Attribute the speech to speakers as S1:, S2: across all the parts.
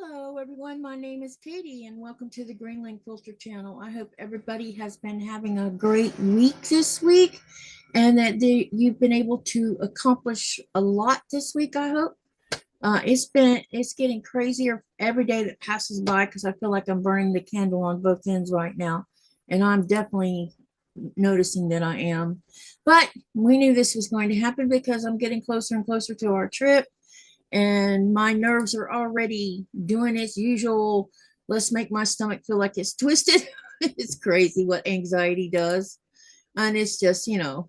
S1: Hello everyone, my name is Katie and welcome to the Greenland Quilter channel. I hope everybody has been having a great week this week and that you've been able to accomplish a lot this week, I hope. It's getting crazier every day that passes by because I feel like I'm burning the candle on both ends right now, and I'm definitely noticing that I am. But we knew this was going to happen because I'm getting closer and closer to our trip, and my nerves are already doing its usual, let's make my stomach feel like it's twisted. It's crazy what anxiety does. And it's just,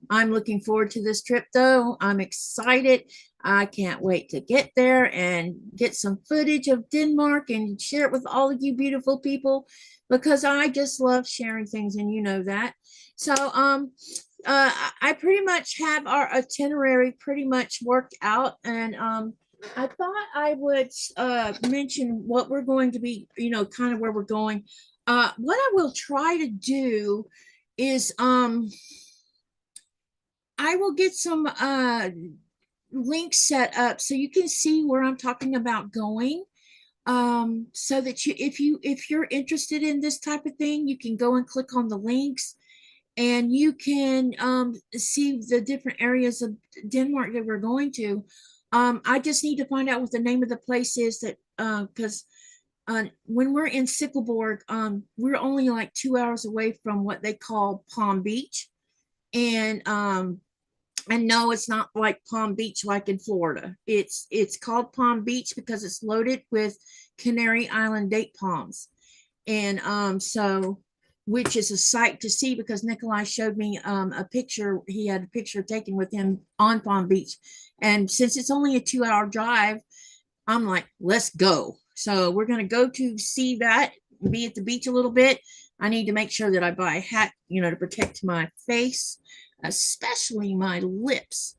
S1: I'm looking forward to this trip though. I'm excited. I can't wait to get there and get some footage of Denmark and share it with all of you beautiful people, because I just love sharing things, and you know that. So I pretty much have our itinerary pretty much worked out, and I thought I would mention what we're going to be, kind of where we're going. What I will try to do is I will get some links set up so you can see where I'm talking about going. So that if you're interested in this type of thing, you can go and click on the links, and you can see the different areas of Denmark that we're going to. I just need to find out what the name of the place is, that because when we're in Sickleborg, we're only like 2 hours away from what they call Palm Beach. And no, it's not like Palm Beach like in Florida. It's called Palm Beach because it's loaded with Canary Island date palms. And so, which is a sight to see, because Nikolai showed me a picture. He had a picture taken with him on Palm Beach. And since it's only a 2-hour drive, I'm like, let's go. So we're going to go to see that, be at the beach a little bit. I need to make sure that I buy a hat, to protect my face, especially my lips.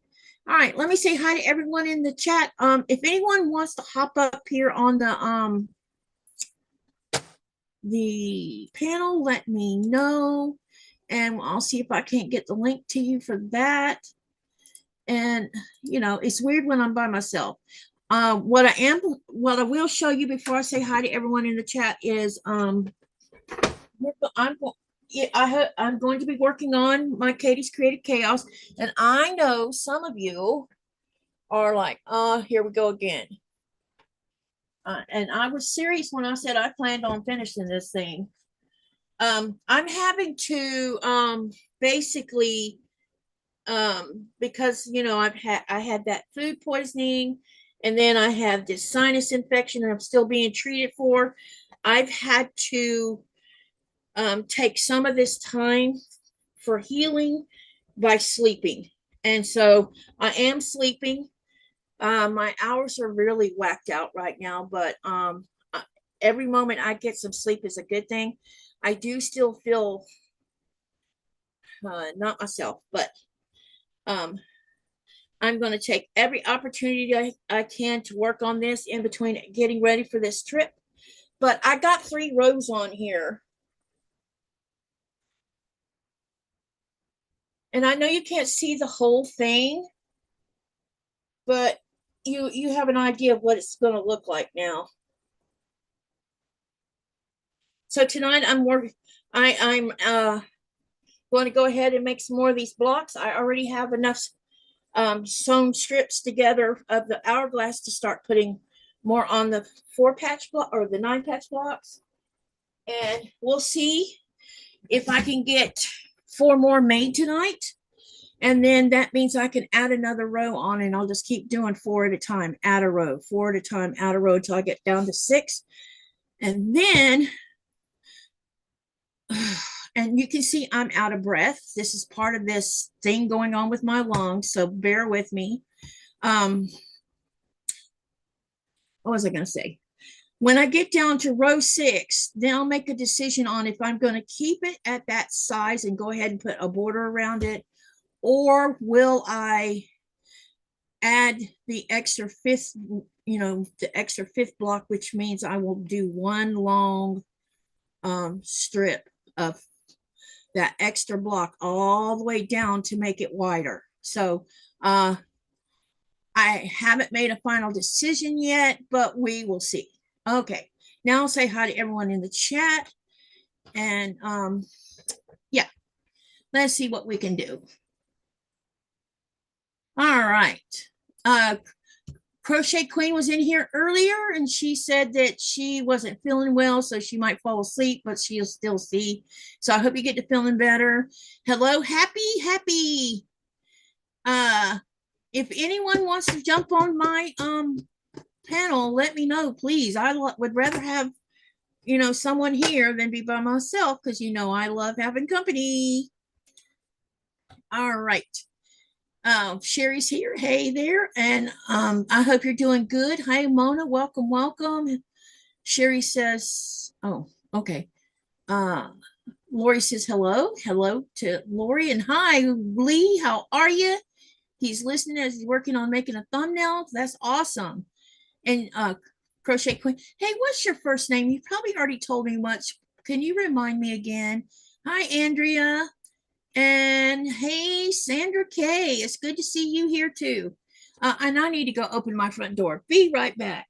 S1: All right, let me say hi to everyone in the chat. If anyone wants to hop up here on the panel, let me know, and I'll see if I can't get the link to you for that. And it's weird when I'm by myself. What I will show you before I say hi to everyone in the chat is I'm going to be working on my Katie's Creative Chaos, and I know some of you are like, oh, here we go again. And I was serious when I said I planned on finishing this thing. I'm having to basically, because I had that food poisoning, and then I have this sinus infection that I'm still being treated for. I've had to take some of this time for healing by sleeping, and so I am sleeping. My hours are really whacked out right now, but every moment I get some sleep is a good thing. I do still feel not myself, but I'm going to take every opportunity I can to work on this in between getting ready for this trip. But I got 3 rows on here. And I know you can't see the whole thing, but you have an idea of what it's going to look like now. So tonight I'm going to go ahead and make some more of these blocks. I already have enough sewn strips together of the hourglass to start putting more on the 4-patch block or the 9-patch blocks. And we'll see if I can get 4 more made tonight. And then that means I can add another row on, and I'll just keep doing 4 at a time, add a row, 4 at a time, add a row until I get down to 6. And then, and you can see I'm out of breath. This is part of this thing going on with my lungs, so bear with me. What was I going to say? When I get down to row 6, then I'll make a decision on if I'm going to keep it at that size and go ahead and put a border around it, or will I add the extra 5th, the extra 5th block, which means I will do 1 long strip of that extra block all the way down to make it wider. So I haven't made a final decision yet, but we will see. Okay, now I'll say hi to everyone in the chat. And yeah, let's see what we can do. All right. Crochet Queen was in here earlier and she said that she wasn't feeling well, so she might fall asleep, but she'll still see. So I hope you get to feeling better. Hello, happy. If anyone wants to jump on my panel, let me know, please. I would rather have someone here than be by myself, because I love having company. All right. Sherry's here. Hey there. And I hope you're doing good. Hi, Mona. Welcome. Sherry says, oh, okay. Lori says hello. Hello to Lori. And hi, Lee. How are you? He's listening as he's working on making a thumbnail. That's awesome. And Crochet Queen. Hey, what's your first name? You probably already told me once. Can you remind me again? Hi, Andrea. And hey, Sandra K. It's good to see you here too. And I need to go open my front door. Be right back.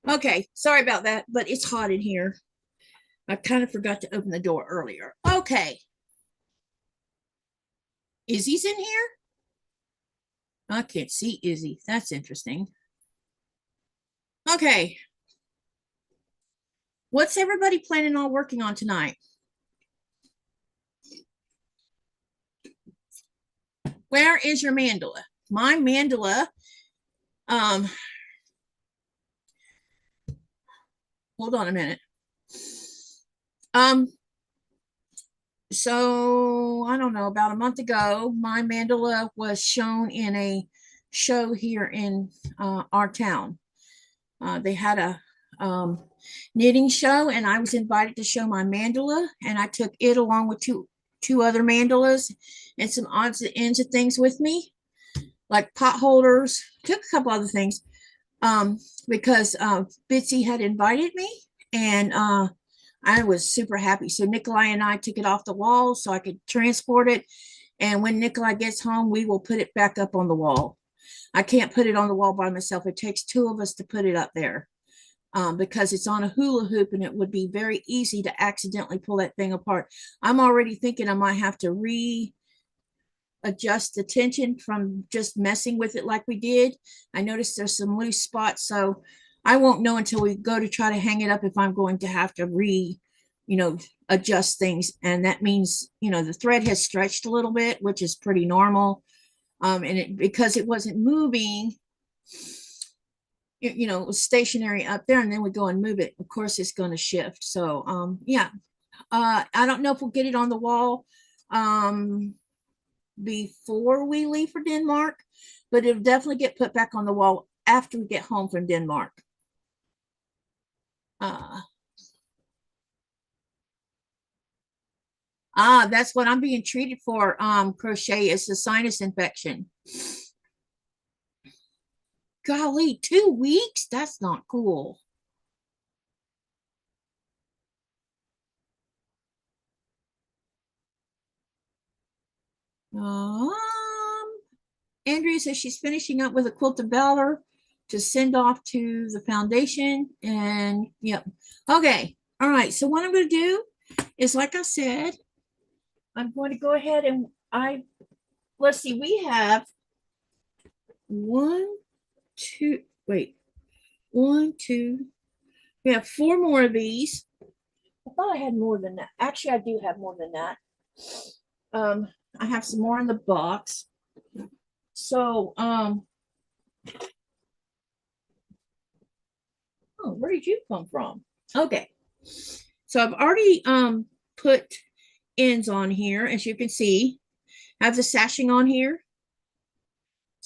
S1: Okay, sorry about that, but it's hot in here. I kind of forgot to open the door earlier. Okay. Izzy's in here? I can't see Izzy. That's interesting. Okay. What's everybody planning on working on tonight? Where is your mandala? My mandala, hold on a minute. So I don't know, about a month ago, my mandala was shown in a show here in our town. They had a knitting show, and I was invited to show my mandala, and I took it along with two other mandalas and some odds and ends of things with me, like pot holders. Took a couple other things because Bitsy had invited me, and I was super happy. So Nikolai and I took it off the wall so I could transport it. And when Nikolai gets home, we will put it back up on the wall. I can't put it on the wall by myself. It takes two of us to put it up there because it's on a hula hoop and it would be very easy to accidentally pull that thing apart. I'm already thinking I might have to readjust the tension from just messing with it like we did. I noticed there's some loose spots, so I won't know until we go to try to hang it up if I'm going to have to adjust things. And that means, the thread has stretched a little bit, which is pretty normal. And because it wasn't moving, it was stationary up there, and then we go and move it. Of course, it's going to shift. So, yeah, I don't know if we'll get it on the wall before we leave for Denmark, but it'll definitely get put back on the wall after we get home from Denmark. That's what I'm being treated for, Crochet. It's a sinus infection. Golly, 2 weeks? That's not cool. Andrea says she's finishing up with a quilt of valor to send off to the foundation. And yep. Okay. All right. So what I'm going to do is, like I said, I'm going to go ahead and let's see, we have one, two, we have 4 more of these. I thought I had more than that. Actually, I do have more than that. I have some more in the box. So, oh, where did you come from? Okay. So I've already put ends on here, as you can see. I have the sashing on here.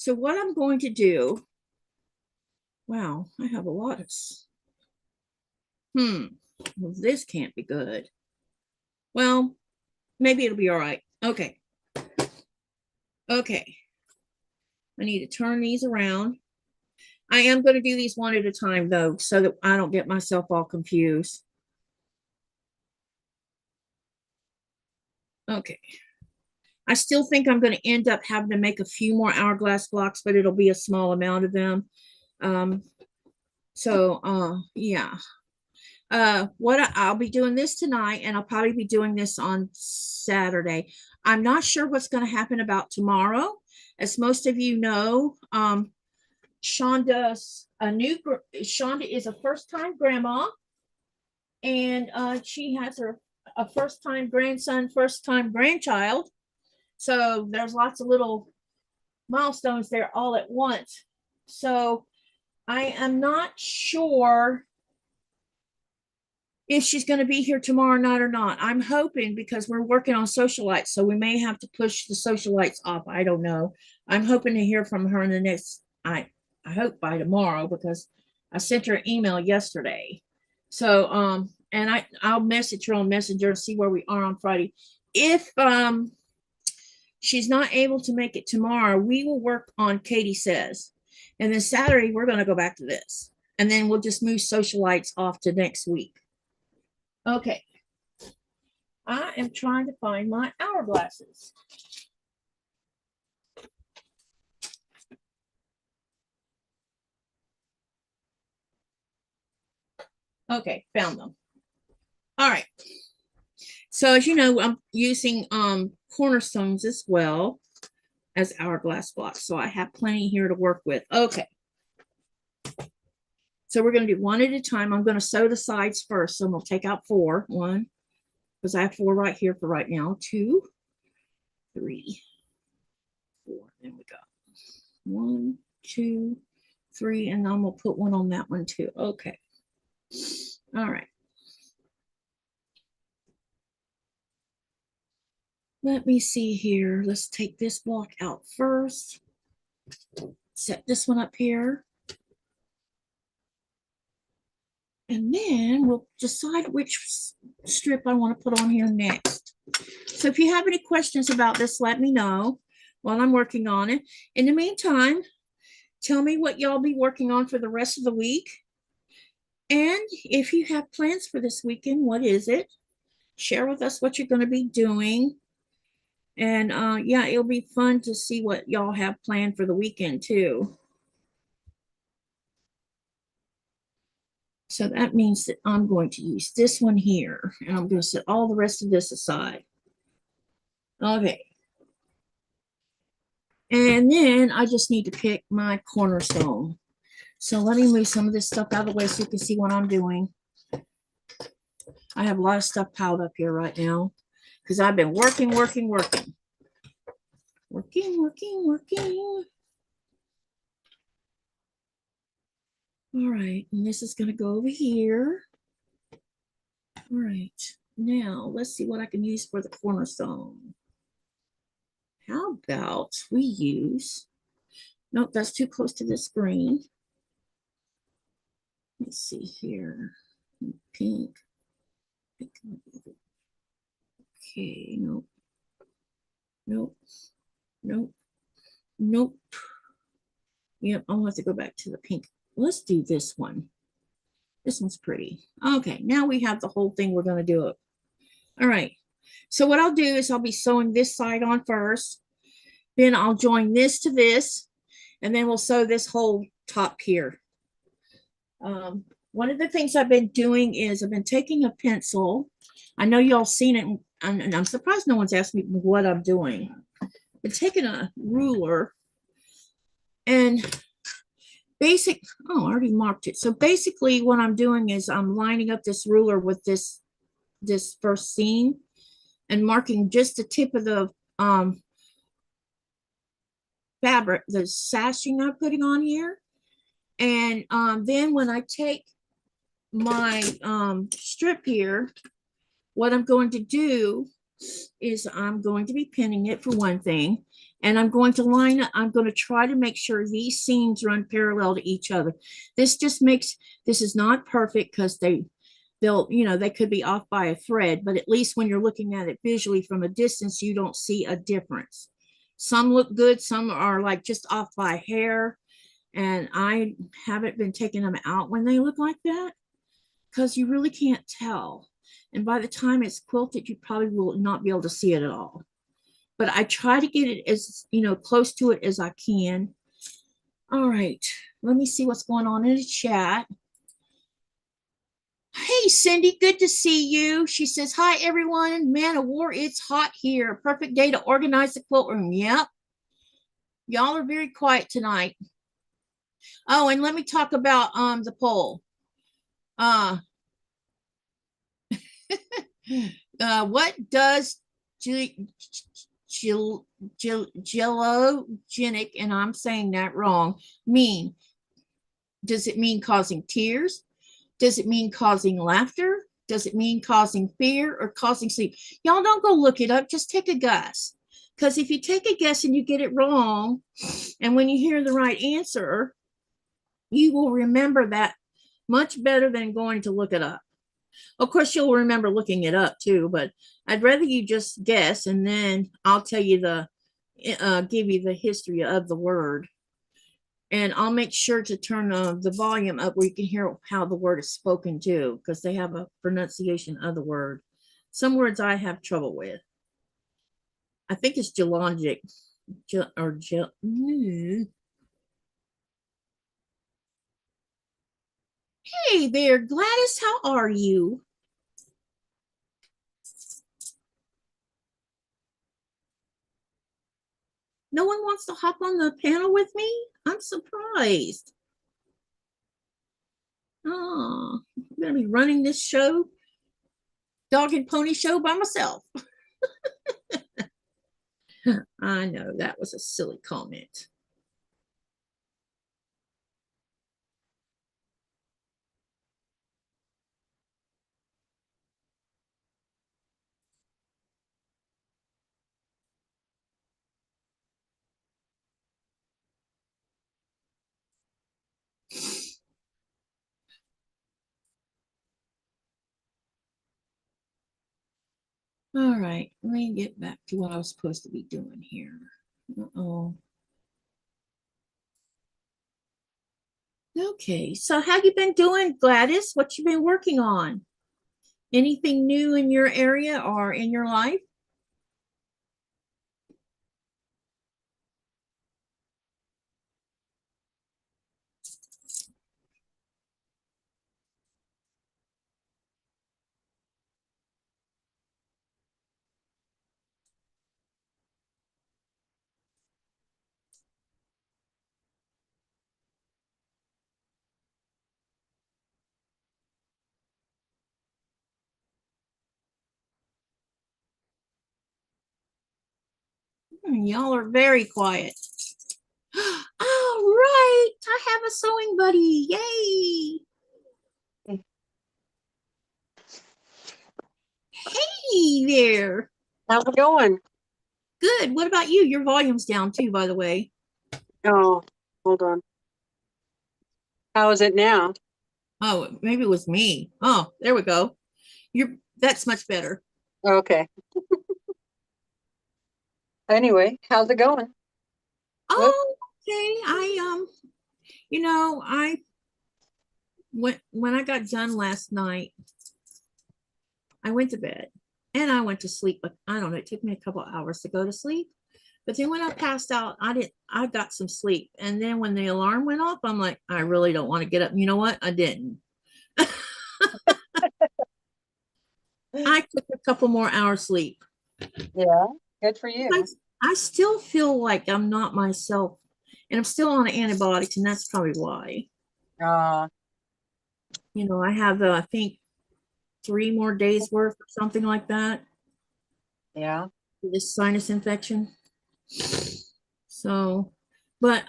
S1: So what I'm going to do, wow, I have a lot of, well, this can't be good. Well, maybe it'll be all right. Okay. Okay. I need to turn these around. I am going to do these one at a time though, so that I don't get myself all confused. Okay. I still think I'm going to end up having to make a few more hourglass blocks, but it'll be a small amount of them. Yeah. I'll be doing this tonight, and I'll probably be doing this on Saturday. I'm not sure what's going to happen about tomorrow. As most of you know, Shonda is a first-time grandma, and she has a first-time grandson, first-time grandchild. So there's lots of little milestones there all at once. So I am not sure if she's going to be here tomorrow night or not. I'm hoping, because we're working on socialites, so we may have to push the socialites off. I don't know. I'm hoping to hear from her in the next, I hope by tomorrow, because I sent her an email yesterday. So and I'll message her on Messenger and see where we are on Friday. If she's not able to make it tomorrow, we will work on Katie Says. And then Saturday, we're going to go back to this. And then we'll just move socialites off to next week. Okay. I am trying to find my hourglasses. Okay, found them. All right. So as you know, I'm using cornerstones as well as hourglass blocks. So I have plenty here to work with. Okay. So we're going to do one at a time. I'm going to sew the sides first. So I'm going to take out 4. 1, because I have 4 right here for right now. 2, 3, 4. There we go. 1, 2, 3, and I'm going to put one on that one too. Okay. All right. Let me see here. Let's take this block out first. Set this one up here. And then we'll decide which strip I want to put on here next. So if you have any questions about this, let me know while I'm working on it. In the meantime, tell me what y'all be working on for the rest of the week. And if you have plans for this weekend, what is it? Share with us what you're going to be doing. And yeah, it'll be fun to see what y'all have planned for the weekend too. So that means that I'm going to use this one here, and I'm going to set all the rest of this aside. Okay. And then I just need to pick my cornerstone. So let me move some of this stuff out of the way so you can see what I'm doing. I have a lot of stuff piled up here right now because I've been working. All right, and this is going to go over here. All right, now let's see what I can use for the cornerstone. How about we use, nope, that's too close to this green. Let's see here, pink. Okay, nope. Yep, I'll have to go back to the pink. Let's do this one. This one's pretty. Okay, now we have the whole thing. We're going to do it. All right. So what I'll do is I'll be sewing this side on first. Then I'll join this to this. And then we'll sew this whole top here. One of the things I've been doing is I've been taking a pencil. I know y'all seen it. And I'm surprised no one's asked me what I'm doing. I've been taking a ruler and I already marked it. So basically what I'm doing is I'm lining up this ruler with this first seam and marking just the tip of the fabric, the sashing I'm putting on here. And then when I take my strip here, what I'm going to do is I'm going to be pinning it for one thing. And I'm going to try to make sure these seams run parallel to each other. This is not perfect because they could be off by a thread, but at least when you're looking at it visually from a distance, you don't see a difference. Some look good, some are like just off by a hair, and I haven't been taking them out when they look like that because you really can't tell. And by the time it's quilted, you probably will not be able to see it at all. But I try to get it as close to it as I can. All right, let me see what's going on in the chat. Hey, Cindy, good to see you. She says, hi, everyone. Man of war, it's hot here. Perfect day to organize the quilt room. Yep. Y'all are very quiet tonight. Oh, and let me talk about the poll. What does gelogenic, and I'm saying that wrong, mean? Does it mean causing tears? Does it mean causing laughter? Does it mean causing fear or causing sleep? Y'all don't go look it up. Just take a guess. Because if you take a guess and you get it wrong, and when you hear the right answer, you will remember that much better than going to look it up. Of course, you'll remember looking it up too, but I'd rather you just guess, and then I'll tell you give you the history of the word. And I'll make sure to turn the volume up where you can hear how the word is spoken too, because they have a pronunciation of the word. Some words I have trouble with. I think it's geologic or Hey there, Gladys, how are you? No one wants to hop on the panel with me? I'm surprised. Oh, I'm going to be running this show, dog and pony show by myself. I know that was a silly comment. All right, let me get back to what I was supposed to be doing here. Uh-oh. Okay, so how you been doing, Gladys? What you been working on? Anything new in your area or in your life? Y'all are very quiet. All right, I have a sewing buddy. Yay! Hey there.
S2: How's it going?
S1: Good. What about you? Your volume's down too, by the way.
S2: Oh, hold on. How is it now?
S1: Oh, maybe it was me. Oh, there we go. That's much better.
S2: Okay. Anyway, how's it going?
S1: Oh, okay. I when I got done last night, I went to bed and I went to sleep. But I don't know, it took me a couple of hours to go to sleep. But then when I passed out, I got some sleep. And then when the alarm went off, I'm like, I really don't want to get up. You know what? I didn't. I took a couple more hours sleep.
S2: Yeah, good for you.
S1: I still feel like I'm not myself, and I'm still on antibiotics, and that's probably why.
S2: Uh,
S1: I have, I think, 3 more days worth or something like that.
S2: Yeah.
S1: This sinus infection. So, but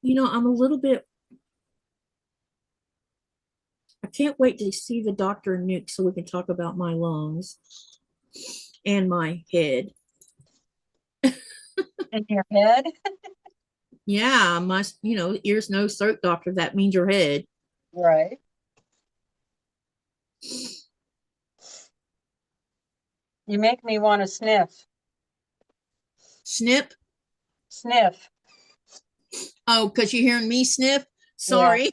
S1: I'm a little bit. I can't wait to see the doctor and Nuke so we can talk about my lungs and my head.
S2: In your head?
S1: Yeah, my, ears, nose, throat doctor. That means your head.
S2: Right. You make me want to sniff.
S1: Snip.
S2: Sniff.
S1: Oh, because you're hearing me sniff.
S2: Yeah.
S1: Sorry.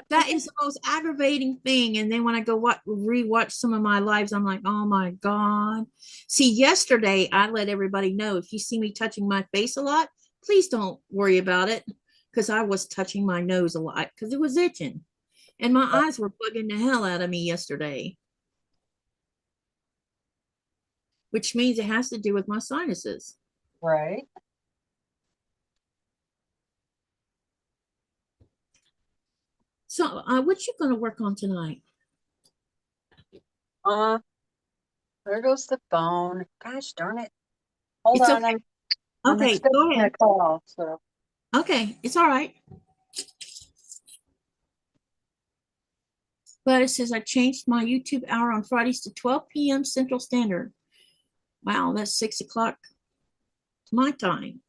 S1: That is the most aggravating thing. And then when I go rewatch some of my lives, I'm like, oh my God. See, yesterday I let everybody know if you see me touching my face a lot, please don't worry about it. Because I was touching my nose a lot because it was itching. And my eyes were bugging the hell out of me yesterday. Which means it has to do with my sinuses.
S2: Right.
S1: So what you going to work on tonight?
S2: There goes the phone. Gosh darn it. Hold
S1: It's
S2: on.
S1: okay.
S2: I'm
S1: Okay, go
S2: expecting a
S1: ahead.
S2: call. So
S1: Okay, it's all right. But it says I changed my YouTube hour on Fridays to 12 p.m. Central Standard. Wow, that's 6 o'clock my time.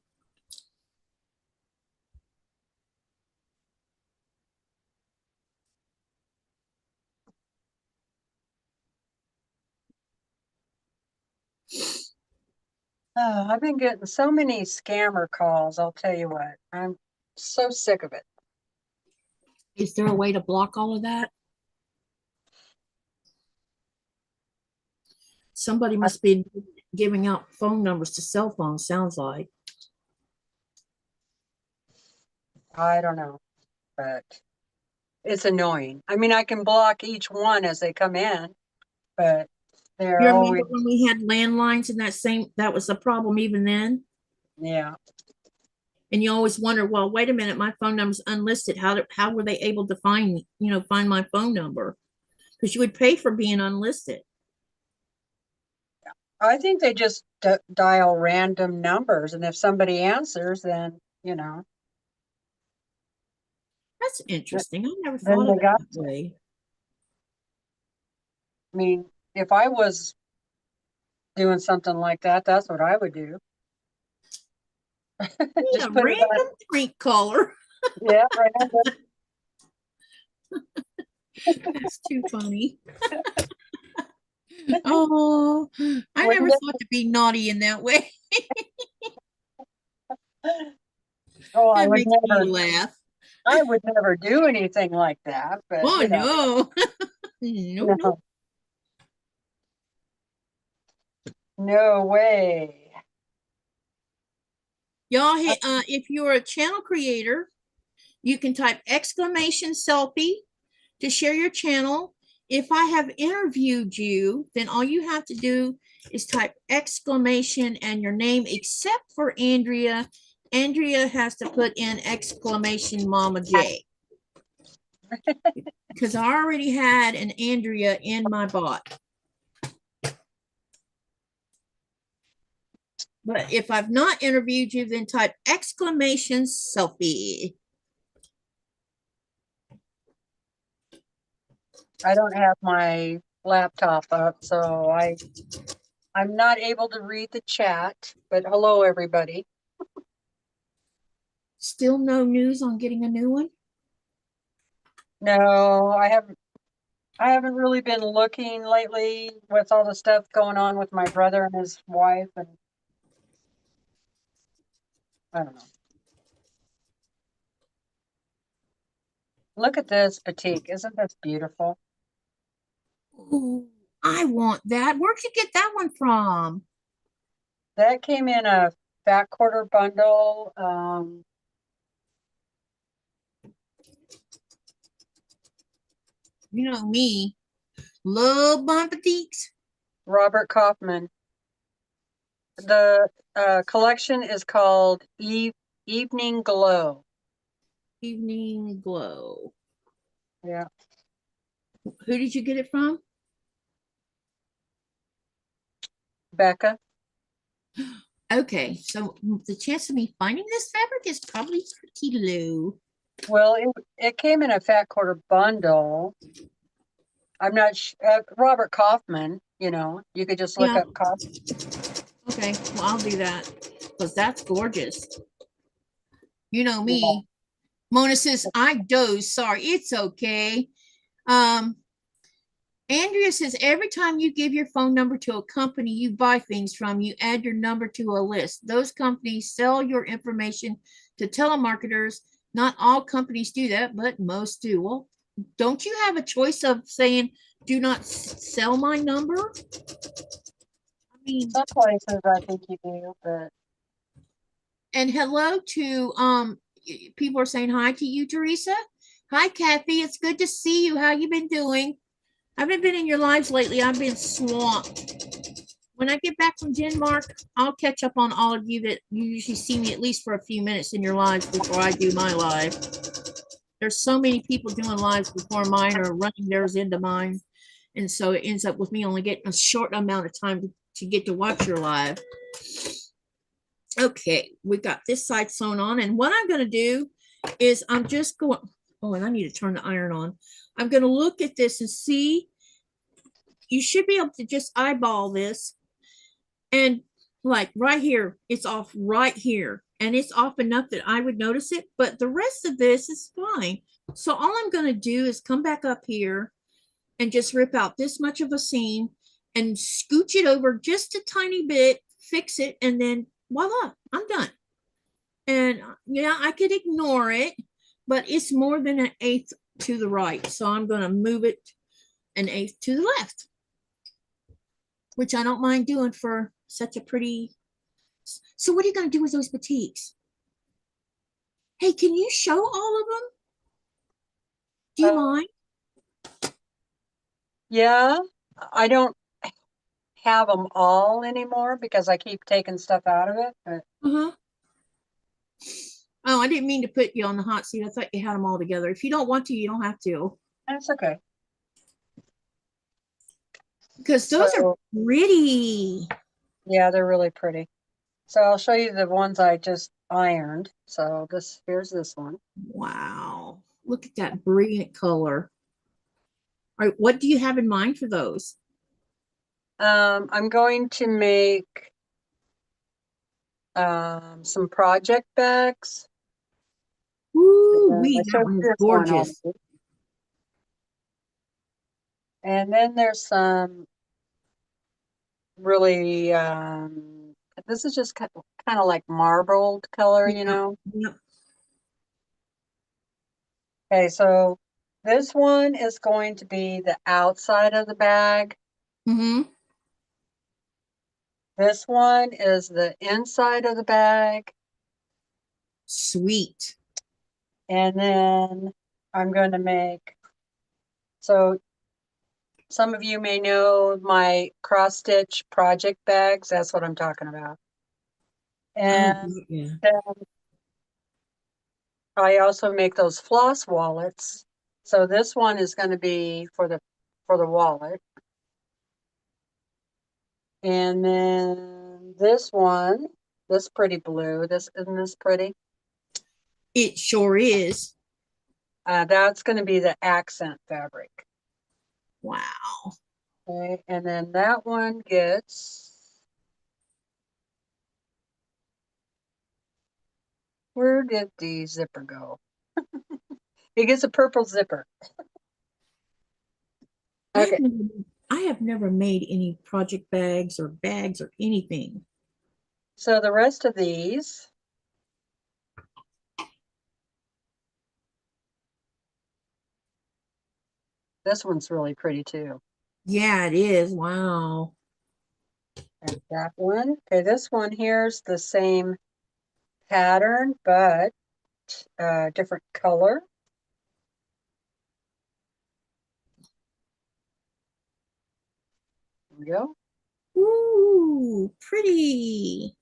S2: I've been getting so many scammer calls. I'll tell you what. I'm so sick of it.
S1: Is there a way to block all of that? Somebody must be giving out phone numbers to cell phones, sounds like.
S2: I don't know, but it's annoying. I mean, I can block each one as they come in, but they're
S1: You
S2: always,
S1: remember when we had landlines and that was the problem even then?
S2: yeah.
S1: And you always wonder, well, wait a minute, my phone number's unlisted. How were they able to find my phone number? Because you would pay for being unlisted.
S2: I think they just dial random numbers, and if somebody answers, then,
S1: That's interesting. I never
S2: then
S1: thought of
S2: they
S1: it
S2: got
S1: that way.
S2: I mean, if I was doing something like that, that's what I would do.
S1: Yeah,
S2: Just put it on.
S1: random prank caller.
S2: Yeah, random.
S1: That's too funny. Oh, I never
S2: Wouldn't
S1: thought to be naughty in that way.
S2: Oh,
S1: That makes me laugh.
S2: I would never do anything like that, but
S1: Oh no. No, no.
S2: no, no way.
S1: Y'all, if you're a channel creator, you can type exclamation selfie to share your channel. If I have interviewed you, then all you have to do is type exclamation and your name, except for Andrea. Andrea has to put in exclamation Mama J. Because I already had an Andrea in my bot. But if I've not interviewed you, then type exclamation selfie.
S2: I don't have my laptop up, so I'm not able to read the chat, but hello everybody.
S1: Still no news on getting a new one?
S2: No, I haven't really been looking lately with all the stuff going on with my brother and his wife, and I don't know. Look at this batik. Isn't this beautiful?
S1: Oh, I want that. Where'd you get that one from?
S2: That came in a fat quarter bundle.
S1: You know me, love my Batiks.
S2: Robert Kaufman. The collection is called Evening Glow.
S1: Evening Glow.
S2: Yeah.
S1: Who did you get it from?
S2: Becca.
S1: Okay, so the chance of me finding this fabric is probably pretty low.
S2: Well, it came in a fat quarter bundle. I'm not Robert Kaufman, you could just look
S1: Yeah.
S2: up Kaufman.
S1: Okay, well, I'll do that because that's gorgeous. You know
S2: Yeah.
S1: me. Mona says, I doze. Sorry, it's okay. Um, Andrea says, every time you give your phone number to a company you buy things from, you add your number to a list. Those companies sell your information to telemarketers. Not all companies do that, but most do. Well, don't you have a choice of saying, do not sell my number? I mean,
S2: Some places I think you do, but
S1: and hello to people are saying hi to you, Teresa. Hi, Kathy. It's good to see you. How you been doing? I haven't been in your lives lately. I've been swamped. When I get back from Denmark, I'll catch up on all of you that you usually see me at least for a few minutes in your lives before I do my live. There's so many people doing lives before mine or running theirs into mine. And so it ends up with me only getting a short amount of time to get to watch your live. Okay, we got this side sewn on. And what I'm going to do is I'm just going, oh, and I need to turn the iron on. I'm going to look at this and see. You should be able to just eyeball this. And like right here, it's off right here. And it's off enough that I would notice it. But the rest of this is fine. So all I'm going to do is come back up here and just rip out this much of a seam and scooch it over just a tiny bit, fix it, and then voila, I'm done. And yeah, I could ignore it, but it's more than an eighth to the right. So I'm going to move it an eighth to the left, which I don't mind doing for such a pretty. So what are you going to do with those batiks? Hey, can you show all of them? Do you
S2: uh,
S1: mind?
S2: yeah, I don't have them all anymore because I keep taking stuff out of it. But
S1: Uh-huh. Oh, I didn't mean to put you on the hot seat. I thought you had them all together. If you don't want to, you don't have to.
S2: that's okay.
S1: Because those are
S2: So
S1: pretty.
S2: yeah, they're really pretty. So I'll show you the ones I just ironed. So here's this one.
S1: Wow. Look at that brilliant color. All right, what do you have in mind for those?
S2: I'm going to make some project bags.
S1: Ooh,
S2: I
S1: that
S2: showed
S1: one is
S2: this one
S1: gorgeous.
S2: already. And then there's some really, this is just kind of like marbled color, you
S1: Yeah.
S2: know?
S1: Yep.
S2: Okay, so this one is going to be the outside of the bag.
S1: Mm-hmm.
S2: This one is the inside of the bag.
S1: Sweet.
S2: And then I'm going to make, so some of you may know my cross stitch project bags. That's what I'm talking about.
S1: Oh,
S2: And
S1: yeah.
S2: then I also make those floss wallets. So this one is going to be for the wallet. And then this one, this pretty blue, this isn't this pretty?
S1: It sure is.
S2: That's going to be the accent fabric.
S1: Wow.
S2: Okay, and then that one gets, where did the zipper go? It gets a purple zipper.
S1: I have
S2: Okay,
S1: never, I have never made any project bags or anything.
S2: so the rest of these, this one's really pretty too.
S1: Yeah, it is. Wow.
S2: And that one, okay, this one here's the same pattern, but different color. There we go.
S1: Ooh, pretty.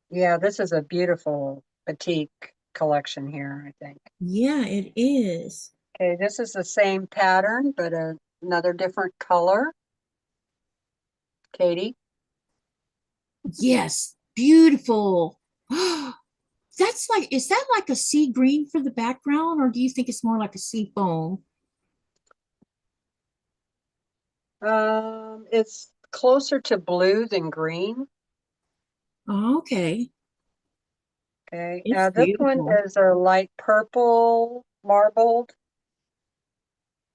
S2: Yeah, this is a beautiful batik collection here, I think.
S1: Yeah, it is.
S2: Okay, this is the same pattern, but another different color. Katie.
S1: Yes, beautiful. That's like, is that like a sea green for the background, or do you think it's more like a sea foam?
S2: It's closer to blue than green.
S1: Okay.
S2: Okay,
S1: It's
S2: this one
S1: beautiful.
S2: is a light purple marbled.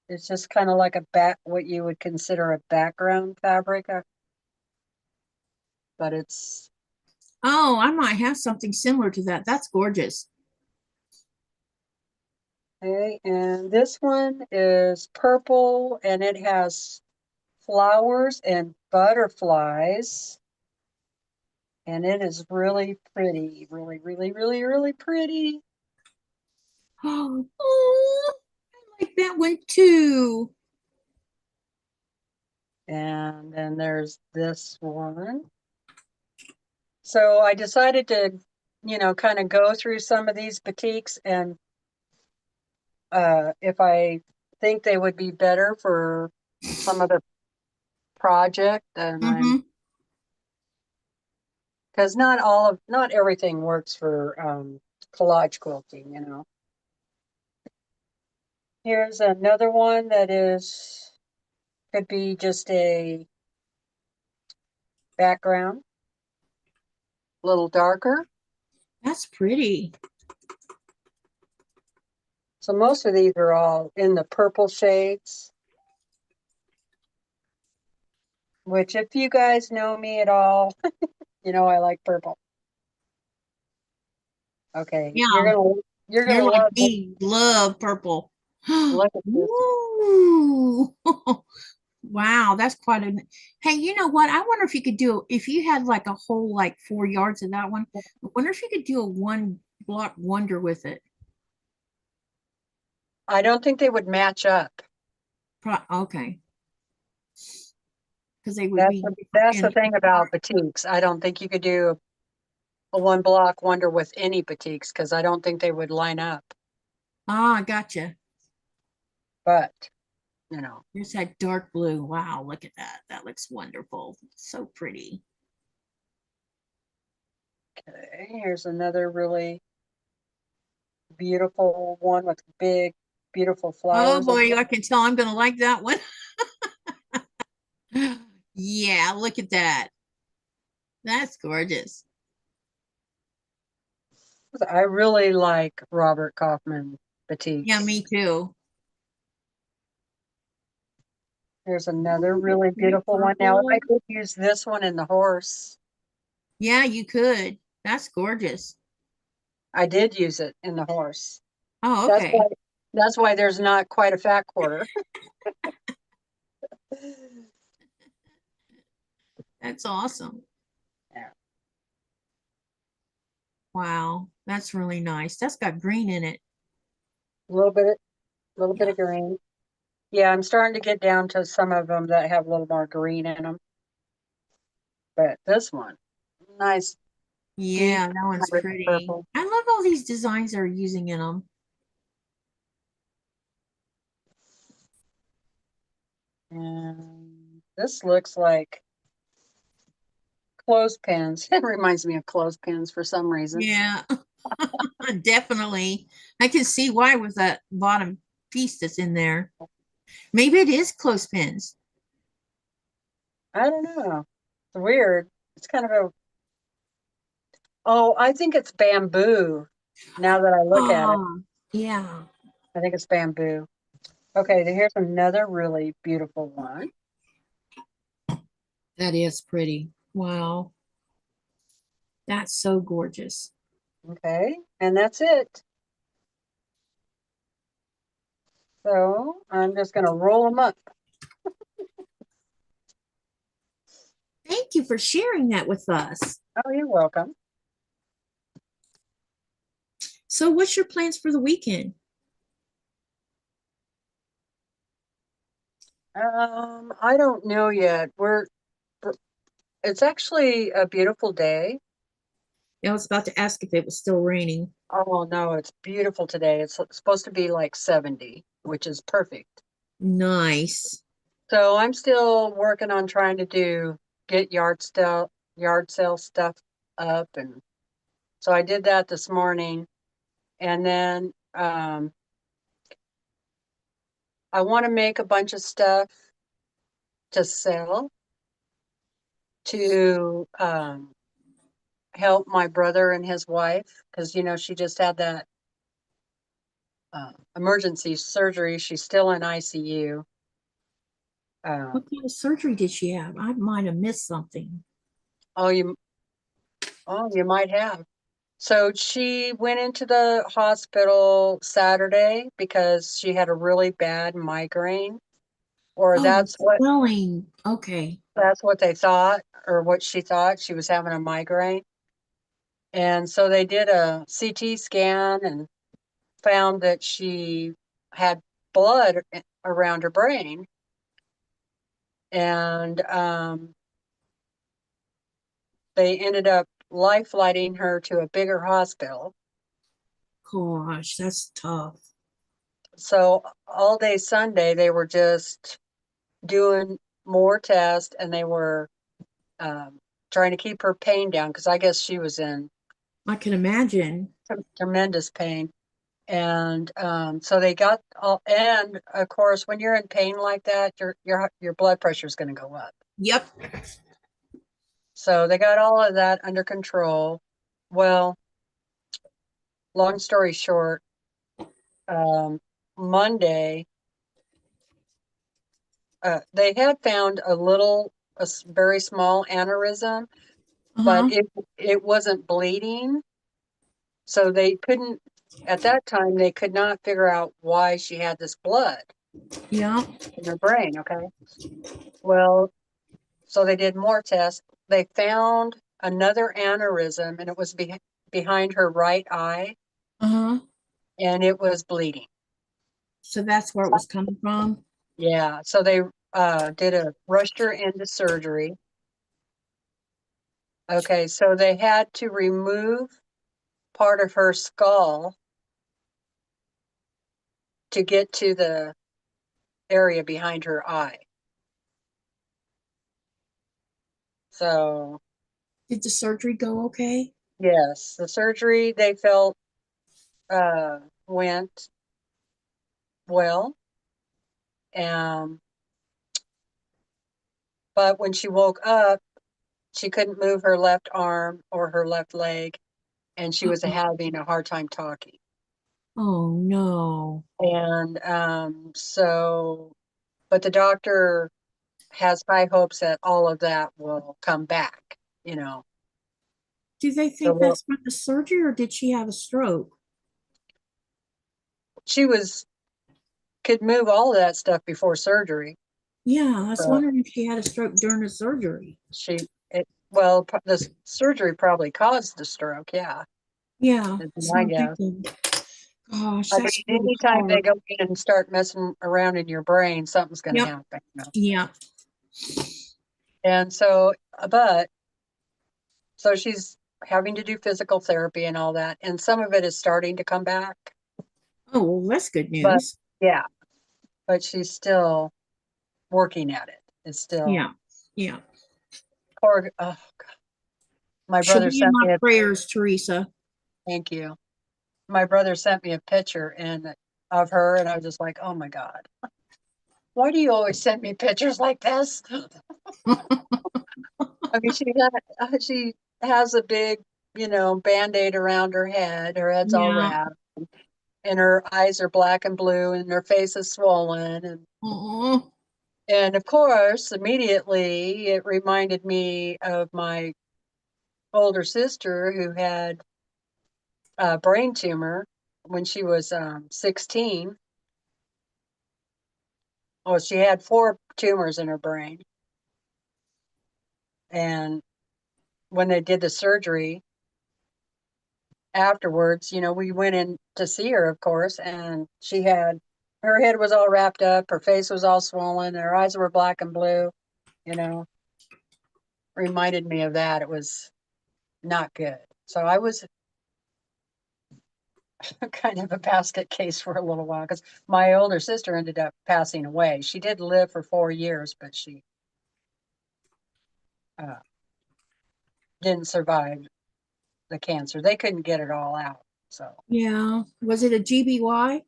S2: It's just kind of like a what you would consider a background fabric, but it's
S1: Oh, I might have something similar to that. That's gorgeous.
S2: okay. And this one is purple and it has flowers and butterflies. And it is really pretty, really, really, really, really pretty.
S1: Oh, I like that one too.
S2: And then there's this one. So I decided to, kind of go through some of these batiks and if I think they would be better for some other project, and
S1: Mm-hmm.
S2: because not everything works for collage quilting. Here's another one that could be just a background, a little darker.
S1: That's pretty.
S2: So most of these are all in the purple shades, which if you guys know me at all, I like purple. Okay,
S1: Yeah,
S2: you're
S1: you're
S2: gonna
S1: like
S2: love this.
S1: me. Love purple.
S2: Look at this.
S1: Ooh. Wow, that's quite a. Hey, you know what? I wonder if you could do if you had like a whole like 4 yards of that one. I wonder if you could do a one block wonder with it.
S2: I don't think they would match up.
S1: Okay, because they would
S2: That's
S1: be
S2: the,
S1: different
S2: that's the
S1: in.
S2: thing about batiks. I don't think you could do a one block wonder with any batiks because I don't think they would line up.
S1: Ah, gotcha.
S2: But, you know,
S1: There's that dark blue. Wow, look at that. That looks wonderful. So pretty.
S2: okay, here's another really beautiful one with big, beautiful
S1: Oh
S2: flowers.
S1: boy, I can tell I'm gonna like that one. Yeah, look at that. That's gorgeous.
S2: I really like Robert Kaufman
S1: Yeah,
S2: batiks.
S1: me too.
S2: Here's another
S1: Ooh, the
S2: really
S1: pretty
S2: beautiful one. Now, I
S1: purple.
S2: could use this one in the horse.
S1: Yeah, you could. That's gorgeous.
S2: I did use it in the horse.
S1: Oh,
S2: That's why
S1: okay.
S2: that's why there's not quite a fat quarter.
S1: That's awesome.
S2: Yeah,
S1: Wow, that's really nice. That's got green in it.
S2: a little bit of green. Yeah, I'm starting to get down to some of them that have a little more green in them. But this one, nice, deep,
S1: Yeah, that one's
S2: rich
S1: pretty.
S2: purple.
S1: I love all these designs they're using in them.
S2: And this looks like clothespins. It reminds me of clothespins for some reason.
S1: Yeah, definitely. I can see why with that bottom piece that's in there. Maybe it is clothespins.
S2: I don't know. It's weird. It's kind of oh, I think it's bamboo. Now that I look at it,
S1: Oh, yeah.
S2: I think it's bamboo. Okay, then here's another really beautiful one.
S1: That is pretty. Wow. That's so gorgeous.
S2: Okay, and that's it. So I'm just going to roll them up.
S1: Thank you for sharing that with us.
S2: Oh, you're welcome.
S1: So, what's your plans for the weekend?
S2: I don't know yet. It's actually a beautiful day.
S1: I was about to ask if it was still raining.
S2: Oh no, it's beautiful today. It's supposed to be like 70, which is perfect.
S1: Nice.
S2: So I'm still working on trying to get yard sale stuff up, and so I did that this morning. And then I want to make a bunch of stuff to sell to help my brother and his wife because, she just had that emergency surgery. She's still in ICU.
S1: What kind of surgery did she have? I might have missed something.
S2: Oh, you might have. So she went into the hospital Saturday because she had a really bad migraine, or
S1: Oh,
S2: that's
S1: swelling. Okay.
S2: what they thought, or what she thought. She was having a migraine. And so they did a CT scan and found that she had blood around her brain. And they ended up life flighting her to a bigger hospital.
S1: Gosh, that's tough.
S2: So all day Sunday, they were just doing more tests, and they were trying to keep her pain down because I guess she was in
S1: I can imagine.
S2: tremendous pain. And so they got all, and of course, when you're in pain like that, your blood pressure is going to go up.
S1: Yep.
S2: So they got all of that under control. Well, long story short, Monday, they had found a very small aneurysm, but
S1: Uh-huh.
S2: it wasn't bleeding. So they couldn't, at that time, they could not figure out why she had this blood
S1: Yeah.
S2: in her brain. Okay. Well, so they did more tests. They found another aneurysm, and it was behind her right eye,
S1: Uh-huh.
S2: and it was bleeding.
S1: So that's where it was coming from.
S2: Yeah. So they rushed her into surgery. Okay. So they had to remove part of her skull to get to the area behind her eye. So,
S1: Did the surgery go okay?
S2: yes, the surgery they felt went well. Um, but when she woke up, she couldn't move her left arm or her left leg, and she was
S1: Uh-oh.
S2: having a hard time talking.
S1: Oh no.
S2: And but the doctor has high hopes that all of that will come back, you know.
S1: Do they
S2: So
S1: think that's from the surgery or did she have a stroke?
S2: she could move all of that stuff before surgery.
S1: Yeah, I was
S2: So
S1: wondering if she had a stroke during the surgery.
S2: the surgery probably caused the stroke. Yeah,
S1: Yeah,
S2: is
S1: that's what
S2: my
S1: I'm
S2: guess.
S1: thinking. Gosh,
S2: I
S1: that's
S2: mean,
S1: really
S2: anytime they
S1: hard.
S2: go in and start messing around in your brain, something's going to
S1: Yep.
S2: happen.
S1: Yeah.
S2: And so, but so she's having to do physical therapy and all that, and some of it is starting to come back.
S1: Oh, well, that's good
S2: But
S1: news.
S2: yeah, but she's still working at it. It's still
S1: Yeah. Yeah.
S2: poor. Oh, God. My
S1: She'll
S2: brother
S1: be in
S2: sent
S1: my
S2: me a
S1: prayers, Teresa.
S2: thank you. My brother sent me a picture of her, and I was just like, oh my God, why do you always send me pictures like this? I mean, she has a big, Band-Aid around her head. Her head's all
S1: Yeah.
S2: wrapped, and her eyes are black and blue, and her face is swollen.
S1: Oh,
S2: And of course, immediately it reminded me of my older sister who had a brain tumor when she was 16. Well, she had 4 tumors in her brain. And when they did the surgery afterwards, we went in to see her, of course, and her head was all wrapped up, her face was all swollen, her eyes were black and blue, you know, reminded me of that. It was not good. So I was kind of a basket case for a little while because my older sister ended up passing away. She did live for 4 years, but she uh, didn't survive the cancer. They couldn't get it all out. So
S1: yeah. Was it a GBY?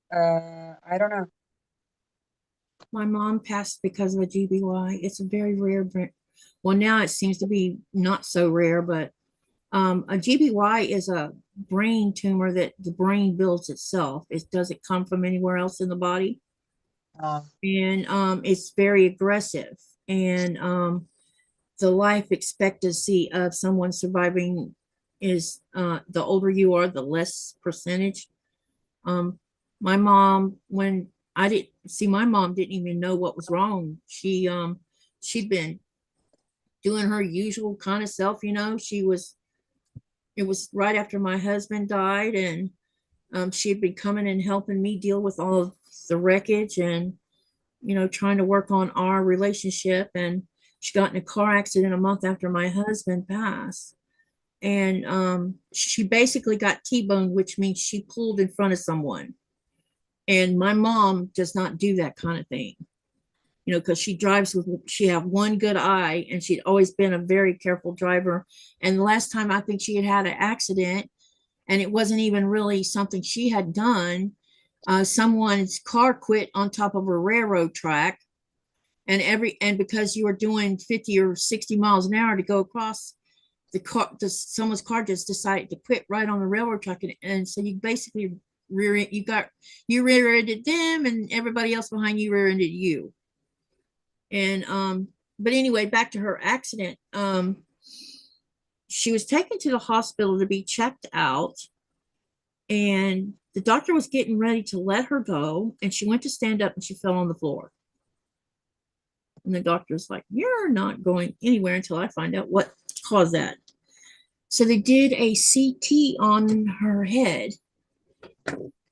S2: I don't know.
S1: My mom passed because of a GBY. It's a very rare Well, now it seems to be not so rare, but a GBY is a brain tumor that the brain builds itself. It doesn't come from anywhere else in the body.
S2: Uh,
S1: And it's very aggressive. And the life expectancy of someone surviving is the older you are, the less percentage. My mom, when I didn't see, my mom didn't even know what was wrong. She'd been doing her usual kind of self, it was right after my husband died, and she had been coming and helping me deal with all of the wreckage and, trying to work on our relationship. And she got in a car accident a month after my husband passed. And she basically got T-boned, which means she pulled in front of someone. And my mom does not do that kind of thing, because she had one good eye, and she'd always been a very careful driver. And the last time I think she had an accident, and it wasn't even really something she had done. Someone's car quit on top of a railroad track, and because you were doing 50 or 60 miles an hour to go across someone's car just decided to quit right on the railroad track, and so you basically rear-ended them, and everybody else behind you rear-ended you. And but anyway, back to her accident. She was taken to the hospital to be checked out, and the doctor was getting ready to let her go, and she went to stand up and she fell on the floor. And the doctor's like, "You're not going anywhere until I find out what caused that." So they did a CT on her head,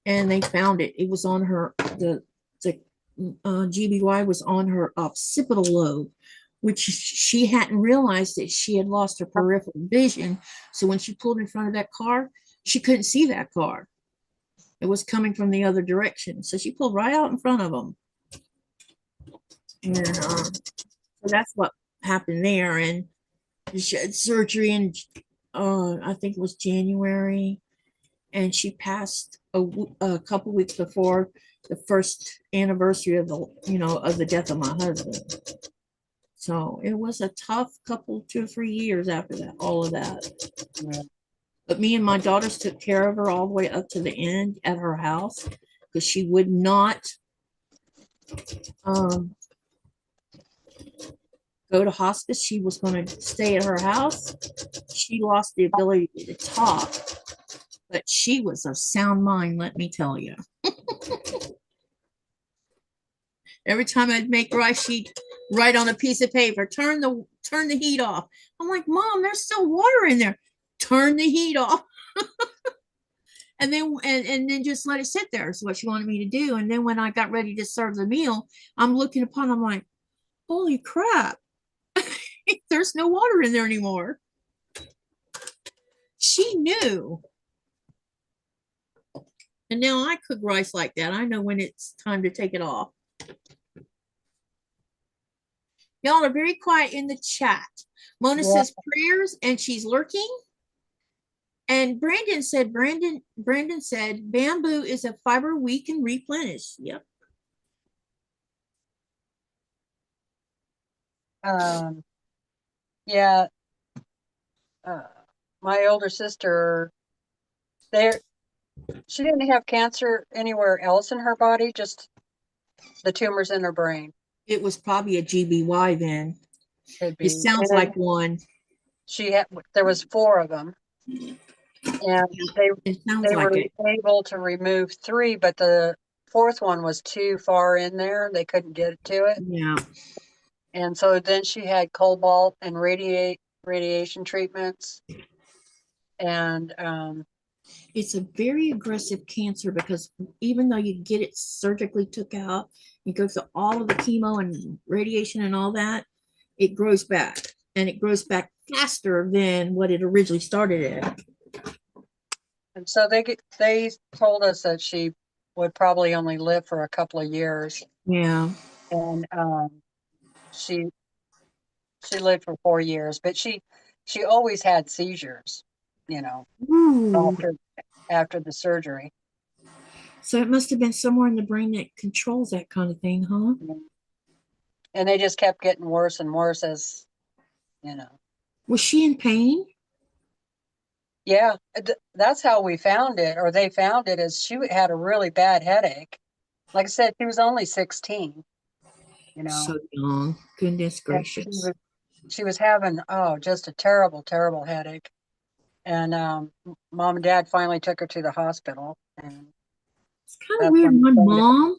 S1: and they found it. It was on her, the GBY was on her occipital lobe, which she hadn't realized that she had lost her peripheral vision. So when she pulled in front of that car, she couldn't see that car. It was coming from the other direction. So she pulled right out in front of them. And so that's what happened there. And she had surgery in, I think it was January. And she passed a couple weeks before the first anniversary of the death of my husband. So it was a tough couple, 2 or 3 years after that, all of that.
S2: yeah.
S1: But me and my daughters took care of her all the way up to the end at her house, because she would not go to hospice. She was going to stay at her house. She lost the ability to talk, but she was of sound mind, let me tell you. Every time I'd make rice, she'd write on a piece of paper, turn the heat off. I'm like, Mom, there's still water in there. Turn the heat off. And then just let it sit there is what she wanted me to do. And then when I got ready to serve the meal, I'm looking upon, I'm like, holy crap. There's no water in there anymore. She knew. And now I cook rice like that. I know when it's time to take it off. Y'all are very quiet in the chat. Mona says prayers, and she's lurking. And Brandon said bamboo is a fiber we can replenish. Yep.
S2: Yeah. My older sister, she didn't have cancer anywhere else in her body, just the tumors in her brain.
S1: It was probably a GBY then.
S2: Could be.
S1: It sounds like one.
S2: There was 4 of them. And they were able to remove 3, but the 4th one was too far in there. They couldn't get to it.
S1: Yeah.
S2: And so then she had cobalt and radiation treatments. And
S1: it's a very aggressive cancer, because even though you get it surgically took out, you go through all of the chemo and radiation and all that, it grows back, and it grows back faster than what it originally started at.
S2: And so they told us that she would probably only live for a couple of years.
S1: Yeah.
S2: And she lived for 4 years, but she always had seizures, after the surgery.
S1: So it must have been somewhere in the brain that controls that kind of thing, huh?
S2: And they just kept getting worse and worse as you know.
S1: Was she in pain?
S2: Yeah, that's how we found it, or they found it, is she had a really bad headache. Like I said, she was only 16, you know,
S1: So young. Goodness
S2: and
S1: gracious.
S2: she was having, oh, just a terrible, terrible headache. And mom and dad finally took her to the hospital, and
S1: It's kind of
S2: that's
S1: weird.
S2: when
S1: My
S2: we found it.
S1: mom,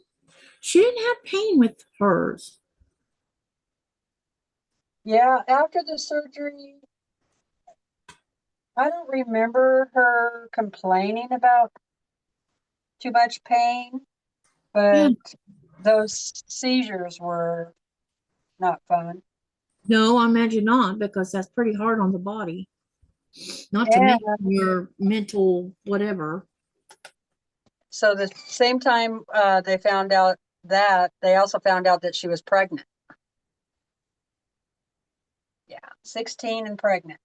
S1: she didn't have pain with hers.
S2: Yeah, after the surgery, I don't remember her complaining about too much pain,
S1: Yeah.
S2: but those seizures were not fun.
S1: No, I imagine not, because that's pretty hard on the body. Not to
S2: And
S1: mention your mental whatever.
S2: so the same time they found out that, they also found out that she was pregnant. Yeah, 16 and pregnant.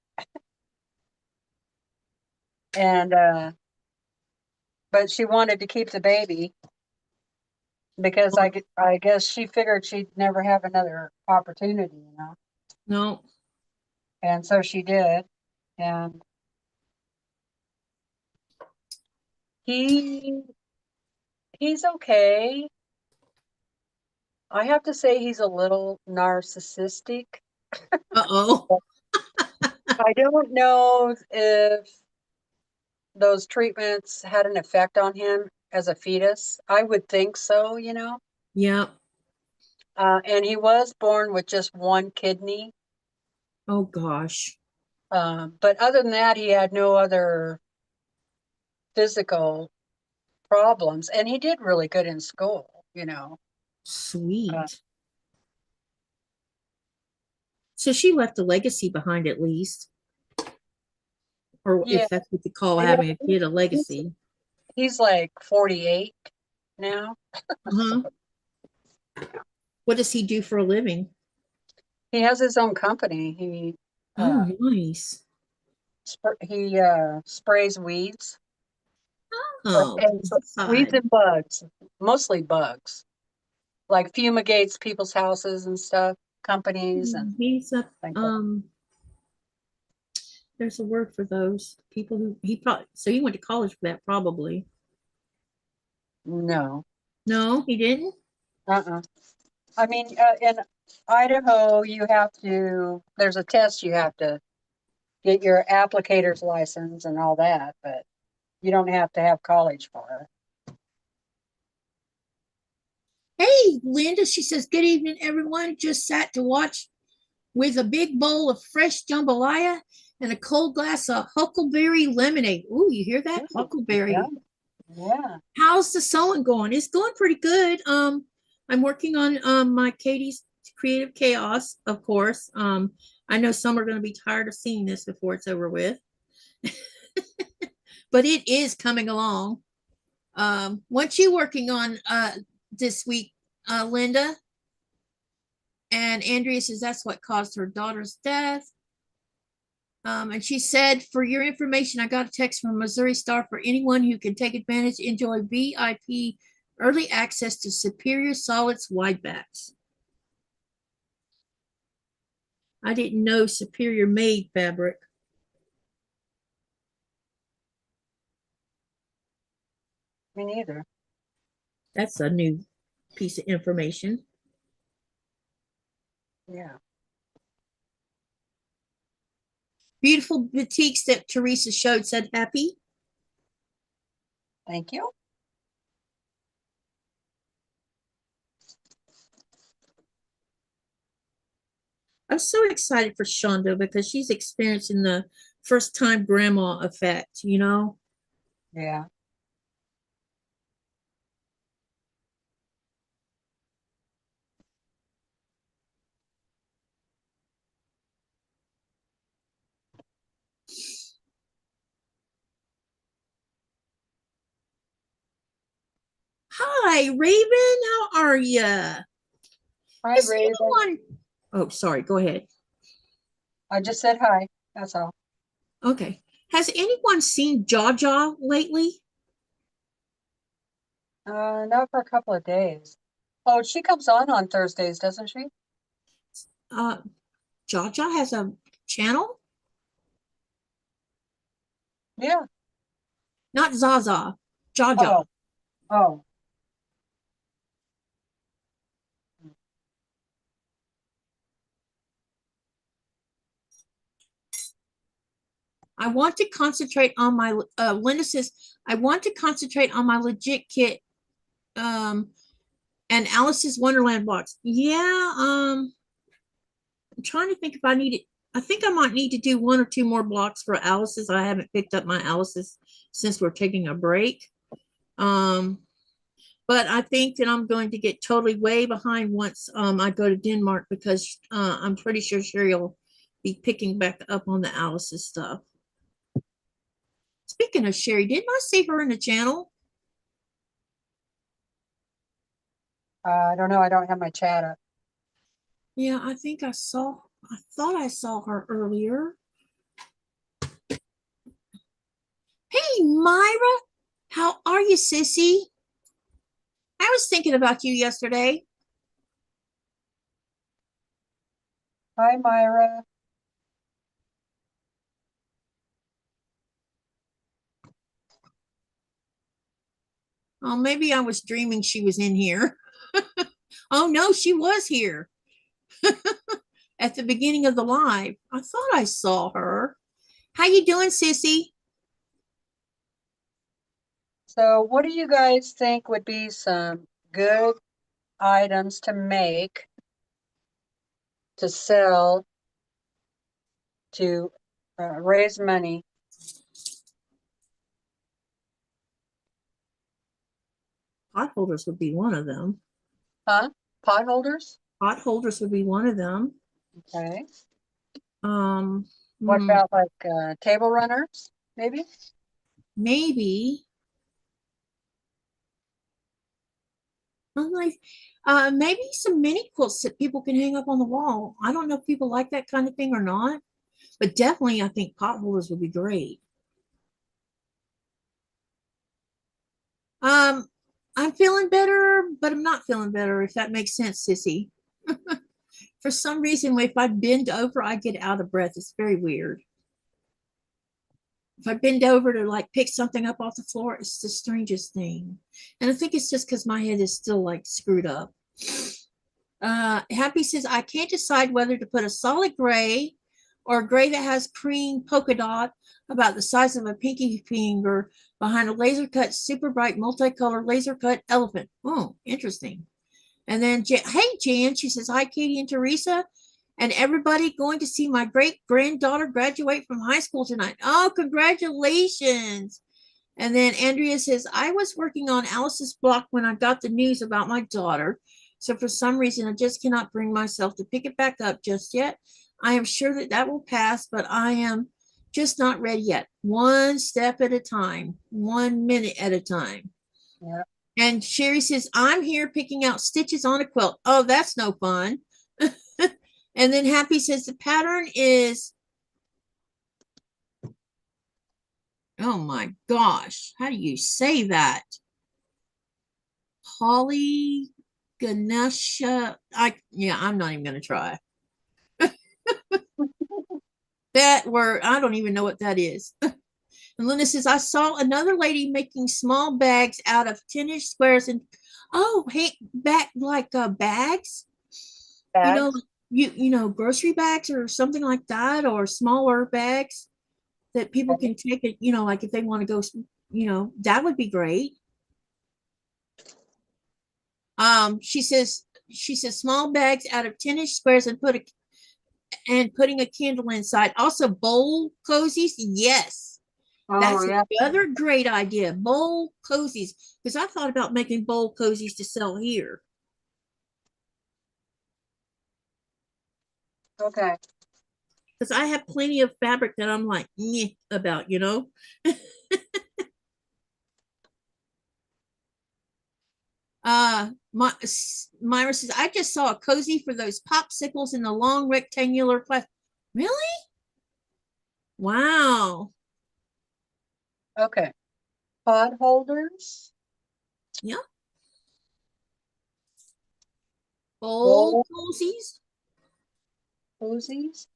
S2: And but she wanted to keep the baby because I guess she figured she'd never have another opportunity, you know.
S1: No.
S2: And so she did. And he he's okay. I have to say he's a little narcissistic.
S1: Uh-oh.
S2: I don't know if those treatments had an effect on him as a fetus. I would think so, you know.
S1: Yep.
S2: And he was born with just one kidney.
S1: Oh gosh.
S2: But other than that, he had no other physical problems. And he did really good in school, you know. Uh,
S1: Sweet. So she left a legacy behind at least, or
S2: yeah,
S1: if that's what you call
S2: yeah.
S1: having a kid, a
S2: He's,
S1: legacy.
S2: he's like 48 now.
S1: Uh-huh. What does he do for a living?
S2: He has his own company. He
S1: Oh,
S2: uh,
S1: nice.
S2: sprays weeds.
S1: Oh,
S2: And weeds
S1: pesticide.
S2: and bugs, mostly bugs, like fumigates people's houses and stuff, companies and
S1: He's a
S2: things like
S1: there's a word for those people who he probably so he went to college for that probably.
S2: that. No,
S1: No, he didn't.
S2: uh-uh. I mean, in Idaho, there's a test you have to get your applicator's license and all that, but you don't have to have college for it.
S1: Hey, Linda, she says, good evening, everyone. Just sat to watch with a big bowl of fresh jambalaya and a cold glass of huckleberry lemonade. Ooh, you hear that?
S2: Yeah,
S1: Huckleberry.
S2: yeah.
S1: How's the sewing going? It's going pretty good. I'm working on my Katie's Creative Chaos, of course. I know some are going to be tired of seeing this before it's over with, but it is coming along. What you working on this week, Linda? And Andrea says that's what caused her daughter's death. And she said, for your information, I got a text from Missouri Star for anyone who can take advantage, enjoy VIP early access to Superior Solids wide backs. I didn't know Superior made fabric.
S2: Me neither.
S1: That's a new piece of information.
S2: Yeah.
S1: Beautiful batiks that Teresa showed said happy.
S2: Thank you.
S1: I'm so excited for Shonda because she's experiencing the first time grandma effect, you know?
S2: Yeah.
S1: Hi, Raven. How are you?
S2: Hi,
S1: Is
S2: Raven.
S1: anyone? Oh, sorry. Go ahead.
S2: I just said hi. That's all.
S1: Okay. Has anyone seen Jaja lately?
S2: Not for a couple of days. Oh, she comes on Thursdays, doesn't she?
S1: Uh, Jaja has a channel?
S2: Yeah.
S1: Not Zaza, Jaja.
S2: Oh, oh.
S1: I want to concentrate on my Linda says, I want to concentrate on my legit kit and Alice's Wonderland box. Yeah, I'm trying to think if I need it. I think I might need to do one or two more blocks for Alice's. I haven't picked up my Alice's since we're taking a break. But I think that I'm going to get totally way behind once I go to Denmark because I'm pretty sure Sherry will be picking back up on the Alice's stuff. Speaking of Sherry, didn't I see her in the channel?
S2: I don't know. I don't have my chat up.
S1: Yeah, I thought I saw her earlier. Hey, Myra, how are you, sissy? I was thinking about you yesterday.
S2: Hi, Myra.
S1: Oh, maybe I was dreaming she was in here. Oh, no, she was here at the beginning of the live. I thought I saw her. How you doing, sissy?
S2: So what do you guys think would be some good items to make, to sell, to raise money?
S1: Pot holders would be one of them.
S2: Huh? Pot holders?
S1: Pot holders would be one of them.
S2: Okay.
S1: Um,
S2: What
S1: hmm,
S2: about like table runners, maybe?
S1: maybe. I'm like, maybe some mini quilts that people can hang up on the wall. I don't know if people like that kind of thing or not, but definitely I think pot holders would be great. Um, I'm feeling better, but I'm not feeling better, if that makes sense, sissy. For some reason, if I bend over, I get out of breath. It's very weird. If I bend over to like pick something up off the floor, it's the strangest thing. And I think it's just because my head is still like screwed up. Happy says, I can't decide whether to put a solid gray or a gray that has cream polka dot about the size of a pinky finger behind a laser cut, super bright, multicolored laser cut elephant. Oh, interesting. And then, hey, Jan, she says, hi, Katie and Teresa, and everybody going to see my great granddaughter graduate from high school tonight. Oh, congratulations. And then Andrea says, I was working on Alice's block when I got the news about my daughter. So for some reason, I just cannot bring myself to pick it back up just yet. I am sure that that will pass, but I am just not ready yet. One step at a time, 1 minute at a time.
S2: Yeah.
S1: And Sherry says, I'm here picking out stitches on a quilt. Oh, that's no fun. And then Happy says, the pattern is, oh my gosh, how do you say that? Holly Ganesha. I'm not even gonna try. That word, I don't even know what that is. And Linda says, I saw another lady making small bags out of 10-inch squares and oh, hey, back like bags, you know,
S2: Bags?
S1: grocery bags or something like that, or smaller bags that people
S2: Okay.
S1: can take it, like if they want to go, that would be great. She says small bags out of 10-inch squares and putting a candle inside. Also, bowl cozies. Yes,
S2: Oh,
S1: that's
S2: yeah.
S1: another great idea. Bowl cozies, because I thought about making bowl cozies to sell here.
S2: Okay.
S1: Because I have plenty of fabric that I'm like about. Myra says, I just saw a cozy for those popsicles in the long rectangular plastic. Really? Wow.
S2: Okay. Pot holders,
S1: Yeah. Bowl
S2: bowl
S1: cozies.
S2: cozies.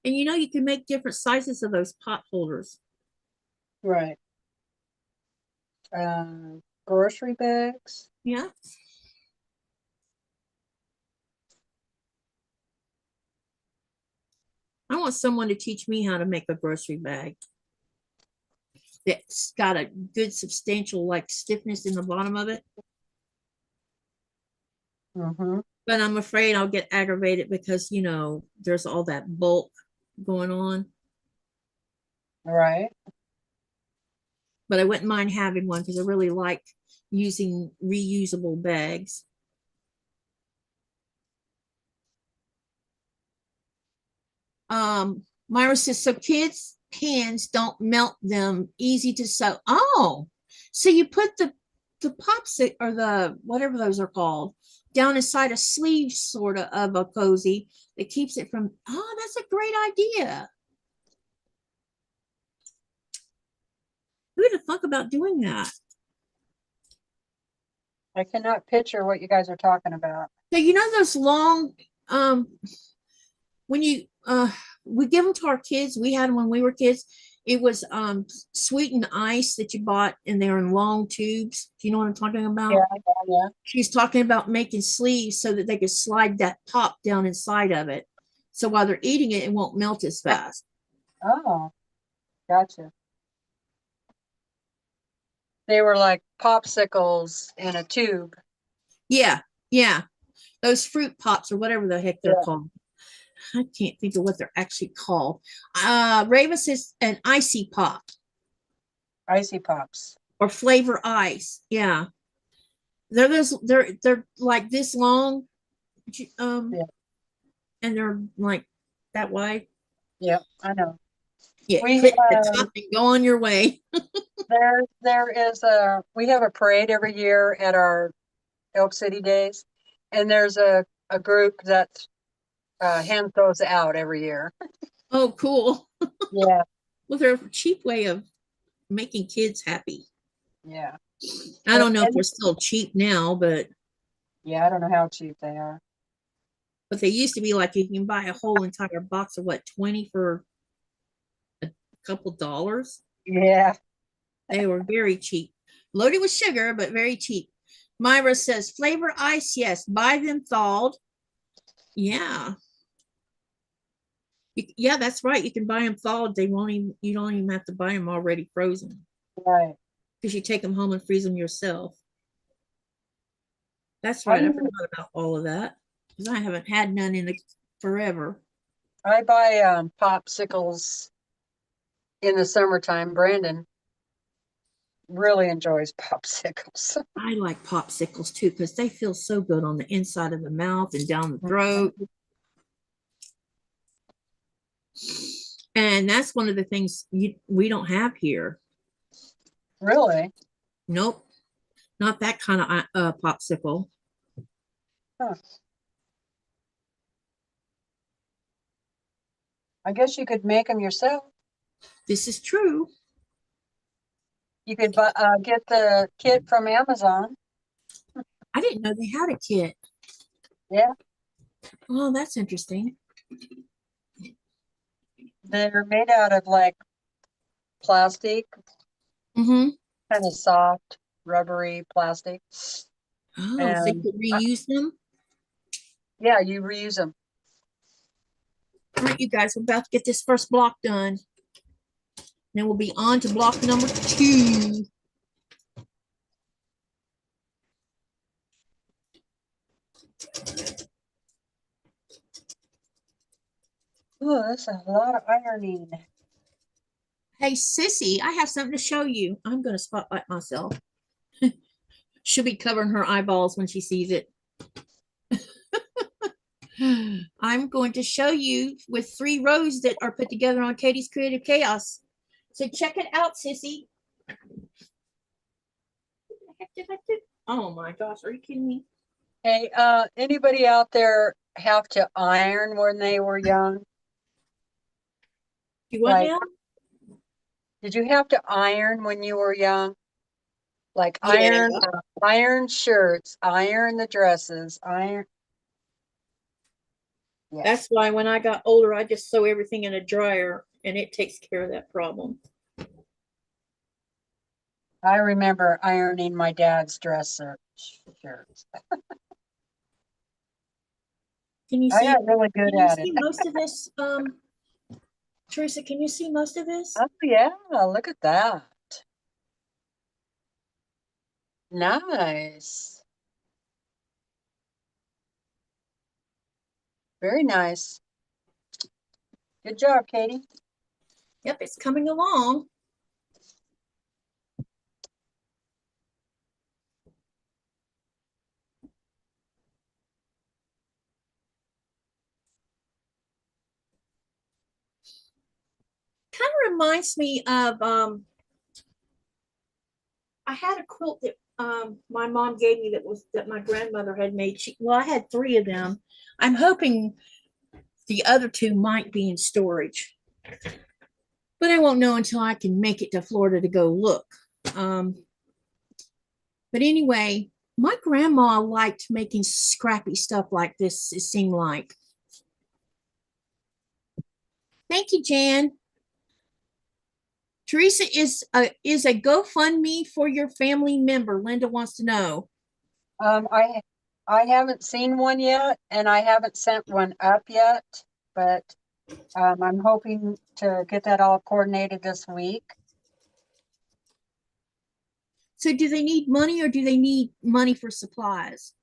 S1: And you know, you can make different sizes of those pot holders.
S2: Right. Grocery bags.
S1: Yeah. I want someone to teach me how to make a grocery bag that's got a good substantial like stiffness in the bottom of it.
S2: Mm-hmm.
S1: But I'm afraid I'll get aggravated because, you know, there's all that bulk going on.
S2: Right.
S1: But I wouldn't mind having one because I really like using reusable bags. Myra says, so kids' hands don't melt them, easy to sew. Oh, so you put the popsicle or the whatever those are called down inside a sleeve sort of a cozy that keeps it from. Oh, that's a great idea. Who the fuck about doing that?
S2: I cannot picture what you guys are talking about.
S1: So you know those long when you we give them to our kids. We had them when we were kids. It was sweetened ice that you bought, and they're in long tubes. Do you know what I'm talking
S2: Yeah,
S1: about?
S2: yeah.
S1: She's talking about making sleeves so that they could slide that pop down inside of it. So while they're eating it, it won't melt as fast.
S2: Oh, gotcha. They were like popsicles in a tube.
S1: Yeah, yeah. Those fruit pops or whatever the heck they're
S2: Yeah.
S1: called. I can't think of what they're actually called. Raven says an icy pop
S2: Icy pops.
S1: or flavor ice. Yeah. They're like this long, um,
S2: Yeah.
S1: and they're like that wide.
S2: Yeah, I know.
S1: Yeah,
S2: We
S1: click the top and go on your way.
S2: there is we have a parade every year at our Elk City days, and there's a group that hands those out every year.
S1: Oh, cool.
S2: Yeah,
S1: Well, they're a cheap way of making kids happy.
S2: yeah.
S1: I
S2: And,
S1: don't know if
S2: and
S1: they're still cheap now,
S2: yeah, I don't know how cheap they are.
S1: they used to be like you can buy a whole entire box of what 20 for a couple dollars.
S2: Yeah.
S1: They were very cheap, loaded with sugar, but very cheap. Myra says flavor ice, yes. Buy them thawed. Yeah, yeah, that's right. You can buy them thawed. They won't even. You don't even have to buy them already frozen
S2: Right.
S1: because you take them home and freeze them yourself. That's
S2: I
S1: right. I
S2: use-
S1: forgot about all of that because I haven't had none in forever.
S2: I buy popsicles in the summertime. Brandon really enjoys popsicles.
S1: I like popsicles too because they feel so good on the inside of the mouth and down the throat. And that's one of the things we don't have here.
S2: Really?
S1: Nope, not that kind of popsicle.
S2: Huh. I guess you could make them yourself.
S1: This is true.
S2: You could get the kit from Amazon.
S1: I didn't know they had a kit.
S2: Yeah,
S1: Oh, that's interesting.
S2: they're made out of like plastic,
S1: Mm-hmm.
S2: kind of soft, rubbery plastic.
S1: Oh, so you
S2: And
S1: could reuse them.
S2: yeah, you reuse them.
S1: All right, you guys, we're about to get this first block done. Then we'll be on to block number 2.
S2: Oh, that's a lot of ironing.
S1: Hey, Sissy, I have something to show you. I'm going to spotlight myself. She'll be covering her eyeballs when she sees it. I'm going to show you with 3 rows that are put together on Katie's Creative Chaos. So check it out, Sissy. Oh my gosh, are you kidding me?
S2: Hey, anybody out there have to iron when they were young?
S1: You want
S2: Like,
S1: now?
S2: did you have to iron when you were young? Like
S1: Yeah.
S2: iron shirts, iron the dresses, iron. Yeah.
S1: That's why when I got older, I just sew everything in a dryer and it takes care of that problem.
S2: I remember ironing my dad's shirts.
S1: Can you
S2: I
S1: see?
S2: got really good
S1: Can you
S2: at it.
S1: see most of this? Teresa, can you see most of this?
S2: Oh yeah, look at that. Nice. Very nice. Good job, Katie.
S1: Yep, it's coming along. Kind of reminds me of I had a quilt that my mom gave me that my grandmother had made. Well, I had three of them. I'm hoping the other two might be in storage, but I won't know until I can make it to Florida to go look. Um, but anyway, my grandma liked making scrappy stuff like this, it seemed like. Thank you, Jan. Teresa, is a GoFundMe for your family member? Linda wants to know.
S2: I haven't seen one yet, and I haven't sent one up yet, but I'm hoping to get that all coordinated this week.
S1: So do they need money or do they need money for supplies?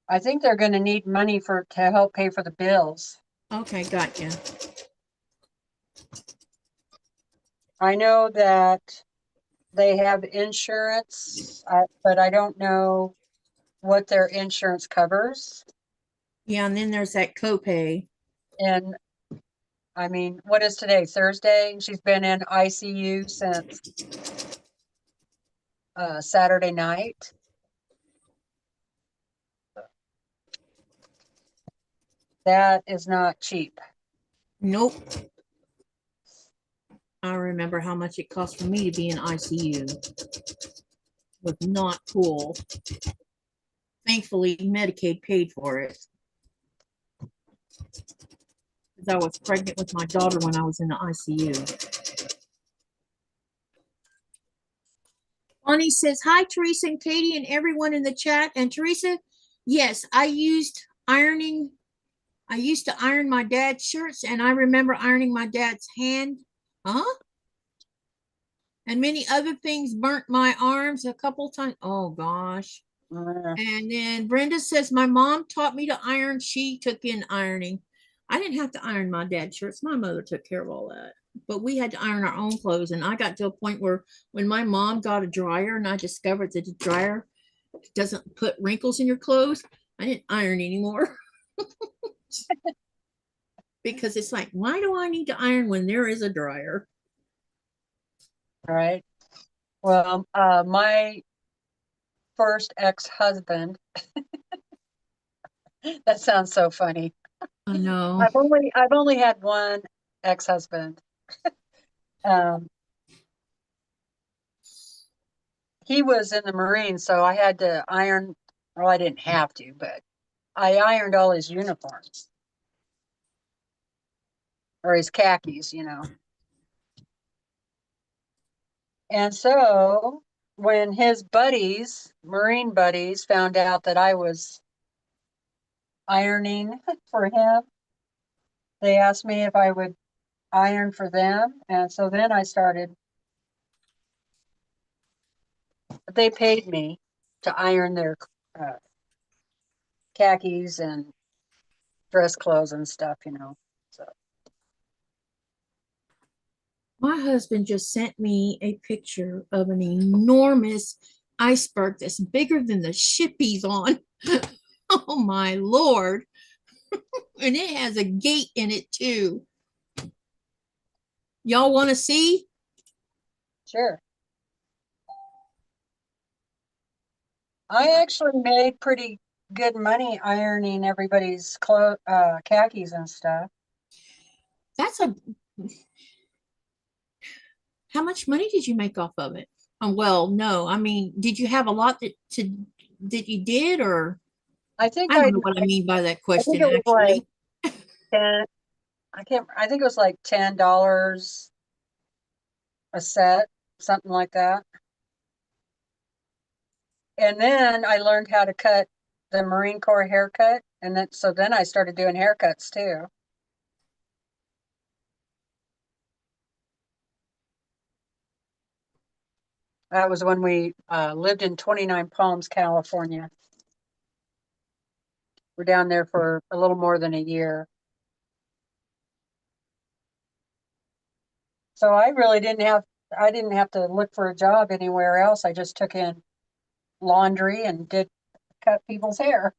S2: I think they're going to need money to help pay for the bills.
S1: Okay, gotcha.
S2: I know that they have insurance, but I don't know what their insurance covers.
S1: Yeah, and then there's that copay.
S2: And I mean, what is today? Thursday? She's been in ICU since Saturday night. That is not cheap.
S1: Nope. I remember how much it cost for me to be in ICU. It was not cool. Thankfully, Medicaid paid for it. Because I was pregnant with my daughter when I was in the ICU. Bonnie says, hi, Teresa and Katie and everyone in the chat. And Teresa, yes, I used to iron my dad's shirts, and I remember ironing my dad's hand. Huh? And many other things burnt my arms a couple times. Oh, gosh. And then Brenda says, my mom taught me to iron. She took in ironing. I didn't have to iron my dad's shirts. My mother took care of all that. But we had to iron our own clothes. And I got to a point where when my mom got a dryer and I discovered that the dryer doesn't put wrinkles in your clothes, I didn't iron anymore. Because it's like, why do I need to iron when there is a dryer?
S2: Right. Well, my first ex-husband, that sounds so funny.
S1: I know.
S2: I've only had one ex-husband. He was in the Marines, so I had to iron. Well, I didn't have to, but I ironed all his uniforms or his khakis, And so when his buddies, Marine buddies, found out that I was ironing for him, they asked me if I would iron for them. And so then I started, they paid me to iron their khakis and dress clothes and stuff, So
S1: My husband just sent me a picture of an enormous iceberg that's bigger than the ship he's on. Oh my Lord. And it has a gate in it too. Y'all want to see?
S2: sure. I actually made pretty good money ironing everybody's khakis and stuff.
S1: That's a, how much money did you make off of it? Well, no, I mean, did you have a lot that you did or?
S2: I think
S1: I don't know what I mean by that
S2: I think
S1: question,
S2: it was like
S1: actually.
S2: 10, I think it was like $10 a set, something like that. And then I learned how to cut the Marine Corps haircut. And then I started doing haircuts too. That was when we lived in 29 Palms, California. We're down there for a little more than a year. So I didn't have to look for a job anywhere else. I just took in laundry and did cut people's hair.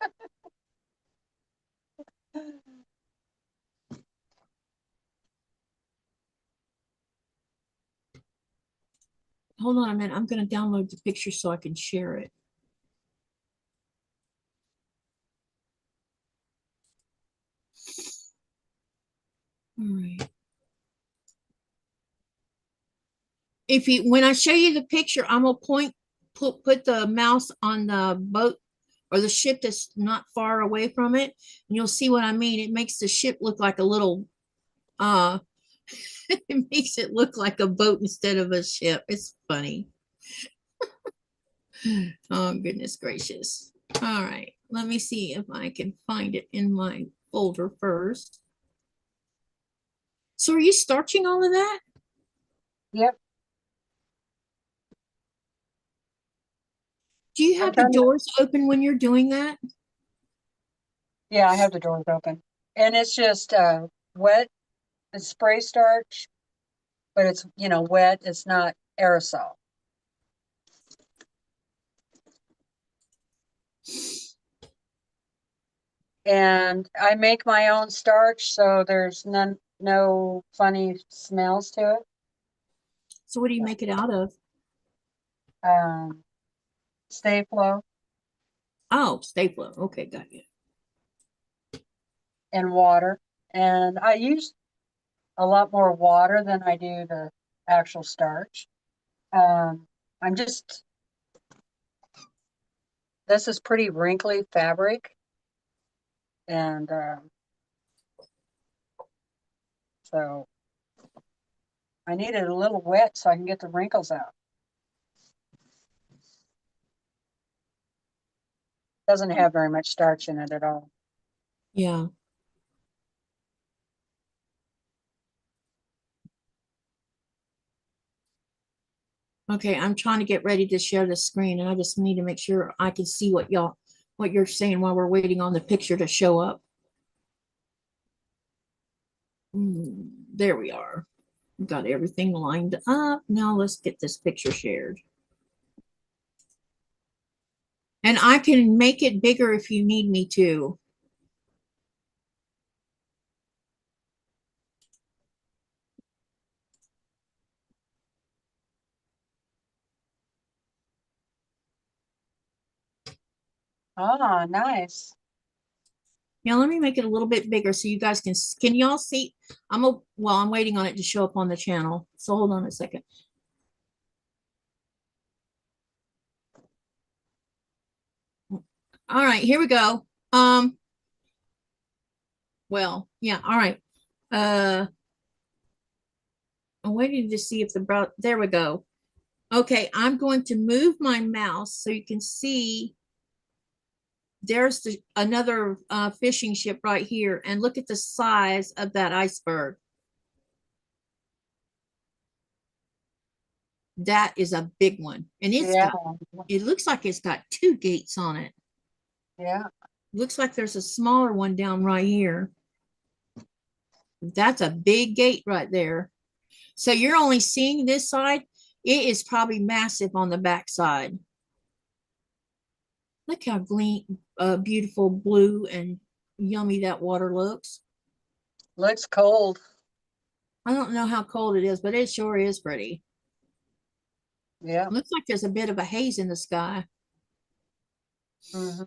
S1: Hold on a minute. I'm going to download the picture so I can share it. All right. When I show you the picture, I'm gonna put the mouse on the boat or the ship that's not far away from it, and you'll see what I mean. It makes the ship look like a little, uh, it makes it look like a boat instead of a ship. It's funny. Oh, goodness gracious. All right, let me see if I can find it in my folder first. So are you starching all of that?
S2: Yep.
S1: Do you
S2: I'm
S1: have the
S2: trying to,
S1: doors open when you're doing that?
S2: yeah, I have the doors open. And it's just wet, it's spray starch, but it's, wet. It's not aerosol. And I make my own starch, so there's no funny smells to it.
S1: So what do you make it out of?
S2: Stay flow
S1: Oh, stapler. Okay, got you.
S2: and water. And I use a lot more water than I do the actual starch. Um, I'm just, this is pretty wrinkly fabric. And so I need it a little wet so I can get the wrinkles out. Doesn't have very much starch in it at all.
S1: Yeah. Okay, I'm trying to get ready to share the screen and I just need to make sure I can see what you're saying while we're waiting on the picture to show up. There we are. We've got everything lined up. Now let's get this picture shared. And I can make it bigger if you need me to.
S2: Ah, nice.
S1: Now let me make it a little bit bigger so you guys can y'all see? I'm waiting on it to show up on the channel. So hold on a second. All right, here we go. Well, yeah, all right. I'm waiting to see if there we go. Okay, I'm going to move my mouse so you can see there's another fishing ship right here, and look at the size of that iceberg. That is a big one, and
S2: Yeah,
S1: it looks like it's got two gates on it.
S2: yeah.
S1: Looks like there's a smaller one down right here. That's a big gate right there. So you're only seeing this side. It is probably massive on the back side. Look how beautiful blue and yummy that water looks.
S2: Looks cold.
S1: I don't know how cold it is, but it sure is pretty.
S2: Yeah.
S1: Looks like there's a bit of a haze in the sky.
S2: Hmm.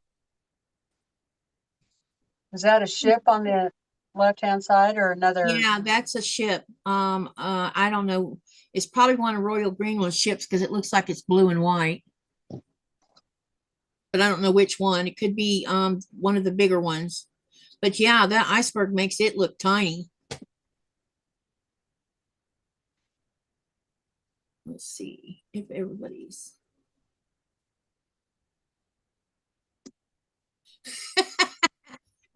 S2: Is that a ship on the left-hand side or another?
S1: Yeah, that's a ship. I don't know. It's probably one of Royal Greenland ships because it looks like it's blue and white. but I don't know which one. It could be one of the bigger ones. But yeah, that iceberg makes it look tiny. Let's see if everybody's.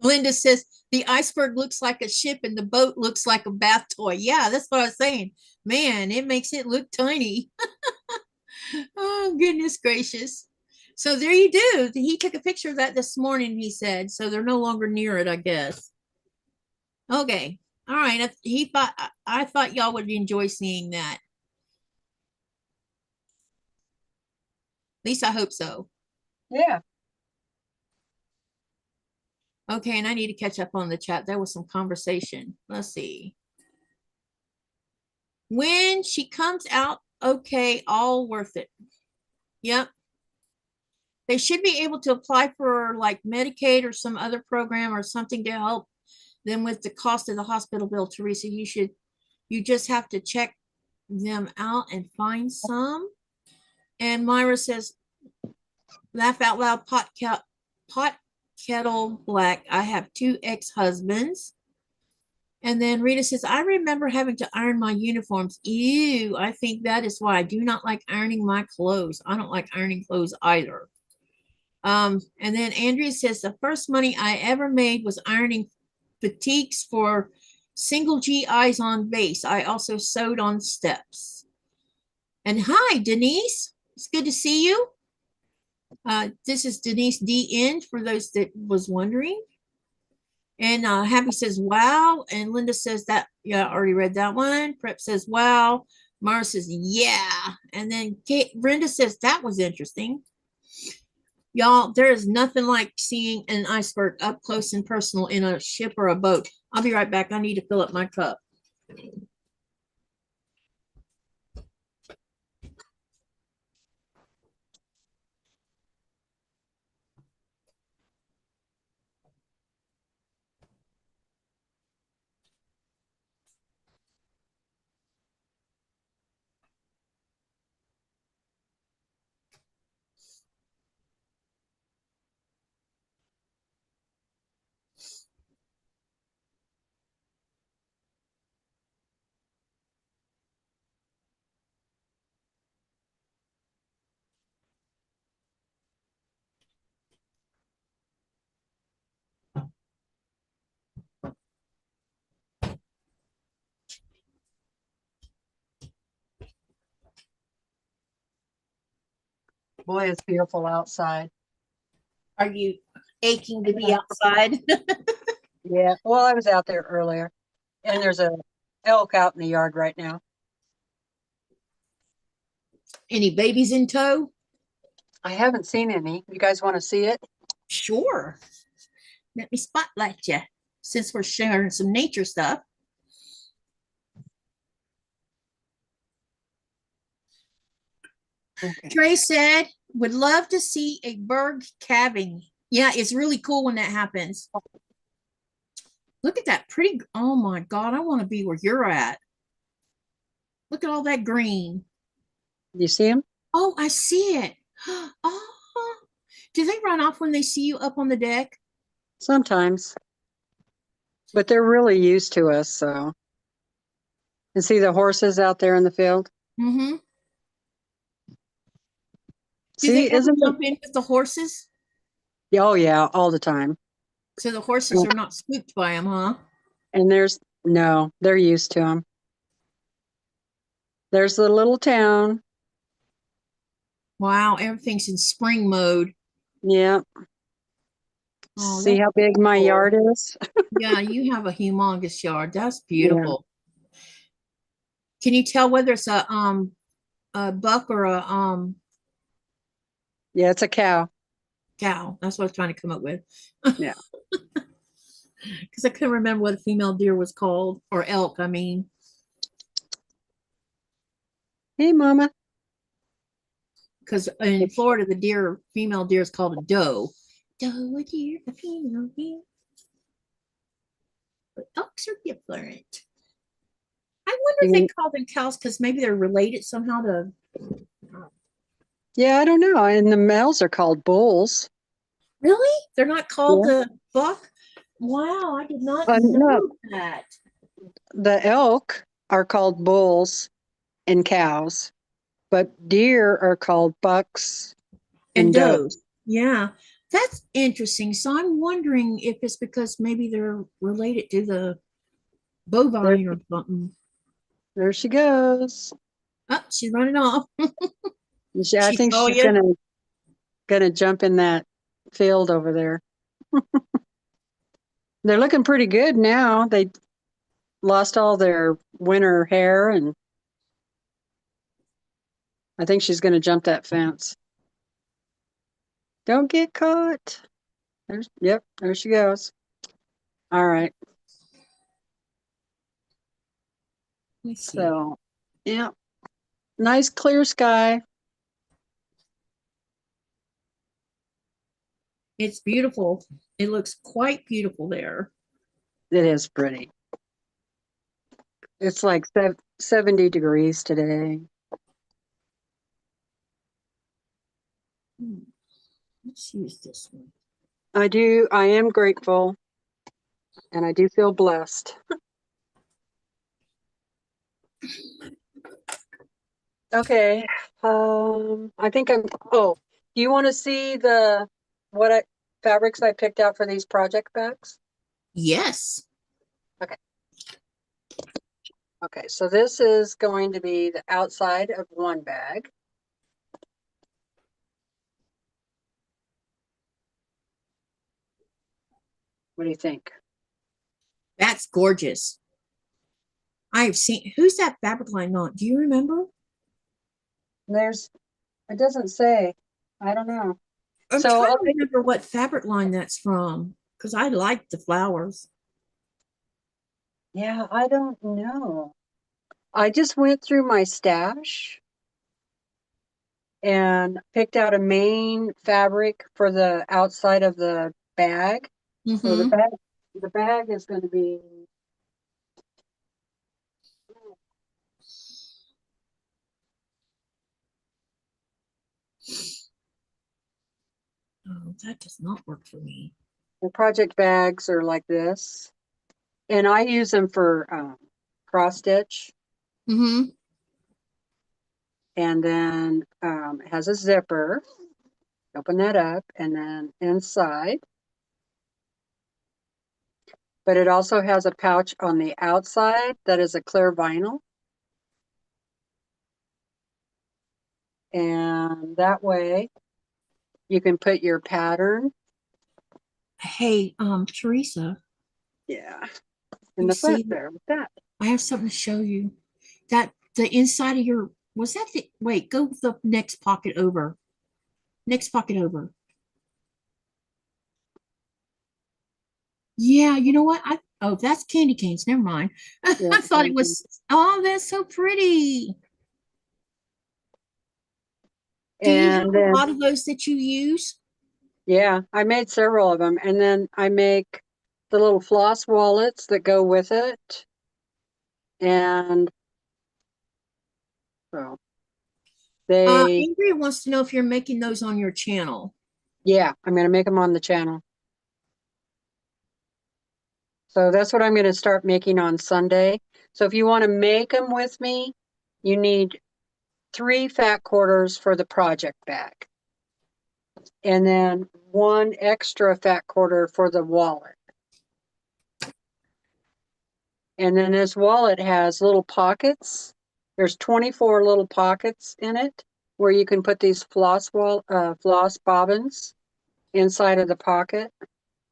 S1: Linda says the iceberg looks like a ship and the boat looks like a bath toy. Yeah, that's what I was saying. Man, it makes it look tiny. Oh, goodness gracious. So there you do. He took a picture of that this morning, he said. So they're no longer near it, I guess. Okay. All right. He thought I thought y'all would enjoy seeing that. At least I hope so.
S2: Yeah.
S1: Okay, and I need to catch up on the chat. There was some conversation. Let's see. When she comes out, okay, all worth it. Yep. They should be able to apply for like Medicaid or some other program or something to help them with the cost of the hospital bill, Teresa. You just have to check them out and find some. And Myra says, laugh out loud, pot kettle black. I have two ex-husbands. And then Rita says, I remember having to iron my uniforms. Ew, I think that is why I do not like ironing my clothes. I don't like ironing clothes either. And then Andrea says, the first money I ever made was ironing Batiks for single GIs on base. I also sewed on steps. And hi, Denise. It's good to see you. This is Denise D. for those that was wondering. And Happy says, wow. And Linda says that, yeah, I already read that one. Prep says, wow. Mara says, yeah. And then Brenda says, that was interesting. Y'all, there is nothing like seeing an iceberg up close and personal in a ship or a boat. I'll be right back. I need to fill up my cup.
S2: Boy, it's beautiful outside.
S1: Are you aching to be outside?
S2: Yeah. Well, I was out there earlier, and there's a elk out in the yard right now.
S1: Any babies in tow?
S2: I haven't seen any. You guys want to see it?
S1: Sure. Let me spotlight you since we're sharing some nature stuff. Okay. Trey said, would love to see a berg calving. Yeah, it's really cool when that happens. Look at that pretty. Oh my God, I want to be where you're at. Look at all that green.
S2: You see them?
S1: Oh, I see it. Oh, do they run off when they see you up on the deck?
S2: Sometimes. But they're really used to us, so. And see the horses out there in the field?
S1: Mm-hmm. Do
S2: See,
S1: they ever
S2: isn't
S1: jump
S2: it?
S1: in with the horses?
S2: Oh, yeah, all the time.
S1: So the horses are not spooked by them, huh?
S2: And no, they're used to them. There's the little town.
S1: Wow, everything's in spring mode.
S2: Yeah.
S1: Oh,
S2: See how big my yard is?
S1: Yeah, you have a humongous yard. That's
S2: Yeah.
S1: beautiful. Can you tell whether it's a buck or a
S2: Yeah, it's a cow.
S1: cow? That's what I was trying to come up with.
S2: Yeah.
S1: Because I couldn't remember what a female deer was called, or elk, I mean.
S2: Hey, Mama.
S1: Because in Florida, the female deer is called a doe. Doe, a deer, a female deer. But elks are different. I wonder if they call them cows because maybe they're related somehow to
S2: Yeah, I don't know. And the males are called bulls.
S1: Really? They're not called
S2: Yeah.
S1: the buck? Wow, I did not
S2: No,
S1: know that.
S2: the elk are called bulls and cows, but deer are called bucks
S1: And
S2: and
S1: does.
S2: does.
S1: Yeah, that's interesting. So I'm wondering if it's because maybe they're related to the
S2: There,
S1: bovine or something.
S2: there she goes.
S1: Oh, she's running off.
S2: I
S1: She
S2: think
S1: saw
S2: she's
S1: you.
S2: gonna jump in that field over there. They're looking pretty good now. They lost all their winter hair, and I think she's gonna jump that fence. Don't get caught. Yep, there she goes. All right.
S1: Let me see.
S2: So, yeah, nice clear sky.
S1: It's beautiful. It looks quite beautiful there.
S2: It is pretty. It's like 70 degrees today.
S1: Hmm, let's use this one.
S2: I am grateful, and I do feel blessed. Okay. I think oh, do you want to see fabrics I picked out for these project bags?
S1: Yes.
S2: Okay. Okay, so this is going to be the outside of one bag. What do you think?
S1: That's gorgeous. I've seen, who's that fabric line on? Do you remember?
S2: It doesn't say. I don't know.
S1: I'm
S2: So,
S1: trying to remember what fabric line that's from because I like the flowers.
S2: yeah, I don't know. I just went through my stash and picked out a main fabric for the outside of the bag. So
S1: Mm-hmm.
S2: the bag is going to be,
S1: Oh, that does not work for me.
S2: the project bags are like this, and I use them for cross stitch,
S1: Mm-hmm.
S2: and then it has a zipper. Open that up, and then inside, but it also has a pouch on the outside that is a clear vinyl, and that way you can put your pattern.
S1: Hey, Teresa,
S2: Yeah, in
S1: you
S2: the front
S1: see,
S2: there with that.
S1: I have something to show you. That the inside of your was that the wait, go the next pocket over. Next pocket over. Yeah, you know what? I oh, that's candy canes. Never mind.
S2: Yeah,
S1: I thought it was oh, that's so pretty. Do you have
S2: and
S1: a
S2: then
S1: lot of those that you use?
S2: yeah, I made several of them, and then I make the little floss wallets that go with it, and so they,
S1: Andrea wants to know if you're making those on your channel.
S2: yeah, I'm gonna make them on the channel. So that's what I'm gonna start making on Sunday. So if you want to make them with me, you need 3 fat quarters for the project bag, and then 1 extra fat quarter for the wallet. And then this wallet has little pockets. There's 24 little pockets in it where you can put these floss bobbins inside of the pocket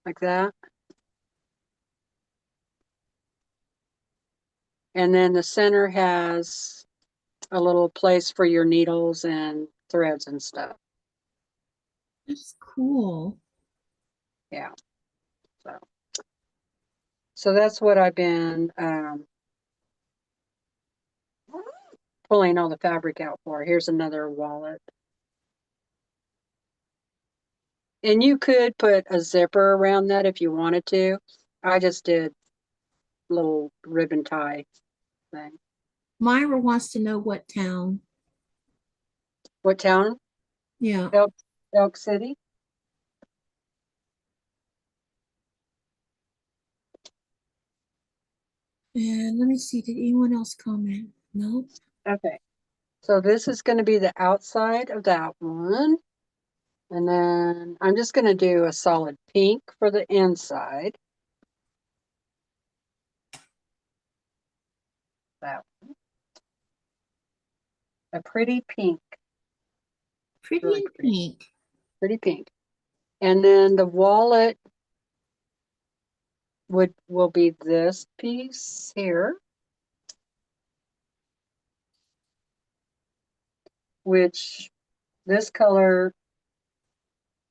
S2: like that. And then the center has a little place for your needles and threads and stuff.
S1: That's cool.
S2: Yeah. So, so that's what I've been pulling all the fabric out for. Here's another wallet. And you could put a zipper around that if you wanted to. I just did little ribbon tie thing.
S1: Myra wants to know what town.
S2: What town?
S1: Yeah.
S2: Elk City.
S1: And let me see, did anyone else comment? No.
S2: Okay. So this is going to be the outside of that one. And then I'm just going to do a solid pink for the inside. That one. A pretty pink.
S1: Pretty
S2: Really
S1: in
S2: pretty.
S1: pink.
S2: Pretty pink. And then the wallet will be this piece here, which this color,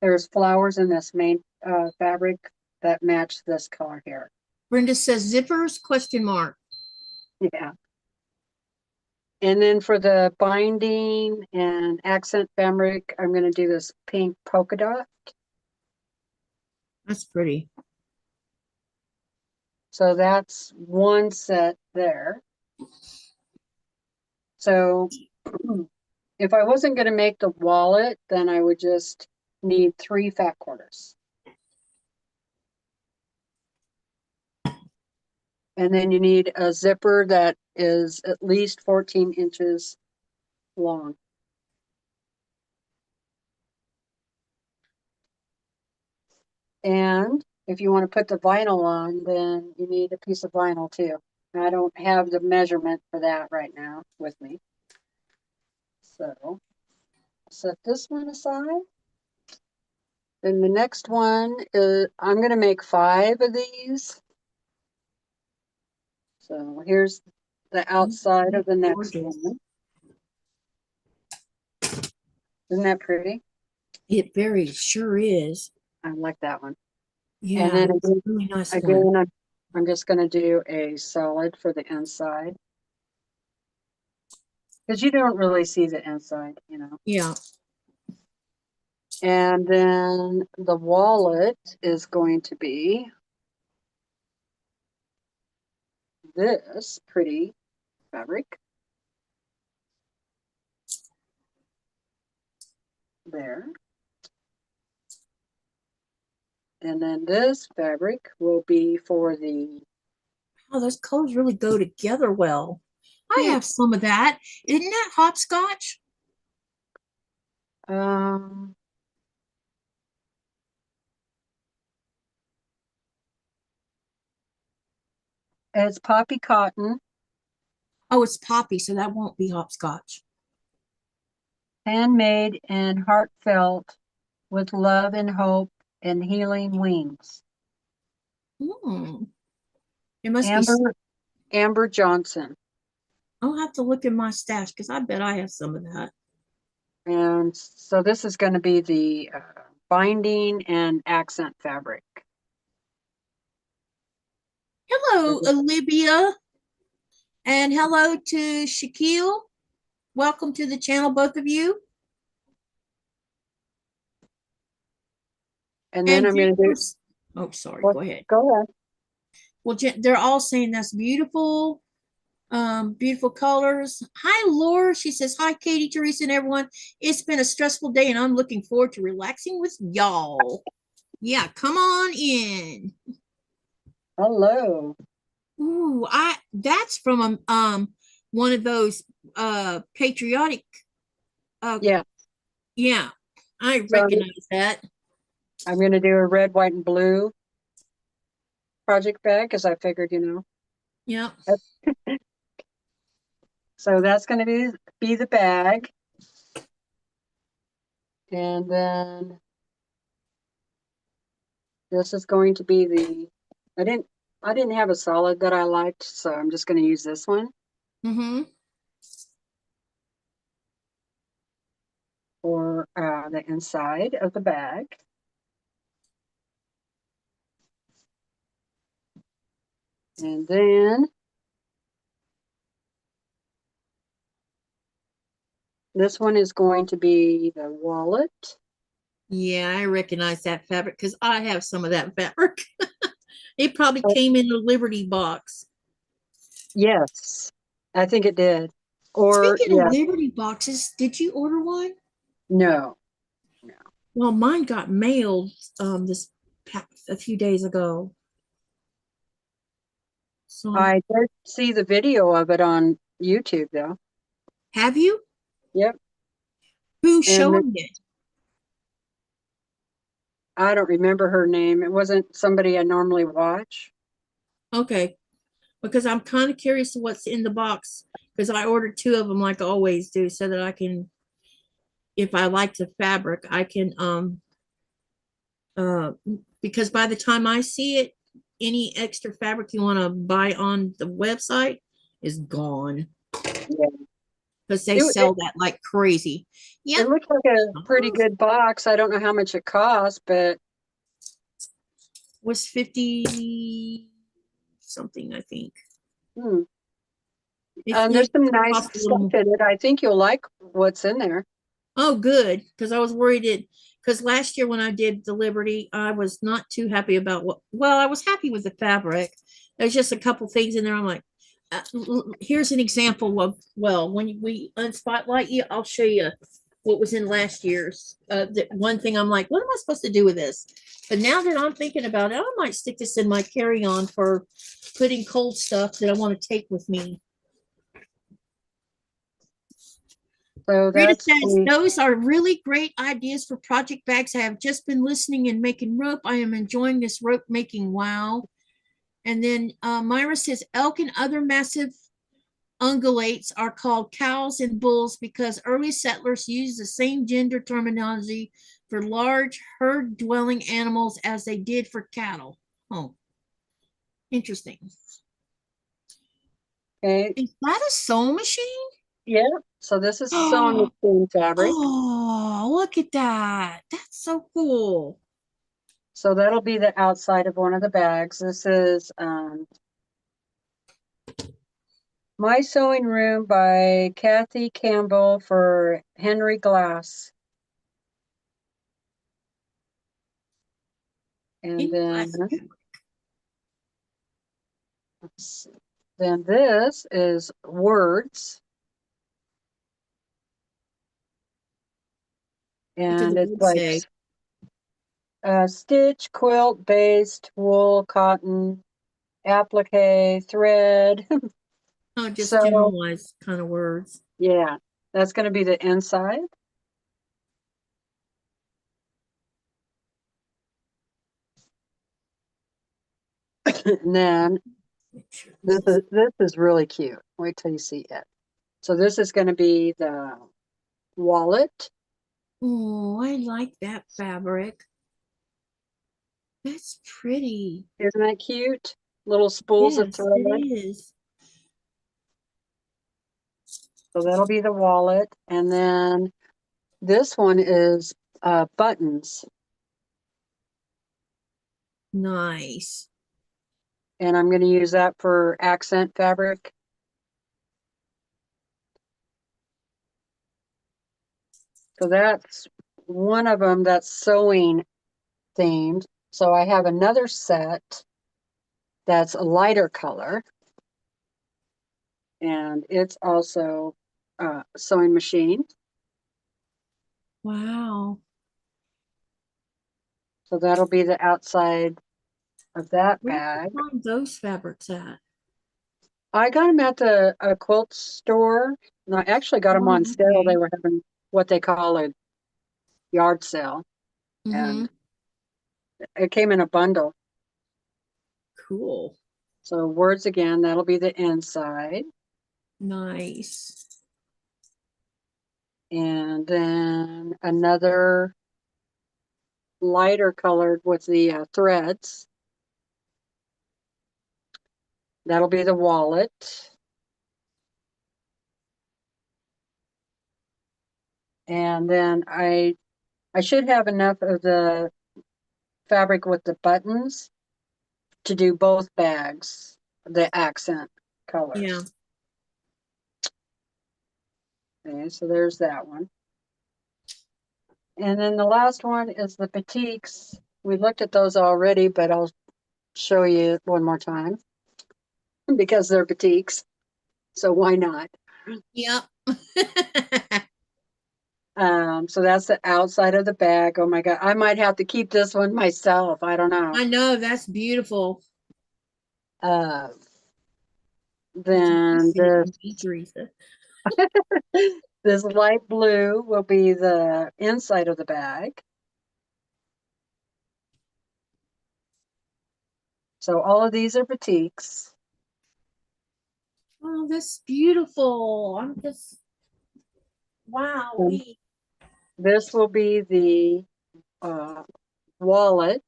S2: there's flowers in this main fabric that match this color here.
S1: Brenda says zippers, question mark.
S2: Yeah. And then for the binding and accent fabric, I'm going to do this pink polka dot.
S1: That's pretty.
S2: So that's one set there. So if I wasn't going to make the wallet, then I would just need 3 fat quarters. And then you need a zipper that is at least 14 inches long. And if you want to put the vinyl on, then you need a piece of vinyl too. I don't have the measurement for that right now with me. So set this one aside. Then the next one is, I'm going to make 5 of these. So here's the outside of the next one. Isn't that pretty?
S1: It very sure is.
S2: I like that one.
S1: Yeah,
S2: And then
S1: it's a really nice one.
S2: again, I'm just going to do a solid for the inside. Because you don't really see the inside, you know.
S1: Yeah.
S2: And then the wallet is going to be this pretty fabric. There. And then this fabric will be for the...
S1: Oh, those colors really go together well. I
S2: Yeah.
S1: have some of that. Isn't that hopscotch?
S2: It's poppy cotton,
S1: Oh, it's poppy, so that won't be hopscotch.
S2: handmade and heartfelt with love and hope and healing wings.
S1: Hmm. It must be.
S2: Amber Johnson.
S1: I'll have to look in my stash because I bet I have some of that.
S2: And so this is going to be the binding and accent fabric.
S1: Hello, Olivia. And hello to Shaquille. Welcome to the channel, both of you.
S2: And then I'm going to do...
S1: Oh, sorry.
S2: Well,
S1: go ahead.
S2: Go ahead.
S1: Well, they're all saying that's beautiful. Beautiful colors. Hi, Laura. She says, hi, Katie, Teresa, and everyone. It's been a stressful day, and I'm looking forward to relaxing with y'all. Yeah, come on in.
S2: Hello.
S1: Ooh, that's from one of those patriotic
S2: Yeah.
S1: yeah, I
S2: So
S1: recognize that.
S2: I'm going to do a red, white, and blue project bag because I figured, you know.
S1: Yeah.
S2: So that's going to be the bag. And then this is going to be the... I didn't have a solid that I liked, so I'm just going to use this one
S1: Mm-hmm.
S2: for the inside of the bag. And then this one is going to be the wallet.
S1: Yeah, I recognize that fabric because I have some of that fabric. It probably came in a Liberty box.
S2: Yes, I think it did. Or
S1: Speaking of
S2: yeah,
S1: Liberty boxes, did you order one?
S2: no.
S1: Well, mine got mailed a few days ago. So
S2: I did see the video of it on YouTube though.
S1: have you?
S2: Yep.
S1: Who's
S2: And
S1: showing it?
S2: I don't remember her name. It wasn't somebody I normally watch.
S1: Okay, because I'm kind of curious to what's in the box because I ordered two of them like I always do so that I can, if I like the fabric, I can uh because by the time I see it, any extra fabric you want to buy on the website is gone
S2: Yeah.
S1: because they
S2: It,
S1: sell that like crazy.
S2: it
S1: Yep.
S2: looked like a pretty good box. I don't know how much it cost, but
S1: Was 50 something, I think.
S2: hmm. There's
S1: It
S2: some nice
S1: cost a
S2: stuff
S1: little.
S2: in it. I think you'll like what's in there.
S1: Oh, good, because I was worried it because last year when I did the Liberty, I was not too happy about what. Well, I was happy with the fabric. There's just a couple things in there. I'm like, here's an example of well, when we unspotlight you, I'll show you what was in last year's. The one thing I'm like, what am I supposed to do with this? But now that I'm thinking about it, I might stick this in my carry-on for putting cold stuff that I want to take with me.
S2: So
S1: Rita
S2: that's
S1: says,
S2: the,
S1: those are really great ideas for project bags. I have just been listening and making rope. I am enjoying this rope making. Wow. And then Myra says, elk and other massive ungulates are called cows and bulls because early settlers used the same gender terminology for large herd dwelling animals as they did for cattle. Oh, interesting.
S2: okay.
S1: Is that a sewing machine?
S2: Yeah. So this is sewing
S1: Oh,
S2: machine fabric.
S1: oh, look at that. That's so cool.
S2: So that'll be the outside of one of the bags. This is My Sewing Room by Kathy Campbell for Henry Glass. And
S1: In
S2: then,
S1: glass.
S2: let's see. Then this is Words.
S1: What do the
S2: And it's
S1: words
S2: like
S1: say?
S2: stitch, quilt, based, wool, cotton, applique, thread.
S1: Oh, just
S2: So
S1: generalized kind of words.
S2: yeah, that's going to be the inside. And then
S1: Make sure this is.
S2: this is really cute. Wait till you see it. So this is going to be the wallet.
S1: Oh, I like that fabric. That's pretty.
S2: Isn't that cute? Little spools of
S1: Yes, it
S2: thread.
S1: is.
S2: So that'll be the wallet. And then this one is buttons.
S1: Nice.
S2: And I'm going to use that for accent fabric. So that's one of them that's sewing themed. So I have another set that's a lighter color. And it's also sewing machine.
S1: Wow.
S2: So that'll be the outside of that
S1: Where do you
S2: bag.
S1: find those fabrics at?
S2: I got them at the a quilt store. And I actually got them
S1: Oh,
S2: on sale. They
S1: okay.
S2: were having what they call a yard sale.
S1: Mm-hmm.
S2: And it came in a bundle.
S1: Cool.
S2: So words again, that'll be the inside.
S1: Nice.
S2: And then another lighter colored with the threads. That'll be the wallet. And then I should have enough of the fabric with the buttons to do both bags, the accent
S1: Yeah.
S2: colors. Okay, so there's that one. And then the last one is the Batiks. We looked at those already, but I'll show you one more time because they're Batiks. So why not?
S1: Yep.
S2: So that's the outside of the bag. Oh my God. I might have to keep this one myself. I don't know.
S1: I know, that's beautiful.
S2: Uh,
S1: It's a
S2: then
S1: sit in me, Teresa.
S2: this light blue will be the inside of the bag. So all of these are batiks.
S1: Oh, that's beautiful. I'm just, wow.
S2: And this will be the wallet.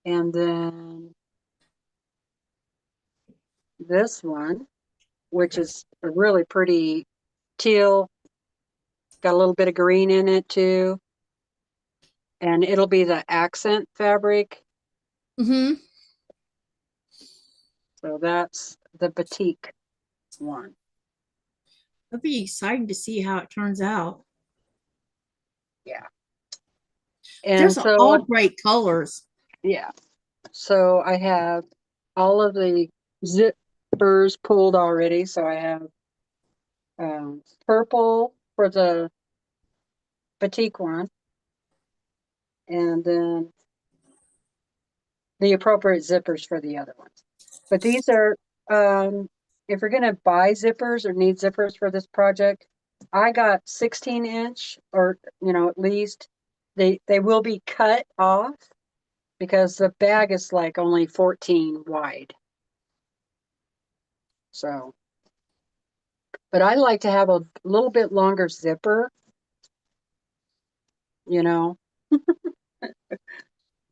S2: And then this one, which is a really pretty teal, got a little bit of green in it too. And it'll be the accent fabric.
S1: Mm-hmm.
S2: So that's the batik one.
S1: It'll be exciting to see how it turns out.
S2: Yeah. And
S1: There's
S2: so,
S1: all great colors.
S2: yeah. So I have all of the zippers pulled already. So I have purple for the batik one, and then the appropriate zippers for the other ones. But these are, if you're going to buy zippers or need zippers for this project, I got 16-inch or, at least they will be cut off because the bag is like only 14 wide. So, but I like to have a little bit longer zipper, you know,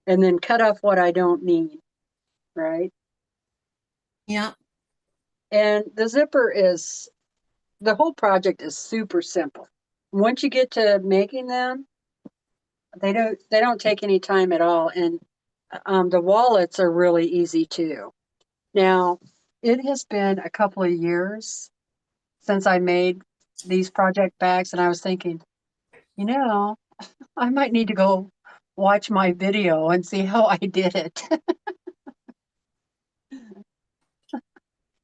S2: and then cut off what I don't need, right?
S1: Yeah.
S2: And the whole project is super simple. Once you get to making them, they don't take any time at all. And the wallets are really easy too. Now, it has been a couple of years since I made these project bags, and I was thinking, I might need to go watch my video and see how I did it.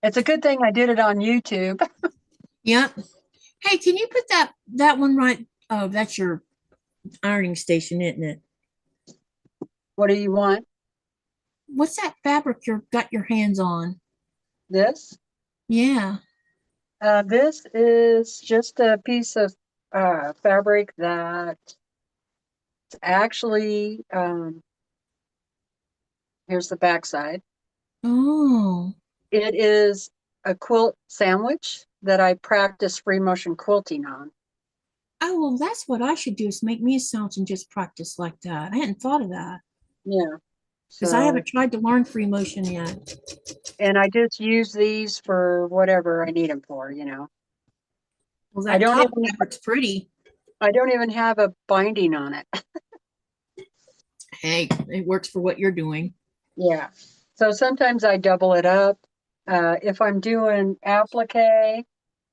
S2: It's a good thing I did it on YouTube.
S1: Yeah. Hey, can you put that one right? Oh, that's your ironing station, isn't it?
S2: What do you want?
S1: What's that fabric you've got your hands on?
S2: This?
S1: Yeah.
S2: This is just a piece of fabric that actually, here's the backside.
S1: Oh.
S2: It is a quilt sandwich that I practice free motion quilting on.
S1: Oh, well, that's what I should do is make me a sandwich and just practice like that. I hadn't thought of that
S2: Yeah.
S1: because I
S2: So,
S1: haven't tried to learn free motion yet.
S2: and I just use these for whatever I need them for.
S1: Well,
S2: I
S1: that
S2: don't
S1: top
S2: even
S1: fabric's pretty.
S2: I don't even have a binding on it.
S1: Hey, it works for what you're doing.
S2: Yeah. So sometimes I double it up. If I'm doing applique,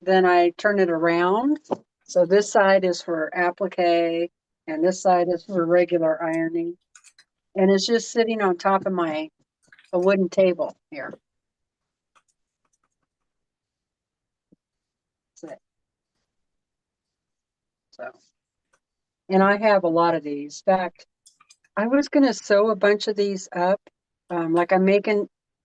S2: then I turn it around. So this side is for applique and this side is for regular ironing. And it's just sitting on top of a wooden table here. That's it. So, and I have a lot of these. In fact, I was going to sew a bunch of these up. Like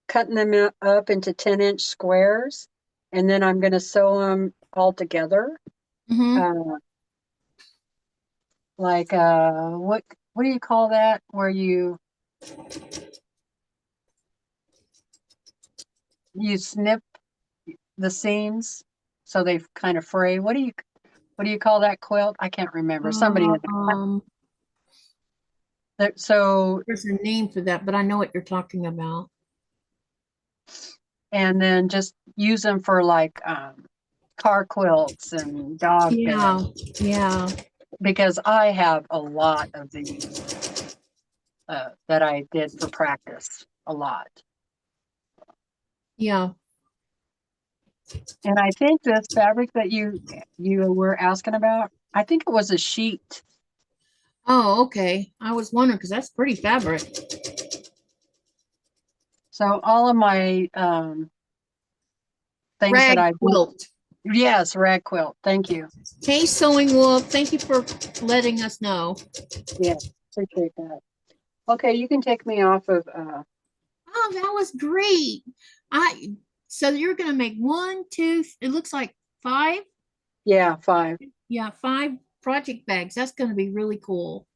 S2: cutting them up into 10-inch squares, and then I'm going to sew them all together.
S1: Mm-hmm.
S2: Uh, like, what do you call that? Where you snip the seams so they kind of fray. What do you call that quilt? I can't remember. Somebody,
S1: Um,
S2: so,
S1: there's a name for that, but I know what you're talking about.
S2: and then just use them for like, car quilts and dog beds,
S1: Yeah, yeah,
S2: because I have a lot of these that I did for practice, a lot.
S1: yeah.
S2: And I think this fabric that you were asking about, I think it was a sheet.
S1: Oh, okay. I was wondering because that's pretty fabric.
S2: So all of my things that
S1: Rag
S2: I do.
S1: quilt.
S2: Yes, rag quilt. Thank you.
S1: Hey, Sewing Wolf, thank you for letting us know.
S2: Yeah, appreciate that. Okay, you can take me off of
S1: Oh, that was great. So you're gonna make one, two, it looks like five.
S2: yeah, 5.
S1: Yeah, five project bags. That's gonna be really cool.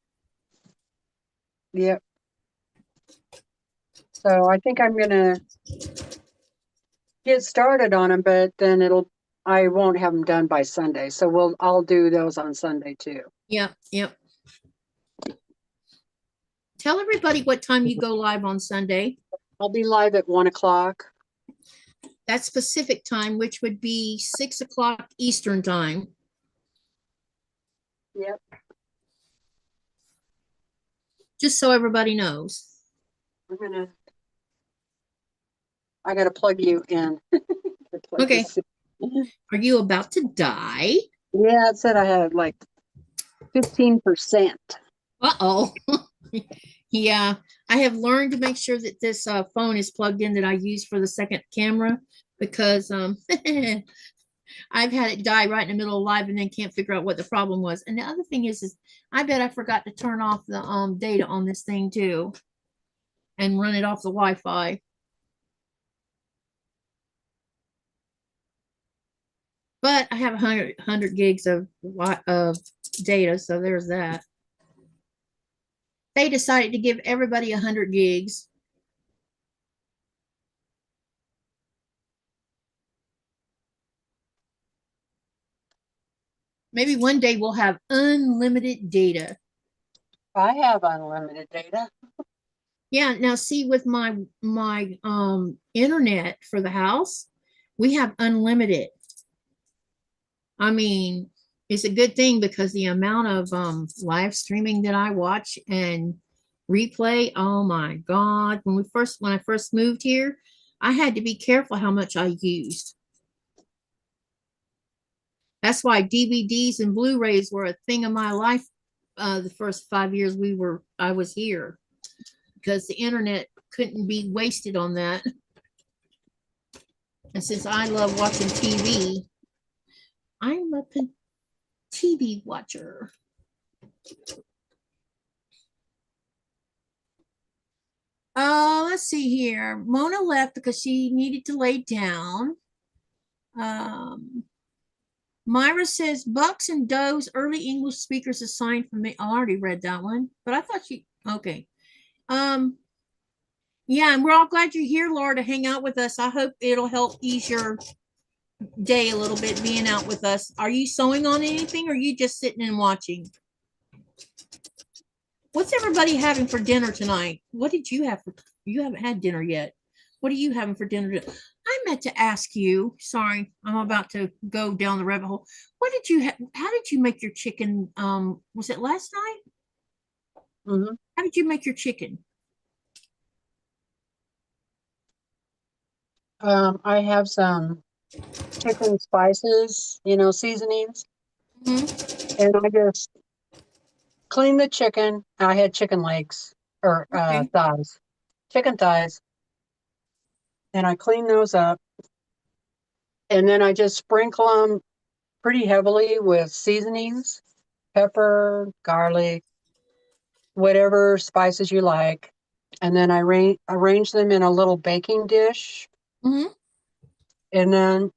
S2: Yep. So I think I'm gonna get started on them, but then I won't have them done by Sunday. So I'll do those on Sunday too.
S1: Yep, yep. Tell everybody what time you go live on Sunday.
S2: I'll be live at 1 o'clock.
S1: That's Pacific time, which would be 6 o'clock Eastern time.
S2: Yep.
S1: Just so everybody knows.
S2: I gotta plug you in.
S1: Okay. Are you about to die?
S2: Yeah, it said I had like 15%.
S1: Uh-oh. Yeah, I have learned to make sure that this phone is plugged in that I use for the second camera because I've had it die right in the middle of live and then can't figure out what the problem was. And the other thing is I bet I forgot to turn off the data on this thing too and run it off the Wi-Fi. But I have 100 gigs of data, so there's that. They decided to give everybody 100 gigs. Maybe one day we'll have unlimited data.
S2: I have unlimited data.
S1: Yeah, now see with my internet for the house, we have unlimited. I mean, it's a good thing because the amount of live streaming that I watch and replay, oh my God. When I first moved here, I had to be careful how much I used. That's why DVDs and Blu-rays were a thing of my life the first 5 years I was here, because the internet couldn't be wasted on that. And since I love watching TV, I'm a TV watcher. Let's see here. Mona left because she needed to lay down. Myra says bucks and does early English speakers assigned for me. I already read that one, but I thought okay. Yeah, and we're all glad you're here, Laura, to hang out with us. I hope it'll help ease your day a little bit being out with us. Are you sewing on anything or are you just sitting and watching? What's everybody having for dinner tonight? What did you have you haven't had dinner yet. What are you having for dinner? I meant to ask you, sorry, I'm about to go down the rabbit hole. How did you make your chicken? Was it last night?
S2: Mm-hmm.
S1: How did you make your chicken?
S2: I have some chicken spices, seasonings.
S1: Mm-hmm.
S2: And I just clean the chicken. I had chicken legs or
S1: Okay.
S2: thighs, chicken thighs. And I clean those up. And then I just sprinkle them pretty heavily with seasonings, pepper, garlic, whatever spices you like. And then I arrange them in a little baking dish.
S1: Mm-hmm.
S2: And then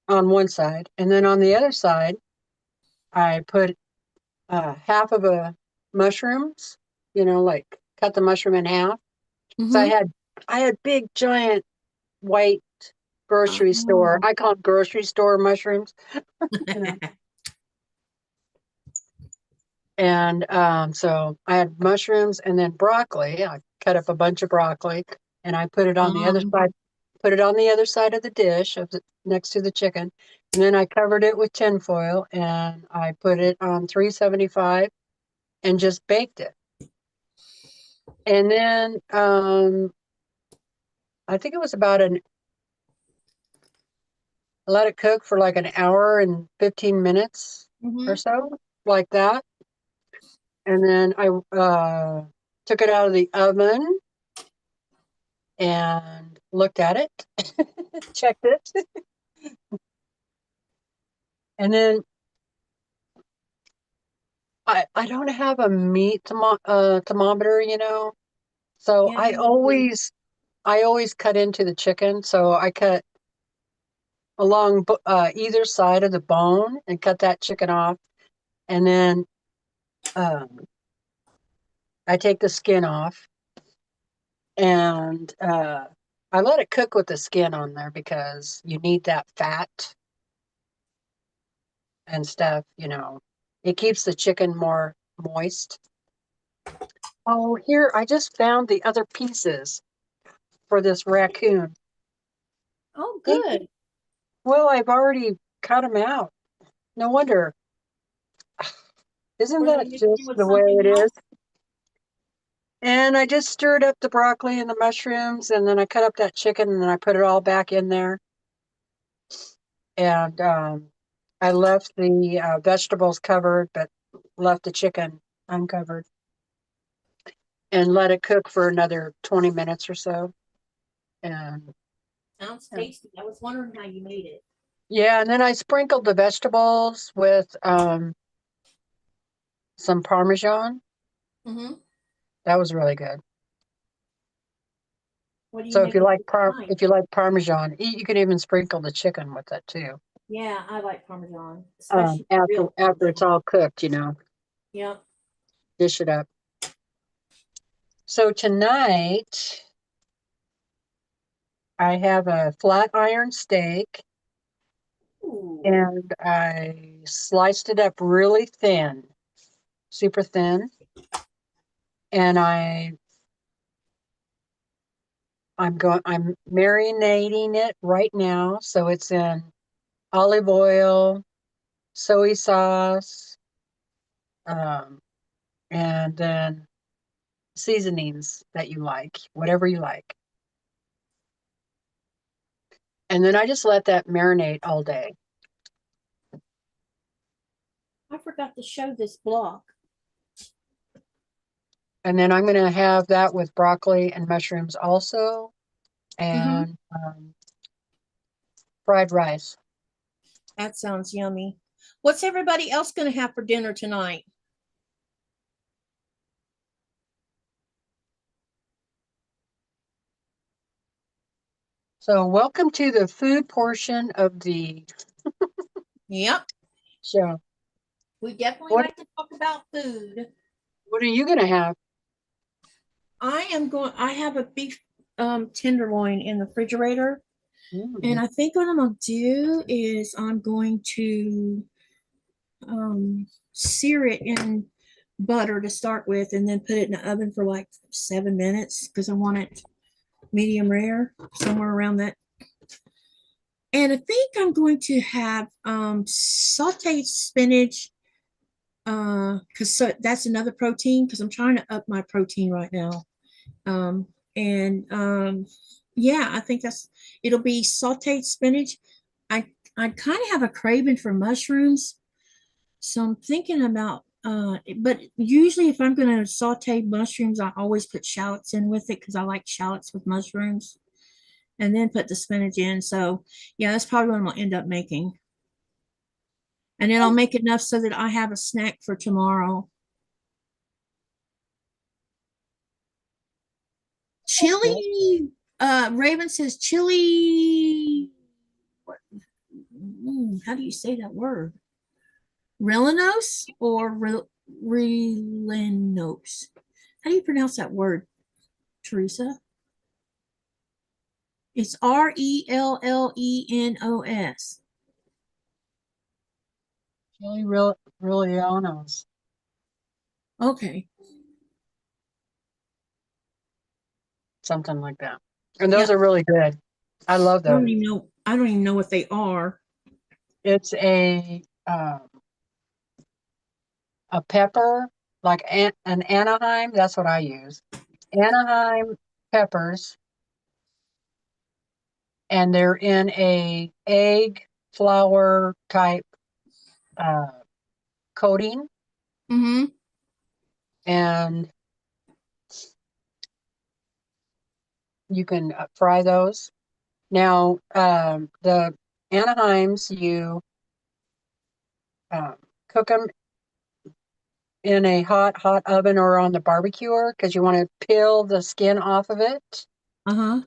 S2: on one side. And then on the other side, I put half of a mushrooms, like cut the mushroom in half. So
S1: Mm-hmm.
S2: I had big giant white grocery store.
S1: Oh.
S2: I call them grocery store mushrooms, you know. And so I had mushrooms and then broccoli. I cut up a bunch of broccoli and I put it on the other side, of the dish next to the chicken. And then I covered it with tin foil and I put it on 375 and just baked it. And then I think it was I let it cook for like an hour and 15 minutes
S1: Mm-hmm.
S2: or so, like that. And then I took it out of the oven and looked at it, checked it. And then I don't have a meat thermometer, you know. So
S1: Yeah.
S2: I always cut into the chicken. So I cut along either side of the bone and cut that chicken off. And then um, I take the skin off and I let it cook with the skin on there because you need that fat and stuff, you know. It keeps the chicken more moist. Oh, here, I just found the other pieces for this raccoon.
S1: Oh,
S2: Hey,
S1: good.
S2: well, I've already cut them out. No wonder. Isn't
S1: Were they
S2: that
S1: mixed in
S2: just
S1: with
S2: the way
S1: something
S2: it is?
S1: else?
S2: And I just stirred up the broccoli and the mushrooms, and then I cut up that chicken, and then I put it all back in there. And I left the vegetables covered, but left the chicken uncovered and let it cook for another 20 minutes or so. And
S1: Sounds
S2: uh,
S1: tasty. I was wondering how you made it.
S2: yeah, and then I sprinkled the vegetables with some Parmesan.
S1: Mm-hmm.
S2: That was really good.
S1: What do you
S2: So if
S1: make
S2: you
S1: it
S2: like
S1: with tonight?
S2: Parmesan, you can even sprinkle the chicken with it too.
S1: Yeah, I like Parmesan, especially
S2: After
S1: real
S2: it's
S1: Parmesan.
S2: all cooked, you know,
S1: Yep.
S2: dish it up. So tonight I have a flat iron steak
S1: Ooh.
S2: and I sliced it up really thin, super thin, and I'm marinating it right now, so it's in olive oil, soy sauce, um, and then seasonings that you like, whatever you like. And then I just let that marinate all day.
S1: I forgot to show this block.
S2: And then I'm going to have that with broccoli and mushrooms also,
S1: Mm-hmm.
S2: and fried rice.
S1: That sounds yummy. What's everybody else going to have for dinner tonight?
S2: So, welcome to the food portion of the
S1: Yep.
S2: show.
S1: We definitely
S2: What
S1: like to talk about food.
S2: What are you going to have?
S1: I have a beef tenderloin in the refrigerator. And
S2: Mm.
S1: I think what I'm going to do is I'm going to sear it in butter to start with and then put it in the oven for like 7 minutes because I want it medium rare, somewhere around that. And I think I'm going to have sauteed spinach because that's another protein because I'm trying to up my protein right now. And yeah, I think it'll be sauteed spinach. I kind of have a craving for mushrooms, so I'm thinking about but usually if I'm going to saute mushrooms, I always put shallots in with it because I like shallots with mushrooms and then put the spinach in. So yeah, that's probably what I'm gonna end up making. And then I'll make enough so that I have a snack for tomorrow.
S2: Okay.
S1: Chili, Raven says chili. What? How do you say that word? Relinos or Relinos? How do you pronounce that word, Teresa? It's Rellenos.
S2: Chili Rellenos,
S1: Okay.
S2: something like that. And those
S1: Yeah.
S2: are really good. I love
S1: I don't
S2: those.
S1: even know. I don't even know what they are.
S2: It's a pepper, like an Anaheim. That's what I use. Anaheim peppers, and they're in a egg flour type uh, coating,
S1: Mm-hmm.
S2: and you can fry those. Now, the Anaheims, you cook them in a hot oven or on the barbecuer because you want to peel the skin off of it.
S1: Uh-huh.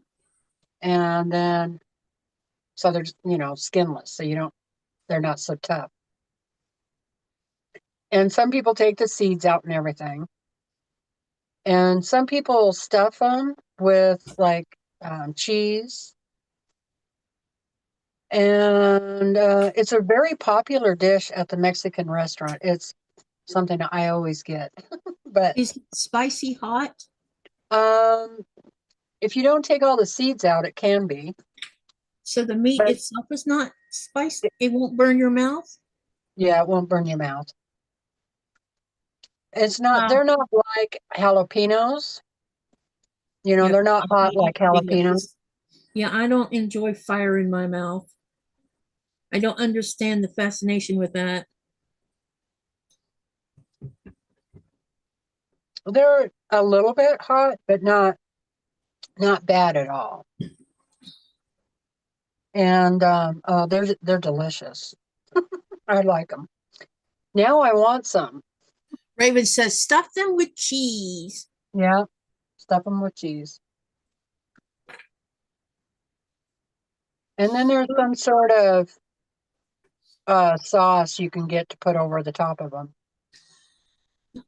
S2: And then, so they're, skinless. So they're not so tough. And some people take the seeds out and everything. And some people stuff them with like cheese. And it's a very popular dish at the Mexican restaurant. It's something that I always get. But
S1: Is it spicy hot?
S2: um, if you don't take all the seeds out, it can be.
S1: So the meat
S2: But
S1: itself is not spicy. It won't burn your mouth.
S2: yeah, it won't burn your mouth. It's not,
S1: Uh,
S2: they're not like jalapenos.
S1: yeah,
S2: They're not hot like jalapenos.
S1: yeah, I don't enjoy fire in my mouth. I don't understand the fascination with that.
S2: They're a little bit hot, but not bad at all. And oh, they're delicious. I like them. Now I want some.
S1: Raven says, stuff them with cheese.
S2: Yeah, stuff them with cheese. And then there's some sort of sauce you can get to put over the top of them.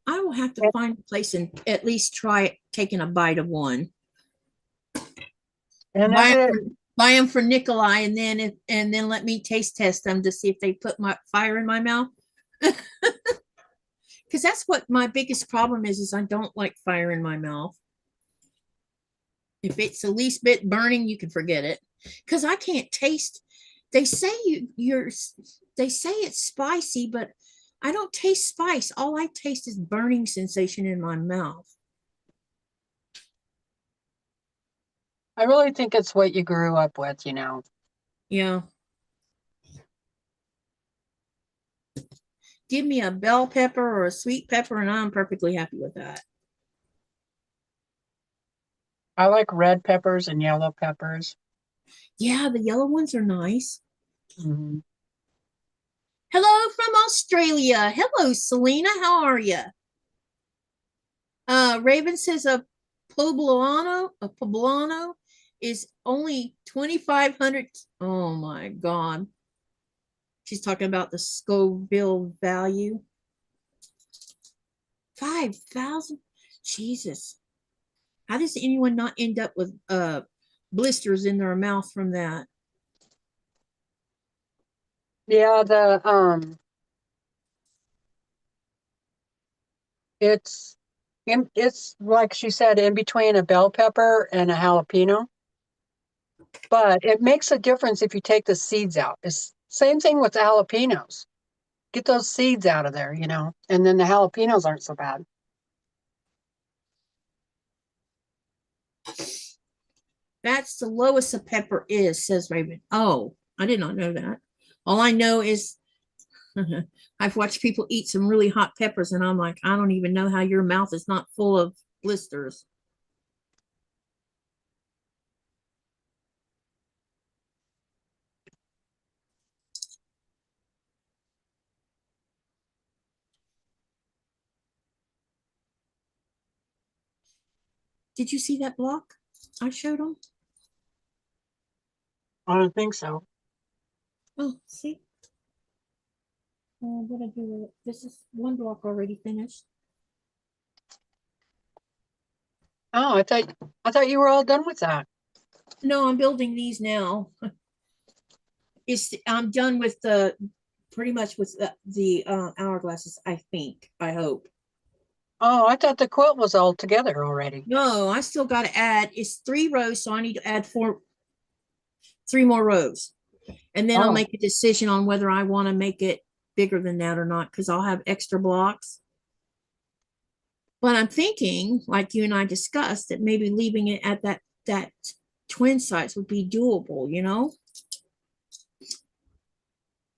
S1: I will have to find a place and at least try taking a bite of one.
S2: And
S1: Buy them for Nikolai, and then let me taste test them to see if they put my fire in my mouth. Because that's what my biggest problem is I don't like fire in my mouth. If it's the least bit burning, you can forget it. Because I can't taste. They say they say it's spicy, but I don't taste spice. All I taste is burning sensation in my mouth.
S2: I really think it's what you grew up with,
S1: Yeah. Give me a bell pepper or a sweet pepper, and I'm perfectly happy with that.
S2: I like red peppers and yellow peppers.
S1: Yeah, the yellow ones are nice.
S2: Mm-hmm.
S1: Hello from Australia. Hello, Selena. How are you? Raven says a poblano is only 2,500. Oh my God. She's talking about the Scoville value. 5,000. Jesus. How does anyone not end up with blisters in their mouth from that?
S2: Yeah, it's like she said, in between a bell pepper and a jalapeno. But it makes a difference if you take the seeds out. It's same thing with the jalapenos. Get those seeds out of there, and then the jalapenos aren't so bad.
S1: That's the lowest a pepper is, says Raven. Oh, I did not know that. All I know is I've watched people eat some really hot peppers, and I'm like, I don't even know how your mouth is not full of blisters. Did you see that block I showed them?
S2: I don't think so.
S1: Oh, see? What I do with it? This is one block already finished.
S2: Oh, I thought you were all done with that.
S1: No, I'm building these now. I'm done with the pretty much with the hourglasses. I think. I hope.
S2: Oh, I thought the quilt was all together already.
S1: No, I still got to add. It's 3 rows, so I need to add 3 more rows, and then I'll
S2: Oh,
S1: make a decision on whether I want to make it bigger than that or not because I'll have extra blocks. But I'm thinking, like you and I discussed, that maybe leaving it at that twin size would be doable.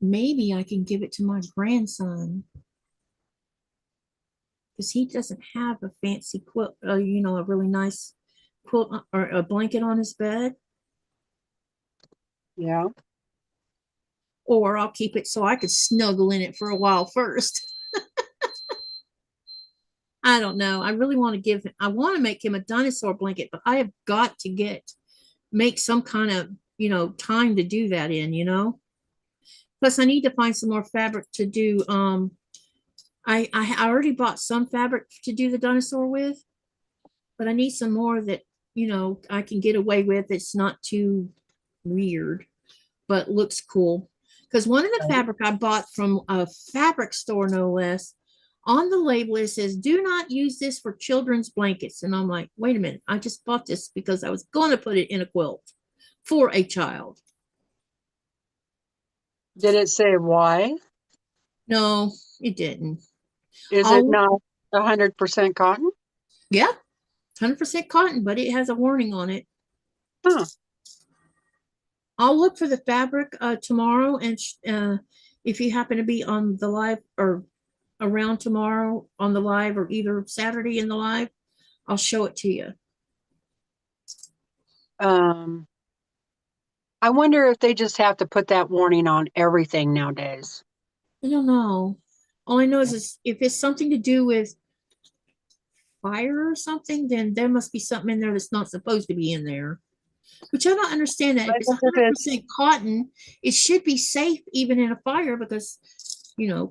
S1: Maybe I can give it to my grandson because he doesn't have a fancy quilt, a really nice quilt or a blanket on his bed,
S2: Yeah.
S1: or I'll keep it so I could snuggle in it for a while first. I don't know. I really want to I want to make him a dinosaur blanket, but I have got to make some kind of, time to do that in. Plus I need to find some more fabric to do. I already bought some fabric to do the dinosaur with, but I need some more that, I can get away with. It's not too weird, but looks cool. Because one of the fabric I bought from a fabric store, no less, on the label it says, do not use this for children's blankets. And I'm like, wait a minute, I just bought this because I was going to put it in a quilt for a child.
S2: Did it say why?
S1: No, it didn't.
S2: Is it not 100% cotton?
S1: Yeah, 100% cotton, but it has a warning on it.
S2: Huh.
S1: I'll look for the fabric tomorrow, and if you happen to be on the live or around tomorrow on the live, or either Saturday in the live, I'll show it to you.
S2: I wonder if they just have to put that warning on everything nowadays.
S1: I don't know. All I know is if it's something to do with fire or something, then there must be something in there that's not supposed to be in there. Which I don't understand that. If it's 100% cotton, it should be safe even in a fire because,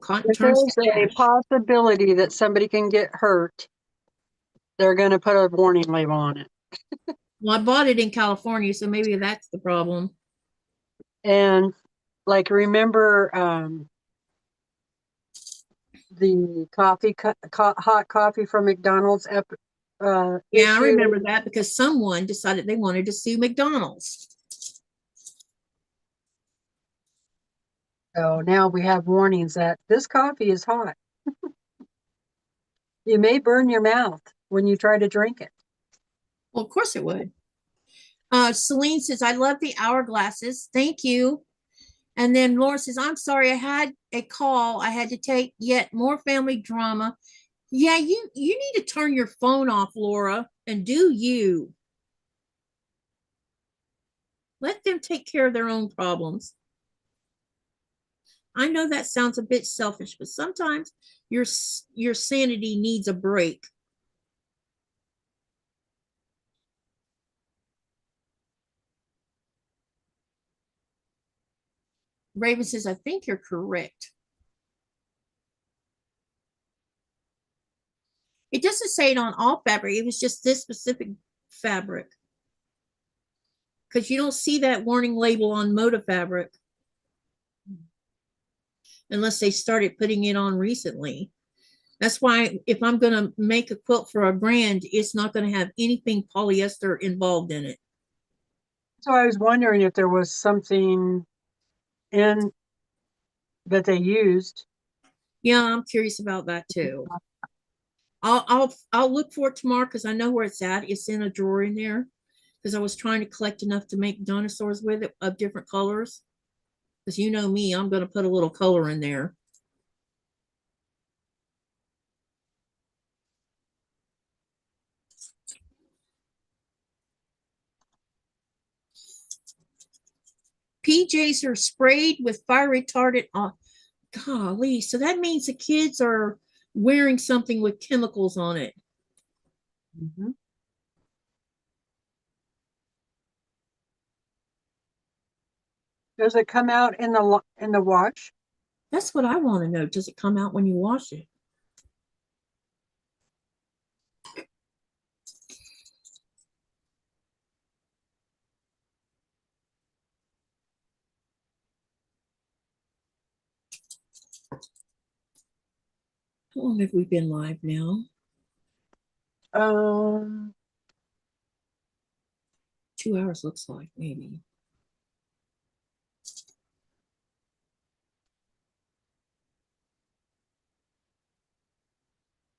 S1: cotton turns to
S2: There's a
S1: ash.
S2: possibility that somebody can get hurt. They're going to put a warning label on it.
S1: Well, I bought it in California, so maybe that's the problem.
S2: And like, remember the hot coffee from McDonald's?
S1: Yeah, I remember that because someone decided they wanted to sue McDonald's.
S2: So now we have warnings that this coffee is hot. You may burn your mouth when you try to drink it.
S1: Well, of course it would. Celine says, I love the hourglasses. Thank you. And then Laura says, I'm sorry, I had a call I had to take, yet more family drama. Yeah, you need to turn your phone off, Laura, and do you. Let them take care of their own problems. I know that sounds a bit selfish, but sometimes your sanity needs a break. Raven says, I think you're correct. It doesn't say it on all fabric. It was just this specific fabric. Because you don't see that warning label on Moda fabric unless they started putting it on recently. That's why if I'm going to make a quilt for a brand, it's not going to have anything polyester involved in it.
S2: So I was wondering if there was something in that they used.
S1: Yeah, I'm curious about that too. I'll look for it tomorrow because I know where it's at. It's in a drawer in there because I was trying to collect enough to make dinosaurs with it of different colors. Because you know me, I'm going to put a little color in there. PJs are sprayed with fire retardant. Golly, so that means the kids are wearing something with chemicals on it.
S2: Mm-hmm. Does it come out in the wash?
S1: That's what I want to know. Does it come out when you wash it? How long have we been live now? 2 hours looks like, maybe.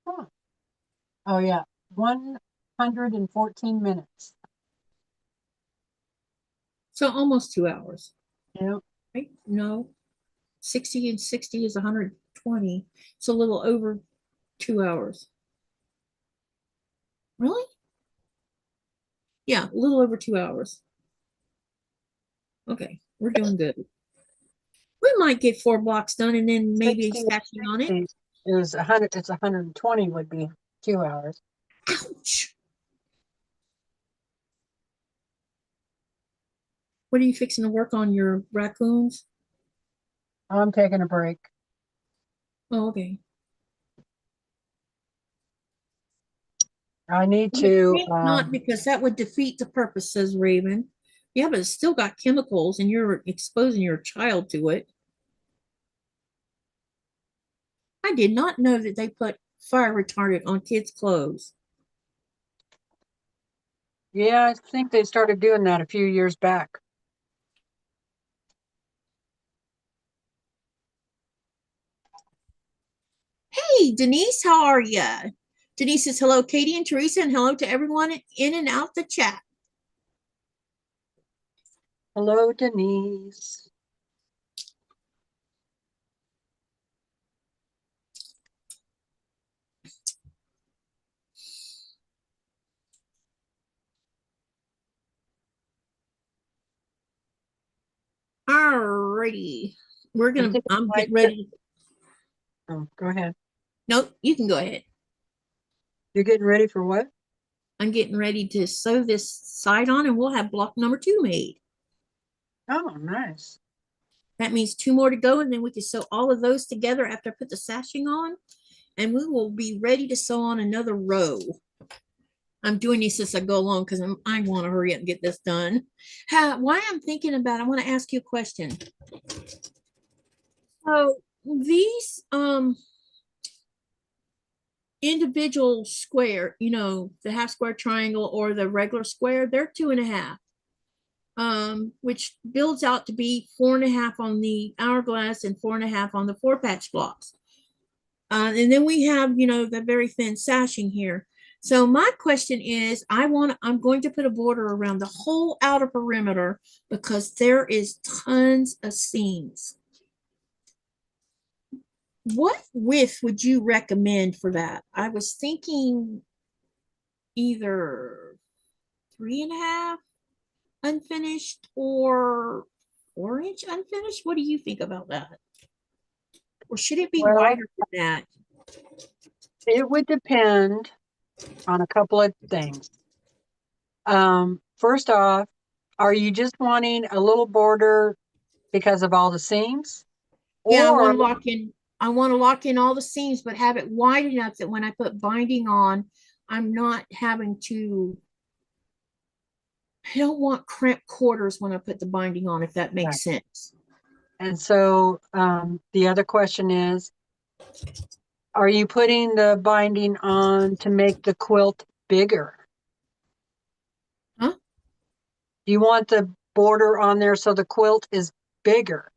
S2: Huh. Oh yeah, 114 minutes.
S1: So almost 2 hours.
S2: Yeah.
S1: Right? No, 60 and 60 is 120. It's a little over 2 hours. Really? Yeah, a little over 2 hours. Okay, we're doing good. We might get 4 blocks done and then maybe
S2: 60
S1: stacking on it.
S2: is 100, it's 120 would be 2 hours.
S1: Ouch. What are you fixing to work on, your raccoons?
S2: I'm taking a break.
S1: Oh, okay.
S2: I need
S1: I
S2: to,
S1: think not, because that would defeat the purpose, says Raven. Yeah, but it's still got chemicals and you're exposing your child to it. I did not know that they put fire retardant on kids' clothes.
S2: yeah, I think they started doing that a few years back.
S1: Hey, Denise, how are you? Denise says hello, Katie and Teresa, and hello to everyone in and out the chat.
S2: Hello, Denise.
S1: Alrighty. I'm getting
S2: To,
S1: ready.
S2: oh, go ahead.
S1: Nope, you can go ahead.
S2: You're getting ready for what?
S1: I'm getting ready to sew this side on and we'll have block number 2 made.
S2: Oh, nice.
S1: That means 2 more to go, and then we can sew all of those together after I put the sashing on, and we will be ready to sew on another row. I'm doing this as I go along because I want to hurry up and get this done. Why I'm thinking about, I want to ask you a question. So these individual square, the half square triangle or the regular square, they're 2.5. Which builds out to be 4.5 on the hourglass and 4.5 on the 4-patch blocks. And then we have, the very thin sashing here. So my question is, I'm going to put a border around the whole outer perimeter because there is tons of seams. What width would you recommend for that? I was thinking either 3.5 unfinished or 4-inch unfinished. What do you think about that? Or should it be
S2: Well,
S1: wider than that?
S2: it would depend on a couple of things. First off, are you just wanting a little border because of all the seams?
S1: Yeah,
S2: Or,
S1: I want to lock in all the seams, but have it wide enough that when I put binding on, I'm not having to, I don't want cramped quarters when I put the binding on, if that
S2: right.
S1: makes sense.
S2: And so the other question is, are you putting the binding on to make the quilt bigger?
S1: Huh?
S2: Do you want the border on there so the quilt is bigger?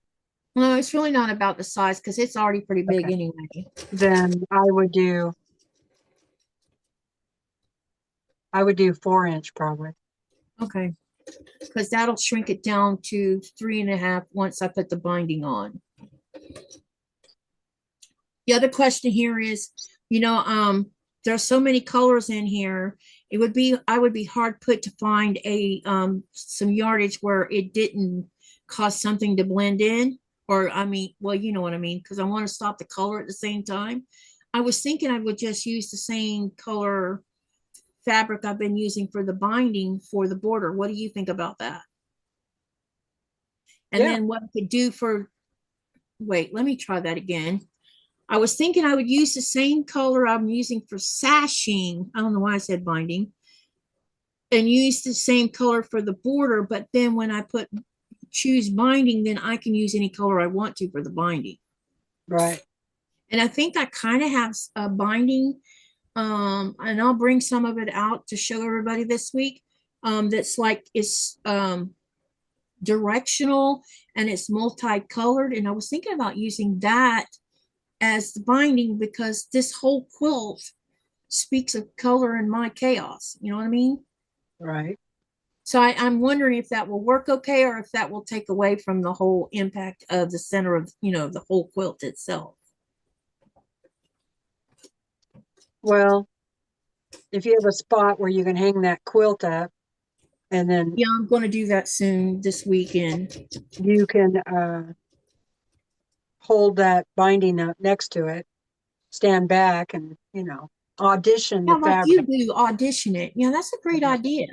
S1: No, it's really not about the size because it's already pretty big
S2: Okay.
S1: anyway.
S2: Then I would do 4-inch probably.
S1: Okay. Because that'll shrink it down to 3.5 once I put the binding on. The other question here is, there's so many colors in here. I would be hard put to find some yardage where it didn't cost something to blend in. Or I mean, well, you know what I mean, because I want to stop the color at the same time. I was thinking I would just use the same color fabric I've been using for the binding for the border. What do you think about that? And
S2: Yeah,
S1: then what I could do wait, let me try that again. I was thinking I would use the same color I'm using for sashing. I don't know why I said binding. And use the same color for the border, but then when I choose binding, then I can use any color I want to for the binding.
S2: right.
S1: And I think I kind of have a binding, and I'll bring some of it out to show everybody this week. That's like it's directional and it's multicolored. And I was thinking about using that as the binding because this whole quilt speaks of color and my chaos. You know what I mean?
S2: Right.
S1: So I'm wondering if that will work okay or if that will take away from the whole impact of the center of, the whole quilt itself.
S2: Well, if you have a spot where you can hang that quilt up, And then
S1: Yeah, I'm going to do that soon this weekend.
S2: you can hold that binding up next to it, stand back and, you know, audition
S1: Yeah,
S2: the
S1: like you
S2: fabric.
S1: do, audition it. Yeah, that's a great idea.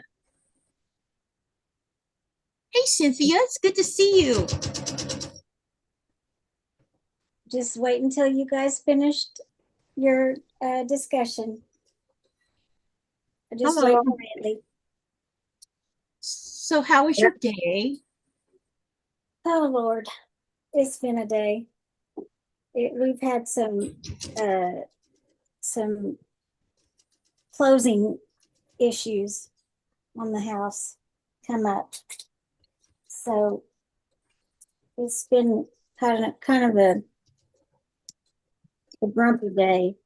S1: Hey, Cynthia, it's good to see you.
S3: Just wait until you guys finished your discussion. I just
S2: Hello.
S3: wait quietly.
S1: So, how was your day?
S3: Oh Lord, it's been a day. We've had some closing issues on the house come up. So it's been kind of a grumpy day.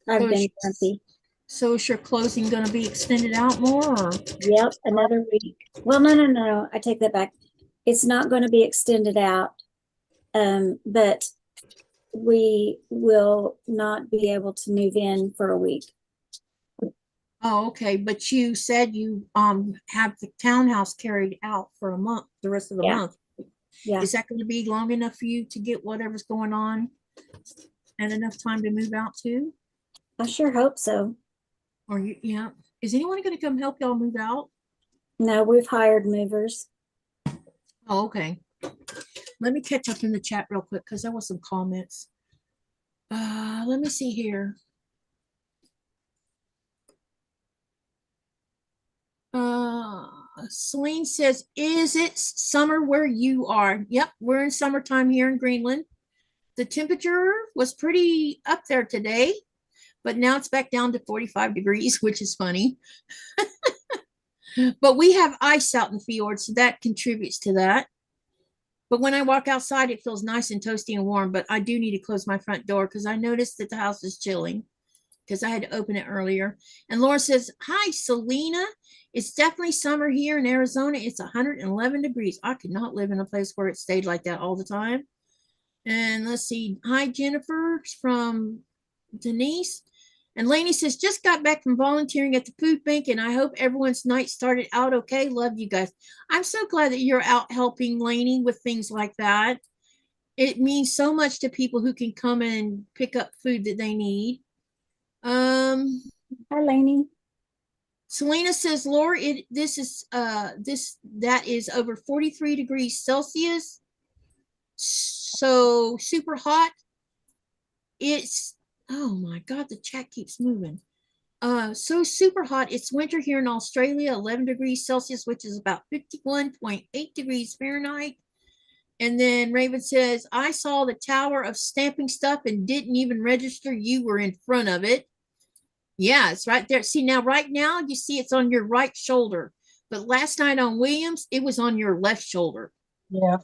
S3: I've
S1: So,
S3: been grumpy.
S1: so is your closing going to be extended out more? Or?
S3: Yep, another week. Well, no. I take that back. It's not going to be extended out, but we will not be able to move in for a week.
S1: Oh, okay. But you said you have the townhouse carried out for a month, the rest of the
S3: Yeah.
S1: month.
S3: Yeah,
S1: Is that going to be long enough for you to get whatever's going on and enough time to move out too?
S3: I sure hope so.
S1: Or you, yeah. Is anyone going to come help y'all move out?
S3: No, we've hired movers.
S1: Oh, okay. Let me catch up in the chat real quick because there was some comments. Let me see here. Celine says, is it summer where you are? Yep, we're in summertime here in Greenland. The temperature was pretty up there today, but now it's back down to 45 degrees, which is funny. But we have ice out in the fjord, so that contributes to that. But when I walk outside, it feels nice and toasty and warm. But I do need to close my front door because I noticed that the house is chilling because I had to open it earlier. And Laura says, hi, Selena. It's definitely summer here in Arizona. It's 111 degrees. I could not live in a place where it stayed like that all the time. And let's see. Hi, Jennifer from Denise. And Lainey says, just got back from volunteering at the food bank, and I hope everyone's night started out okay. Love you guys. I'm so glad that you're out helping Lainey with things like that. It means so much to people who can come and pick up food that they need.
S3: Hi, Lainey.
S1: Selena says, Laura, that is over 43 degrees Celsius. So super hot. It's oh my god, the chat keeps moving. So super hot. It's winter here in Australia, 11 degrees Celsius, which is about 51.8 degrees Fahrenheit. And then Raven says, I saw the tower of stamping stuff and didn't even register you were in front of it. Yeah, it's right there. See, now, right now, you see it's on your right shoulder. But last night on Williams, it was on your left shoulder.
S2: Yeah.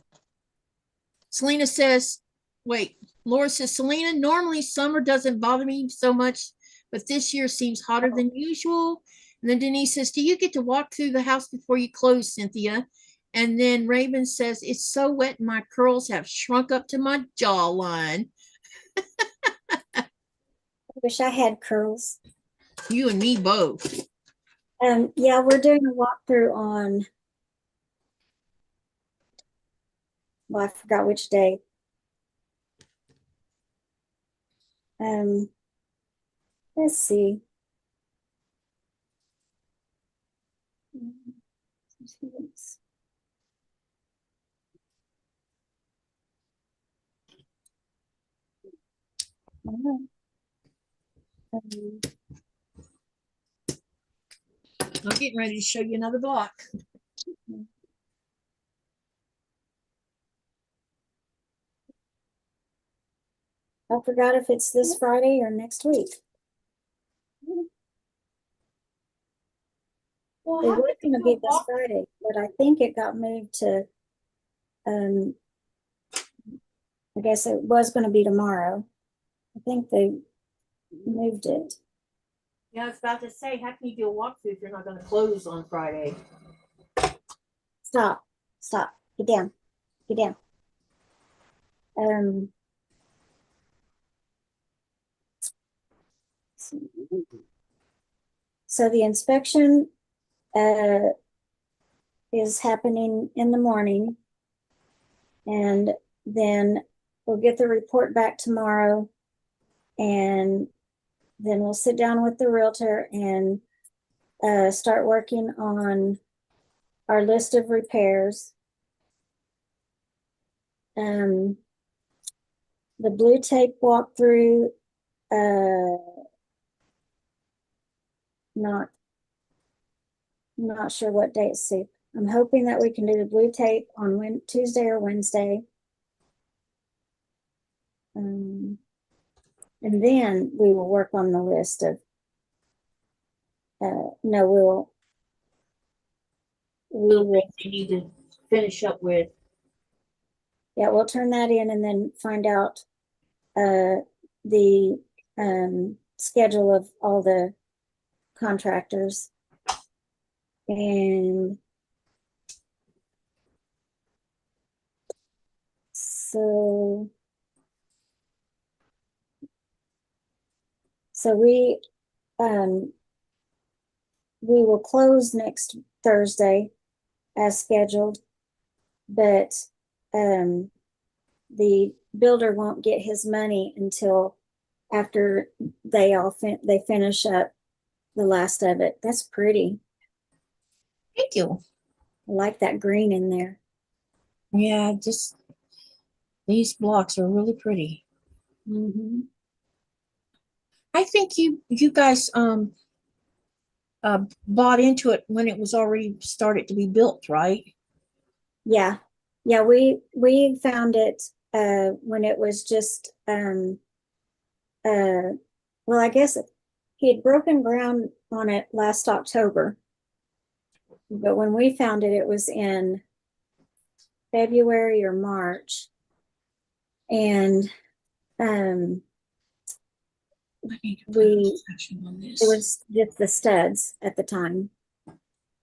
S1: Selena says, wait, Laura says, Selena, normally summer doesn't bother me so much, but this year seems hotter than usual. And then Denise says, do you get to walk through the house before you close, Cynthia? And then Raven says, it's so wet, my curls have shrunk up to my jawline.
S3: I wish I had curls.
S1: You and me both.
S3: Yeah, we're doing a walkthrough on, well, I forgot which day. Let's see.
S1: I'm getting ready to show you another block.
S3: I forgot if it's this Friday or next week. It was going to be this Friday, but I think it got moved to, I guess it was going to be tomorrow. I think they moved it.
S1: Yeah, I was about to say, how can you do a walkthrough if you're not going to close on Friday?
S3: Stop, get down. So the inspection is happening in the morning. And then we'll get the report back tomorrow. And then we'll sit down with the realtor and start working on our list of repairs. The blue tape walkthrough, not sure what date suit. I'm hoping that we can do the blue tape on Tuesday or Wednesday. And then we will work on the list of, no, we will,
S1: You need to finish up with.
S3: yeah, we'll turn that in and then find out the schedule of all the contractors. And so we will close next Thursday as scheduled, but the builder won't get his money until after they finish up the last of it. That's pretty.
S1: Thank you.
S3: I like that green in there.
S1: Yeah, just these blocks are really pretty.
S3: Mm-hmm.
S1: I think you guys bought into it when it was already started to be built, right?
S3: Yeah. Yeah, we found it when it was just well, I guess he had broken ground on it last October. But when we found it, it was in February or March. And it was just the studs at the time.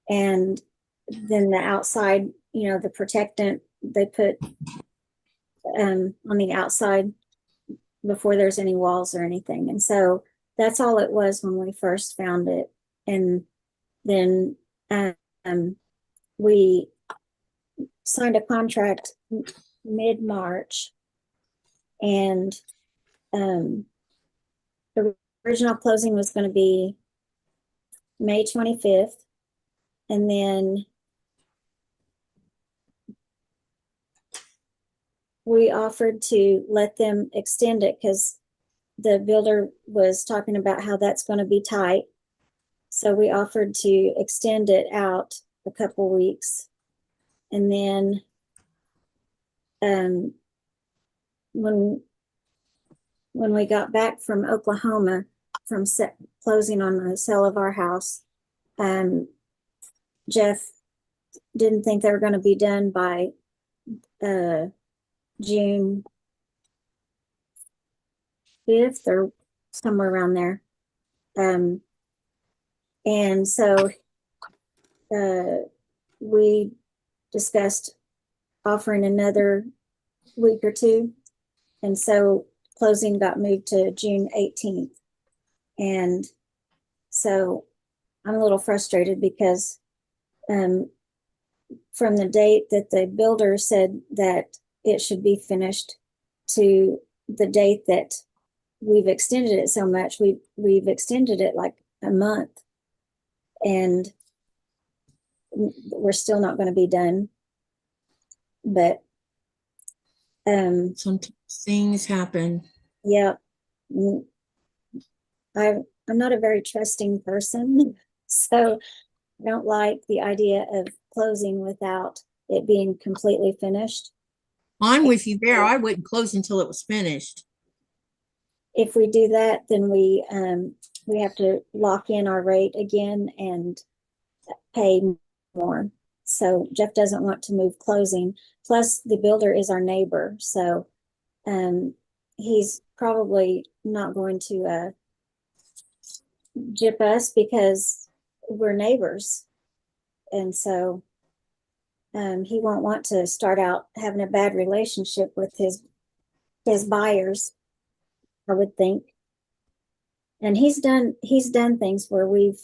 S3: And then the outside, the protectant they put on the outside before there's any walls or anything. And so that's all it was when we first found it. And then we signed a contract mid-March, and the original closing was going to be May 25th, and then we offered to let them extend it because the builder was talking about how that's going to be tight. So we offered to extend it out a couple weeks. And then when we got back from Oklahoma from closing on the sale of our house, Jeff didn't think they were going to be done by June 5th or somewhere around there. And so we discussed offering another week or two. And so closing got moved to June 18th. And so I'm a little frustrated because from the date that the builder said that it should be finished to the date that we've extended it so much, we've extended it like a month, and we're still not going to be done. But
S1: sometimes things happen.
S3: yeah, I'm not a very trusting person, so I don't like the idea of closing without it being completely finished.
S1: I'm with you there. I wouldn't close until it was finished.
S3: If we do that, then we have to lock in our rate again and pay more. So Jeff doesn't want to move closing. Plus, the builder is our neighbor, so he's probably not going to gyp us because we're neighbors, and so he won't want to start out having a bad relationship with his buyers, I would think. And he's done things where we've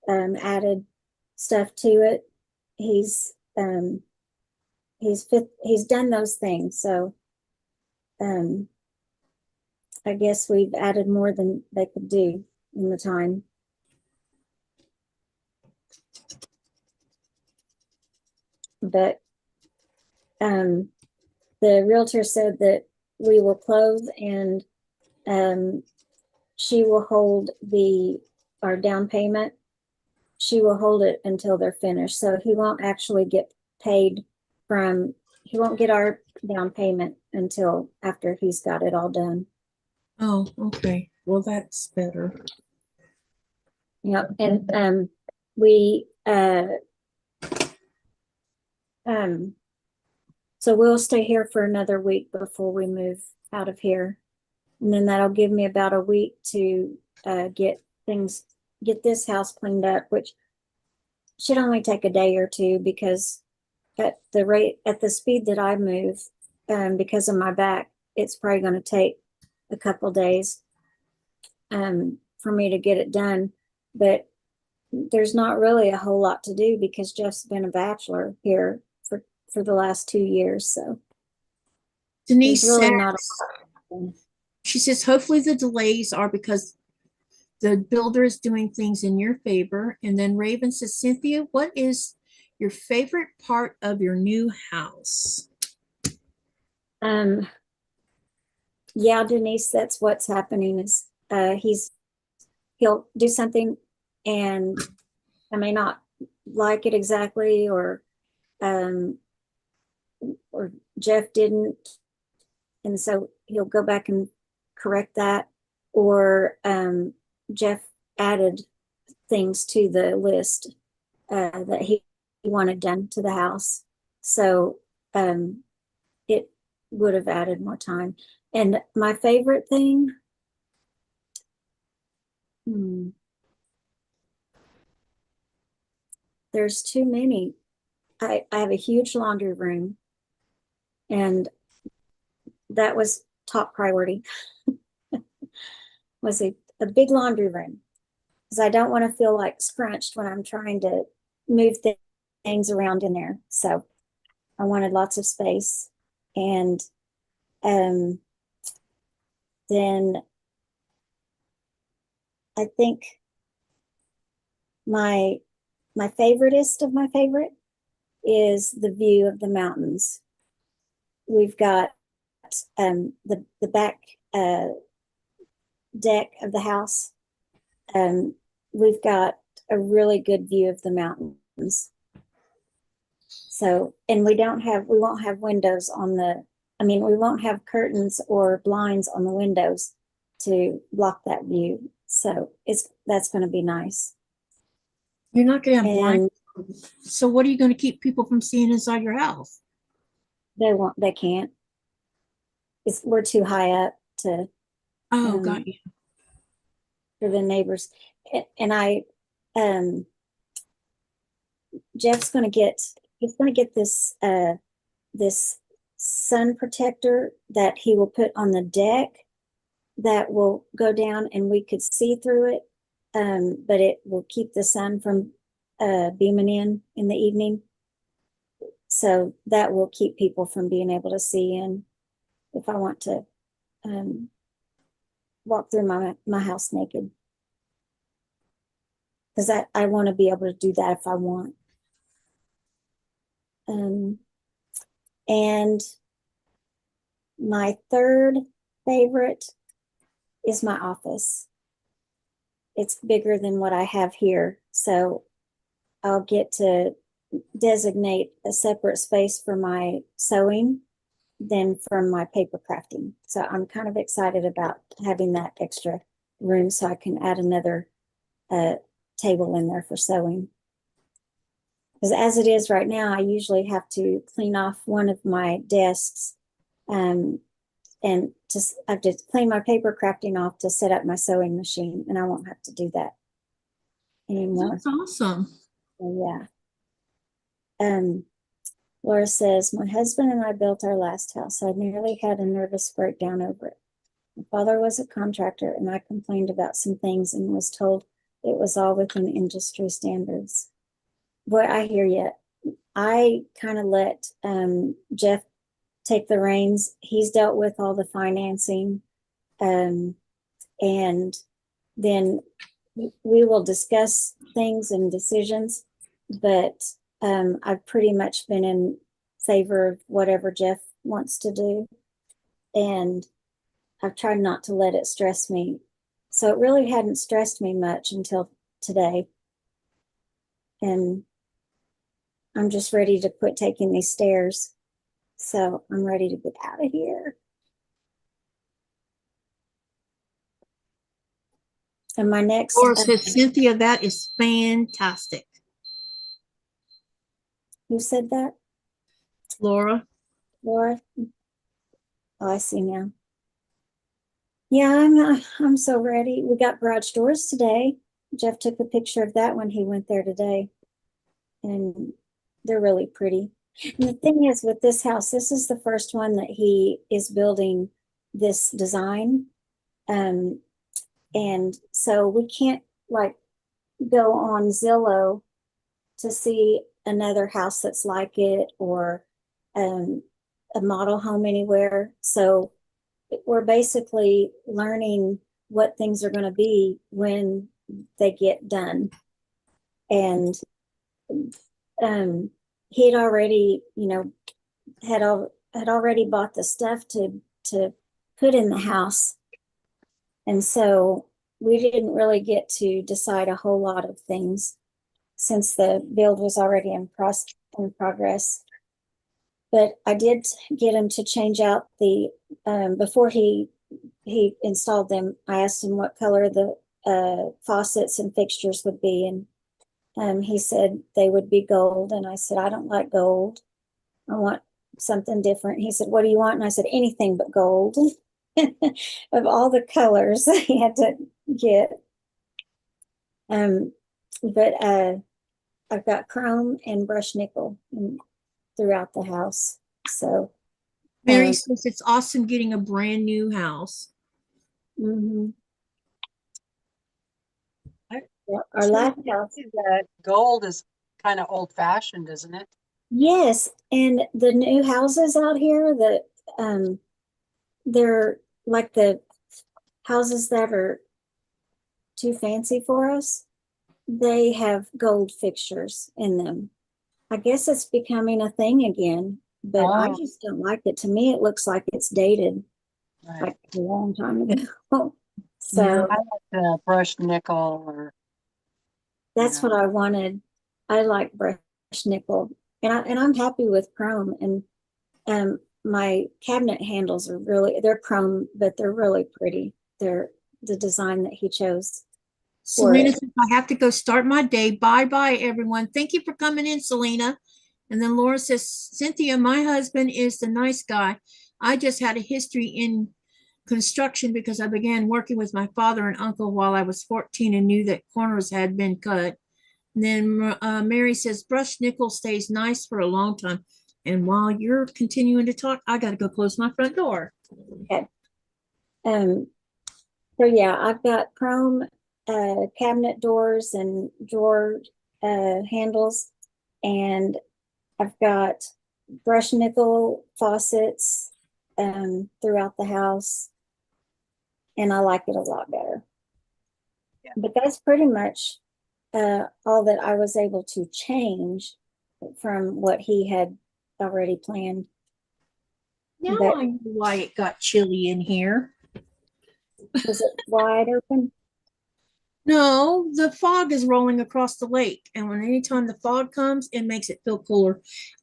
S3: added stuff to it. He's done those things. So I guess we've added more than they could do in the time. But the realtor said that we will close, and she will hold our down payment. She will hold it until they're finished. So he won't actually get paid he won't get our down payment until after he's got it all done.
S1: Oh, okay. Well, that's better.
S3: Yep. And we so we'll stay here for another week before we move out of here. And then that'll give me about a week to get this house cleaned up, which should only take a day or two, because at the speed that I move, because of my back, it's probably going to take a couple days for me to get it done. But there's not really a whole lot to do because Jeff's been a bachelor here for the last 2 years. So
S1: Denise
S3: there's really
S1: says,
S3: not
S1: she says, hopefully the delays are because the builder is doing things in your favor. And then Raven says, Cynthia, what is your favorite part of your new house?
S3: Yeah, Denise, that's what's happening is he'll do something and I may not like it exactly, or Jeff didn't, and so he'll go back and correct that, or Jeff added things to the list that he wanted done to the house. So it would have added more time. And my favorite thing, there's too many. I have a huge laundry room, and that was top priority. Was a big laundry room, because I don't want to feel like scrunched when I'm trying to move things around in there. So I wanted lots of space. And then I think my favoriteest of my favorite is the view of the mountains. We've got the back deck of the house. We've got a really good view of the mountains. So, and we won't have windows on we won't have curtains or blinds on the windows to block that view. So that's going to be nice.
S1: You're not going to have blinds. So what are you going to keep people from seeing inside your house?
S3: They can't. We're too high up to.
S1: Oh, got you.
S3: For the neighbors. And Jeff's going to get this this sun protector that he will put on the deck that will go down and we could see through it, but it will keep the sun from beaming in the evening. So that will keep people from being able to see in if I want to walk through my house naked. Because I want to be able to do that if I want. And my third favorite is my office. It's bigger than what I have here, so I'll get to designate a separate space for my sewing than from my paper crafting. So I'm kind of excited about having that extra room so I can add another table in there for sewing. Because as it is right now, I usually have to clean off one of my desks and just I have to clean my paper crafting off to set up my sewing machine, and I won't have to do that anymore.
S1: That's awesome.
S3: So, yeah. Laura says, my husband and I built our last house. I nearly had a nervous breakdown over it. My father was a contractor, and I complained about some things and was told it was all within industry standards. What I hear you. I kind of let Jeff take the reins. He's dealt with all the financing. And then we will discuss things and decisions, but I've pretty much been in favor of whatever Jeff wants to do. And I've tried not to let it stress me. So it really hadn't stressed me much until today. And I'm just ready to quit taking these stairs. So I'm ready to get out of here. And my next.
S1: Laura says, Cynthia, that is fantastic.
S3: Who said that?
S1: Laura.
S3: Laura? Oh, I see now. Yeah, I'm so ready. We got garage doors today. Jeff took a picture of that when he went there today. And they're really pretty. And the thing is with this house, this is the first one that he is building this design. And so we can't like go on Zillow to see another house that's like it or a model home anywhere. So we're basically learning what things are going to be when they get done. And he had already, had already bought the stuff to put in the house. And so we didn't really get to decide a whole lot of things since the build was already in progress. But I did get him to change out the, before he installed them, I asked him what color the faucets and fixtures would be. And he said they would be gold. And I said, I don't like gold. I want something different. He said, what do you want? And I said, anything but gold. Of all the colors he had to get. But I've got chrome and brushed nickel throughout the house. So
S1: Mary says it's awesome getting a brand new house.
S3: Our last house.
S2: That gold is kind of old fashioned, isn't it?
S3: Yes, and the new houses out here that they're like the houses that are too fancy for us. They have gold fixtures in them. I guess it's becoming a thing again, but I just don't like it. To me, it looks like it's dated, like a long time ago. So
S2: yeah, I like the brushed nickel, or
S3: that's what I wanted. I like brushed nickel, and I'm happy with chrome. And my cabinet handles are they're chrome, but they're really pretty. They're the design that he chose.
S1: Selena says, I have to go start my day. Bye, everyone. Thank you for coming in, Selena. And then Laura says, Cynthia, my husband is the nice guy. I just had a history in construction because I began working with my father and uncle while I was 14 and knew that corners had been cut. And then Mary says, brushed nickel stays nice for a long time. And while you're continuing to talk, I got to go close my front door.
S3: Okay. So yeah, I've got chrome cabinet doors and drawer handles, and I've got brushed nickel faucets throughout the house, and I like it a lot better. Yeah. But that's pretty much all that I was able to change from what he had already planned.
S1: Now I know why it got chilly in here.
S3: Was it wide open?
S1: No, the fog is rolling across the lake, and anytime the fog comes, it makes it feel cooler.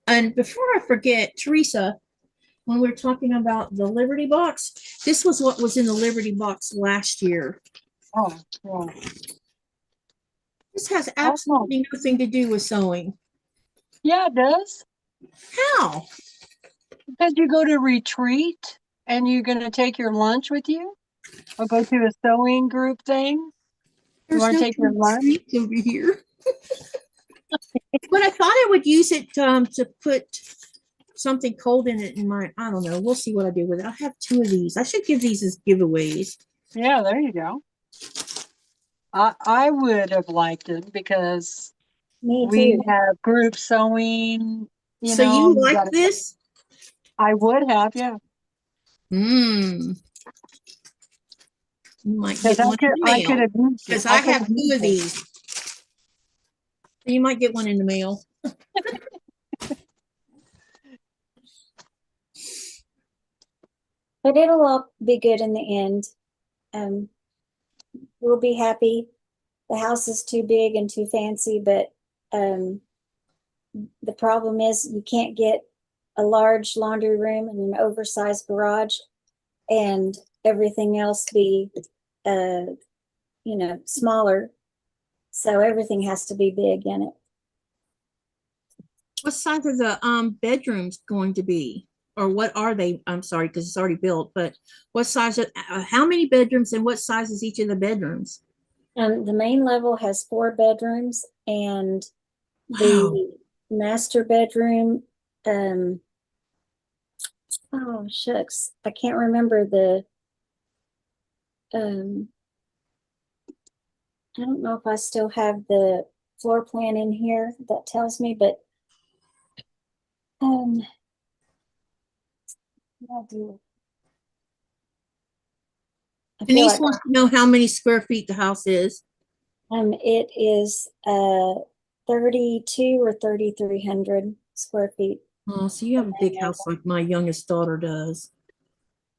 S1: And before I forget, Teresa, when we were talking about the Liberty Box, this was what was in the Liberty Box last year.
S2: Oh, yeah.
S1: This has absolutely nothing to do with sewing.
S2: Yeah, it does.
S1: How?
S2: Because you go to retreat and you're going to take your lunch with you, or go to a sewing group thing.
S1: There's
S2: you want to
S1: no
S2: take your lunch
S1: over here. But I thought I would use it to put something cold in it I don't know. We'll see what I do with it. I have 2 of these. I should give these as giveaways.
S2: Yeah, there you go. I would have liked it because
S3: Me
S2: We
S3: too.
S2: have group sewing,
S1: So you
S2: you
S1: like
S2: gotta,
S1: this?
S2: I would have, yeah.
S1: Hmm. You might
S2: Because
S1: get one in the
S2: I could
S1: mail
S2: have used it.
S1: because
S2: I
S1: I
S2: could
S1: have
S2: have
S1: two of
S2: used it.
S1: these. You might get one in the mail.
S3: But it'll all be good in the end. Um, we'll be happy. The house is too big and too fancy, but um, the problem is you can't get a large laundry room and an oversized garage and everything else be, smaller. So everything has to be big in it.
S1: What size are the bedrooms going to be? Or what are they? I'm sorry, because it's already built, but what size how many bedrooms and what size is each of the bedrooms?
S3: The main level has 4 bedrooms, and
S1: Wow.
S3: the master bedroom, um, oh shucks, I can't remember um, I don't know if I still have the floor plan in here that tells me, but um, what do I feel
S1: Denise
S3: like
S1: wants to know how many square feet the house is.
S3: it is 32 or 3,300 square feet.
S1: Oh, so you have a big house like my youngest daughter does.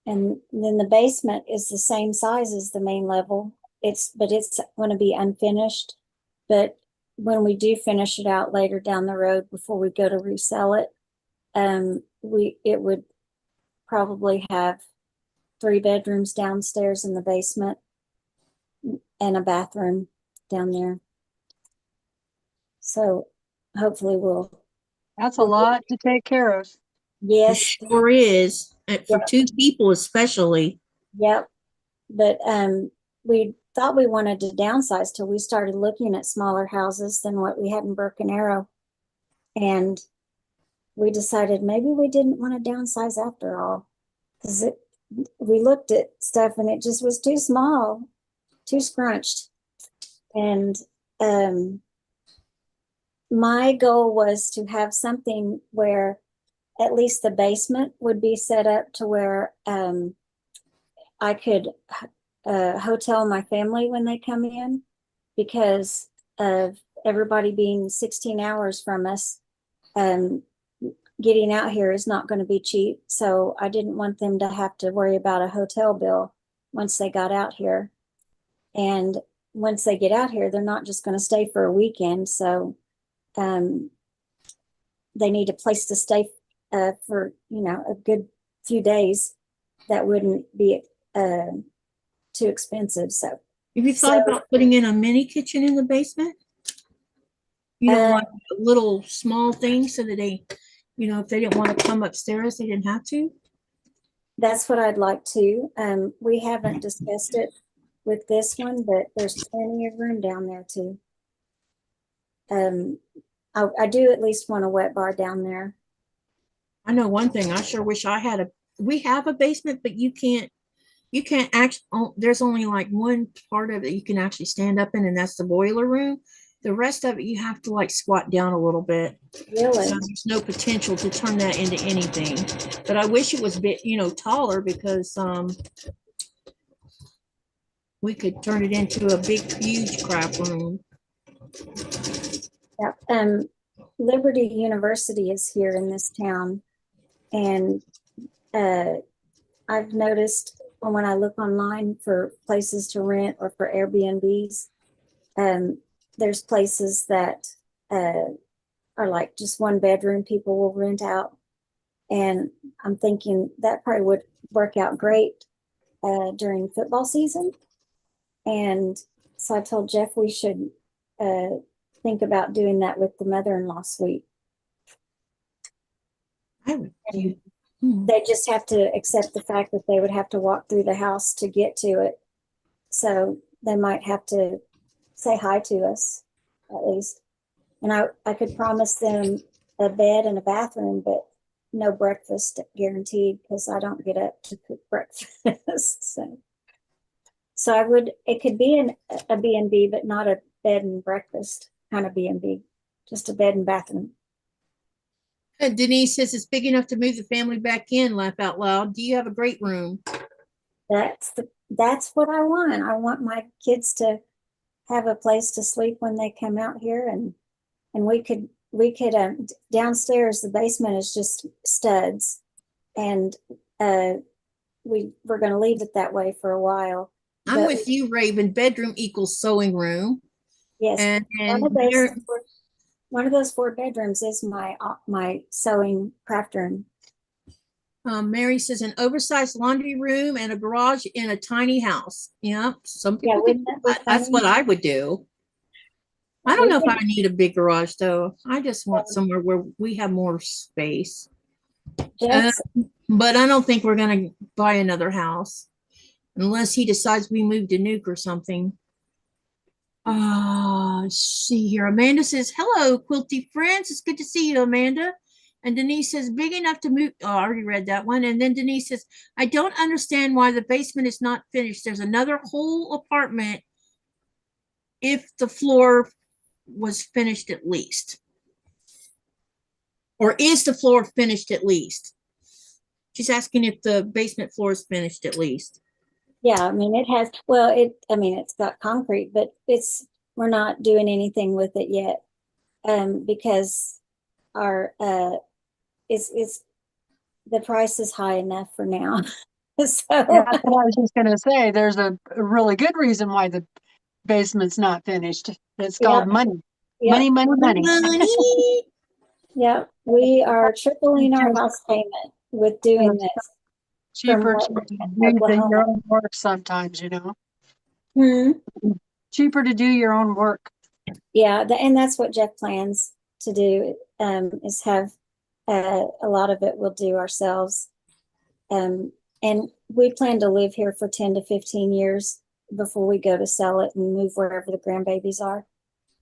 S3: And then the basement is the same size as the main level. But it's going to be unfinished. But when we do finish it out later down the road before we go to resell it, it would probably have 3 bedrooms downstairs in the basement and a bathroom down there. So hopefully
S2: That's a lot to take care of.
S1: It
S3: yes,
S1: sure is. And for
S3: Yep.
S1: two people especially.
S3: yep. But we thought we wanted to downsize till we started looking at smaller houses than what we had in Broken Arrow. And we decided maybe we didn't want to downsize after all. Because we looked at stuff and it just was too small, too scrunched. And my goal was to have something where at least the basement would be set up to where I could hotel my family when they come in, because of everybody being 16 hours from us. Getting out here is not going to be cheap. So I didn't want them to have to worry about a hotel bill once they got out here. And once they get out here, they're not just going to stay for a weekend. So they need a place to stay for, a good few days. That wouldn't be too expensive. So
S1: Have you thought about putting in a mini kitchen in the basement? Like a little small thing so that they, if they didn't want to come upstairs, they didn't have to.
S3: That's what I'd like to. We haven't discussed it with this one, but there's plenty of room down there too. I do at least want a wet bar down there.
S1: I know one thing. I sure wish we have a basement, but you can't actually, there's only like one part of it you can actually stand up in, and that's the boiler room. The rest of it, you have to like squat down a little bit.
S3: Really?
S1: So there's no potential to turn that into anything. But I wish it was a bit, taller, because we could turn it into a big, huge craft room.
S3: Yeah. Liberty University is here in this town, and I've noticed when I look online for places to rent or for Airbnbs, there's places that are like just 1 bedroom people will rent out. And I'm thinking that probably would work out great during football season. And so I told Jeff we should think about doing that with the mother-in-law suite.
S1: I would do.
S3: They just have to accept the fact that they would have to walk through the house to get to it. So they might have to say hi to us at least. And I could promise them a bed and a bathroom, but no breakfast guaranteed, because I don't get up to cook breakfast. So it could be a B&B, but not a bed and breakfast kind of B&B. just a bed and bathroom.
S1: Denise says it's big enough to move the family back in. Laugh out loud. Do you have a great room?
S3: That's what I want. I want my kids to have a place to sleep when they come out here, and we could downstairs, the basement is just studs, and we're going to leave it that way for a while.
S1: I'm with you, Raven. Bedroom equals sewing room.
S3: Yes,
S1: And
S3: one of those 4 bedrooms is my sewing craft room.
S1: Mary says an oversized laundry room and a garage in a tiny house. Yeah, some people. That's what I would do. I don't know if I need a big garage though. I just want somewhere where we have more space. But I don't think we're gonna buy another house unless he decides we move to Nuke or something. See here. Amanda says, hello, quilty friends. It's good to see you, Amanda. And Denise says, big enough to move. Oh, I already read that one. And then Denise says, I don't understand why the basement is not finished. There's another whole apartment if the floor was finished at least. Or is the floor finished at least? She's asking if the basement floor is finished at least.
S3: Yeah, I mean, it has, well, it's got concrete, but we're not doing anything with it yet. Because our, it's the price is high enough for now. So
S2: Yeah, that's what I was just gonna say. There's a really good reason why the basement's not finished. It's called money.
S3: Yep.
S2: Money.
S3: Yeah, we are tripling our house payment with doing this.
S2: Cheaper to do your own work sometimes, Cheaper to do your own work.
S3: Yeah, and that's what Jeff plans to do, is have a lot of it we'll do ourselves. And we plan to live here for 10 to 15 years before we go to sell it and move wherever the grandbabies are.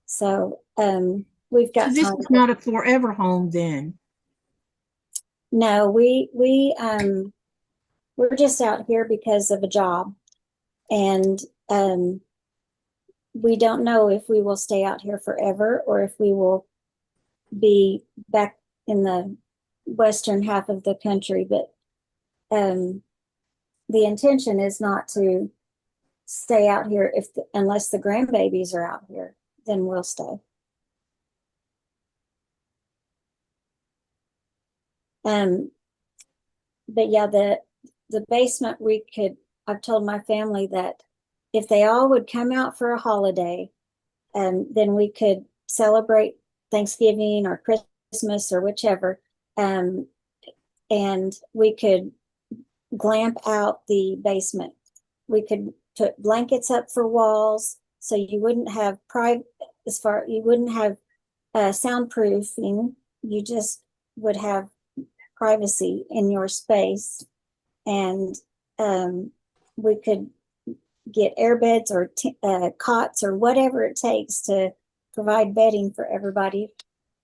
S3: So we've got.
S1: So this is not a forever home then.
S3: No, we're just out here because of a job, and we don't know if we will stay out here forever or if we will be back in the western half of the country. But the intention is not to stay out here unless the grandbabies are out here, then we'll stay. But yeah, the basement, I've told my family that if they all would come out for a holiday, then we could celebrate Thanksgiving or Christmas or whichever, and we could glamp out the basement. We could put blankets up for walls, so you wouldn't have soundproofing. You just would have privacy in your space, and we could get air beds or cots or whatever it takes to provide bedding for everybody.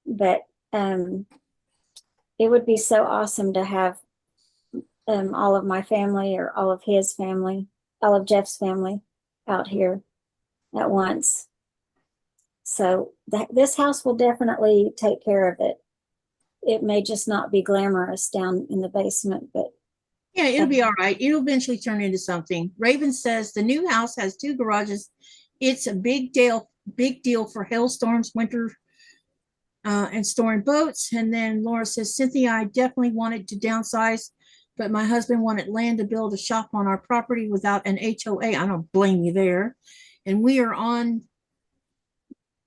S3: But it would be so awesome to have all of my family or all of his family, all of Jeff's family out here at once. So this house will definitely take care of it. It may just not be glamorous down in the basement, but
S1: yeah, it'll be all right. It'll eventually turn into something. Raven says the new house has 2 garages. It's a big deal for hailstorms, winter, and storing boats. And then Laura says, Cynthia, I definitely wanted to downsize, but my husband wanted land to build a shop on our property without an HOA. I don't blame you there. And we are on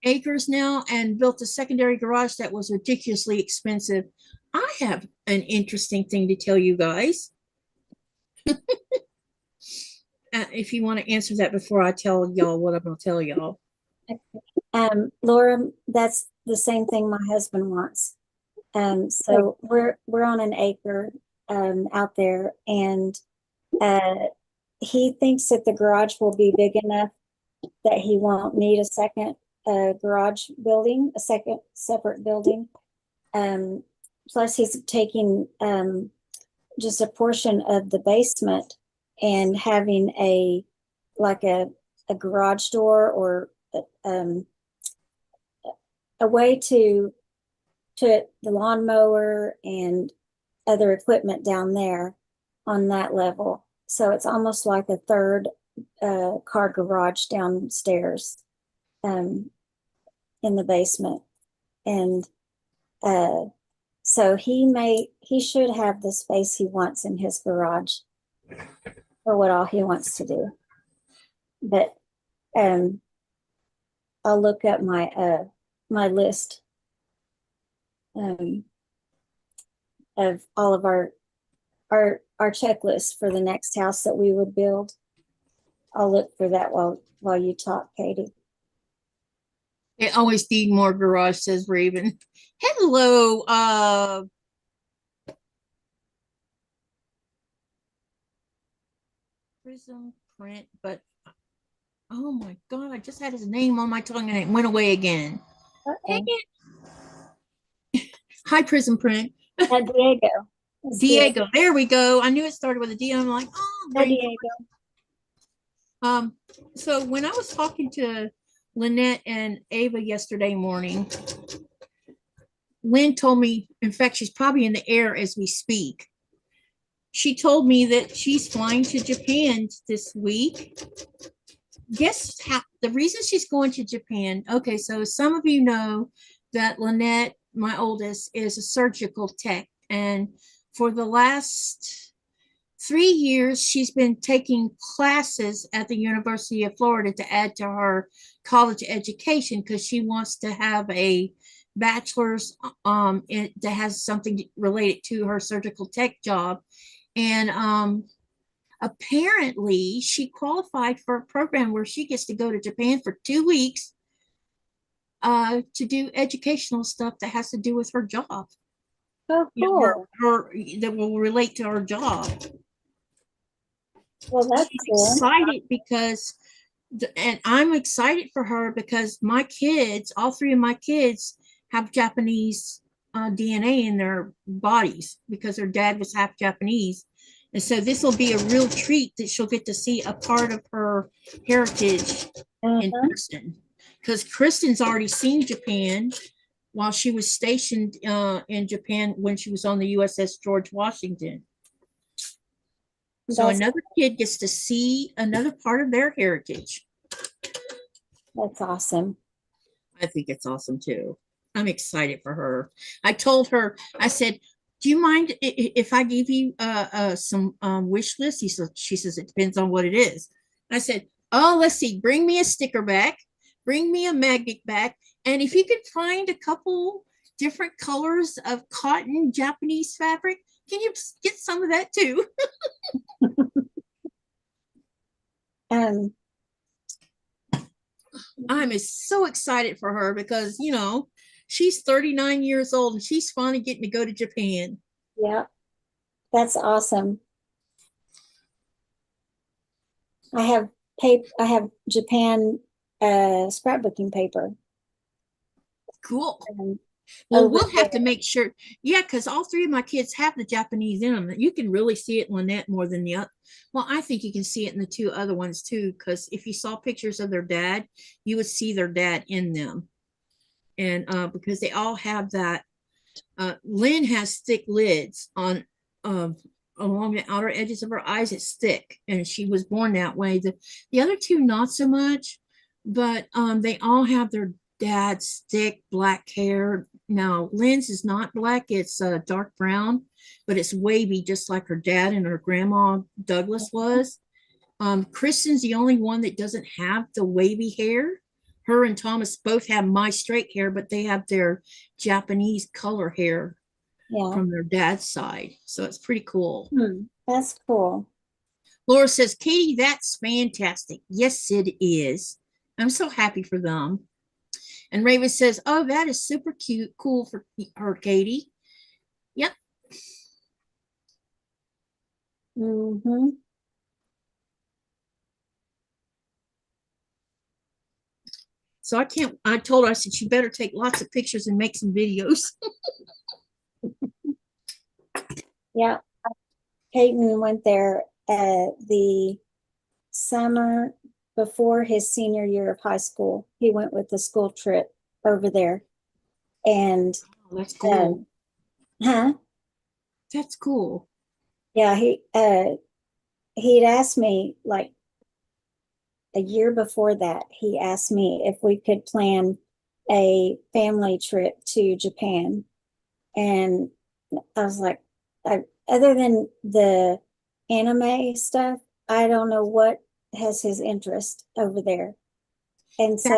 S1: acres now and built a secondary garage that was ridiculously expensive. I have an interesting thing to tell you guys. If you want to answer that before I tell y'all what I'm going to tell y'all.
S3: Laura, that's the same thing my husband wants. So we're on an acre out there, and he thinks that the garage will be big enough that he won't need a second garage building, a second separate building. Plus he's taking just a portion of the basement and having a garage door or a way to put the lawnmower and other equipment down there on that level. So it's almost like a third car garage downstairs in the basement. And so he should have the space he wants in his garage for what all he wants to do. But I'll look up my my list of all of our checklist for the next house that we would build. I'll look for that while you talk, Katie.
S1: They always need more garage, says Raven. Hello, Prism Print, but oh my God, I just had his name on my tongue and it went away again. Dang it. Hi, Prism Print.
S3: Diego.
S1: Diego, there we go. I knew it started with a D. I'm like, oh,
S3: Hi,
S1: Diego.
S3: Diego.
S1: So when I was talking to Lynette and Ava yesterday morning, Lynn told me, in fact, she's probably in the air as we speak. She told me that she's flying to Japan this week. Guess how the reason she's going to Japan. Okay, so some of you know that Lynette, my oldest, is a surgical tech, and for the last 3 years, she's been taking classes at the University of Florida to add to her college education because she wants to have a bachelor's that has something related to her surgical tech job. And apparently she qualified for a program where she gets to go to Japan for 2 weeks to do educational stuff that has to do with her job.
S3: Oh,
S1: You know,
S3: cool.
S1: her that will relate to her job.
S3: Well, that's
S1: She's
S3: cool.
S1: excited because, and I'm excited for her because my kids, all 3 of my kids, have Japanese DNA in their bodies because their dad was half Japanese. And so this will be a real treat that she'll get to see a part of her heritage in person. Because Kristen's already seen Japan while she was stationed in Japan when she was on the USS George Washington. So another kid gets to see another part of their heritage.
S3: That's awesome.
S1: I think it's awesome too. I'm excited for her. I told her, I said, do you mind if I give you some wish list? She says, it depends on what it is. I said, oh, let's see, bring me a sticker back, bring me a magnet back. And if you could find a couple different colors of cotton Japanese fabric, can you get some of that too? I'm so excited for her because, you know, she's 39 years old and she's finally getting to go to Japan.
S3: Yeah, that's awesome. I have Japan scrapbooking paper.
S1: Cool. Well, we'll have to make sure. Yeah, because all 3 of my kids have the Japanese in them. You can really see it in Lynette more than the other. Well, I think you can see it in the 2 other ones too, because if you saw pictures of their dad, you would see their dad in them. And because they all have that. Lynn has thick lids on along the outer edges of her eyes. It's thick, and she was born that way. The other 2 not so much, but they all have their dad's thick black hair. Now Lynn's is not black, it's dark brown, but it's wavy just like her dad and her grandma Douglas was. Kristen's the only one that doesn't have the wavy hair. Her and Thomas both have my straight hair, but they have their Japanese color hair from their dad's side. So it's pretty cool.
S3: That's cool.
S1: Laura says, Katie, that's fantastic. Yes, it is. I'm so happy for them. And Raven says, oh, that is super cute, cool for her, Katie. Yep.
S3: Mm-hmm.
S1: So I told her, I said, she better take lots of pictures and make some videos.
S3: Yeah. Peyton went there the summer before his senior year of high school. He went with the school trip over there And
S1: Oh, that's cool.
S3: huh?
S1: That's cool.
S3: Yeah, he'd asked me like a year before that, he asked me if we could plan a family trip to Japan. And I was like, other than the anime stuff, I don't know what has his interest over there. And so,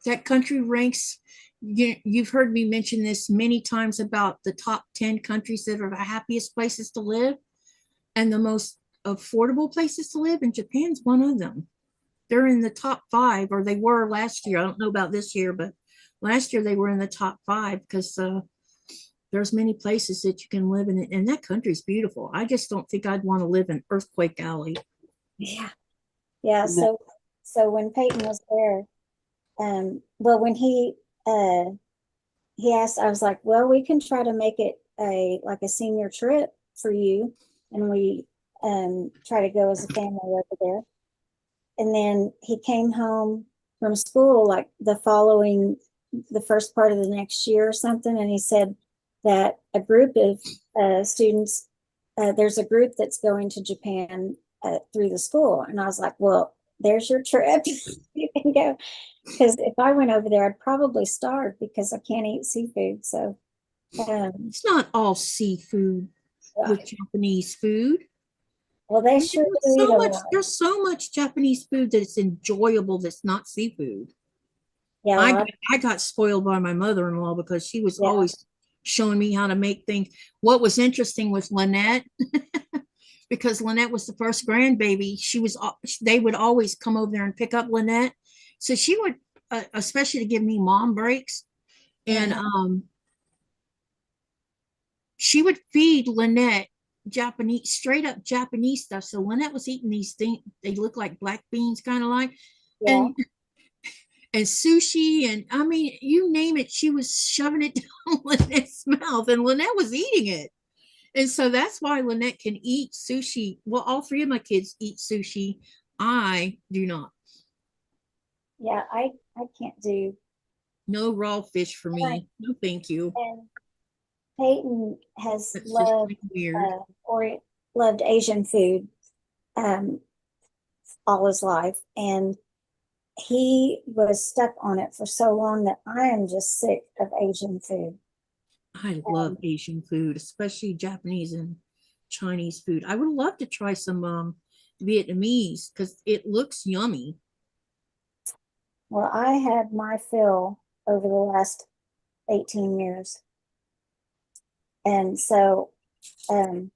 S1: That country ranks. You've heard me mention this many times about the top 10 countries that are the happiest places to live and the most affordable places to live, and Japan's one of them. They're in the top 5, or they were last year. I don't know about this year, but last year they were in the top 5 because there's many places that you can live in, and that country's beautiful. I just don't think I'd want to live in Earthquake Alley.
S3: yeah, yeah.
S2: No.
S3: So when Peyton was there, well, when he asked, I was like, well, we can try to make it a senior trip for you, and we try to go as a family over there. And then he came home from school like the first part of the next year or something, and he said that a group of students, there's a group that's going to Japan through the school. And I was like, well, there's your trip. You can go. Because if I went over there, I'd probably starve because I can't eat seafood. So,
S1: It's not all seafood with Japanese food.
S3: well, they sure do eat a lot.
S1: There's so much Japanese food that's enjoyable that's not seafood.
S3: Yeah,
S1: I got spoiled by my mother-in-law because she was
S3: Yeah.
S1: always showing me how to make things. What was interesting with Lynette, because Lynette was the first grandbaby, they would always come over there and pick up Lynette. So she would, especially to give me mom breaks, and she would feed Lynette Japanese, straight up Japanese stuff. So Lynette was eating these things, they look like black beans, kind of like,
S3: yeah.
S1: and sushi, and I mean, you name it, she was shoving it down Lynette's mouth, and Lynette was eating it. And so that's why Lynette can eat sushi. Well, all 3 of my kids eat sushi. I do not.
S3: Yeah, I can't do.
S1: No raw fish for me. No, thank you.
S3: And Peyton has
S1: That's just
S3: loved
S1: weird.
S3: or loved Asian food um, all his life, and he was stuck on it for so long that I am just sick of Asian food.
S1: I love Asian food, especially Japanese and Chinese food. I would love to try some Vietnamese because it looks yummy.
S3: Well, I had my fill over the last 18 years. And so I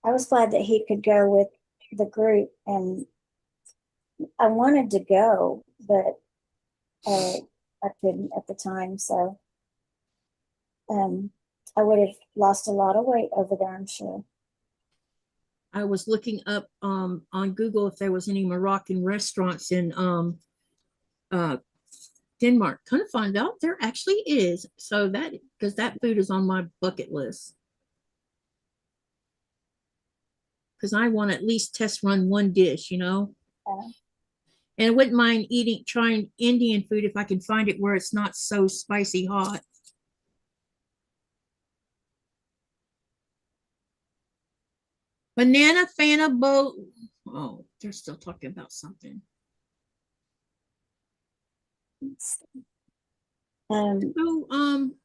S3: was glad that he could go with the group, and I wanted to go, but I couldn't at the time. So I would have lost a lot of weight over there, I'm sure.
S1: I was looking up on Google if there was any Moroccan restaurants in Denmark. Couldn't find out there actually is. So that, because that food is on my bucket list. Because I want to at least test run one dish, you know.
S3: Yeah.
S1: And I wouldn't mind trying Indian food if I can find it where it's not so spicy hot. Banana Fana boat. Oh, they're still talking about something. So,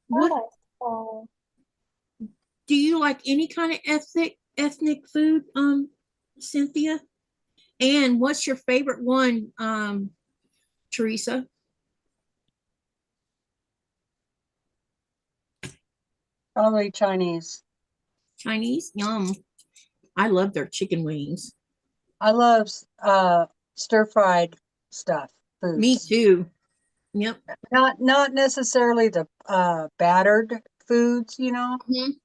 S1: what do you like? Any kind of ethnic food, Cynthia? And what's your favorite one, Teresa?
S2: Probably Chinese.
S1: Chinese? Yum. I love their chicken wings.
S2: I love stir-fried stuff. Foods.
S1: Me too. Yep.
S2: Not necessarily the battered foods, you know.
S1: Mhm.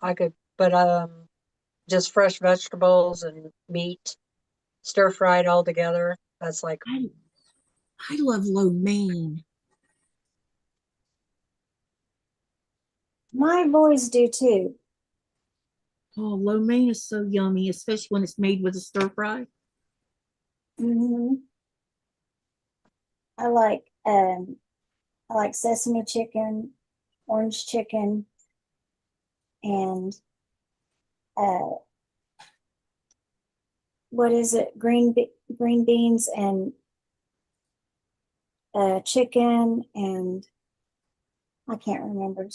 S2: I could, but just fresh vegetables and meat, stir-fried all together. That's like
S1: I love lo mein.
S3: My boys do too.
S1: Oh, lo mein is so yummy, especially when it's made with a stir fry.
S3: I like I like sesame chicken, orange chicken, and what is it? Green beans and chicken, and I can't remember. I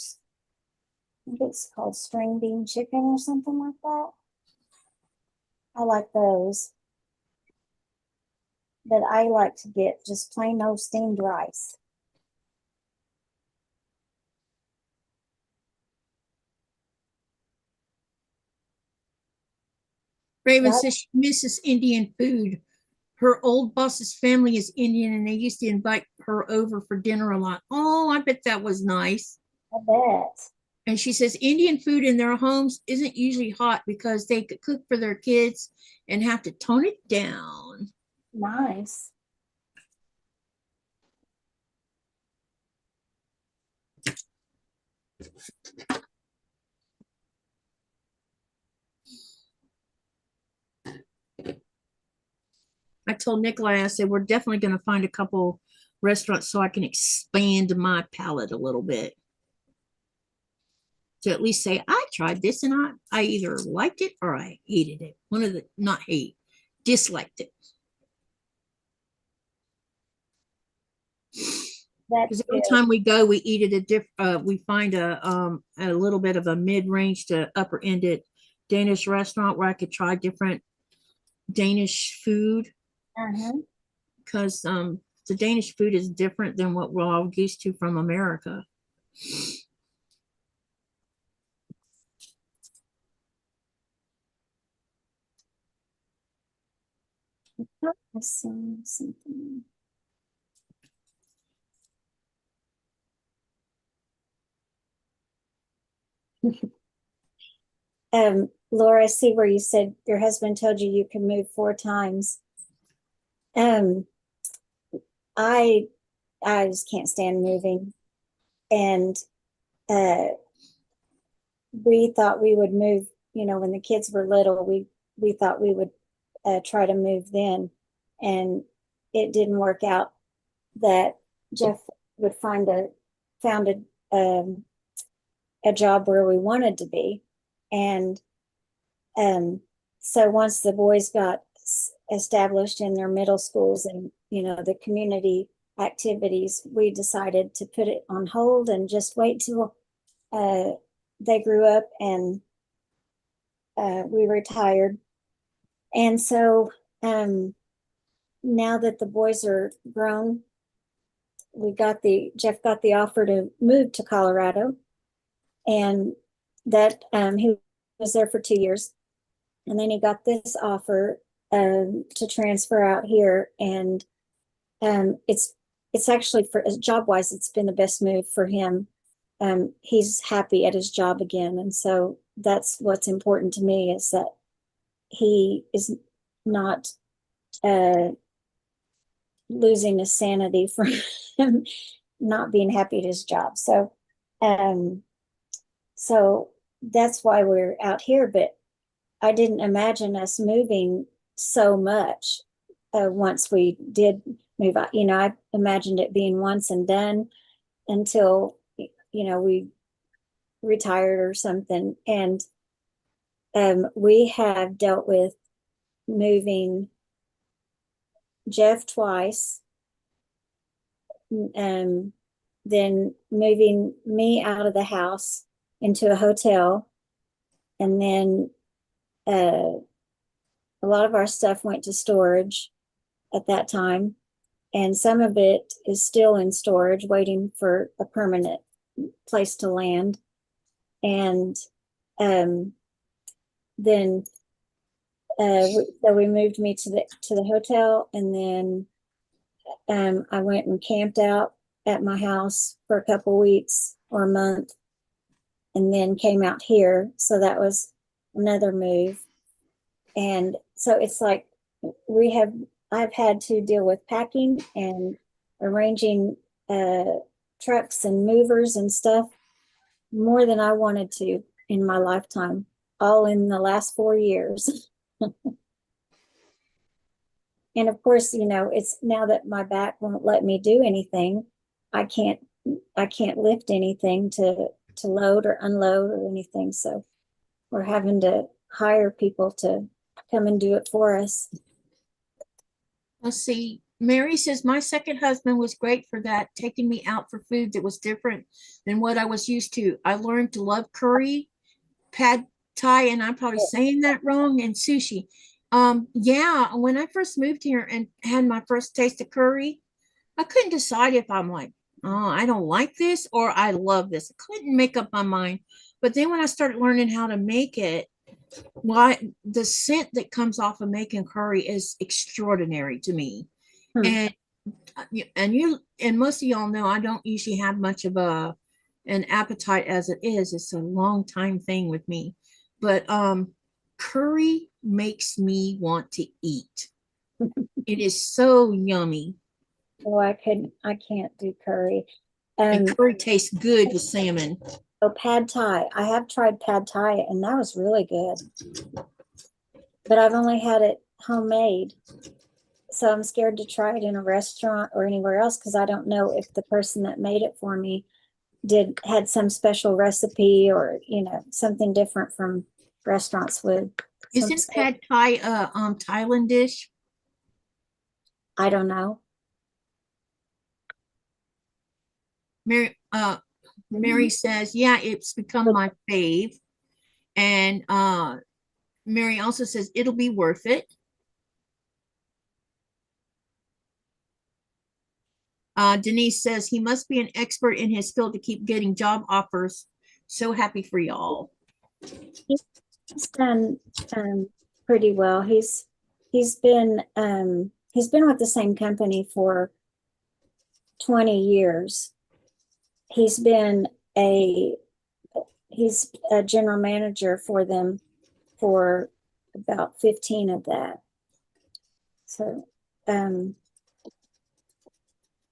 S3: think it's called string bean chicken or something like that. I like those. But I like to get just plain old steamed rice.
S1: Raven
S3: That-
S1: says she misses Indian food. Her old boss's family is Indian and they used to invite her over for dinner a lot. Oh, I bet that was nice.
S3: I bet.
S1: And she says Indian food in their homes isn't usually hot because they could cook for their kids and have to tone it down.
S3: Nice.
S1: I told Nikolai, I said, we're definitely going to find a couple restaurants so I can expand my palate a little bit. To at least say, I tried this and I either liked it or I hated it. One of the, not hate, disliked it.
S3: That's
S1: Because every
S3: good.
S1: time we go, we eat at we find a little bit of a mid-range to upper-ended Danish restaurant where I could try different Danish food. Because the Danish food is different than what we're all used to from America.
S3: I saw something. Laura, I see where you said your husband told you you can move 4 times. I just can't stand moving. And we thought we would move, when the kids were little, we thought we would try to move then. And it didn't work out that Jeff would found a job where we wanted to be. And so once the boys got established in their middle schools and, the community activities, we decided to put it on hold and just wait till they grew up and we retired. And so now that the boys are grown, Jeff got the offer to move to Colorado, and that he was there for 2 years, and then he got this offer to transfer out here, and it's actually, for job wise, it's been the best move for him. He's happy at his job again, and so that's what's important to me, is that he is not losing his sanity from him not being happy at his job. So so that's why we're out here. But I didn't imagine us moving so much once we did move out. I imagined it being once and done until we retired or something. And we have dealt with moving Jeff twice, then moving me out of the house into a hotel, and then a lot of our stuff went to storage at that time, and some of it is still in storage waiting for a permanent place to land. And then so we moved me to the hotel, and then I went and camped out at my house for a couple weeks or a month, and then came out here. So that was another move. And so it's like I've had to deal with packing and arranging trucks and movers and stuff more than I wanted to in my lifetime, all in the last 4 years. And of course, it's now that my back won't let me do anything, I can't I can't lift anything to load or unload or anything. So we're having to hire people to come and do it for us.
S1: Let's see. Mary says, my second husband was great for that, taking me out for food that was different than what I was used to. I learned to love curry, pad thai, and I'm probably saying that wrong, and sushi. Yeah, when I first moved here and had my first taste of curry, I couldn't decide if I'm like, oh, I don't like this or I love this. I couldn't make up my mind. But then when I started learning how to make it, why the scent that comes off of making curry is extraordinary to me.
S3: Hmm.
S1: And and most of y'all know I don't usually have much of an appetite as it is. It's a long time thing with me. But curry makes me want to eat. It is so yummy.
S3: Oh, I can't do curry.
S1: And curry tastes good with salmon.
S3: Oh, pad thai. I have tried pad thai and that was really good. But I've only had it homemade. So I'm scared to try it in a restaurant or anywhere else because I don't know if the person that made it for me had some special recipe or, something different from restaurants would.
S1: Isn't pad thai a Thailand dish?
S3: I don't know.
S1: Mary says, yeah, it's become my fave. And Mary also says it'll be worth it. Denise says he must be an expert in his field to keep getting job offers. So happy for y'all.
S3: He's done pretty well. He's been with the same company for 20 years. He's a general manager for them for about 15 of that. So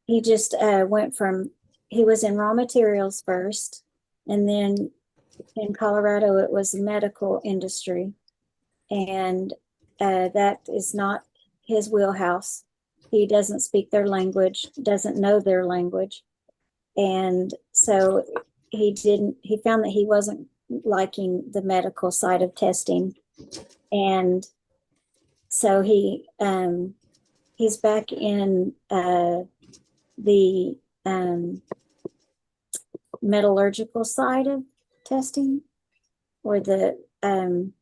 S3: he just he was in raw materials first, and then in Colorado it was the medical industry, and that is not his wheelhouse. He doesn't speak their language, doesn't know their language, and so he found that he wasn't liking the medical side of testing, and so he's back in the metallurgical side of testing, or I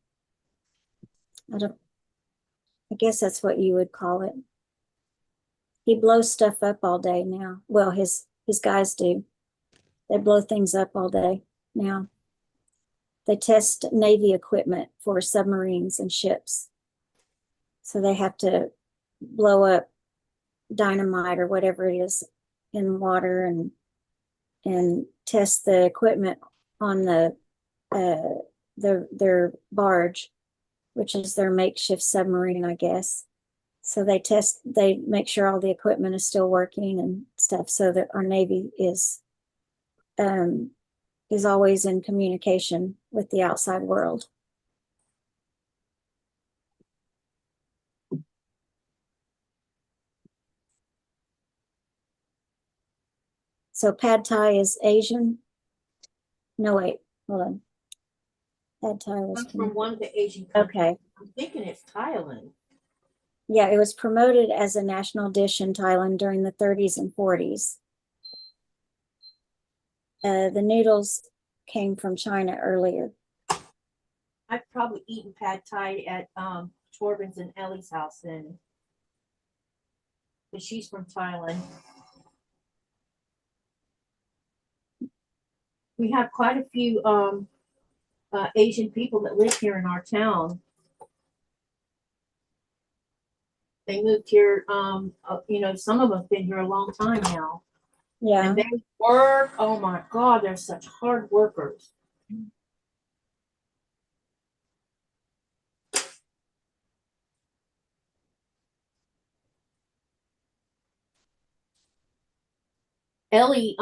S3: guess that's what you would call it. He blows stuff up all day now. Well, his guys do. They blow things up all day now. They test Navy equipment for submarines and ships. So they have to blow up dynamite or whatever it is in water and test the equipment on their barge, which is their makeshift submarine, I guess. So they make sure all the equipment is still working and stuff, so that our Navy is always in communication with the outside world. So pad thai is Asian. No, wait, hold on. Pad thai was
S1: from one of the Asian countries.
S3: Okay.
S1: I'm thinking it's Thailand.
S3: Yeah, it was promoted as a national dish in Thailand during the 30s and 40s. The noodles came from China earlier.
S1: I've probably eaten pad thai at Torben's and Ellie's house then. But she's from Thailand. We have quite a few Asian people that live here in our town. They moved here, some of them have been here a long time now.
S3: Yeah.
S1: And they work, oh my God, they're such hard workers. Ellie,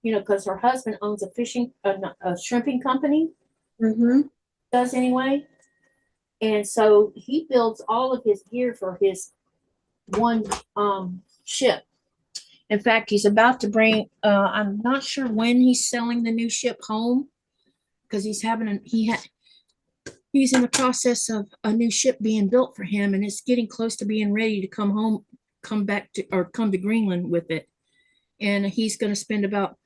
S1: because her husband owns a shrimping company, does anyway. And so he builds all of his gear for his one ship. In fact, he's about to bring, I'm not sure when he's selling the new ship home, because he's in the process of a new ship being built for him, and it's getting close to being ready to come home, come to Greenland with it. And he's going to spend about,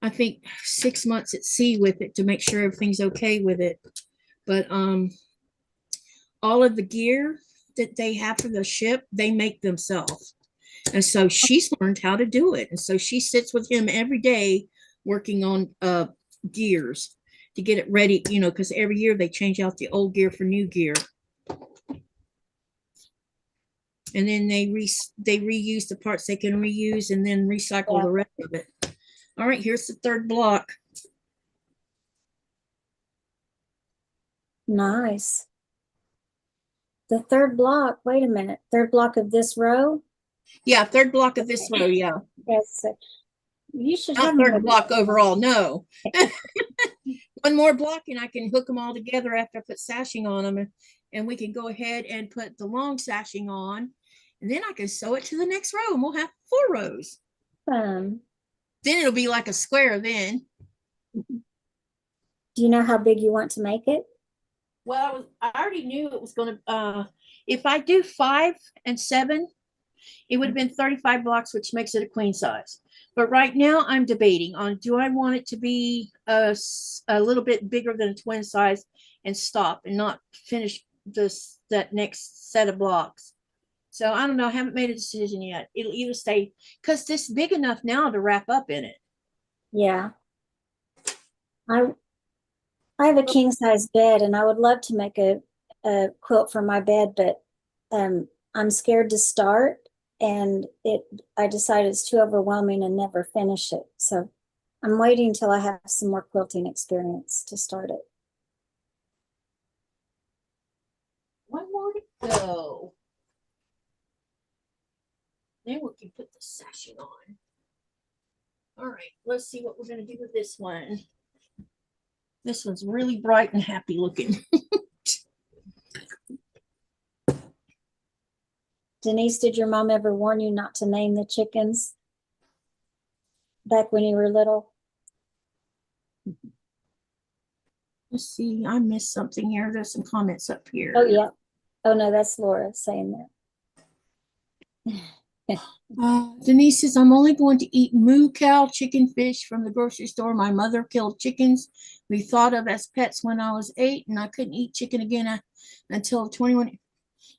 S1: I think, 6 months at sea with it to make sure everything's okay with it. But all of the gear that they have for the ship, they make themselves. And so she's learned how to do it. And so she sits with him every day working on gears to get it ready, you know, because every year they change out the old gear for new gear. And then they reuse the parts they can reuse and then recycle the rest of it. All right, here's the third block.
S3: Nice. The third block, wait a minute, third block of this row?
S1: Yeah, third block of this row, yeah.
S3: Yes. You should
S1: Not
S3: have
S1: third
S3: more.
S1: block overall, no. One more block and I can hook them all together after I put sashing on them, and we can go ahead and put the long sashing on, and then I can sew it to the next row and we'll have 4 rows.
S3: Then
S1: It'll be like a square then.
S3: do you know how big you want to make it?
S1: Well, I already knew it was going to, if I do 5 and 7, it would have been 35 blocks, which makes it a queen size. But right now I'm debating on, do I want it to be a little bit bigger than a twin size and stop and not finish that next set of blocks. So I don't know. I haven't made a decision yet. It'll either stay, because this is big enough now to wrap up in it.
S3: Yeah. I have a king size bed and I would love to make a quilt for my bed, but I'm scared to start, and I decided it's too overwhelming and never finish it. So I'm waiting till I have some more quilting experience to start it.
S1: One more to go. Then we can put the sashing on. All right, let's see what we're going to do with this one. This one's really bright and happy looking.
S3: Denise, did your mom ever warn you not to name the chickens back when you were little?
S1: Let's see, I missed something here. There's some comments up here.
S3: Oh, yeah. Oh, no, that's Laura saying that.
S1: Denise says, I'm only going to eat moo cow chicken fish from the grocery store. My mother killed chickens we thought of as pets when I was 8, and I couldn't eat chicken again until 21.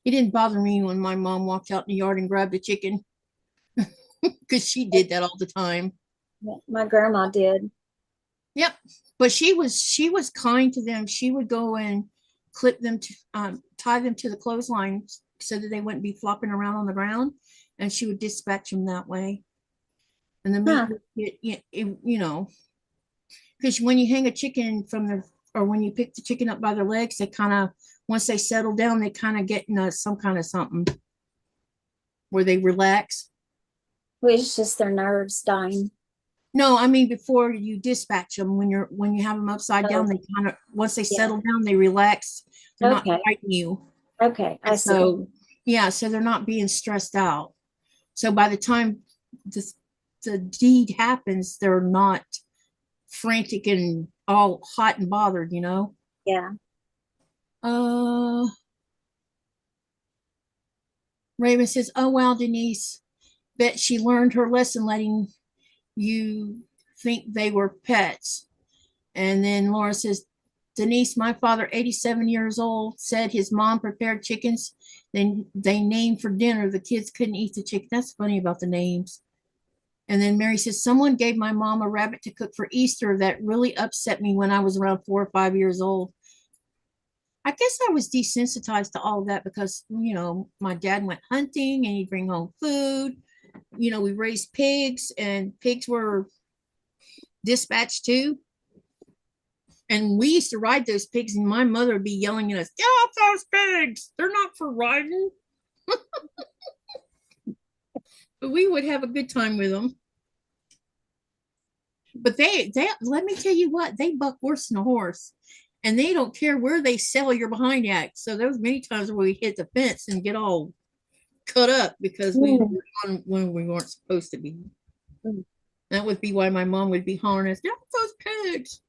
S1: It didn't bother me when my mom walked out in the yard and grabbed a chicken, because she did that all the time.
S3: My grandma did.
S1: Yep, but she was kind to them. She would go and clip them to tie them to the clothesline so that they wouldn't be flopping around on the ground, and she would dispatch them that way. And the meat, you know, because when you hang a chicken or when you pick the chicken up by their legs, they kind of, once they settle down, they kind of get in some kind of something where they relax.
S3: Well, it's just their nerves dying.
S1: No, I mean, before you dispatch them, when you have them upside down, they kind of, once they settle down, they relax. They're not biting you.
S3: Okay, I see.
S1: So yeah, so they're not being stressed out. So by the time the deed happens, they're not frantic and all hot and bothered, you know?
S3: Yeah.
S1: Raven says, oh wow, Denise, bet she learned her lesson letting you think they were pets. And then Laura says, Denise, my father, 87 years old, said his mom prepared chickens, then they named for dinner. The kids couldn't eat the chicken. That's funny about the names. And then Mary says, someone gave my mom a rabbit to cook for Easter. That really upset me when I was around 4 or 5 years old. I guess I was desensitized to all of that because, you know, my dad went hunting and he'd bring home food. You know, we raised pigs, and pigs were dispatched too. And we used to ride those pigs, and my mother would be yelling at us, get off those pigs. They're not for riding. But we would have a good time with them. But they let me tell you what, they buck worse than a horse. And they don't care where they sell your behind at. So there was many times where we hit the fence and get all cut up because we were on when we weren't supposed to be.
S3: Mm.
S1: That would be why my mom would be hollering us, "Not those pigs."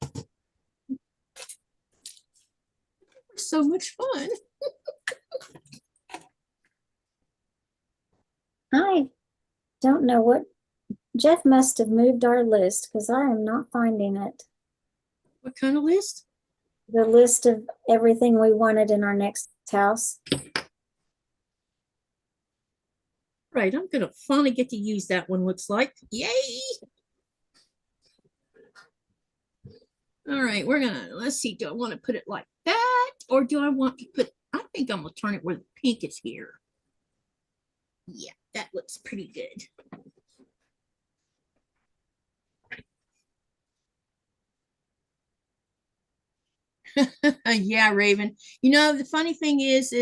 S1: So much fun.
S3: I don't know what, Jeff must have moved our list because I am not finding it.
S1: What kind of list?
S3: The list of everything we wanted in our next house.
S1: Right, I'm gonna finally get to use that one, looks like. Yay! All right, let's see, do I want to put it like that? Or do I want to put, I think I'm gonna turn it where the pink is here. Yeah, that looks pretty good. Yeah, Raven. You know, the funny thing is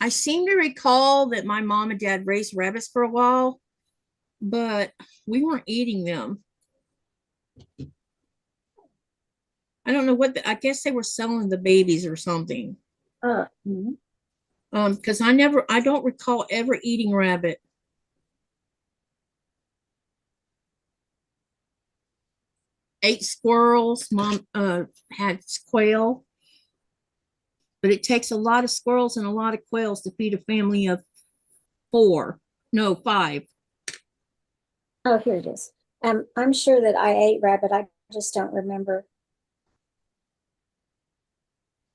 S1: I seem to recall that my mom and dad raised rabbits for a while, but we weren't eating them. I don't know I guess they were selling the babies or something.
S3: Mhm.
S1: Because I don't recall ever eating rabbit. Ate squirrels. Mom had quail, but it takes a lot of squirrels and a lot of quails to feed a family of 4, no 5.
S3: Oh, here it is. I'm sure that I ate rabbit. I just don't remember.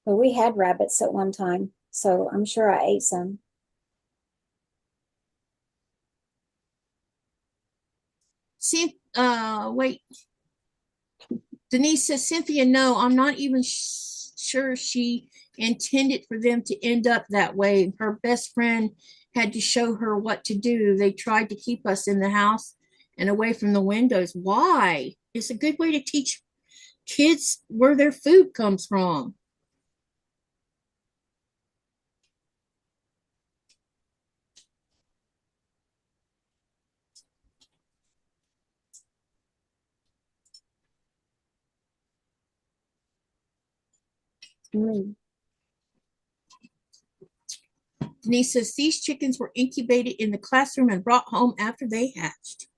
S3: But we had rabbits at one time, so I'm sure I ate some.
S1: See, wait. Denise says, Cynthia, no, I'm not even sure she intended for them to end up that way. Her best friend had to show her what to do. They tried to keep us in the house and away from the windows. Why? It's a good way to teach kids where their food comes from.
S3: Mm.
S1: Denise says these chickens were incubated in the classroom and brought home after they hatched.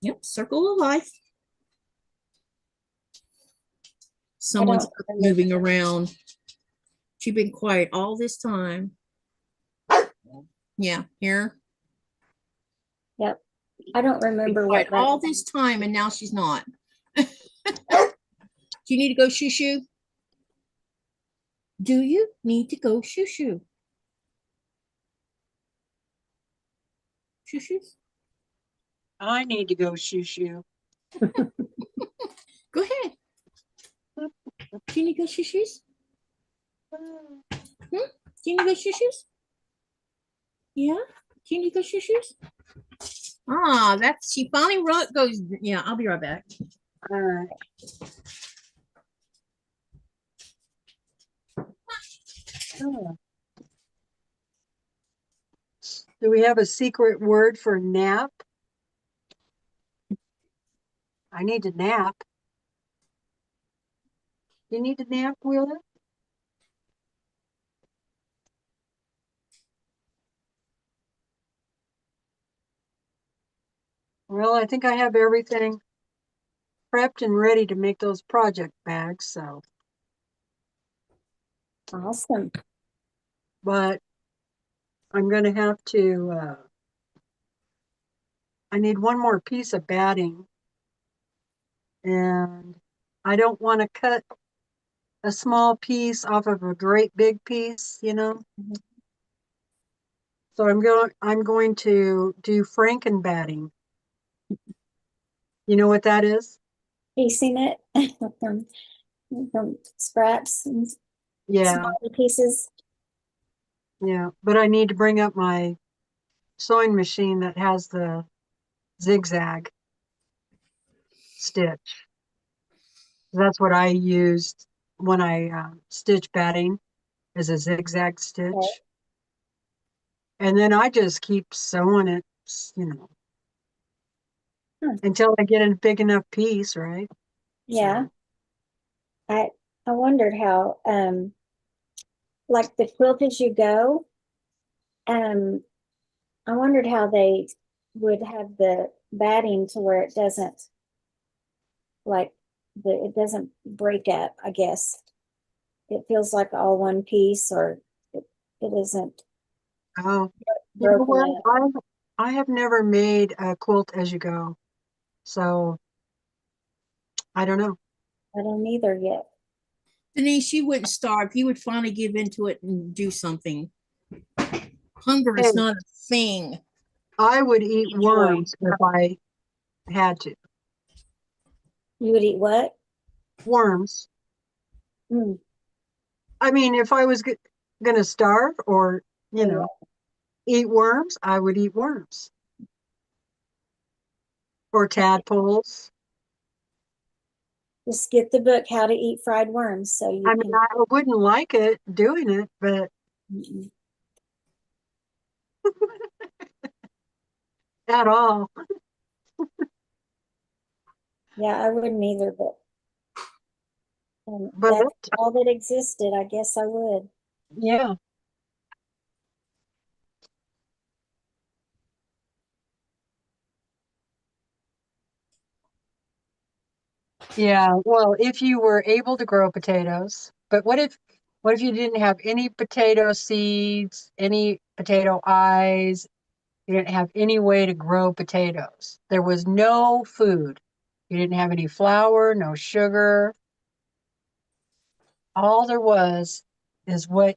S1: Yep, circle of life. Someone's moving around. She's been quiet all this time. Yeah, here.
S3: Yep. I don't remember what
S1: all this time and now she's not. Do you need to go shoo shoo? Do you need to go shoo shoo? Shoo shoos?
S2: I need to go shoo shoo.
S1: Go ahead. Do you need to go shoo shoos? Do you need to go shoo shoos? Yeah? Do you need to go shoo shoos? Ah, that's she finally goes. Yeah, I'll be right back.
S2: All right. Oh. Do we have a secret word for nap? I need to nap. You need to nap, Wheeler? Well, I think I have everything prepped and ready to make those project bags, so.
S3: Awesome.
S2: But I'm going to have to, I need one more piece of batting. And I don't want to cut a small piece off of a great big piece, you know?
S3: Mhm.
S2: So I'm going to do Franken batting. You know what that is?
S3: Piecing it from scraps and
S2: Yeah,
S3: smaller pieces.
S2: yeah. But I need to bring up my sewing machine that has the zigzag stitch. That's what I used when I stitch batting, is a zigzag stitch.
S3: Okay.
S2: And then I just keep sewing it, you know, until I get a big enough piece, right?
S3: Yeah. I wondered how like the Quilt As You Go, I wondered how they would have the batting to where it doesn't like it doesn't break up, I guess. It feels like all one piece, or it isn't
S2: Oh, you know
S3: broken
S2: what?
S3: up.
S2: I have never made a quilt as you go, so I don't know.
S3: I don't either yet.
S1: Denise, you wouldn't starve. You would finally give into it and do something. Hunger is
S2: And
S1: not a thing.
S2: I would eat
S3: Enjoy.
S2: worms if I had to.
S3: You would eat what?
S2: Worms.
S3: Mm,
S2: I mean, if I was gonna starve or, you
S3: yeah.
S2: know, eat worms, I would eat worms or tadpoles.
S3: Just get the book, How to Eat Fried Worms, so you
S2: I mean,
S3: can.
S2: I wouldn't like it doing it, but
S3: Mm-mm.
S2: at all.
S3: Yeah, I wouldn't either, but
S2: But
S3: that's all that existed. I guess I would.
S2: yeah, yeah. Well, if you were able to grow potatoes, but what if you didn't have any potato seeds, any potato eyes? You didn't have any way to grow potatoes. There was no food. You didn't have any flour, no sugar. All there was is what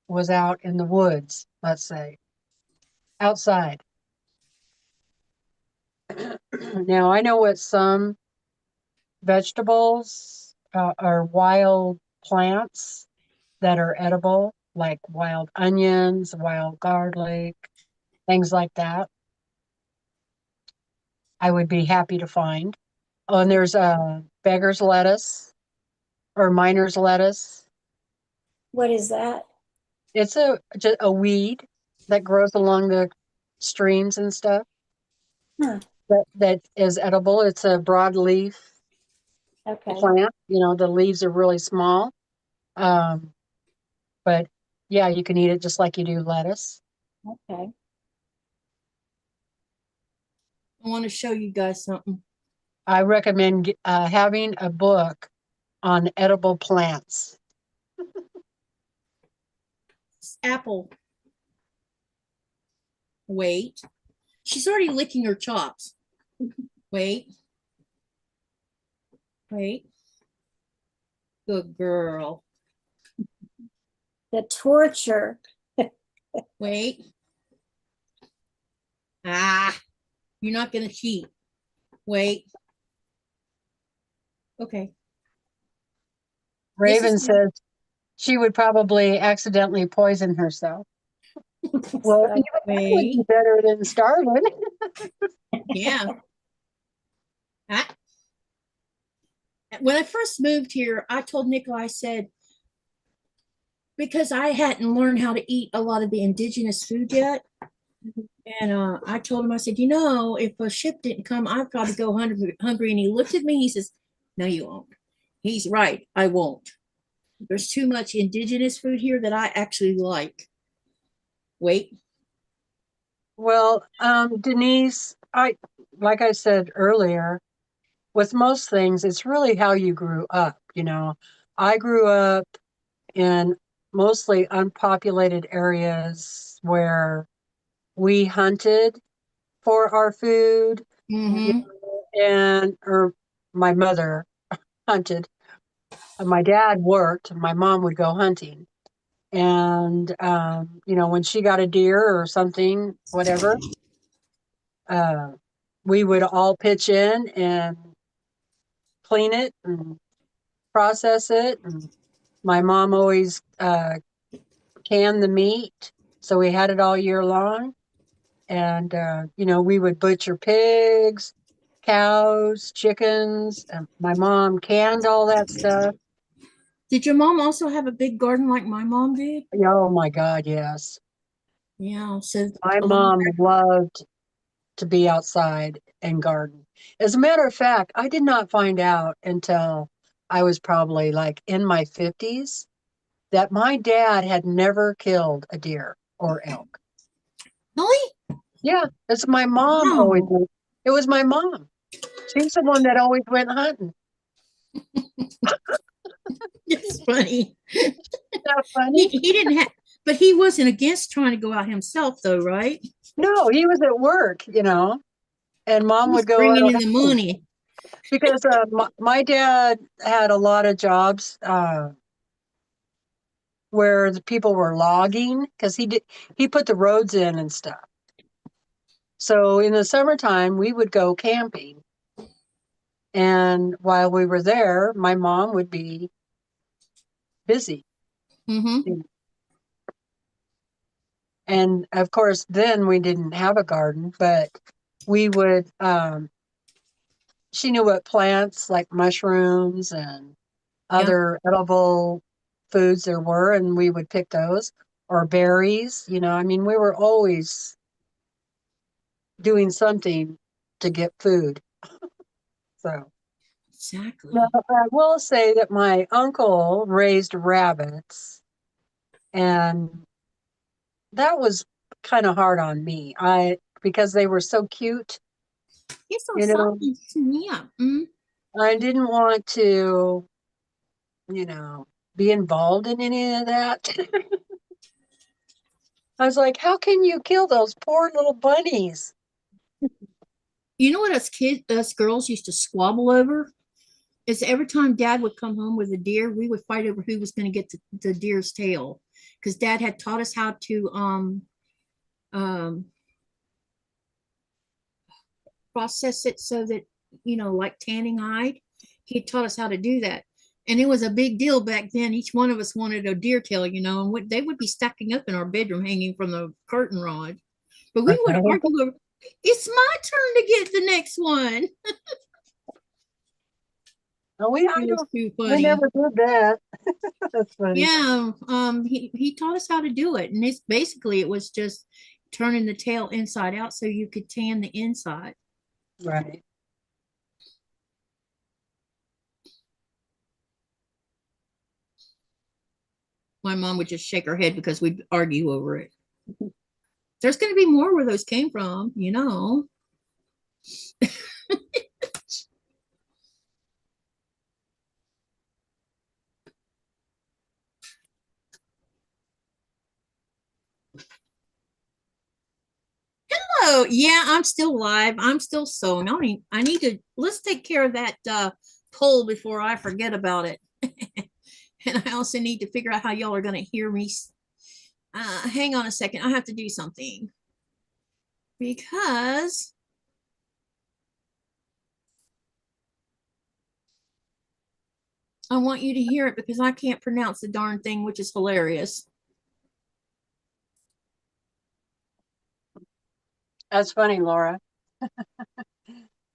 S2: was out in the woods, let's say, outside. Now, I know what some vegetables are wild plants that are edible, like wild onions, wild garlic, things like that. I would be happy to find. Oh, and there's beggar's lettuce or miner's lettuce.
S3: What is that?
S2: It's just a weed that grows along the streams and stuff
S3: Huh.
S2: that is edible. It's a broadleaf
S3: Okay.
S2: plant. You know, the leaves are really small. Um, but yeah, you can eat it just like you do lettuce.
S3: Okay.
S1: I want to show you guys something.
S2: I recommend having a book on edible plants.
S1: It's apple. Wait. She's already licking her chops. Wait. Wait. Good girl.
S3: The torture.
S1: Wait. Ah, you're not going to cheat. Wait. Okay. This
S2: Raven
S1: is
S2: says she would probably accidentally poison herself. Well, even that would be
S1: wait.
S2: better than starving.
S1: Yeah. I, when I first moved here, I told Nicola, I said, because I hadn't learned how to eat a lot of the indigenous food yet. And I told him, I said, if a ship didn't come, I'd probably go hungry. And he looked at me, he says, no, you won't. He's right. I won't. There's too much indigenous food here that I actually like. Wait.
S2: Well, Denise, like I said earlier, with most things, it's really how you grew up. You know, I grew up in mostly unpopulated areas where we hunted for our food, you
S1: Mm-hmm.
S2: know, and or my mother hunted. My dad worked. My mom would go hunting, and you know, when she got a deer or something, whatever, uh, we would all pitch in and clean it and process it. And my mom always canned the meat, so we had it all year long. And you know, we would butcher pigs, cows, chickens. And my mom canned all that stuff.
S1: Did your mom also have a big garden like my mom did?
S2: Oh my God, yes.
S1: Yeah. So
S2: My
S1: a lot of
S2: mom loved to be outside and garden. As a matter of fact, I did not find out until I was probably like in my 50s that my dad had never killed a deer or elk.
S1: really?
S2: Yeah, it's my mom always
S1: Wow.
S2: went. It was my mom. She's the one that always went hunting.
S1: It's funny.
S2: Isn't that
S1: He,
S2: funny?
S1: he didn't have, but he wasn't against trying to go out himself, though, right?
S2: No, he was at work, and
S1: He
S2: mom
S1: was
S2: would go
S1: bringing in
S2: out
S1: the
S2: hunting
S1: money.
S2: because my dad had a lot of jobs where the people were logging because he put the roads in and stuff. So in the summertime, we would go camping. And while we were there, my mom would be busy.
S1: Mm-hmm.
S2: And of course, then we didn't have a garden, but we would, she knew what plants like mushrooms and
S1: Yeah.
S2: other edible foods there were, and we would pick those or berries. I mean, we were always doing something to get food. So, now,
S1: Exactly.
S2: I will say that my uncle raised rabbits, and that was kind of hard on me. Because they were so cute,
S1: It's so
S2: you know,
S1: something. Yeah. Mm.
S2: I didn't want to, you know, be involved in any of that. I was like, how can you kill those poor little bunnies?
S1: You know what us girls used to squabble over? Is every time Dad would come home with a deer, we would fight over who was going to get the deer's tail, because Dad had taught us how to um process it so that, like tanning hide. He taught us how to do that. And it was a big deal back then. Each one of us wanted a deer tail, and they would be stacking up in our bedroom hanging from the curtain rod. But we would
S2: Right.
S1: argue over, it's my turn to get the next one.
S2: No,
S1: It was too
S2: we
S1: funny.
S2: never did that. That's funny.
S1: Yeah, he taught us how to do it. And it was just turning the tail inside out so you could tan the inside.
S2: Right.
S1: My mom would just shake her head because we'd argue over it. There's going to be more where those came from. Oh, yeah, I'm still live. I'm still sewing. I need to, let's take care of that poll before I forget about it. And I also need to figure out how y'all are going to hear me. Hang on a second. I have to do something because I want you to hear it, because I can't pronounce the darn thing, which is hilarious.
S2: That's funny, Laura.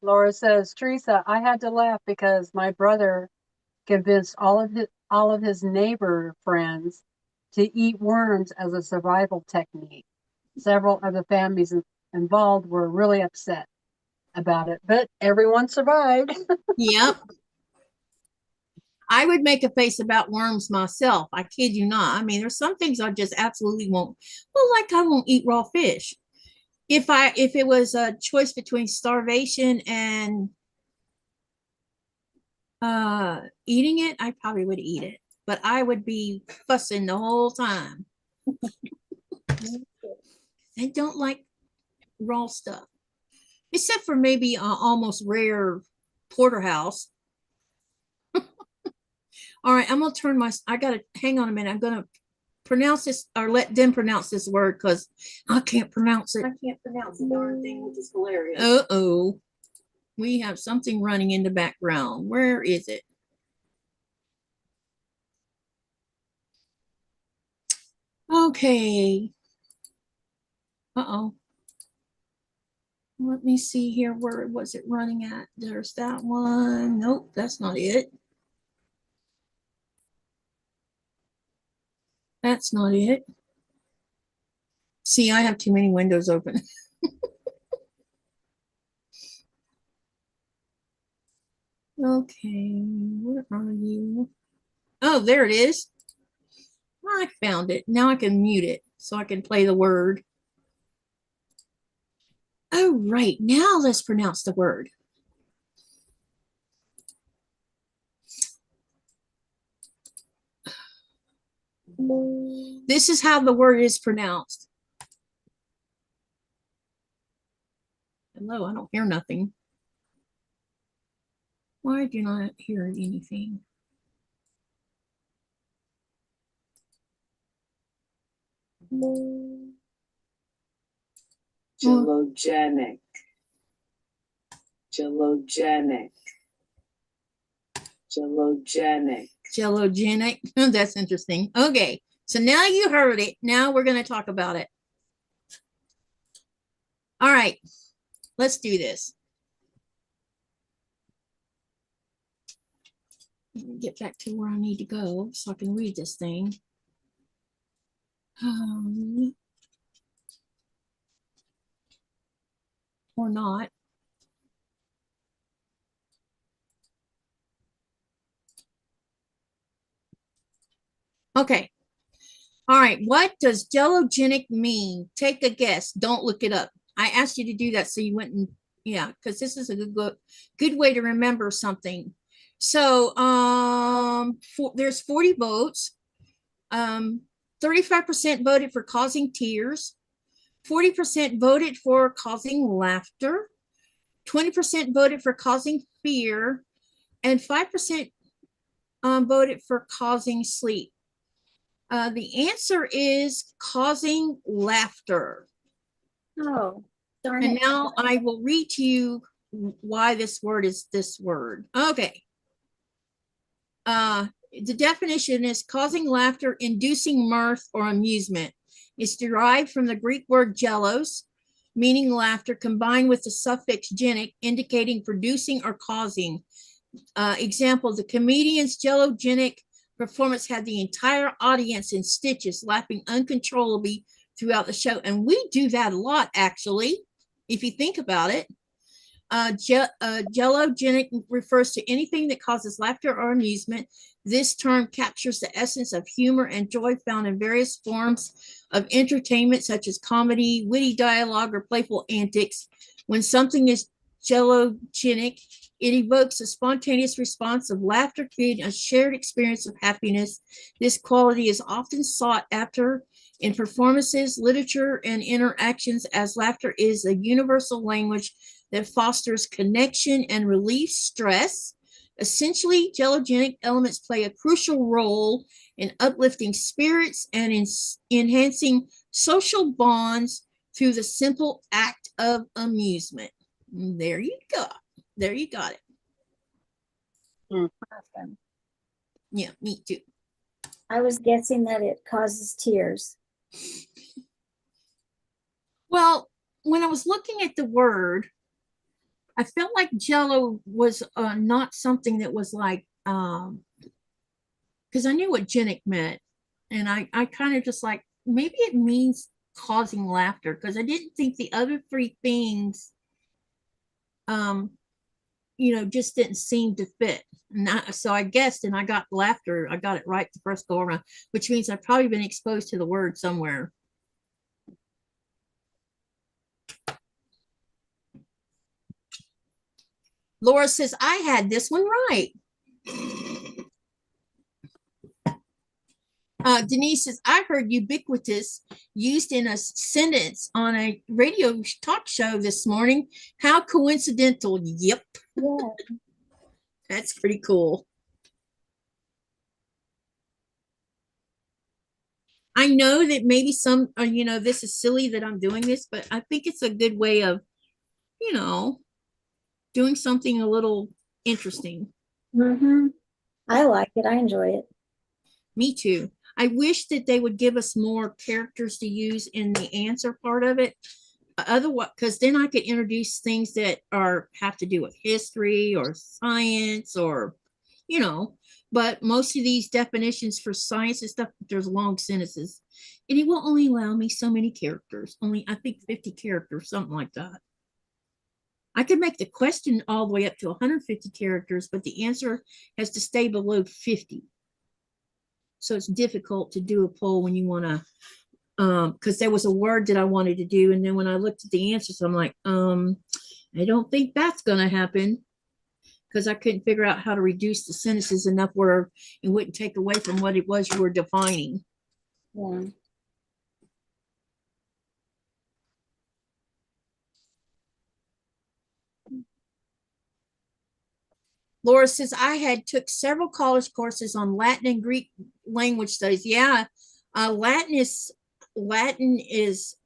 S2: Laura says, Teresa, I had to laugh because my brother convinced all of his neighbor friends to eat worms as a survival technique. Several of the families involved were really upset about it, but everyone survived.
S1: Yep. I would make a face about worms myself. I kid you not. I mean, there's some things I just absolutely won't. Well, like I won't eat raw fish. If it was a choice between starvation and eating it, I probably would eat it. But I would be fussing the whole time. I don't like raw stuff, except for maybe almost rare porterhouse. All right, I'm gonna turn my. I gotta hang on a minute. I'm gonna pronounce this, or let them pronounce this word, because I can't pronounce it. I can't pronounce the darn thing, which is hilarious. Uh-oh. We have something running in the background. Where is it? Okay. Uh-oh. Let me see here. Where was it running at? There's that one. Nope, that's not it. That's not it. See, I have too many windows open. Okay, where are you? Oh, there it is. I found it. Now I can mute it so I can play the word. Oh, right. Now let's pronounce the word. This is how the word is pronounced. Hello, I don't hear nothing. Why do you not hear anything?
S4: Gelogenic. Gelogenic. Gelogenic.
S1: Gelogenic. That's interesting. Okay, so now you heard it. Now we're going to talk about it. All right, let's do this. Let me get back to where I need to go so I can read this thing. Or not. Okay. All right. What does gelogenic mean? Take a guess. Don't look it up. I asked you to do that so you wouldn't, yeah, because this is a good way to remember something. So there's 40 votes. 35% voted for causing tears. 40% voted for causing laughter. 20% voted for causing fear. And 5% voted for causing sleep. The answer is causing laughter.
S3: Oh, darn
S1: And
S3: it.
S1: now I will read to you why this word is this word. Okay. The definition is causing laughter, inducing mirth or amusement. It's derived from the Greek word gelos, meaning laughter, combined with the suffix genic, indicating producing or causing. Example, the comedian's gelogenic performance had the entire audience in stitches, laughing uncontrollably throughout the show. And we do that a lot, actually, if you think about it. Gelogenic refers to anything that causes laughter or amusement. This term captures the essence of humor and joy found in various forms of entertainment, such as comedy, witty dialogue, or playful antics. When something is gelogenic, it evokes a spontaneous response of laughter, creating a shared experience of happiness. This quality is often sought after in performances, literature, and interactions, as laughter is a universal language that fosters connection and relieves stress. Essentially, gelogenic elements play a crucial role in uplifting spirits and in enhancing social bonds through the simple act of amusement. There you go. There you got it.
S3: Awesome.
S1: Yeah, me too.
S3: I was guessing that it causes tears.
S1: Well, when I was looking at the word, I felt like Jello was not something that was like, because I knew what genic meant. And I kind of just like, maybe it means causing laughter, because I didn't think the other three things, just didn't seem to fit. So I guessed and I got laughter. I got it right the first go around, which means I've probably been exposed to the word somewhere. Laura says, I had this one right. Denise says, I heard ubiquitous used in a sentence on a radio talk show this morning. How coincidental. Yep.
S3: Yeah.
S1: That's pretty cool. I know that maybe some, this is silly that I'm doing this, but I think it's a good way of, doing something a little interesting.
S3: Mm-hmm. I like it. I enjoy it.
S1: Me too. I wish that they would give us more characters to use in the answer part of it. Otherwise, because then I could introduce things that have to do with history or science or, but most of these definitions for science and stuff, there's long sentences. And it will only allow me so many characters, only I think 50 characters, something like that. I could make the question all the way up to 150 characters, but the answer has to stay below 50. So it's difficult to do a poll when you want to because there was a word that I wanted to do. And then when I looked at the answers, I'm like, I don't think that's going to happen, because I couldn't figure out how to reduce the sentences enough where it wouldn't take away from what it was you were defining.
S3: Yeah.
S1: Laura says, I had took several college courses on Latin and Greek language studies. Yeah, Latin is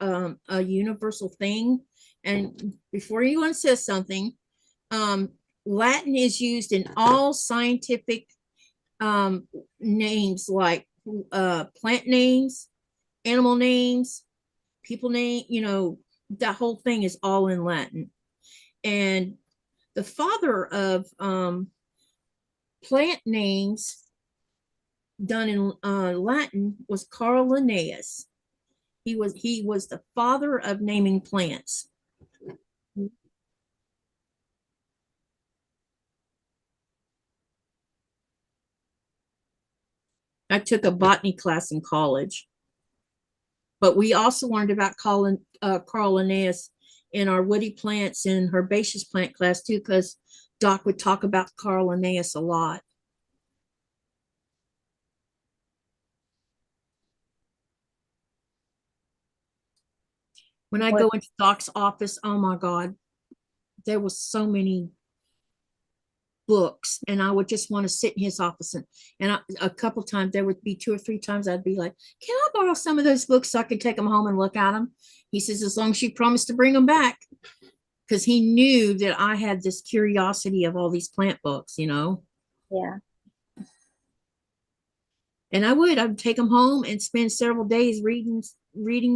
S1: a universal thing. And before anyone says something, Latin is used in all scientific names, like plant names, animal names, people name, that whole thing is all in Latin. And the father of plant names done in Latin was Carl Linnaeus. He was the father of naming plants. I took a botany class in college, but we also learned about Carl Linnaeus in our woody plants and herbaceous plant class too, because Doc would talk about Carl Linnaeus a lot. When I go into Doc's office, oh my God, there was so many books, and I would just want to sit in his office. And a couple times, there would be 2 or 3 times I'd be like, can I borrow some of those books so I can take them home and look at them? He says, as long as you promise to bring them back. Because he knew that I had this curiosity of all these plant books,
S3: Yeah.
S1: And I'd take them home and spend several days reading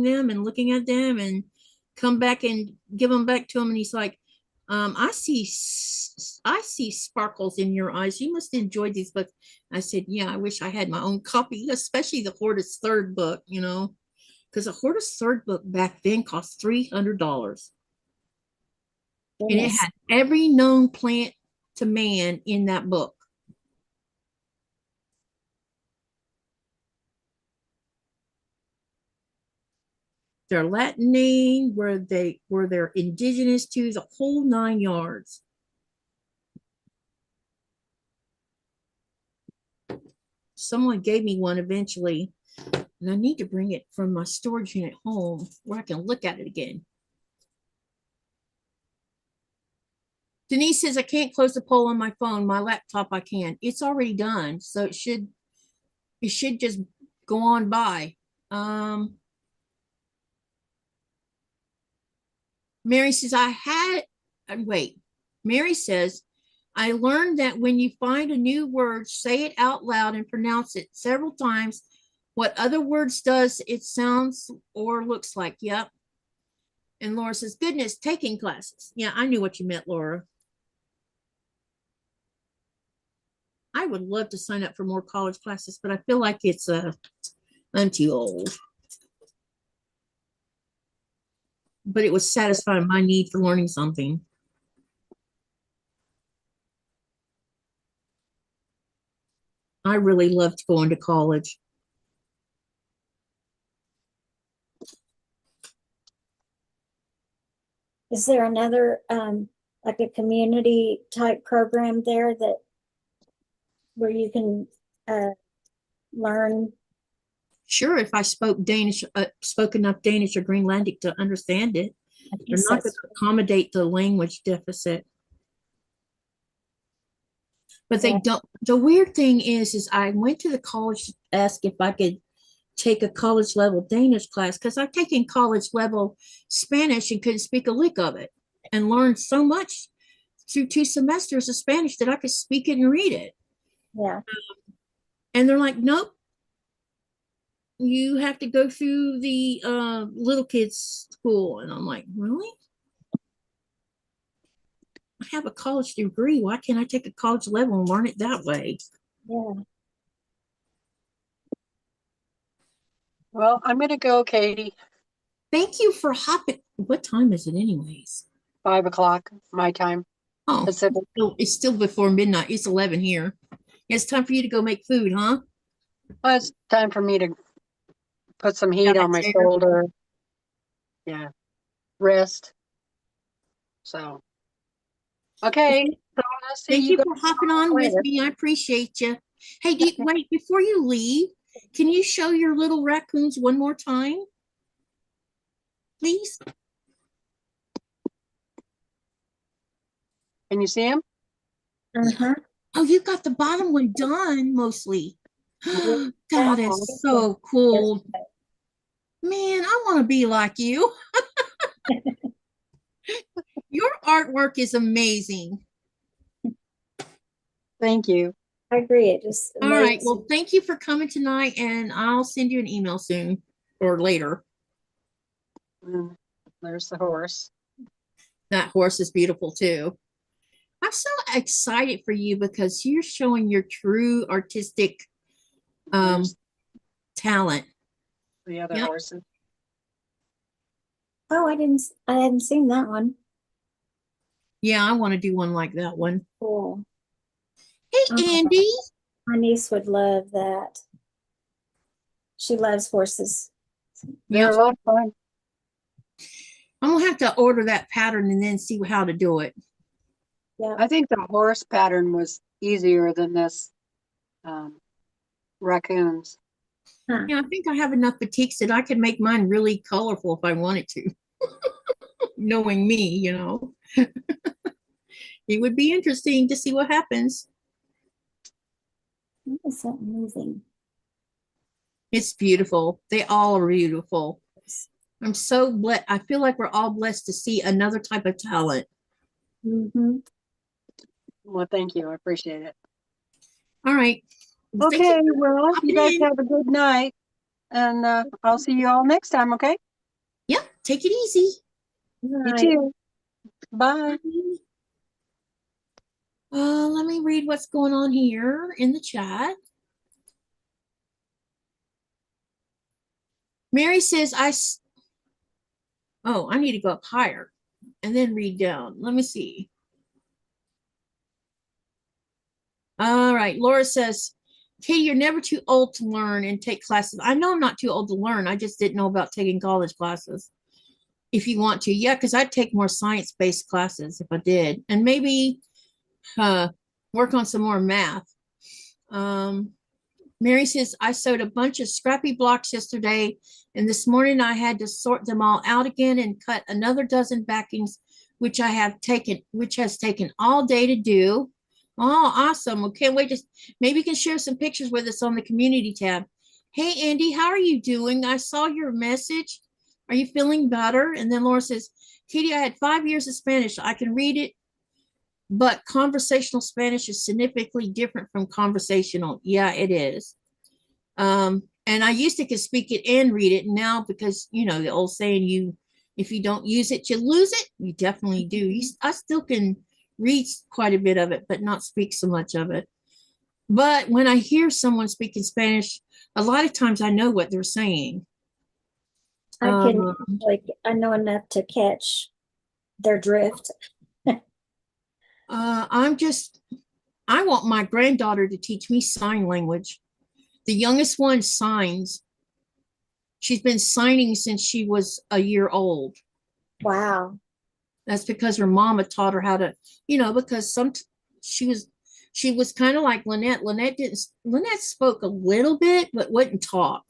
S1: them and looking at them, and come back and give them back to him. And he's like, I see sparkles in your eyes. You must enjoy these books. I said, yeah, I wish I had my own copy, especially the Hortus Third book, because the Hortus Third book back then cost $300. And it had every known plant to man in that book. Their Latin name, where they're indigenous to, the whole 9 yards. Someone gave me one eventually, and I need to bring it from my storage unit home where I can look at it again. Denise says, I can't close the poll on my phone. My laptop, I can. It's already done, so it should just go on by. Mary says, Mary says, I learned that when you find a new word, say it out loud and pronounce it several times. What other words does it sounds or looks like? Yep. And Laura says, goodness, taking classes. Yeah, I knew what you meant, Laura. I would love to sign up for more college classes, but I feel like I'm too old. But it was satisfying my need for learning something. I really loved going to college.
S3: Is there another, like a community type program there where you can learn?
S1: Sure, if I spoke enough Danish or Greenlandic to understand it. They're not going to accommodate the language deficit. But they don't. The weird thing is I went to the college to ask if I could take a college level Danish class, because I've taken college level Spanish and couldn't speak a lick of it, and learned so much through 2 semesters of Spanish that I could speak it and read it.
S3: Yeah.
S1: And they're like, nope, you have to go through the little kids school. And I'm like, really? I have a college degree. Why can't I take a college level and learn it that way?
S3: Yeah.
S2: Well, I'm going to go, Katie.
S1: Thank you for hopping. What time is it anyways?
S2: 5 o'clock, my time.
S1: Oh,
S2: Pacific.
S1: it's still before midnight. It's 11 here. It's time for you to go make food, huh?
S2: Well, it's time for me to put some heat on my
S1: Chair.
S2: shoulder. Yeah. Wrist. So, okay. So I'll see
S1: Thank
S2: you
S1: you
S2: guys
S1: for hopping on with
S2: later.
S1: me. I appreciate you. Hey, wait, before you leave, can you show your little raccoons one more time? Please?
S2: Can you see him?
S3: Uh-huh.
S1: Oh, you got the bottom one done mostly. That
S3: Yeah.
S1: is so cool. Man, I want to be like you. Your artwork is amazing.
S2: Thank you.
S3: I agree. It just
S1: All right.
S3: amazes
S1: Well, thank you for coming tonight, and I'll send you an email soon or later.
S2: There's the horse.
S1: That horse is beautiful too. I'm so excited for you because you're showing your true artistic
S2: There's
S1: talent.
S2: the other
S1: Yep.
S2: horses.
S3: Oh, I hadn't seen that one.
S1: Yeah, I want to do one like that one.
S3: Cool.
S1: Hey,
S3: Oh,
S1: Andy.
S3: my niece would love that. She loves horses.
S2: They're
S1: Yep.
S2: a lot of fun.
S1: I'm gonna have to order that pattern and then see how to do it.
S3: Yeah.
S2: I think the horse pattern was easier than this raccoons.
S3: Huh.
S1: Yeah, I think I have enough batiks that I could make mine really colorful if I wanted to. Knowing me, you know. It would be interesting to see what happens.
S3: What is that moving?
S1: It's beautiful. They all are beautiful. I'm so blessed. I feel like we're all blessed to see another type of talent.
S3: Mm-hmm.
S2: Well, thank you. I appreciate it.
S1: All right. Thank you
S2: Okay,
S1: for
S2: well,
S1: hopping
S2: you guys
S1: in.
S2: have a good night. And I'll see you all next time, okay?
S1: Yep. Take it easy.
S2: You too. Bye.
S1: Let me read what's going on here in the chat. Mary says, oh, I need to go up higher and then read down. Let me see. All right. Laura says, Katie, you're never too old to learn and take classes. I know I'm not too old to learn. I just didn't know about taking college classes. If you want to, yeah, because I'd take more science-based classes if I did, and maybe work on some more math. Mary says, I sewed a bunch of scrappy blocks yesterday, and this morning I had to sort them all out again and cut another dozen backings, which has taken all day to do. Oh, awesome. We can't wait to, maybe you can share some pictures with us on the community tab. Hey, Andy, how are you doing? I saw your message. Are you feeling better? And then Laura says, Katie, I had 5 years of Spanish. I can read it, but conversational Spanish is significantly different from conversational. Yeah, it is. And I used to could speak it and read it. Now, because, you know, the old saying, if you don't use it, you lose it. You definitely do. I still can read quite a bit of it, but not speak so much of it. But when I hear someone speaking Spanish, a lot of times I know what they're saying.
S3: I know enough to catch their drift.
S1: I want my granddaughter to teach me sign language. The youngest one signs. She's been signing since she was a year old.
S3: Wow.
S1: That's because her mama taught her how to, because she was kind of like Lynette. Lynette spoke a little bit, but wouldn't talk.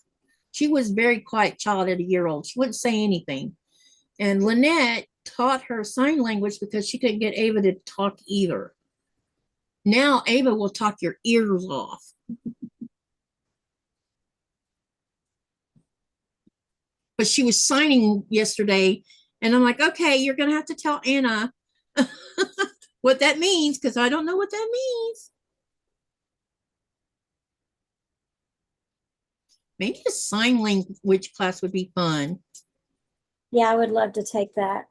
S1: She was a very quiet child at a year old. She wouldn't say anything. And Lynette taught her sign language because she couldn't get Ava to talk either. Now Ava will talk your ears off. But she was signing yesterday, and I'm like, okay, you're going to have to tell Anna what that means, because I don't know what that means. Maybe a sign language class would be fun.
S3: Yeah, I would love to take that.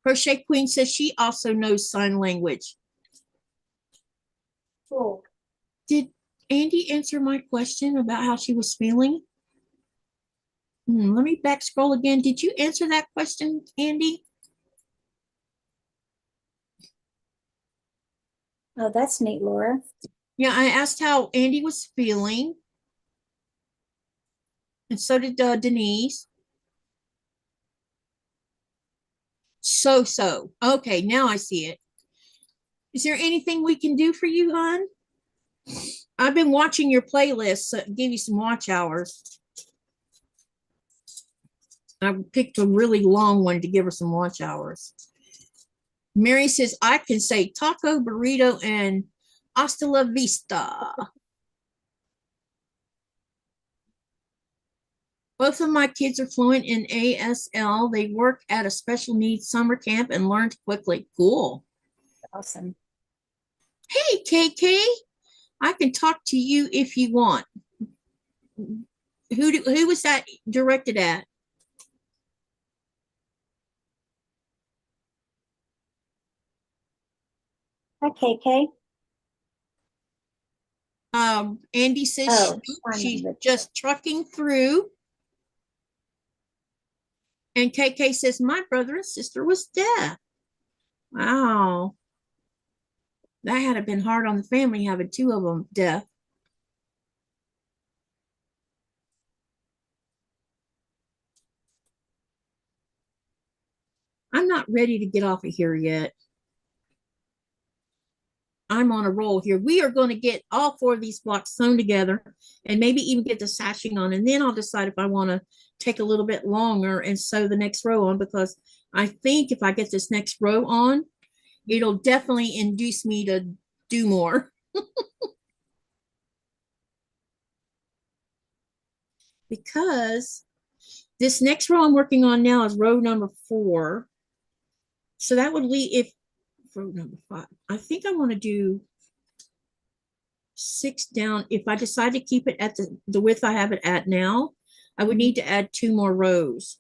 S1: Crochet Queen says she also knows sign language.
S3: Cool.
S1: Did Andy answer my question about how she was feeling? Let me back scroll again. Did you answer that question, Andy?
S3: Oh, that's neat, Laura.
S1: Yeah, I asked how Andy was feeling. And so did Denise. So. Okay, now I see it. Is there anything we can do for you, hon? I've been watching your playlist, so give you some watch hours. I picked a really long one to give her some watch hours. Mary says, I can say taco, burrito, and hasta la vista. Both of my kids are fluent in ASL. They work at a special needs summer camp and learned quickly. Cool.
S3: Awesome.
S1: Hey, KK, I can talk to you if you want. Who was that directed at?
S3: Hi, KK.
S1: Andy says
S3: Oh,
S1: she's just trucking through. And KK says, my brother and sister was deaf. Wow. That had to been hard on the family having two of them deaf. I'm not ready to get off of here yet. I'm on a roll here. We are going to get all four of these blocks sewn together and maybe even get the sashing on. And then I'll decide if I want to take a little bit longer and sew the next row on, because I think if I get this next row on, it'll definitely induce me to do more. Because this next row I'm working on now is row number 4. So that would leave, if row number 5, I think I want to do 6 down. If I decide to keep it at the width I have it at now, I would need to add 2 more rows.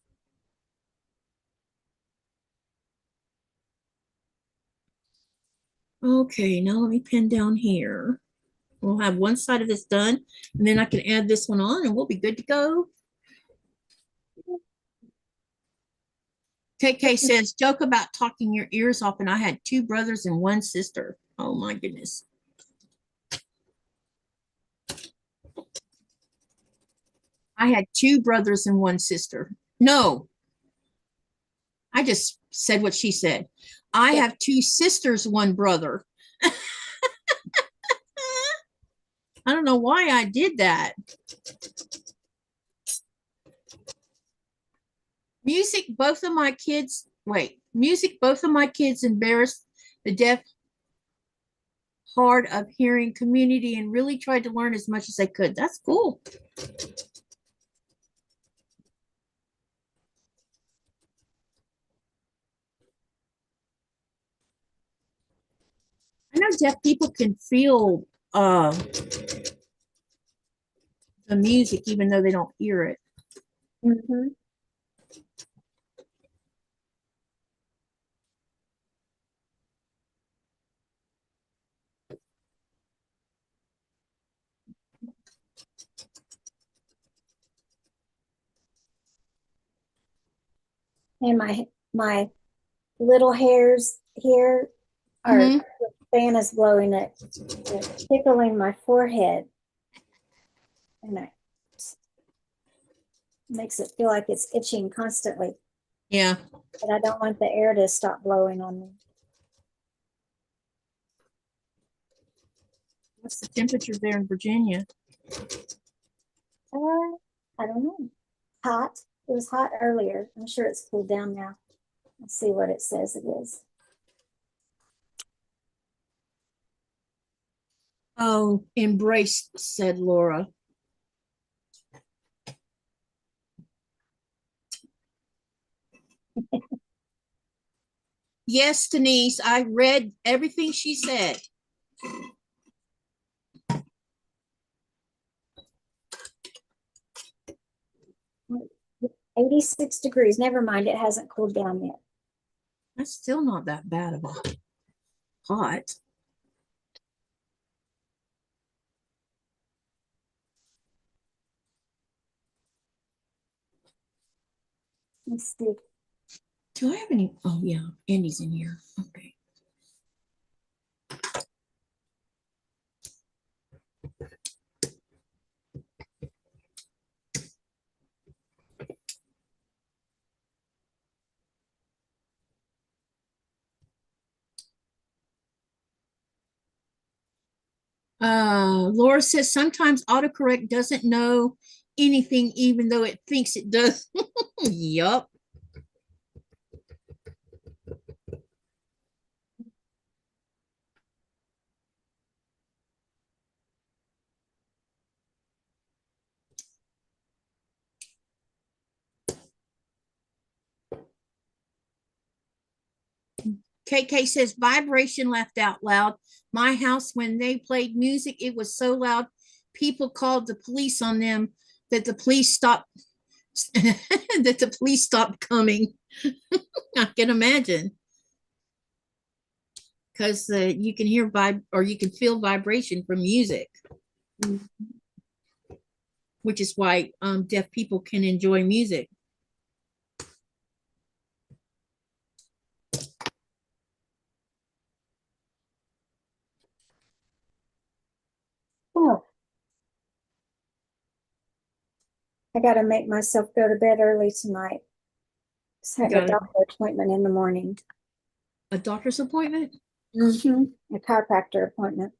S1: Okay, now let me pin down here. We'll have one side of this done, and then I can add this one on and we'll be good to go. KK says, joke about talking your ears off, and I had 2 brothers and 1 sister. Oh my goodness. I had 2 brothers and 1 sister. No, I just said what she said. I have 2 sisters, 1 brother. I don't know why I did that. Music, both of my kids embarrassed the deaf hard of hearing community and really tried to learn as much as they could. That's cool. I know deaf people can feel the music even though they don't hear it.
S3: Mm-hmm. And my little hairs here are
S1: Mhm.
S3: the fan is blowing it, it's tickling my forehead, and it makes it feel like it's itching constantly.
S1: Yeah.
S3: But I don't want the air to stop blowing on me.
S1: What's the temperature there in Virginia?
S3: I don't know. Hot. It was hot earlier. I'm sure it's cooled down now. Let's see what it says it is.
S1: Oh, embrace, said Laura. Yes, Denise, I read everything she said.
S3: 86 degrees. Never mind, it hasn't cooled down yet.
S1: That's still not that bad of a hot.
S3: Let's see.
S1: Do I have any? Oh, yeah, Andy's in here. Okay. Laura says sometimes autocorrect doesn't know anything even though it thinks it does. Yup. KK says vibration laughed out loud. My house, when they played music, it was so loud, people called the police on them that the police stopped that the police stopped coming. I can imagine. Because you can hear or you can feel vibration from music, which is why deaf people can enjoy music.
S3: Oh, I got to make myself go to bed early tonight. I have a doctor appointment in the morning.
S1: A doctor's appointment?
S3: A chiropractor appointment.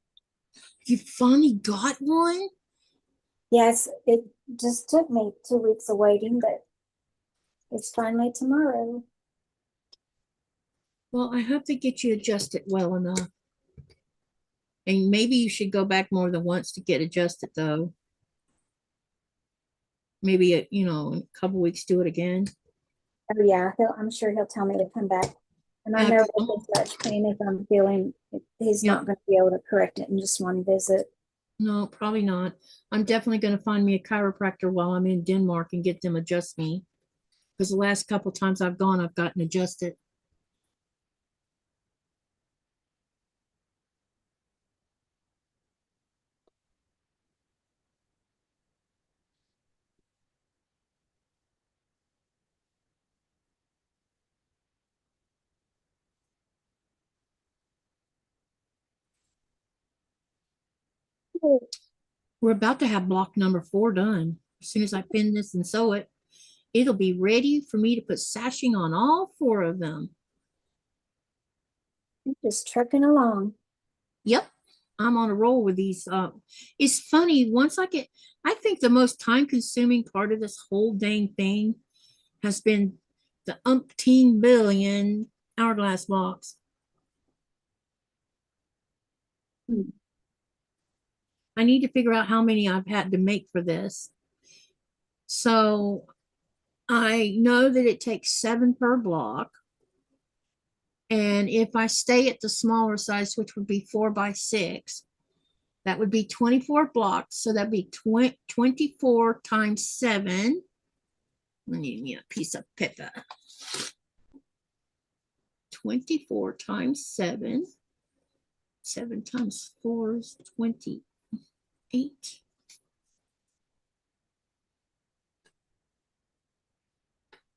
S1: You finally got one?
S3: Yes, it just took me 2 weeks of waiting, but it's finally tomorrow.
S1: Well, I hope they get you adjusted well enough. And maybe you should go back more than once to get adjusted, though. Maybe, in a couple weeks, do it again.
S3: Oh, yeah, I'm sure he'll tell me to come back. And I know with as much pain as I'm feeling, he's not going to be able to correct it in just one visit.
S1: No, probably not. I'm definitely going to find me a chiropractor while I'm in Denmark and get them adjust me. Because the last couple times I've gone, I've gotten adjusted. We're about to have block number 4 done. As soon as I pin this and sew it, it'll be ready for me to put sashing on all 4 of them.
S3: I'm just trucking along.
S1: Yep, I'm on a roll with these. It's funny, I think the most time-consuming part of this whole dang thing has been the umpteen billion hourglass blocks. I need to figure out how many I've had to make for this. So I know that it takes 7 per block. And if I stay at the smaller size, which would be 4 by 6, that would be 24 blocks. So that'd be 24 times 7. I need me a piece of paper. 24 times 7. 7 times 4 is 28.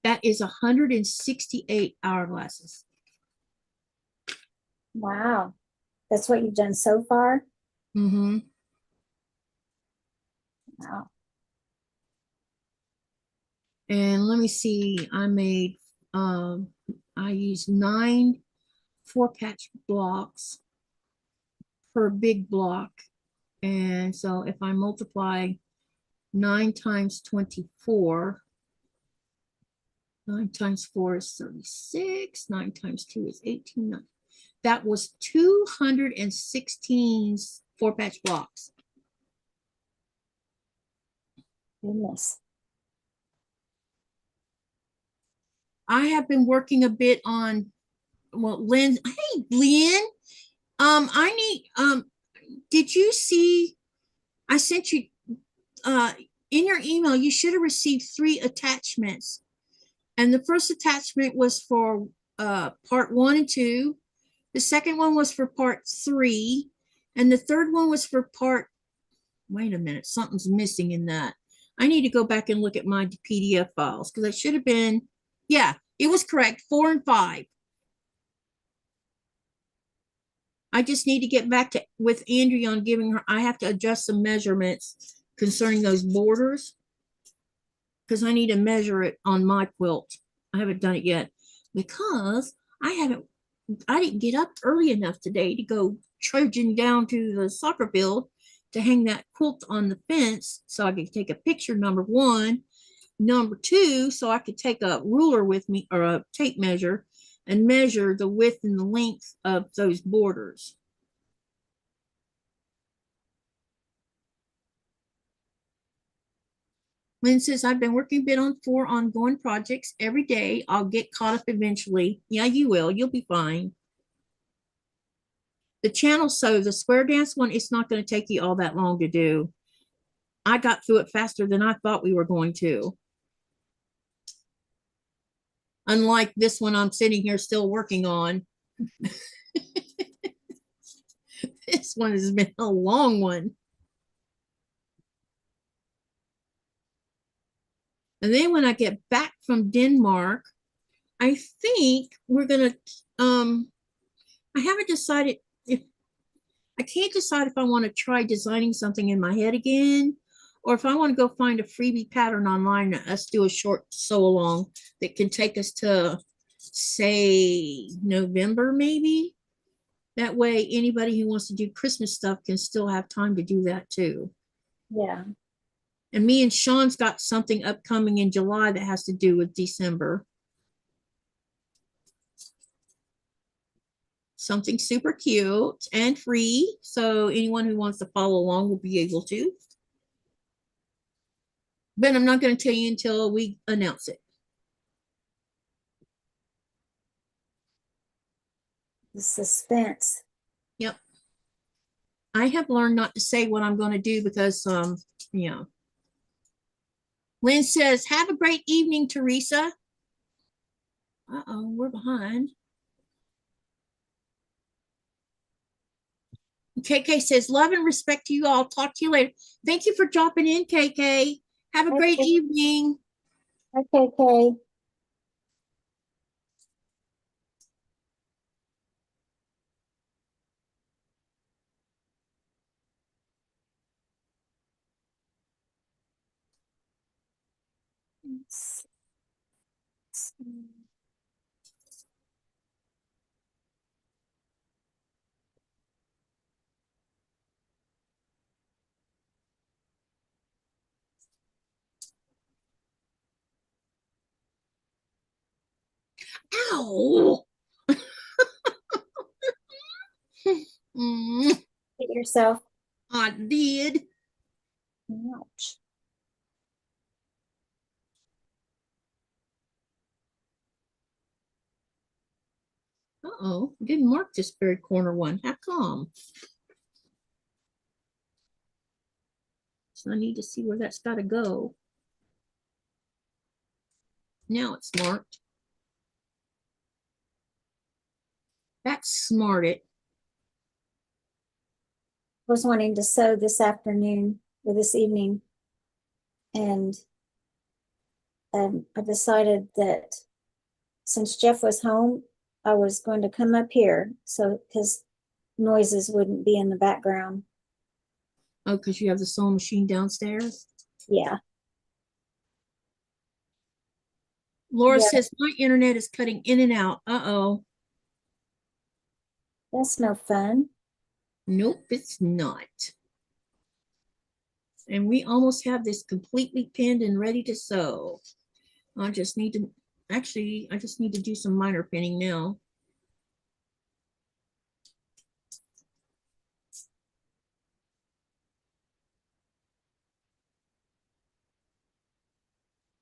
S1: That is 168 hourglasses.
S3: Wow. That's what you've done so far?
S1: Mm-hmm.
S3: Wow.
S1: And let me see, I used 9 4-patch blocks per big block. And so if I multiply 9 times 24, 9 times 4 is 36, 9 times 2 is 18. That was 216 4-patch blocks.
S3: Goodness.
S1: I have been working a bit on, well, Lynn, hey, Lynn, I need, did you see, I sent you, in your email, you should have received 3 attachments. And the first attachment was for part 1 and 2. The second one was for part 3. And the third one was for part, wait a minute, something's missing in that. I need to go back and look at my PDF files because it should have been, yeah, it was correct, 4 and 5. I just need to get back with Andrea on giving her, I have to adjust some measurements concerning those borders because I need to measure it on my quilt. I haven't done it yet because I didn't get up early enough today to go trudging down to the soccer field to hang that quilt on the fence so I could take a picture, number one. Number two, so I could take a ruler with me or a tape measure and measure the width and the length of those borders. Lynn says, I've been working a bit on 4 ongoing projects every day. I'll get caught up eventually. Yeah, you will. You'll be fine. The channel, so the square dance one, it's not going to take you all that long to do. I got through it faster than I thought we were going to. Unlike this one I'm sitting here still working on. This one has been a long one. And then when I get back from Denmark, I think we're gonna I haven't decided if I can't decide if I want to try designing something in my head again, or if I want to go find a freebie pattern online and us do a short sew along that can take us to, say, November maybe. That way anybody who wants to do Christmas stuff can still have time to do that too.
S3: Yeah.
S1: And me and Sean's got something upcoming in July that has to do with December. Something super cute and free. So anyone who wants to follow along will be able to. But I'm not going to tell you until we announce it.
S3: The suspense.
S1: Yep. I have learned not to say what I'm going to do because, yeah. Lynn says, have a great evening, Teresa. Uh-oh, we're behind. KK says, love and respect to you all. Talk to you later. Thank you for dropping in, KK. Have a great evening.
S3: Okay, Kay.
S1: Ow.
S3: Hit yourself.
S1: I did.
S3: Ouch.
S1: Uh-oh, didn't mark this very corner one. How come? So I need to see where that's got to go. Now it's marked. That's smarted.
S3: Was wanting to sew this afternoon or this evening, and I decided that since Jeff was home, I was going to come up here so his noises wouldn't be in the background.
S1: Oh, because you have the sewing machine downstairs?
S3: Yeah.
S1: Laura
S3: Yeah.
S1: says, my internet is cutting in and out. Uh-oh.
S3: That's no fun.
S1: Nope, it's not. And we almost have this completely pinned and ready to sew. I just need to, actually, I just need to do some minor pinning now.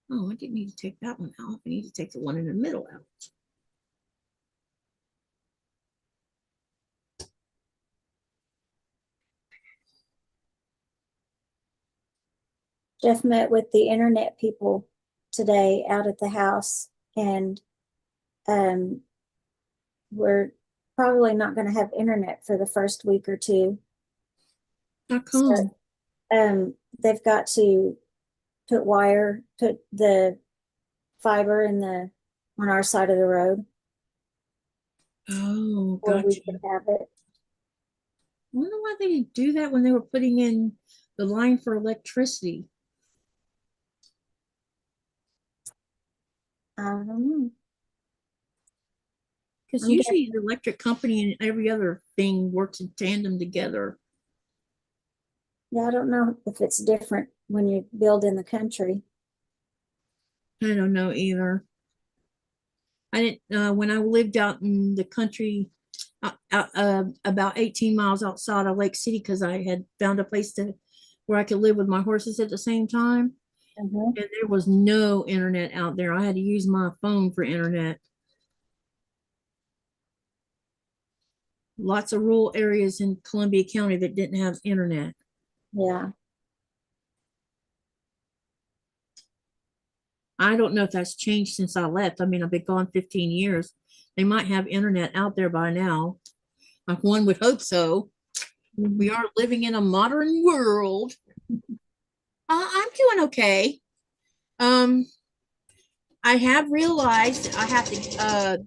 S1: Oh, I didn't need to take that one out. I need to take the one in the middle out.
S3: Jeff met with the internet people today out at the house, and we're probably not going to have internet for the first week or two.
S1: How come?
S3: So, they've got to put the fiber in on our side of the road
S1: Oh,
S3: where we
S1: gotcha.
S3: could have it.
S1: I wonder why they didn't do that when they were putting in the line for electricity.
S3: I don't know.
S1: Because
S3: I'm
S1: usually the electric company and every other thing works in tandem together.
S3: Yeah, I don't know if it's different when you build in the country.
S1: I don't know either. I didn't, when I lived out in the country, about 18 miles outside of Lake City, because I had found a place where I could live with my horses at the same time.
S3: Mhm.
S1: And there was no internet out there. I had to use my phone for internet. Lots of rural areas in Columbia County that didn't have internet.
S3: Yeah.
S1: I don't know if that's changed since I left. I mean, I've been gone 15 years. They might have internet out there by now. One would hope so. We
S3: Mhm.
S1: are living in a modern world. I'm doing okay. Um, I have realized I have to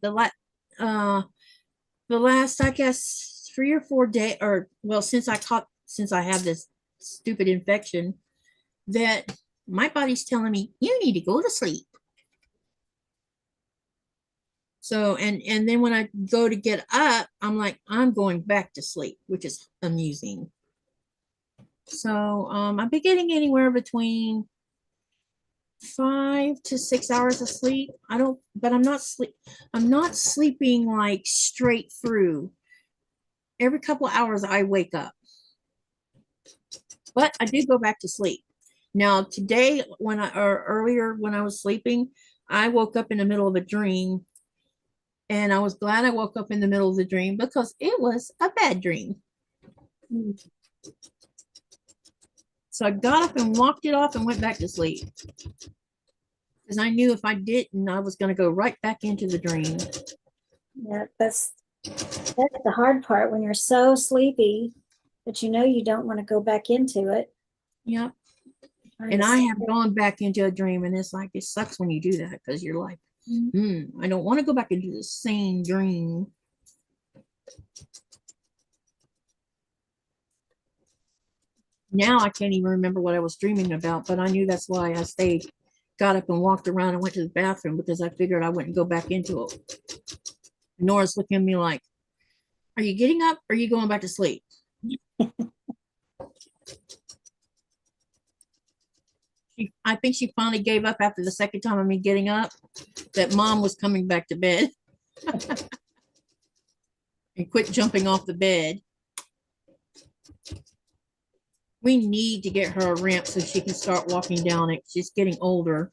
S1: the last, I guess, 3 or 4 days, or well, since I have this stupid infection, that my body's telling me you need to go to sleep. So and then when I go to get up, I'm like, I'm going back to sleep, which is amusing. So I've been getting anywhere between 5 to 6 hours of sleep. I don't, but I'm not sleeping like straight through. Every couple of hours I wake up. But I do go back to sleep. Now today, or earlier when I was sleeping, I woke up in the middle of a dream, and I was glad I woke up in the middle of the dream because it was a bad dream.
S3: Mm.
S1: So I got up and walked it off and went back to sleep because I knew if I didn't, I was going to go right back into the dream.
S3: Yeah, that's the hard part when you're so sleepy that you know you don't want to go back into it.
S1: Yep.
S3: Trying
S1: And
S3: to
S1: I
S3: stay-
S1: have gone back into a dream, and it's like, it sucks when you do that because you're like, I don't want to go back into the same dream. Now I can't even remember what I was dreaming about, but I knew that's why I stayed, got up and walked around and went to the bathroom because I figured I wouldn't go back into it. Nora's looking at me like, are you getting up? Or are you going back to sleep? I think she finally gave up after the second time of me getting up, that mom was coming back to bed and quit jumping off the bed. We need to get her a ramp so she can start walking down it. She's getting older.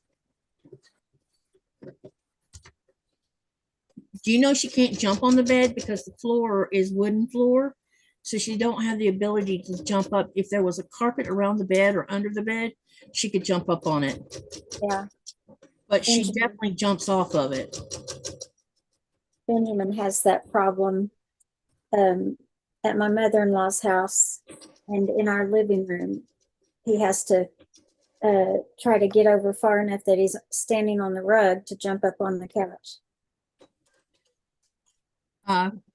S1: Do you know she can't jump on the bed because the floor is wooden floor? So she don't have the ability to jump up. If there was a carpet around the bed or under the bed, she could jump up on it.
S3: Yeah,
S1: But she
S3: Benjamin.
S1: definitely jumps off of it.
S3: Benjamin has that problem at my mother-in-law's house and in our living room. He has to try to get over far enough that he's standing on the rug to jump up on the couch.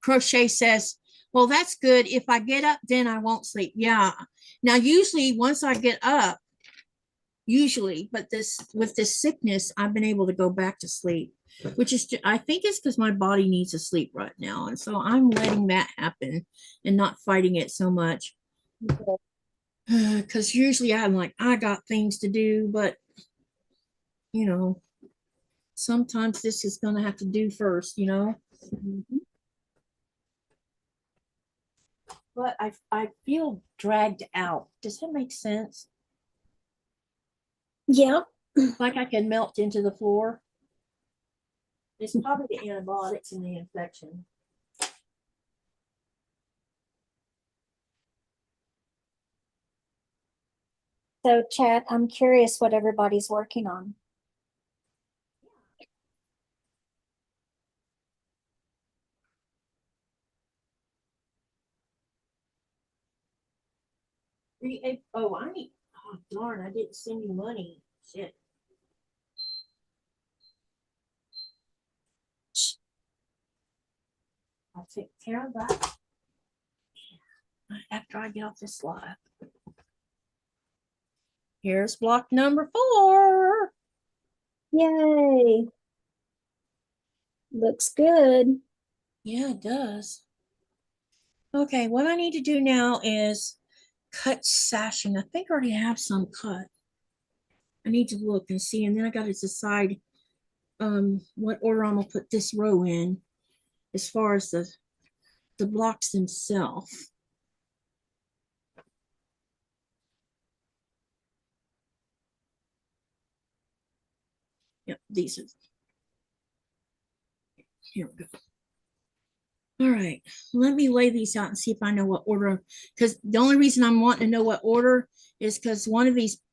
S1: Crochet says, well, that's good. If I get up, then I won't sleep. Yeah. Now, usually once I get up, but with this sickness, I've been able to go back to sleep, which is, I think it's because my body needs to sleep right now. And so I'm letting that happen and not fighting it so much. Because usually I'm like, I got things to do, but sometimes this is going to have to do first,
S3: Mhm.
S1: But I feel dragged out. Does that make sense?
S3: Yeah.
S1: Like I can melt into the floor. It's probably the antibiotics and the infection.
S3: So, chat, I'm curious what everybody's working on.
S1: Oh, darn, I didn't send you money. Shit. I'll take care of that after I get off this live. Here's block number 4.
S3: Yay. Looks good.
S1: Yeah, it does. Okay, what I need to do now is cut sash, and I think I already have some cut. I need to look and see, and then I got to decide what order I'm gonna put this row in as far as the blocks themselves. Yep, these are. Here we go. All right, let me lay these out and see if I know what order, because the only reason I'm wanting to know what order is because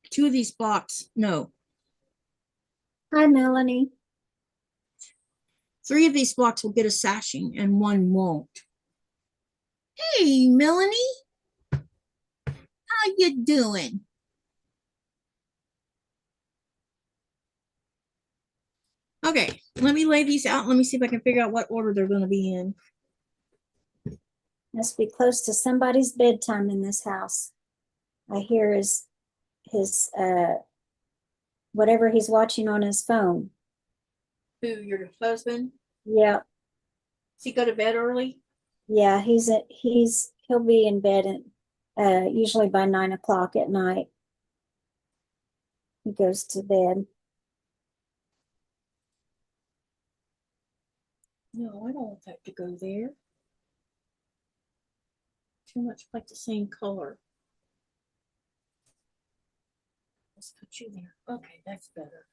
S1: two of these blocks, no,
S3: Hi, Melanie.
S1: 3 of these blocks will get a sashing and 1 won't. Hey, Melanie, how you doing? Okay, let me lay these out. Let me see if I can figure out what order they're going to be in.
S3: Must be close to somebody's bedtime in this house. I hear his whatever he's watching on his phone.
S1: Who, your husband?
S3: Yeah,
S1: Does he go to bed early?
S3: yeah, he'll be in bed at usually by 9 o'clock at night. He goes to bed.
S1: No, I don't want that to go there. Too much like the same color. Let's put you there. Okay, that's better.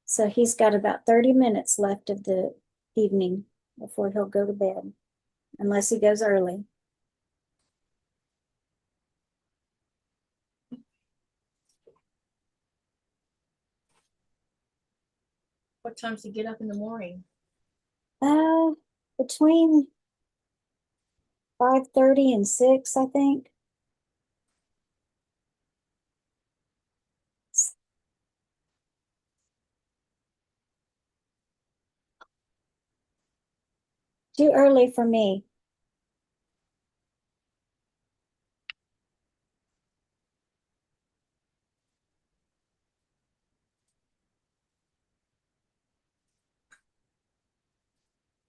S3: So he's got about 30 minutes left of the evening before he'll go to bed, unless he goes early.
S1: What time does he get up in the morning?
S3: Between 5:30 and 6, I think. Too early for me.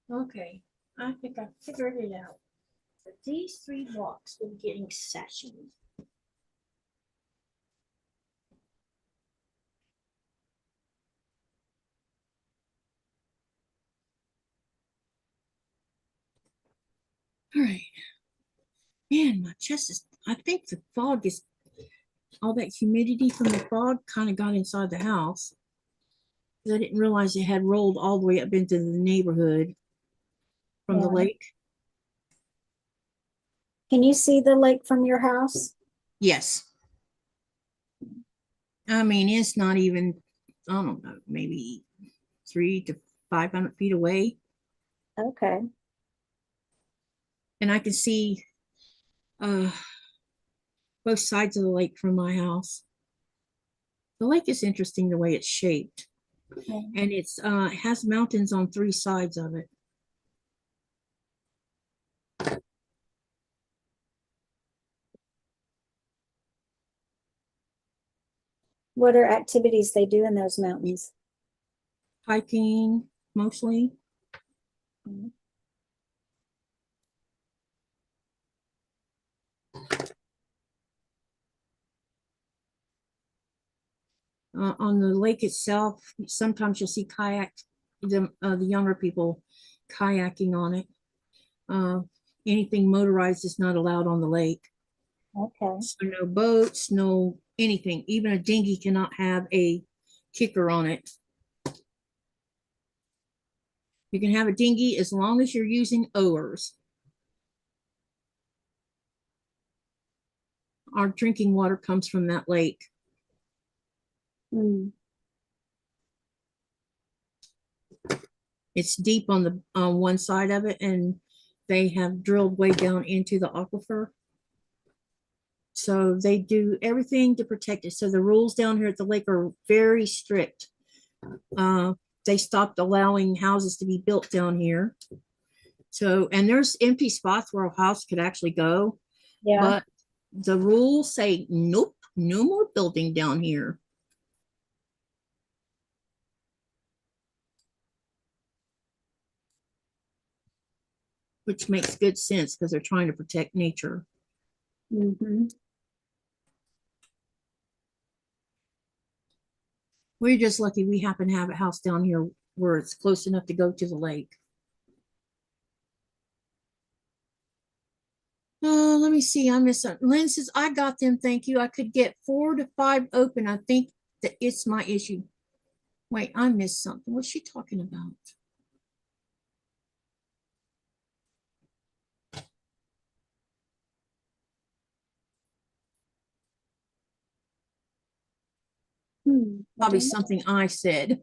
S1: Okay, I think I figured it out. But these 3 blocks will be getting sashing. All right. Man, my chest is, I think the fog is, all that humidity from the fog kind of got inside the house. I didn't realize it had rolled all the way up into the neighborhood from the
S3: Yeah.
S1: lake.
S3: Can you see the lake from your house?
S1: Yes. I mean, it's not even, I don't know, maybe 300 to 500 feet away.
S3: Okay.
S1: And I can see both sides of the lake from my house. The lake is interesting the way it's shaped.
S3: Yeah.
S1: And it has mountains on 3 sides of it.
S3: What are activities they do in those mountains?
S1: Hiking, mostly.
S3: Mhm.
S1: On the lake itself, sometimes you'll see the younger people kayaking on it. Anything motorized is not allowed on the lake.
S3: Okay.
S1: So no boats, no anything. Even a dinghy cannot have a kicker on it. You can have a dinghy as long as you're using oars. Our drinking water comes from that lake.
S3: Mm.
S1: It's deep on one side of it, and they have drilled way down into the aquifer. So they do everything to protect it. So the rules down here at the lake are very strict. They stopped allowing houses to be built down here. So, and there's empty spots where a house could actually go,
S3: Yeah.
S1: but the rules say, nope, no more building down here. Which makes good sense because they're trying to protect nature.
S3: Mm-hmm.
S1: We're just lucky we happen to have a house down here where it's close enough to go to the lake. Oh, let me see. I missed something. Lynn says, I got them. Thank you. I could get 4 to 5 open. I think that it's my issue. Wait, I missed something. What's she talking about? Probably something I said.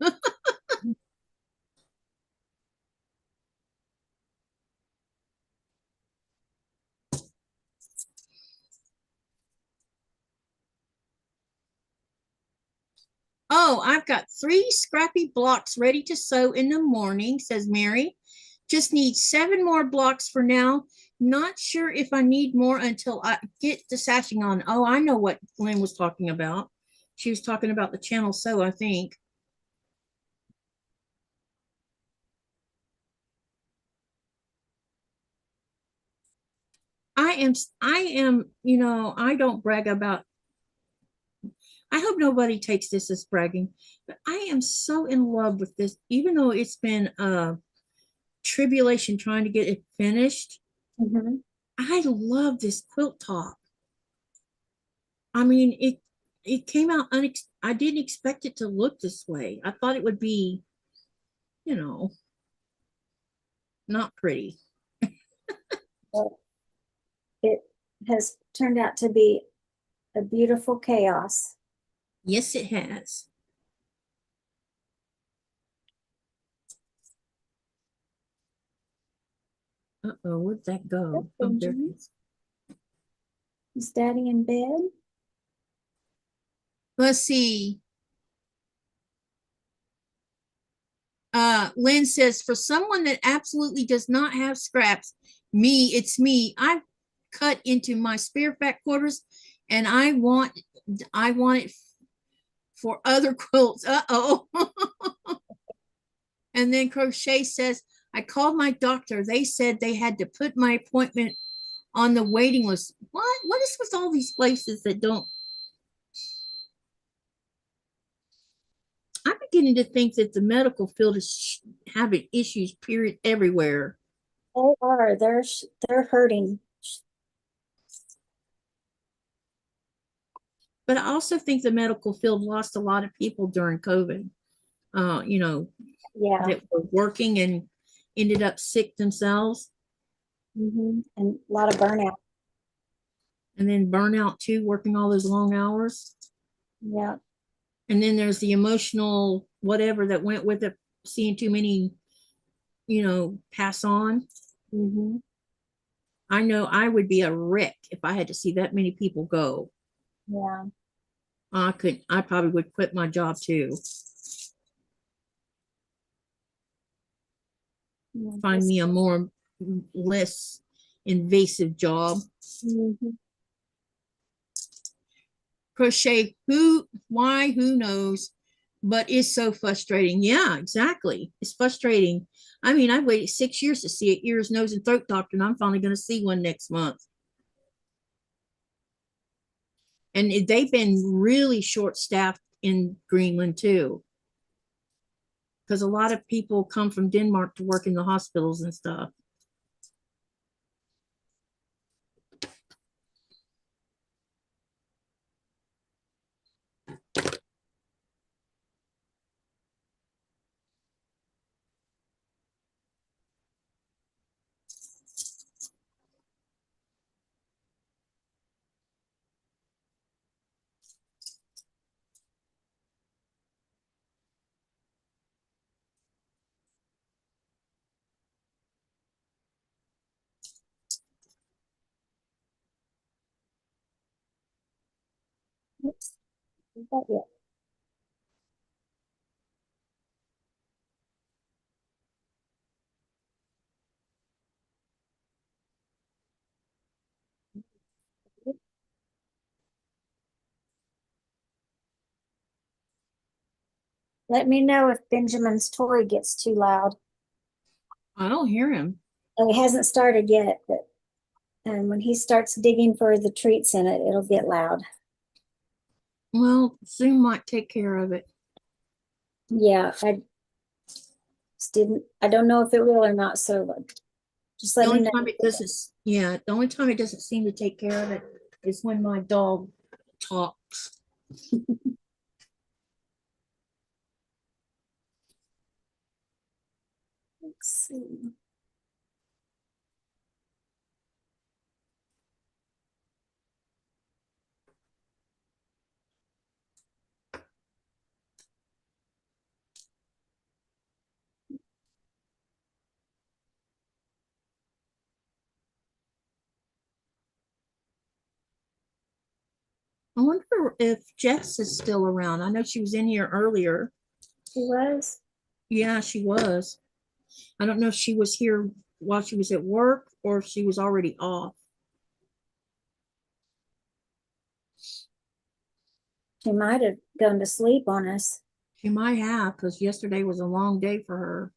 S1: Oh, I've got 3 scrappy blocks ready to sew in the morning, says Mary. Just need 7 more blocks for now. Not sure if I need more until I get the sashing on. Oh, I know what Lynn was talking about. She was talking about the channel sew, I think. I am, I don't brag about, I hope nobody takes this as bragging, but I am so in love with this, even though it's been a tribulation trying to get it finished.
S3: Mm-hmm.
S1: I love this quilt top. I mean, it came out I didn't expect it to look this way. I thought it would be, you know, not pretty.
S3: Well, it has turned out to be a beautiful chaos.
S1: Yes, it has. Uh-oh, where'd that go? Oh, there it is.
S3: Is Daddy in bed?
S1: Let's see. Lynn says, for someone that absolutely does not have scraps, it's me. I've cut into my spare fat quarters and I want it for other quilts. Uh-oh. And then Crochet says, I called my doctor. They said they had to put my appointment on the waiting list. What is with all these places that don't? I'm beginning to think that the medical field is having issues, period, everywhere.
S3: They are. They're hurting.
S1: But I also think the medical field lost a lot of people during COVID,
S3: Yeah.
S1: that were working and ended up sick themselves.
S3: Mm-hmm. And a lot of burnout.
S1: And then burnout too, working all those long hours.
S3: Yeah.
S1: And then there's the emotional whatever that went with it, seeing too many, pass on.
S3: Mm-hmm.
S1: I know I would be a wreck if I had to see that many people go.
S3: Yeah.
S1: I probably would quit my job too. Find me a less invasive job.
S3: Mm-hmm.
S1: Crochet, why, who knows? But it's so frustrating. Yeah, exactly. It's frustrating. I mean, I waited 6 years to see an ears, nose, and throat doctor, and I'm finally going to see one next month. And they've been really short-staffed in Greenland too, because a lot of people come from Denmark to work in the hospitals and stuff.
S3: Oops. Is that it? Let me know if Benjamin's toy gets too loud.
S1: I don't hear him.
S3: Oh, it hasn't started yet, but And when he starts digging for the treats in it, it'll get loud.
S1: Well, Zoom might take care of it.
S3: Yeah, I just didn't, I don't know if it will or not, so just
S1: The
S3: let me
S1: only
S3: know.
S1: time it doesn't, yeah, the only time it doesn't seem to take care of it is when my dog talks.
S3: Let's see.
S1: I wonder if Jess is still around. I know she was in here earlier.
S3: She was?
S1: Yeah, she was. I don't know if she was here while she was at work or if she was already off.
S3: She might have gone to sleep on us.
S1: She might have, because yesterday was a long day for her.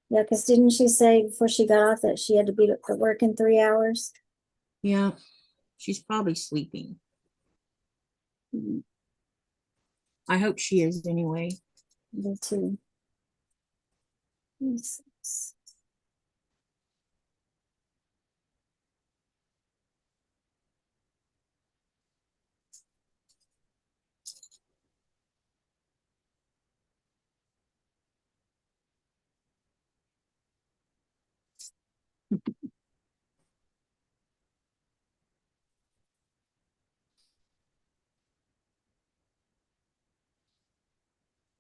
S3: Yeah, because didn't she say before she got off that she had to be at work in 3 hours?
S1: Yeah, she's probably sleeping.
S3: Mhm.
S1: I hope she is anyway.
S3: Me too. Let's see.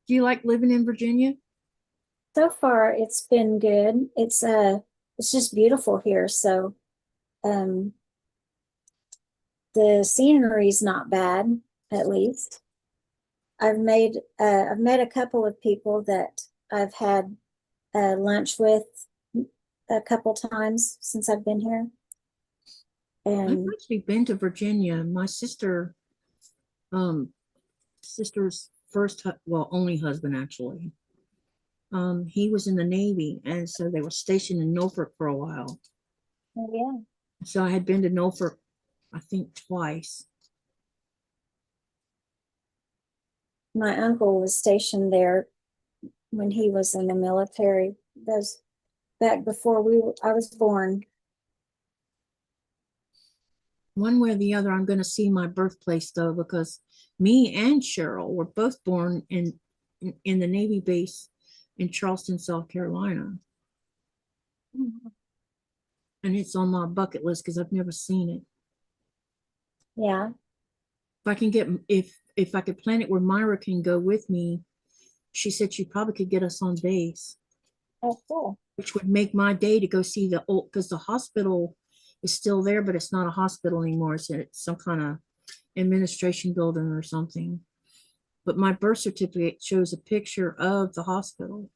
S1: Do you like living in Virginia?
S3: So far, it's been good. It's just beautiful here. So, um, the scenery's not bad, at least. I've met a couple of people that I've had lunch with a couple times since I've been here.
S1: I've
S3: And
S1: actually been to Virginia. My sister's first, well, only husband actually. He was in the Navy, and so they were stationed in Norfolk for a while.
S3: oh, yeah,
S1: So I had been to Norfolk, I think twice.
S3: my uncle was stationed there when he was in the military. Those back before I was born.
S1: One way or the other, I'm going to see my birthplace though, because me and Cheryl were both born in the Navy base in Charleston, South Carolina, and it's on my bucket list because I've never seen it.
S3: Yeah.
S1: If I can get, if I could plan it where Myra can go with me, she said she probably could get us on base,
S3: Oh, cool.
S1: which would make my day to go see the old, because the hospital is still there, but it's not a hospital anymore. It's some kind of administration building or something. But my birth certificate shows a picture of the hospital.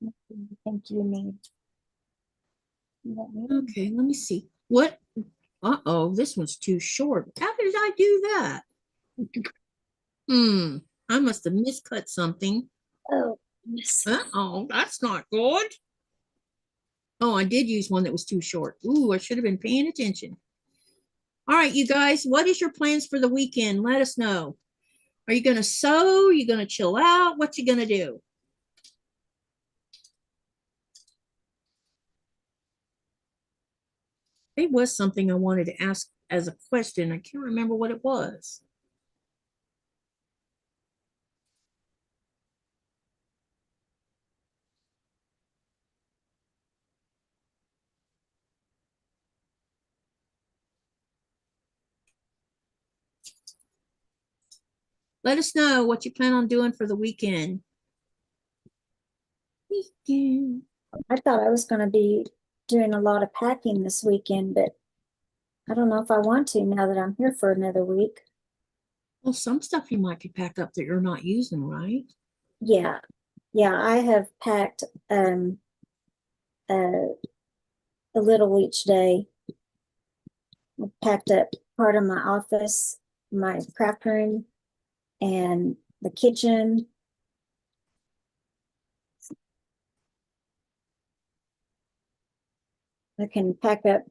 S3: I think you need.
S1: Okay, let me see. What? Uh-oh, this one's too short. How did I do that? I must have miscut something.
S3: Oh, yes.
S1: Uh-oh, that's not good. Oh, I did use one that was too short. Ooh, I should have been paying attention. All right, you guys, what is your plans for the weekend? Let us know. Are you going to sew? Are you going to chill out? What you going to do? It was something I wanted to ask as a question. I can't remember what it was. Let us know what you plan on doing for the weekend.
S3: I thought I was going to be doing a lot of packing this weekend, but I don't know if I want to now that I'm here for another week.
S1: Well, some stuff you might could pack up that you're not using, right?
S3: Yeah. Yeah, I have packed a a little each day. I packed up part of my office, my craft room, and the kitchen. I can pack up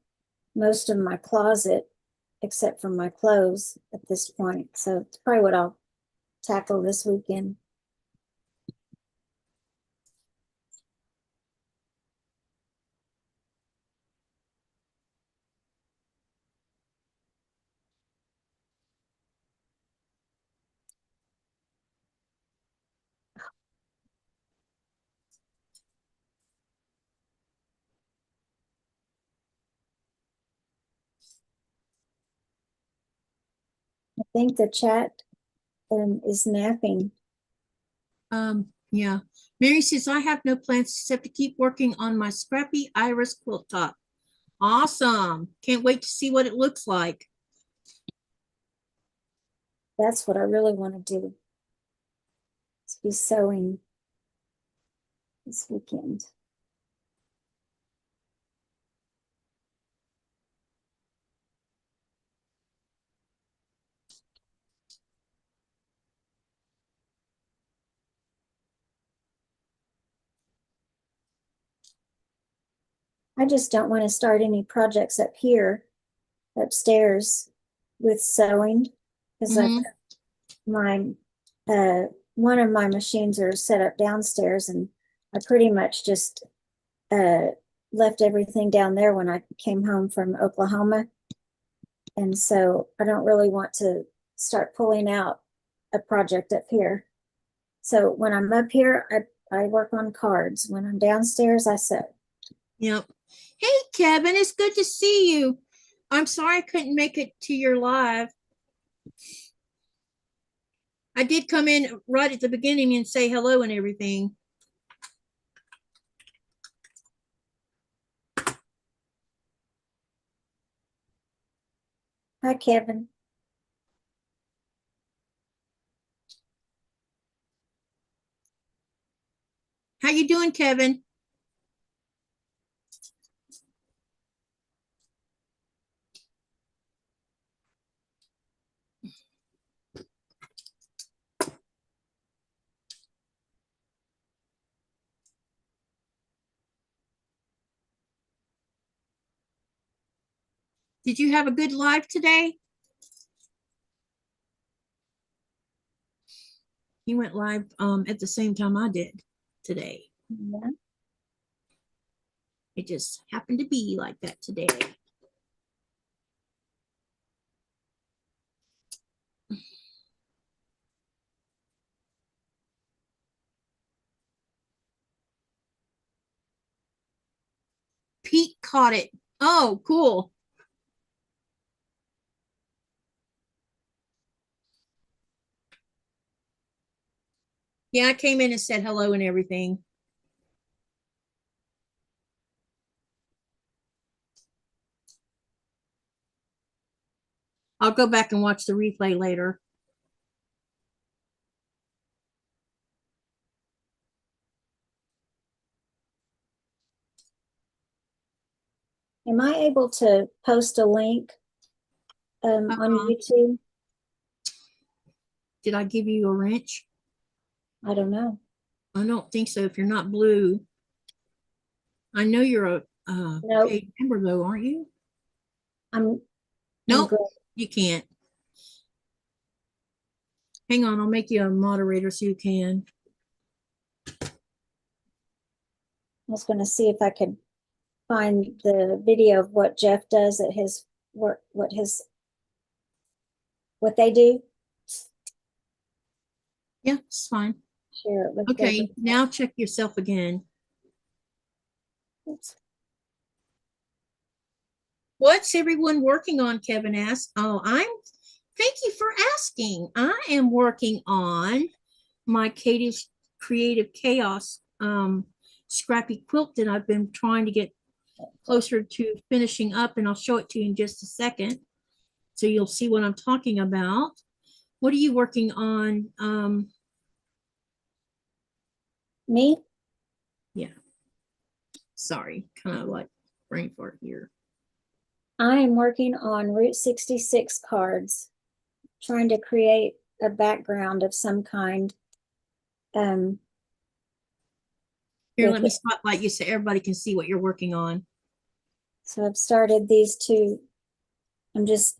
S3: most of my closet except for my clothes at this point. So it's probably what I'll tackle this weekend. I think the chat is napping.
S1: Yeah. Mary says, I have no plans except to keep working on my Scrappy Iris quilt top. Awesome. Can't wait to see what it looks like.
S3: That's what I really want to do. Is be sewing this weekend. I just don't want to start any projects up here, upstairs, with sewing, because
S1: Mhm.
S3: my one of my machines are set up downstairs, and I pretty much just left everything down there when I came home from Oklahoma, and so I don't really want to start pulling out a project up here. So when I'm up here, I work on cards. When I'm downstairs, I sew.
S1: Yep. Hey, Kevin, it's good to see you. I'm sorry I couldn't make it to your live. I did come in right at the beginning and say hello and everything.
S3: Hi, Kevin.
S1: How you doing, Kevin? Did you have a good live today? He went live at the same time I did today.
S3: Yeah.
S1: It just happened to be like that today. Pete caught it. Oh, cool. Yeah, I came in and said hello and everything. I'll go back and watch the replay later.
S3: Am I able to post a link on YouTube?
S1: Did I give you a wrench?
S3: I don't know.
S1: I don't think so. If you're not blue, I know you're a
S3: Nope.
S1: paid member though, aren't you?
S3: I'm
S1: Nope,
S3: good.
S1: you can't. Hang on, I'll make you a moderator so you can.
S3: I was going to see if I could find the video of what Jeff does at his work, what they do.
S1: Yeah, it's fine.
S3: Share it with
S1: Okay,
S3: everyone.
S1: now check yourself again.
S3: Oops.
S1: What's everyone working on? Kevin asked. Oh, thank you for asking. I am working on my Katie's Creative Chaos scrappy quilt that I've been trying to get closer to finishing up, and I'll show it to you in just a second. So you'll see what I'm talking about. What are you working on?
S3: Me?
S1: Yeah. Sorry, kind of like brain fart here.
S3: I am working on Route 66 cards, trying to create a background of some kind.
S1: Here,
S3: with
S1: let me
S3: it.
S1: spotlight you so everybody can see what you're working on.
S3: So I've started these two. I'm just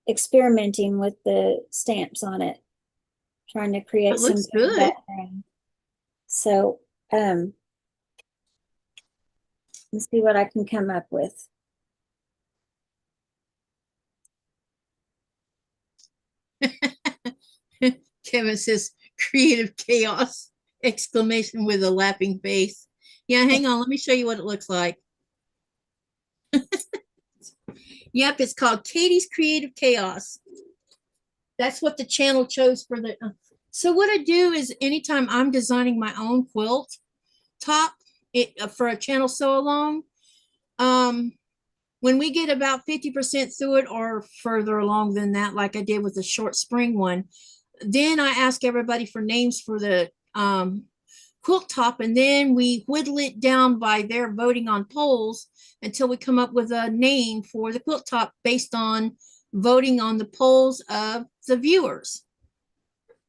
S3: experimenting with the stamps on it, trying to create
S1: It
S3: some
S1: looks
S3: kind of
S1: good.
S3: background. So, let's see what I can come up with.
S1: Kevin says creative chaos, exclamation with a laughing face. Yeah, hang on. Let me show you what it looks like. Yep, it's called Katie's Creative Chaos. That's what the channel chose for the. So what I do is anytime I'm designing my own quilt top for a channel sew along, when we get about 50% through it or further along than that, like I did with the short spring one, then I ask everybody for names for the quilt top, and then we whittle it down by their voting on polls until we come up with a name for the quilt top based on voting on the polls of the viewers.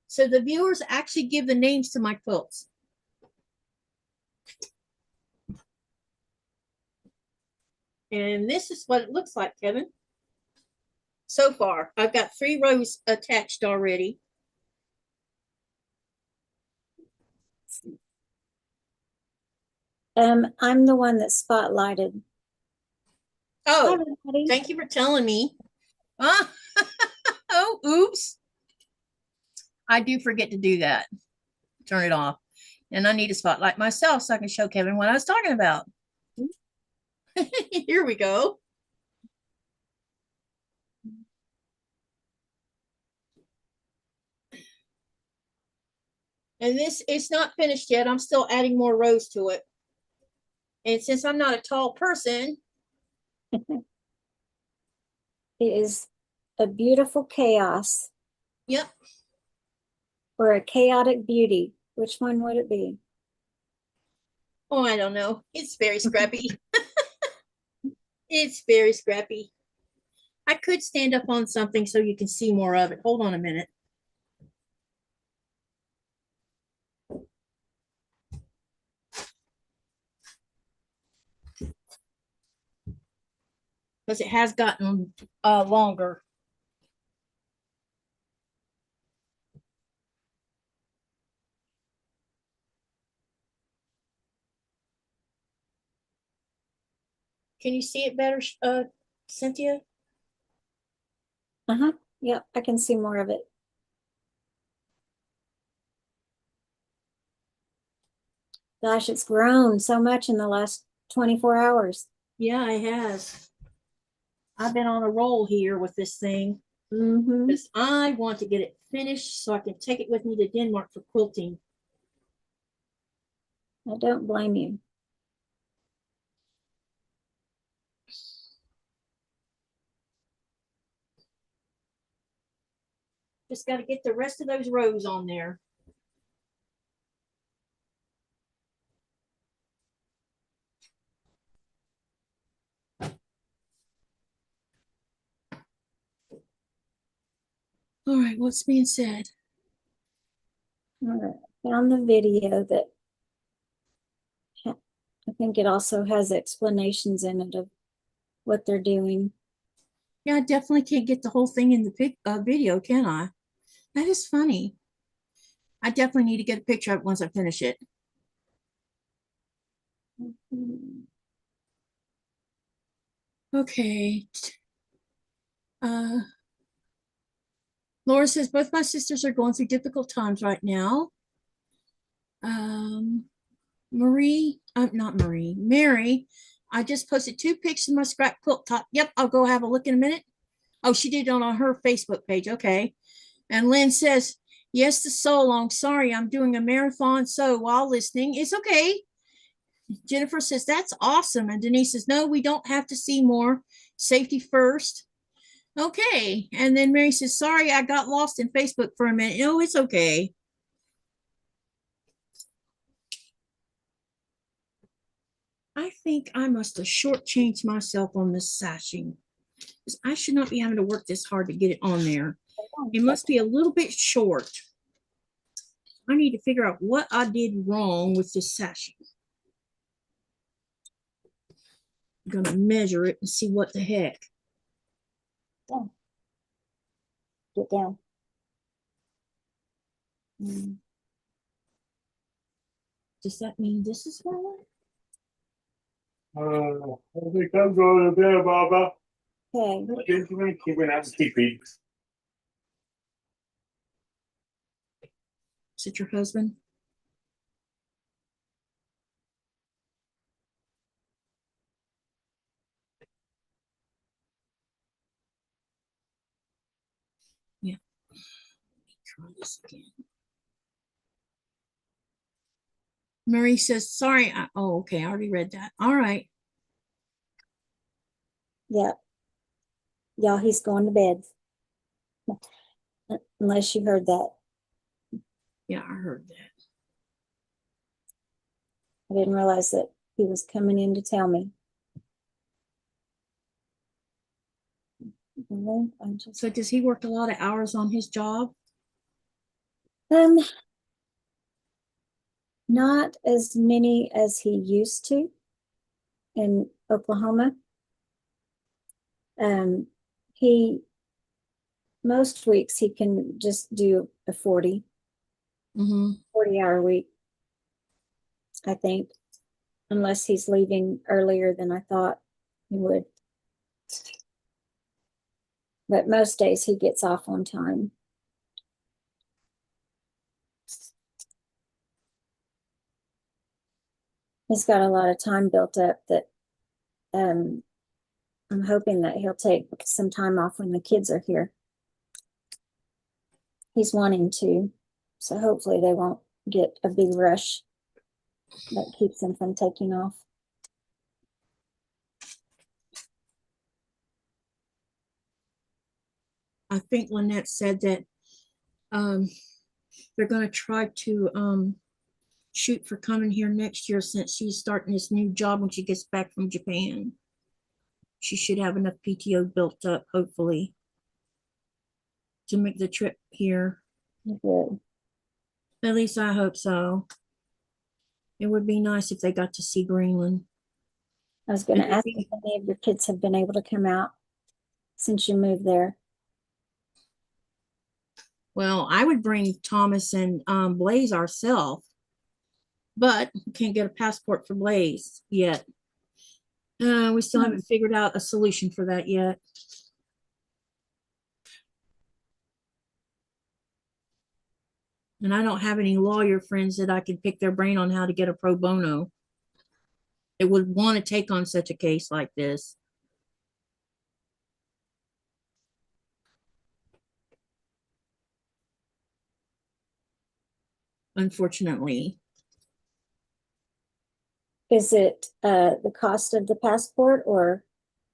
S1: So the viewers actually give the names to my quilts. And this is what it looks like, Kevin. So far, I've got 3 rows attached already.
S3: I'm the one that spotlighted.
S1: Oh,
S3: Hi, everybody.
S1: thank you for telling me. Oh, oops. I do forget to do that. Turn it off. And I need to spotlight myself so I can show Kevin what I was talking about. Here we go. And this is not finished yet. I'm still adding more rows to it. And since I'm not a tall person,
S3: It is a beautiful chaos
S1: yep.
S3: or a chaotic beauty. Which one would it be?
S1: Oh, I don't know. It's very scrappy. It's very scrappy. I could stand up on something so you can see more of it. Hold on a minute. Because it has gotten longer. Can you see it better, Cynthia?
S3: Uh-huh. Yep, I can see more of it. Gosh, it's grown so much in the last 24 hours.
S1: Yeah, it has. I've been on a roll here with this thing
S3: Mm-hmm.
S1: because I want to get it finished so I can take it with me to Denmark for quilting.
S3: I don't blame you.
S1: Just got to get the rest of those rows on there. All right, what's being said?
S3: All right. Found the video that I think it also has explanations in it of what they're doing.
S1: Yeah, I definitely can't get the whole thing in the video, can I? That is funny. I definitely need to get a picture of it once I finish it. Okay. Laura says, both my sisters are going through difficult times right now. Mary, I just posted 2 pictures of my scrap quilt top. Yep, I'll go have a look in a minute. Oh, she did it on her Facebook page. Okay. And Lynn says, yes, the sew along. Sorry, I'm doing a marathon sew while listening. It's okay. Jennifer says, that's awesome. And Denise says, no, we don't have to see more. Safety first. Okay. And then Mary says, sorry, I got lost in Facebook for a minute. No, it's okay. I think I must have shortchanged myself on this sashing. 'Cause I should not be having to work this hard to get it on there. It must be a little bit short. I need to figure out what I did wrong with this sashing. I'm gonna measure it and see what the heck.
S3: Down. Get down.
S1: Does that mean this is smaller?
S5: I think I'm going to bed, Baba.
S3: Okay,
S5: Gentlemen, keeping us sleepy.
S1: Is it your husband? Yeah. Let me try this again. Mary says, sorry. Oh, okay. I already read that. All right.
S3: yeah. Y'all, he's going to bed. Unless you heard that.
S1: Yeah, I heard that.
S3: I didn't realize that he was coming in to tell me. I'm just,
S1: So does he work a lot of hours on his job?
S3: not as many as he used to in Oklahoma. He, most weeks he can just do a 40 hour week, I think, unless he's leaving earlier than I thought he would. But most days he gets off on time. He's got a lot of time built up that I'm hoping that he'll take some time off when the kids are here. He's wanting to, so hopefully they won't get a big rush that keeps him from taking off.
S1: I think Lynette said that they're going to try to shoot for coming here next year since she's starting this new job when she gets back from Japan. She should have enough PTO built up, hopefully, to make the trip here.
S3: Good.
S1: At least I hope so. It would be nice if they got to see Greenland.
S3: I was going to ask if any of your kids have been able to come out since you moved there.
S1: Well, I would bring Thomas and Blaze ourselves, but we can't get a passport for Blaze yet. We still haven't figured out a solution for that yet. And I don't have any lawyer friends that I can pick their brain on how to get a pro bono. It would want to take on such a case like this. Unfortunately.
S3: Is it the cost of the passport, or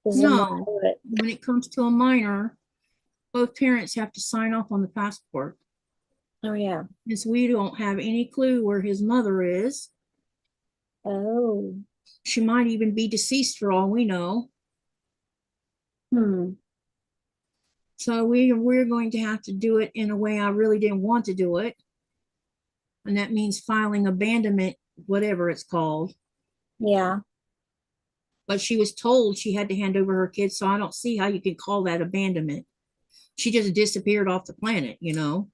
S3: is there more
S1: No,
S3: to it?
S1: when it comes to a minor, both parents have to sign off on the passport.
S3: Oh, yeah.
S1: Since we don't have any clue where his mother is.
S3: Oh.
S1: She might even be deceased for all we know. So we're going to have to do it in a way I really didn't want to do it. And that means filing abandonment, whatever it's called.
S3: Yeah.
S1: But she was told she had to hand over her kids, so I don't see how you can call that abandonment. She just disappeared off the planet, you know,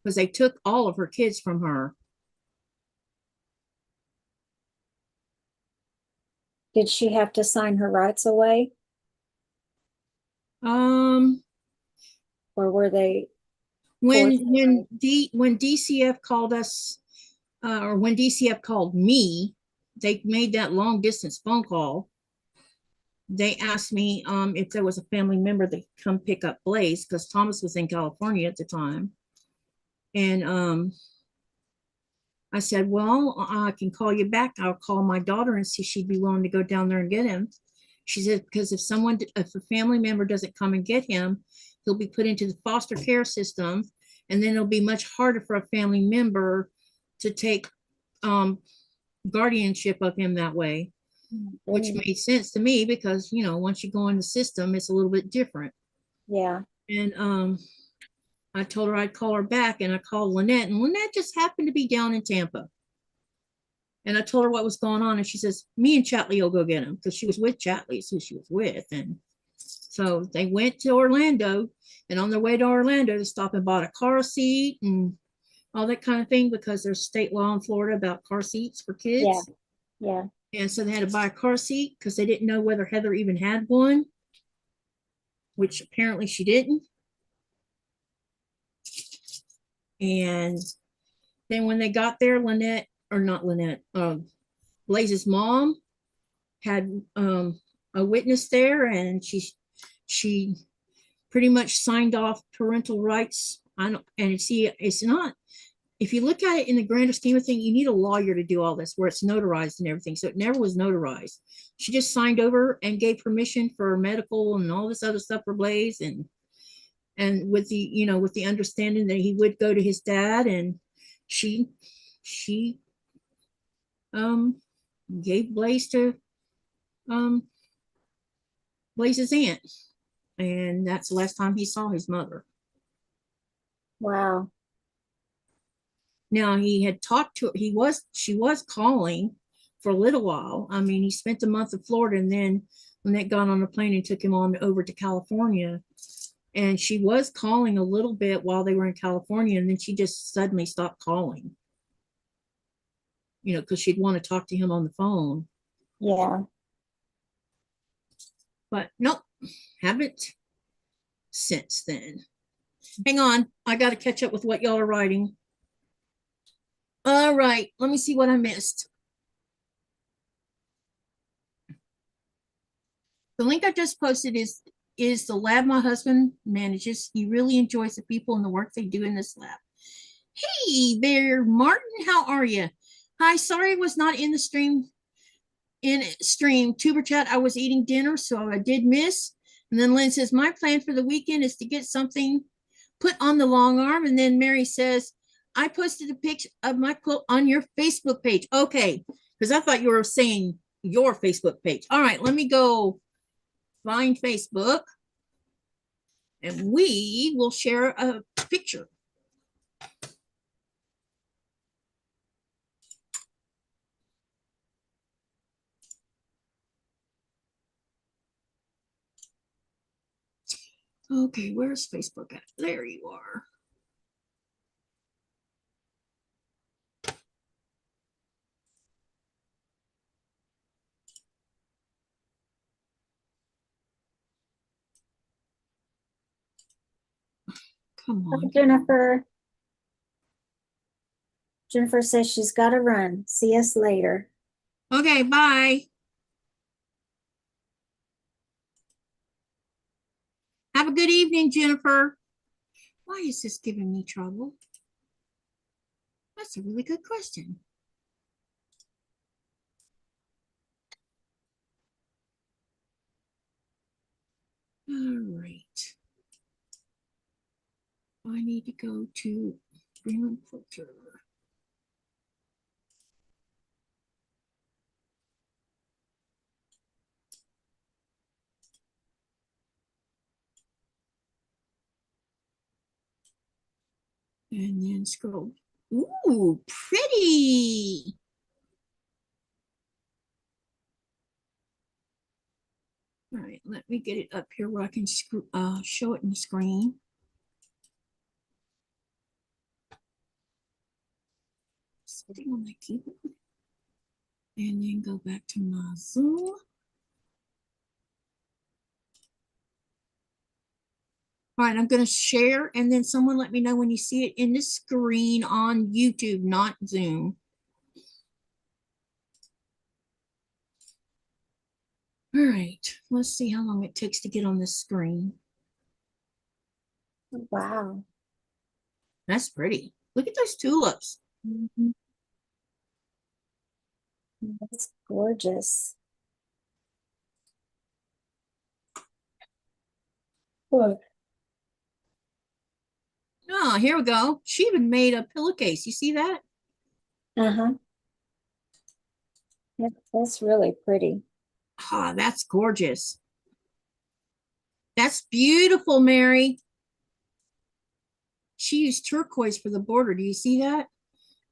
S1: because they took all of her kids from her.
S3: Did she have to sign her rights away,
S1: Or
S3: were they?
S1: when DCF called us, or when DCF called me, they made that long distance phone call. They asked me if there was a family member that could come pick up Blaze, because Thomas was in California at the time. And I said, well, I can call you back. I'll call my daughter and see if she'd be willing to go down there and get him. She said, because if a family member doesn't come and get him, he'll be put into the foster care system. And then it'll be much harder for a family member to take guardianship of him that way, which
S3: Mm,
S1: made sense to me because, you know, once you go in the system, it's a little bit different.
S3: yeah.
S1: And I told her I'd call her back, and I called Lynette, and Lynette just happened to be down in Tampa. And I told her what was going on, and she says, me and Chatley will go get him, because she was with Chatley, who she was with. And so they went to Orlando, and on their way to Orlando, they stopped and bought a car seat and all that kind of thing, because there's state law in Florida about car seats for kids.
S3: Yeah.
S1: And so they had to buy a car seat because they didn't know whether Heather even had one, which apparently she didn't. And then when they got there, Lynette, or not Lynette, Blaze's mom had a witness there, and she pretty much signed off parental rights. I don't, and see, it's not, if you look at it in the grander scheme of things, you need a lawyer to do all this where it's notarized and everything. So it never was notarized. She just signed over and gave permission for medical and all this other stuff for Blaze, and with the, you know, with the understanding that he would go to his dad, and she gave Blaze to Blaze's aunt, and that's the last time he saw his mother.
S3: Wow.
S1: Now he had talked to her, she was calling for a little while. I mean, he spent a month in Florida, and then when they got on a plane and took him on over to California, and she was calling a little bit while they were in California, and then she just suddenly stopped calling, you know, because she'd want to talk to him on the phone.
S3: Yeah.
S1: But nope, haven't since then. Hang on, I got to catch up with what y'all are writing. All right, let me see what I missed. The link I just posted is the lab my husband manages. He really enjoys the people and the work they do in this lab. Hey there, Martin, how are you? Hi, sorry I was not in the stream. Tuber chat, I was eating dinner, so I did miss. And then Lynn says, my plan for the weekend is to get something put on the long arm. And then Mary says, I posted a picture of my quilt on your Facebook page. Okay, because I thought you were saying your Facebook page. All right, let me go find Facebook, and we will share a picture. Okay, where's Facebook at? There you are. Come on.
S3: Jennifer. Jennifer says she's got to run. See us later.
S1: Okay, bye. Have a good evening, Jennifer. Why is this giving me trouble? That's a really good question. All right. I need to go to Greenland Quilter. And then scroll. Ooh, pretty. All right, let me get it up here where I can show it in the screen. Sitting on my keyboard. And then go back to my Zoom. All right, I'm going to share, and then someone let me know when you see it in the screen on YouTube, not Zoom. All right, let's see how long it takes to get on this screen.
S3: Wow.
S1: That's pretty. Look at those tulips.
S3: Mhm. That's gorgeous. Look.
S1: Oh, here we go. She even made a pillowcase. You see that?
S3: Uh-huh. Yeah, that's really pretty.
S1: Ah, that's gorgeous. That's beautiful, Mary. She used turquoise for the border. Do you see that?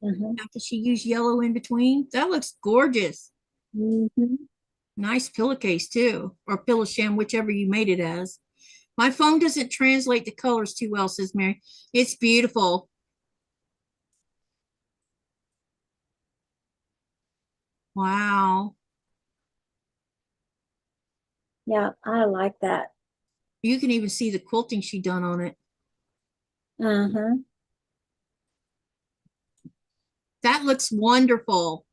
S3: Mhm.
S1: After she used yellow in between. That looks gorgeous.
S3: Mhm.
S1: Nice pillowcase too, or pillow sham, whichever you made it as. My phone doesn't translate the colors too well, says Mary. It's beautiful. Wow.
S3: Yeah, I like that.
S1: You can even see the quilting she done on it.
S3: Uh-huh.
S1: That looks wonderful.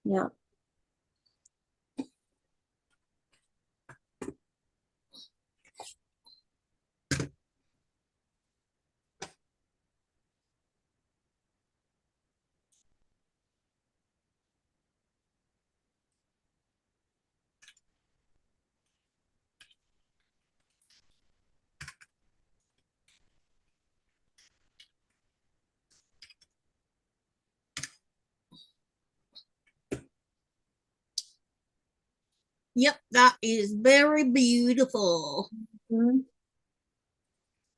S3: Yeah.
S1: Yep, that is very beautiful.
S3: Mhm.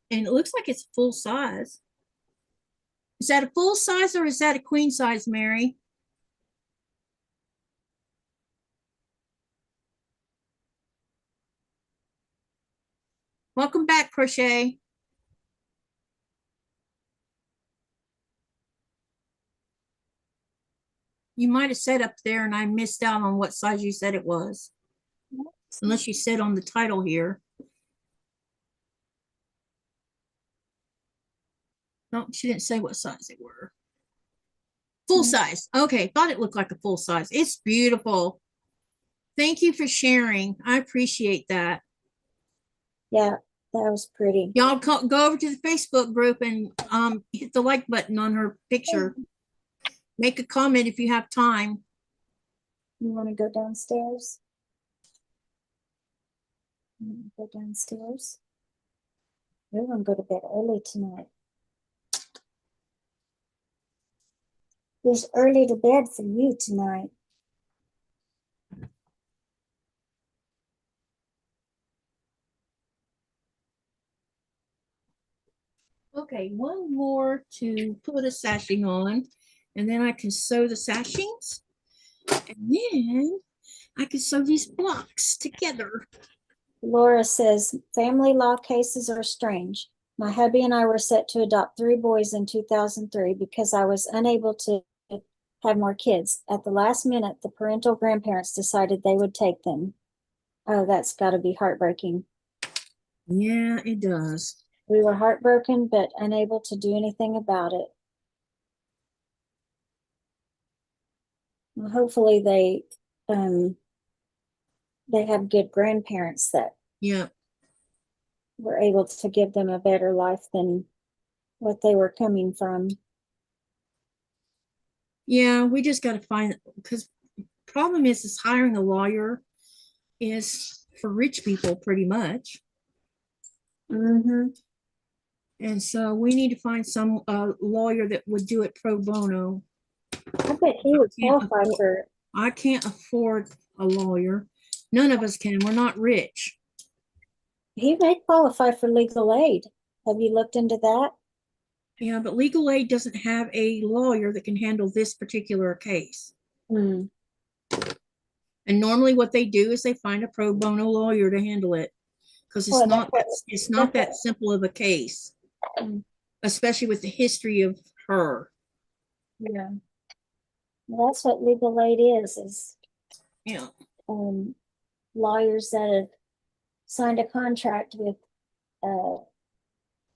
S1: And it looks like it's full size. Is that a full size or is that a queen size, Mary? Welcome back, Crochet. You might have said up there and I missed out on what size you said it was. Unless you said on the title here. No, she didn't say what size they were. Full size. Okay, thought it looked like a full size. It's beautiful. Thank you for sharing. I appreciate that.
S3: Yeah, that was pretty.
S1: Y'all go over to the Facebook group and hit the like button on her picture. Make a comment if you have time.
S3: You want to go downstairs? You wanna go downstairs? We're gonna go to bed early tonight. It's early to bed for you tonight.
S1: Okay, one more to put a sashing on, and then I can sew the sashings, and then I can sew these blocks together.
S3: Laura says, family law cases are strange. My hubby and I were set to adopt 3 boys in 2003 because I was unable to have more kids. At the last minute, the parental grandparents decided they would take them. Oh, that's got to be heartbreaking.
S1: Yeah, it does.
S3: We were heartbroken, but unable to do anything about it. Well, hopefully they have good grandparents that
S1: Yeah.
S3: were able to give them a better life than what they were coming from.
S1: Yeah, we just got to find, because problem is hiring a lawyer is for rich people pretty much.
S3: Mm-hmm.
S1: And so we need to find some lawyer that would do it pro bono.
S3: I bet he would qualify for.
S1: I can't afford a lawyer. None of us can. We're not rich.
S3: He may qualify for legal aid. Have you looked into that?
S1: Yeah, but legal aid doesn't have a lawyer that can handle this particular case.
S3: Hmm.
S1: And normally what they do is they find a pro bono lawyer to handle it because
S3: Well,
S1: it's not that simple of a case, especially with the history of her.
S3: Yeah. Well, that's what legal aid is
S1: Yeah.
S3: Lawyers that have signed a contract with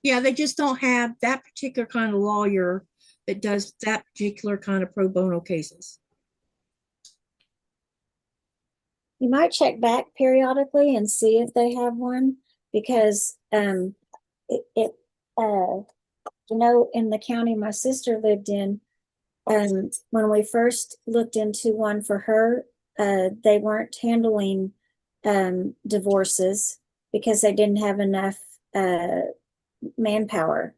S1: Yeah, they just don't have that particular kind of lawyer that does that particular kind of pro bono cases.
S3: you might check back periodically and see if they have one, because it in the county my sister lived in, when we first looked into one for her, they weren't handling divorces because they didn't have enough manpower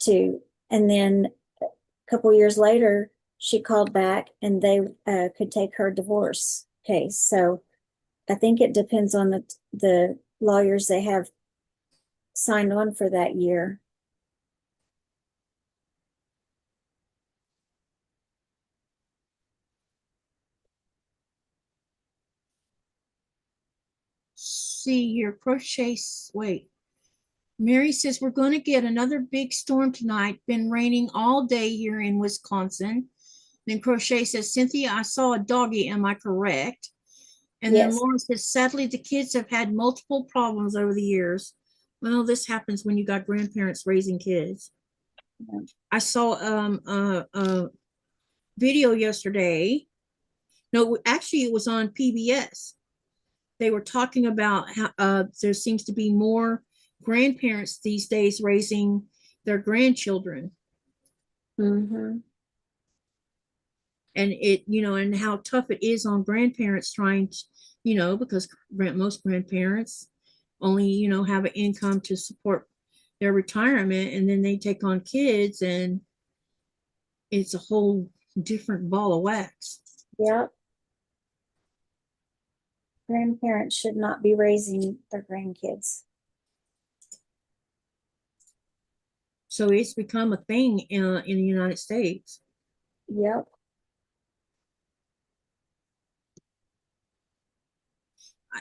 S3: to And then a couple years later, she called back and they could take her divorce case. So I think it depends on the lawyers they have signed on for that year.
S1: See your wait. Mary says we're going to get another big storm tonight. Been raining all day here in Wisconsin. Then Crochet says, Cynthia, I saw a doggy. Am I correct? And then
S3: Yes.
S1: Laura says, sadly, the kids have had multiple problems over the years. Well, this happens when you got grandparents raising kids.
S3: Yeah.
S1: I saw a video yesterday. No, actually, it was on PBS. They were talking about how there seems to be more grandparents these days raising their grandchildren.
S3: Mm-hmm.
S1: And and how tough it is on grandparents trying to, because most grandparents only, have an income to support their retirement, and then they take on kids and it's a whole different ball of wax.
S3: Yep. Grandparents should not be raising their grandkids.
S1: So it's become a thing in the United States.
S3: Yep.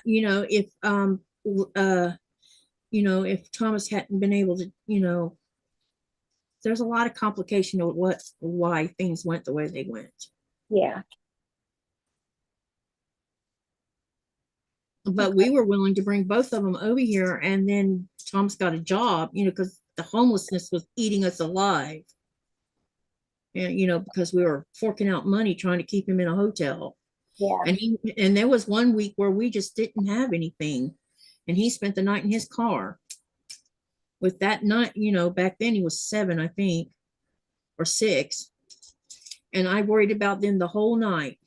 S1: If Thomas hadn't been able to, there's a lot of complication of why things went the way they went.
S3: Yeah.
S1: But we were willing to bring both of them over here, and then Thomas got a job, because the homelessness was eating us alive. And because we were forking out money trying to keep him in a hotel.
S3: Yeah.
S1: And there was one week where we just didn't have anything, and he spent the night in his car. With that night, back then he was 7, I think, or 6, and I worried about them the whole night.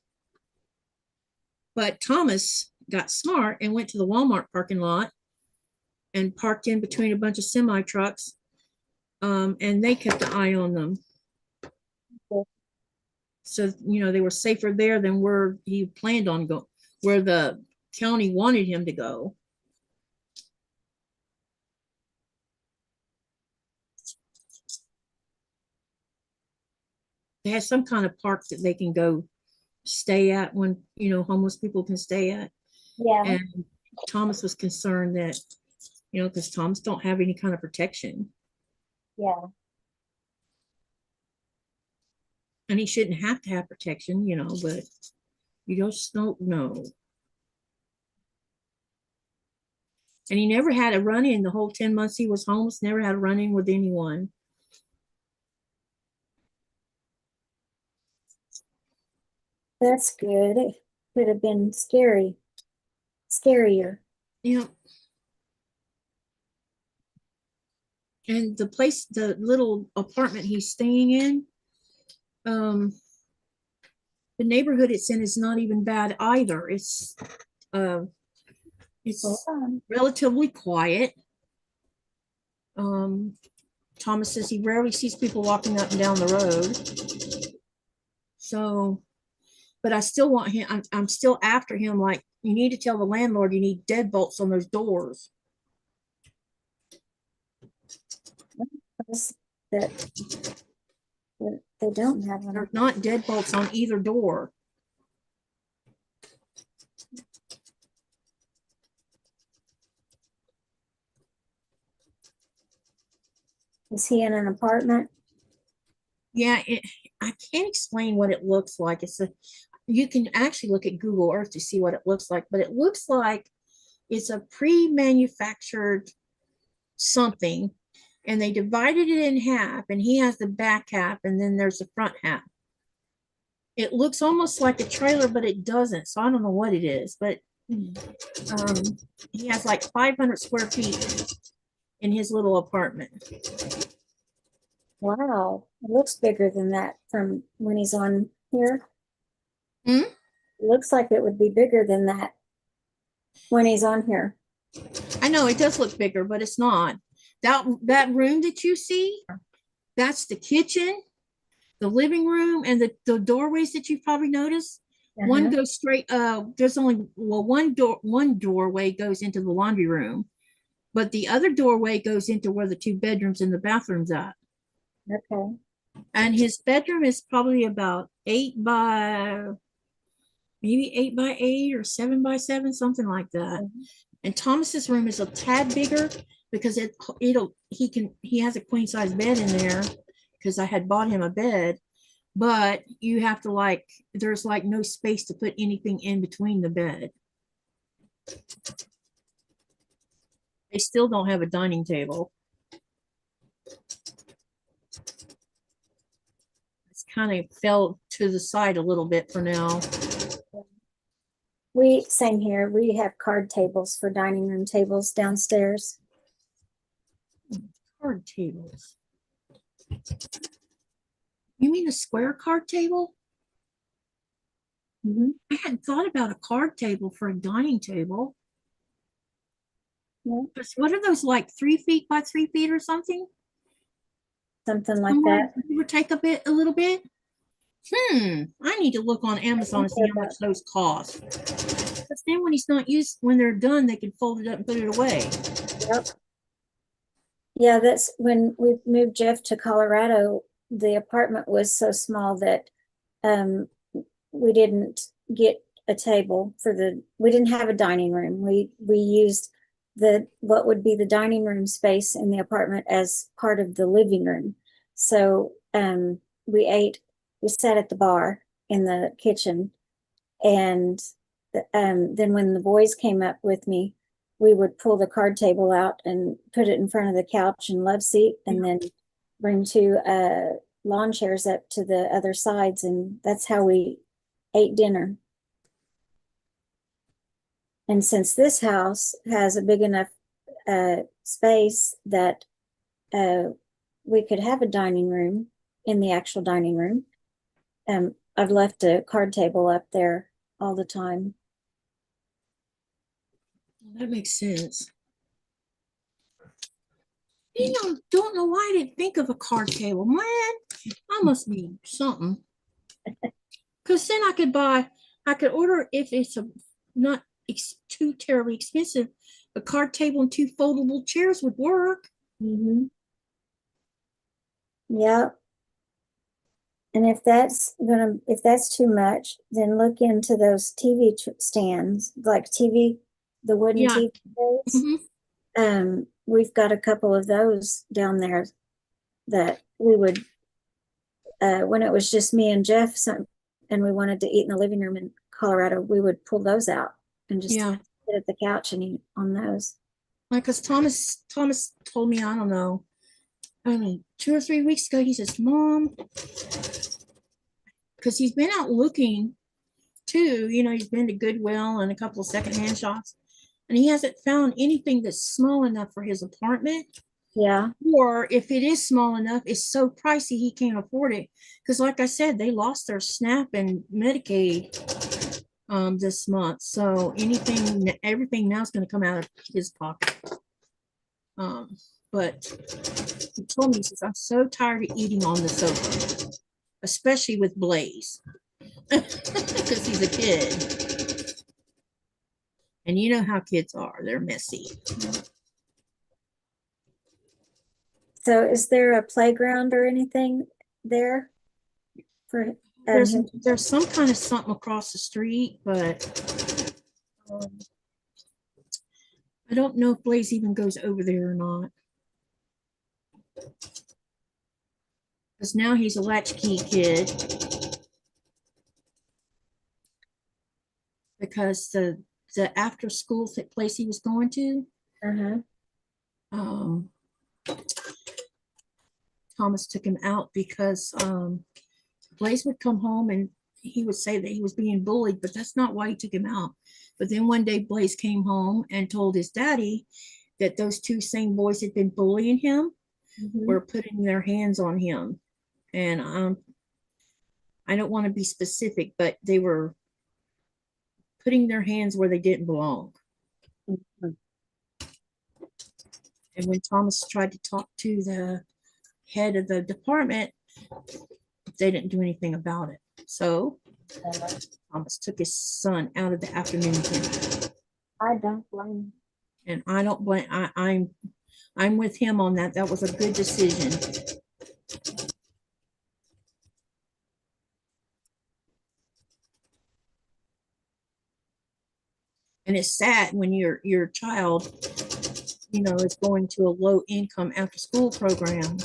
S1: But Thomas got smart and went to the Walmart parking lot and parked in between a bunch of semi trucks, and they kept an eye on them. So, they were safer there than where he planned on going, where the county wanted him to go. They have some kind of park that they can go stay at when, homeless people can stay at.
S3: Yeah.
S1: And Thomas was concerned that, because Thomas don't have any kind of protection.
S3: Yeah.
S1: And he shouldn't have to have protection, but you just don't know. And he never had a run-in the whole 10 months he was homeless, never had a run-in with anyone.
S3: That's good. It could have been scarier.
S1: Yeah. And the little apartment he's staying in, the neighborhood it's in is not even bad either. It's relatively quiet. Thomas says he rarely sees people walking up and down the road. So, but I still want him, I'm still after him, like, you need to tell the landlord you need deadbolts on those doors.
S3: That they don't have one.
S1: There's not deadbolts on either door.
S3: Is he in an apartment?
S1: Yeah, I can't explain what it looks like. You can actually look at Google Earth to see what it looks like, but it looks like it's a pre-manufactured something, and they divided it in half, and he has the back half, and then there's the front half. It looks almost like a trailer, but it doesn't, so I don't know what it is, but he has like 500 square feet in his little apartment.
S3: Wow, it looks bigger than that from when he's on here.
S1: Hmm?
S3: It looks like it would be bigger than that when he's on here.
S1: I know it does look bigger, but it's not. That room that you see, That's the kitchen, the living room, and the doorways that you've probably noticed. One
S3: Uh-huh.
S1: goes straight, there's only, well, one doorway goes into the laundry room, but the other doorway goes into where the two bedrooms and the bathrooms at.
S3: Okay.
S1: And his bedroom is probably about maybe 8 by 8 or 7 by 7, something like that.
S3: Mhm.
S1: And Thomas's room is a tad bigger because he has a queen size bed in there because I had bought him a bed, but you have to there's no space to put anything in between the bed. They still don't have a dining table. It's kind of fell to the side a little bit for now.
S3: Same here. We have card tables for dining room tables downstairs.
S1: Card tables. You mean a square card table?
S3: Mhm.
S1: I hadn't thought about a card table for a dining table.
S3: Yeah.
S1: What are those, like 3 feet by 3 feet or something?
S3: Something like
S1: Somewhere,
S3: that.
S1: give or take a little bit. I need to look on Amazon and see how much those cost. Because then when they're done, they can fold it up and put it away.
S3: Yep. Yeah, that's when we moved Jeff to Colorado, the apartment was so small that we didn't get a table we didn't have a dining room. We used what would be the dining room space in the apartment as part of the living room. So we sat at the bar in the kitchen, and then when the boys came up with me, we would pull the card table out and put it in front of the couch and love seat, and then bring two lawn chairs up to the other sides, and that's how we ate dinner. And since this house has a big enough space that we could have a dining room in the actual dining room, I've left a card table up there all the time.
S1: That makes sense. Don't know why I didn't think of a card table. Man, I must be something. Because then I could order, if it's not too terribly expensive, a card table and two foldable chairs would work.
S3: Mm-hmm. Yeah. And if that's too much, then look into those TV stands, like the wooden
S1: Yeah.
S3: TV trays.
S1: Mhm.
S3: We've got a couple of those down there that we would, when it was just me and Jeff, and we wanted to eat in the living room in Colorado, we would pull those out and just
S1: Yeah.
S3: sit at the couch and eat on those.
S1: Like, because Thomas told me, I don't know, 2 or 3 weeks ago, he says, Mom, because he's been out looking too, he's been to Goodwill and a couple of secondhand shops, and he hasn't found anything that's small enough for his apartment.
S3: Yeah.
S1: Or if it is small enough, it's so pricey he can't afford it. Because like I said, they lost their SNAP and Medicaid this month. So everything now is going to come out of his pocket. But he told me, he says, I'm so tired of eating on the sofa, especially with Blaze. Because he's a kid. And you know how kids are, they're messy.
S3: So is there a playground or anything there for
S1: There's
S3: him?
S1: some kind of something across the street, but I don't know if Blaze even goes over there or not. Because now he's a latchkey kid. Because the after school place he was going to, Thomas took him out because Blaze would come home and he would say that he was being bullied, but that's not why he took him out. But then one day Blaze came home and told his daddy that those two same boys had been bullying him, were putting their hands on him. And I don't want to be specific, but they were putting their hands where they didn't belong. And when Thomas tried to talk to head of the department, they didn't do anything about it. So Thomas took his son out of the afternoon camp.
S3: I don't blame.
S1: And I don't blame, I'm with him on that. That was a good decision. And it's sad when your child, you know, is going to a low income after school program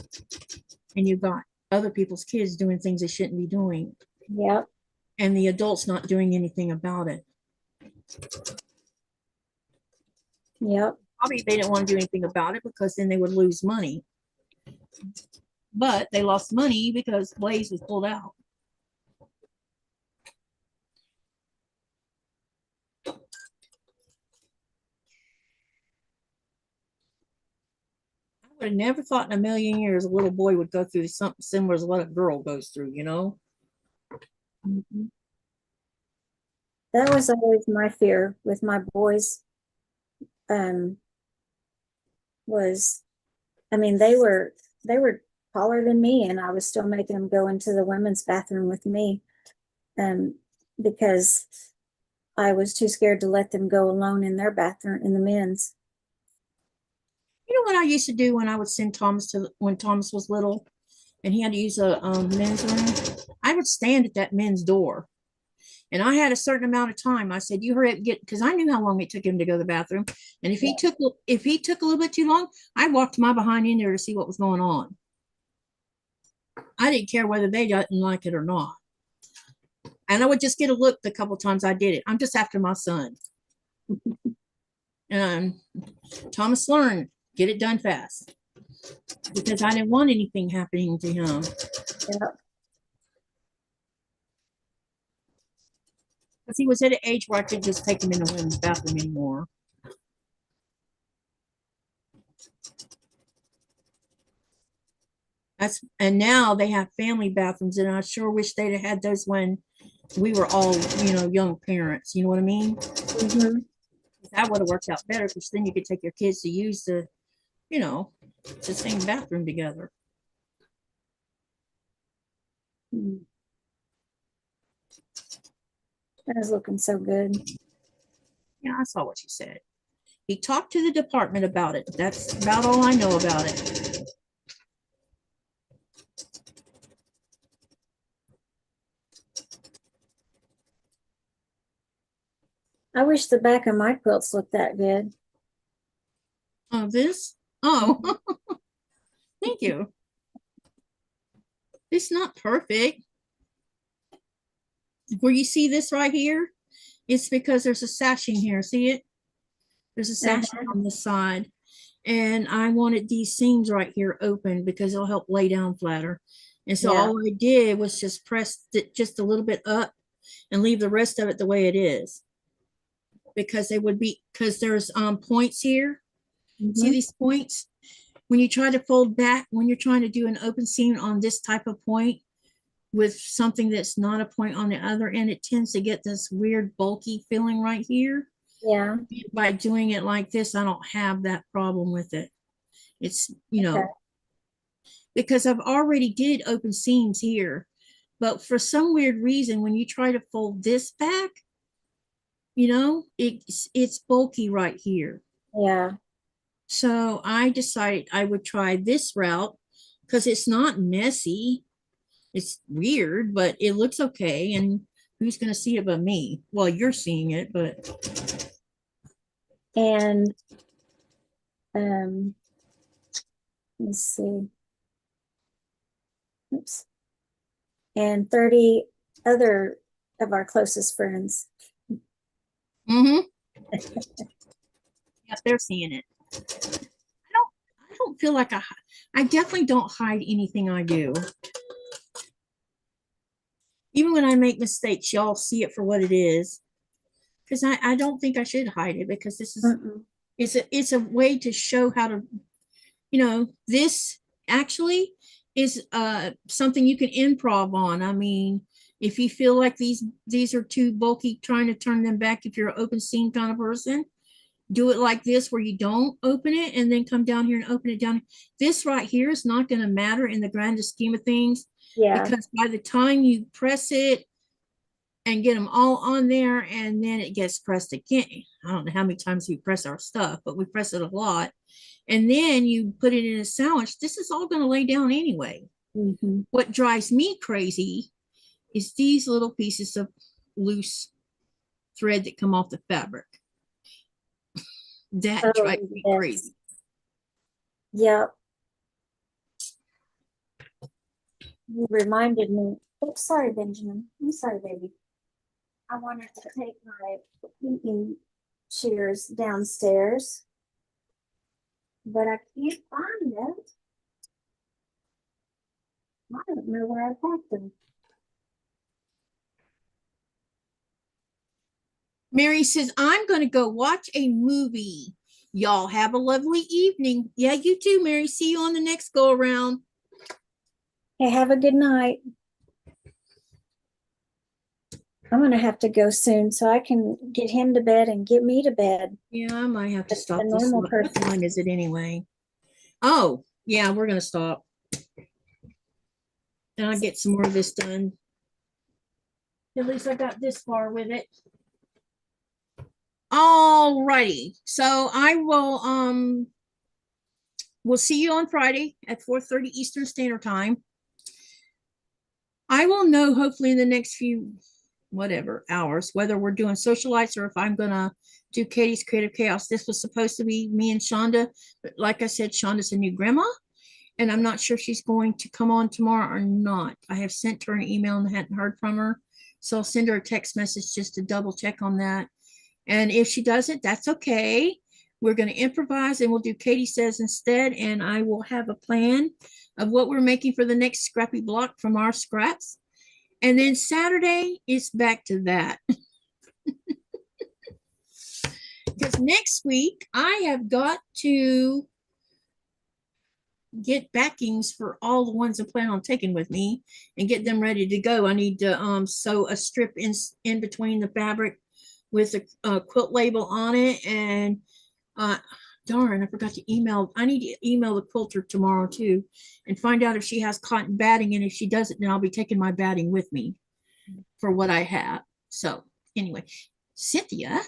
S1: and you've got other people's kids doing things they shouldn't be doing.
S3: Yep.
S1: And the adults not doing anything about it.
S3: Yep.
S1: Probably they didn't want to do anything about it because then they would lose money. But they lost money because Blaze was pulled out. I would have never thought in a million years a little boy would go through something similar to what a girl goes through, you know?
S3: Mhm. That was always my fear with my boys. Was, I mean, they were taller than me, and I was still making them go into the women's bathroom with me, because I was too scared to let them go alone in their bathroom in the men's.
S1: You know what I used to do when I would send Thomas to when Thomas was little and he had to use a men's room? I would stand at that men's door. And I had a certain amount of time. I said, you hurry up, get, because I knew how long it took him to go to the bathroom. And if he took a little bit too long, I walked my behind in there to see what was going on. I didn't care whether they didn't like it or not. And I would just get a look the couple times I did it. I'm just after my son. And Thomas learned, get it done fast. Because I didn't want anything happening to him.
S3: Yep.
S1: Because he was at an age where I could just take him in the women's bathroom anymore. And now they have family bathrooms, and I sure wish they'd have had those when we were all, you know, young parents. You know what I mean?
S3: Mm-hmm.
S1: That would have worked out better because then you could take your kids to use the, you know, the same bathroom together.
S3: That is looking so good.
S1: Yeah, I saw what you said. He talked to the department about it. That's about all I know about it.
S3: I wish the back of my quilts looked that good.
S1: Oh, this? Oh, thank you. It's not perfect. Where you see this right here, it's because there's a sashing here. See it? There's a sashing on this side. And I wanted these seams right here open because it'll help lay down flatter. And so all I did was just press it just a little bit up and leave the rest of it the way it is. Because they would be, because there's points here. See these points? When you try to fold back, when you're trying to do an open seam on this type of point with something that's not a point on the other end, it tends to get this weird bulky feeling right here.
S3: Yeah.
S1: By doing it like this, I don't have that problem with it. It's, you know, because I've already did open seams here, but for some weird reason, when you try to fold this back, you know, it's bulky right here.
S3: Yeah.
S1: So I decided I would try this route because it's not messy. It's weird, but it looks okay. And who's going to see it but me? Well, you're seeing it, but.
S3: And let's see. Oops. And 30 other of our closest friends.
S1: Mm-hmm. Yep, they're seeing it. I don't feel like I definitely don't hide anything I do. Even when I make mistakes, y'all see it for what it is. Because I don't think I should hide it because this is it's a way to show how to, you know, this actually is something you can improv on. I mean, if you feel like these are too bulky, trying to turn them back, if you're an open seam kind of person, do it like this where you don't open it and then come down here and open it down. This right here is not going to matter in the grandest scheme of things,
S3: Yeah,
S1: because by the time you press it and get them all on there and then it gets pressed again. I don't know how many times we press our stuff, but we press it a lot. And then you put it in a sandwich. This is all going to lay down anyway.
S3: hmm
S1: What drives me crazy is these little pieces of loose thread that come off the fabric. That
S3: Oh,
S1: drives me
S3: yes.
S1: crazy.
S3: Yep. You reminded me. Oops, sorry, Benjamin. I'm sorry, baby. I wanted to take my eating shears downstairs, but I can't find it. I don't know where I packed them.
S1: Mary says, I'm going to go watch a movie. Y'all have a lovely evening. Yeah, you too, Mary. See you on the next go around.
S3: Hey, have a good night. I'm gonna have to go soon so I can get him to bed and get me to bed.
S1: Yeah, I might have to
S3: That's
S1: stop
S3: the
S1: this.
S3: normal
S1: What
S3: person.
S1: time is it anyway? Oh, yeah, we're going to stop. And I'll get some more of this done. At least I got this far with it. All righty. So I will we'll see you on Friday at 4:30 Eastern Standard Time. I will know hopefully in the next few hours whether we're doing socialites or if I'm gonna do Katie's Creative Chaos. This was supposed to be me and Shonda, but like I said, Shonda's a new grandma, and I'm not sure if she's going to come on tomorrow or not. I have sent her an email and hadn't heard from her, so I'll send her a text message just to double check on that. And if she doesn't, that's okay. We're going to improvise and we'll do Katie Says instead. And I will have a plan of what we're making for the next scrappy block from our scraps. And then Saturday, it's back to that. Because next week, I have got to get backings for all the ones I plan on taking with me and get them ready to go. I need to sew a strip in between the fabric with a quilt label on it. And darn, I forgot to email. I need to email the quilter tomorrow too and find out if she has cotton batting. And if she doesn't, then I'll be taking my batting with me for what I have. So anyway, Cynthia,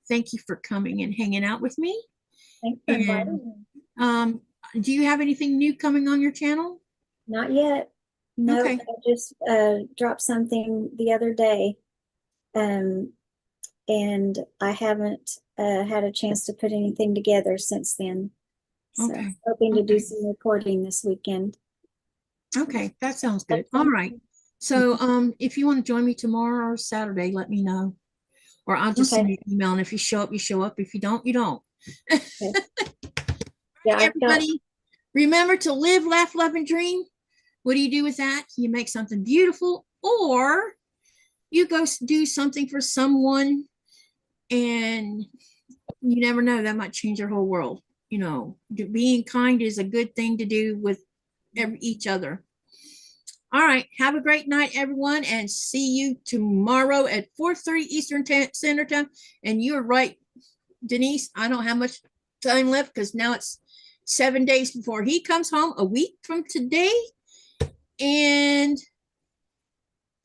S1: thank you for coming and hanging out with me.
S3: Thanks for inviting me.
S1: Do you have anything new coming on your channel?
S3: Not yet. No,
S1: Okay.
S3: I just dropped something the other day. And I haven't had a chance to put anything together since then. So
S1: Okay.
S3: hoping to do
S1: Okay.
S3: some recording this weekend.
S1: Okay, that sounds good. All right. So if you want to join me tomorrow or Saturday, let me know. Or I'll just send you an email. And if you show up, you show up. If you don't, you don't.
S3: Okay. Yeah,
S1: Everybody, remember to live, laugh, love, and dream. What do you do with that? You make something beautiful, or you go do something for someone, and you never know, that might change your whole world. You know, being kind is a good thing to do with each other. All right, have a great night, everyone, and see you tomorrow at 4:30 Eastern Standard Time. And you're right, Denise, I don't have much time left because now it's 7 days before he comes home, a week from today, and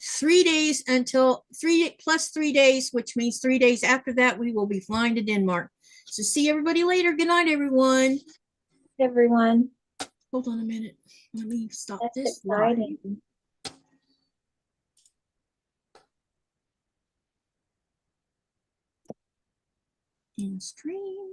S1: 3 days until 3 days, which means 3 days after that, we will be flying to Denmark. So see everybody later. Good night, everyone.
S3: everyone.
S1: Hold on a minute. Let me stop
S3: That's
S1: this.
S3: exciting.
S1: In stream.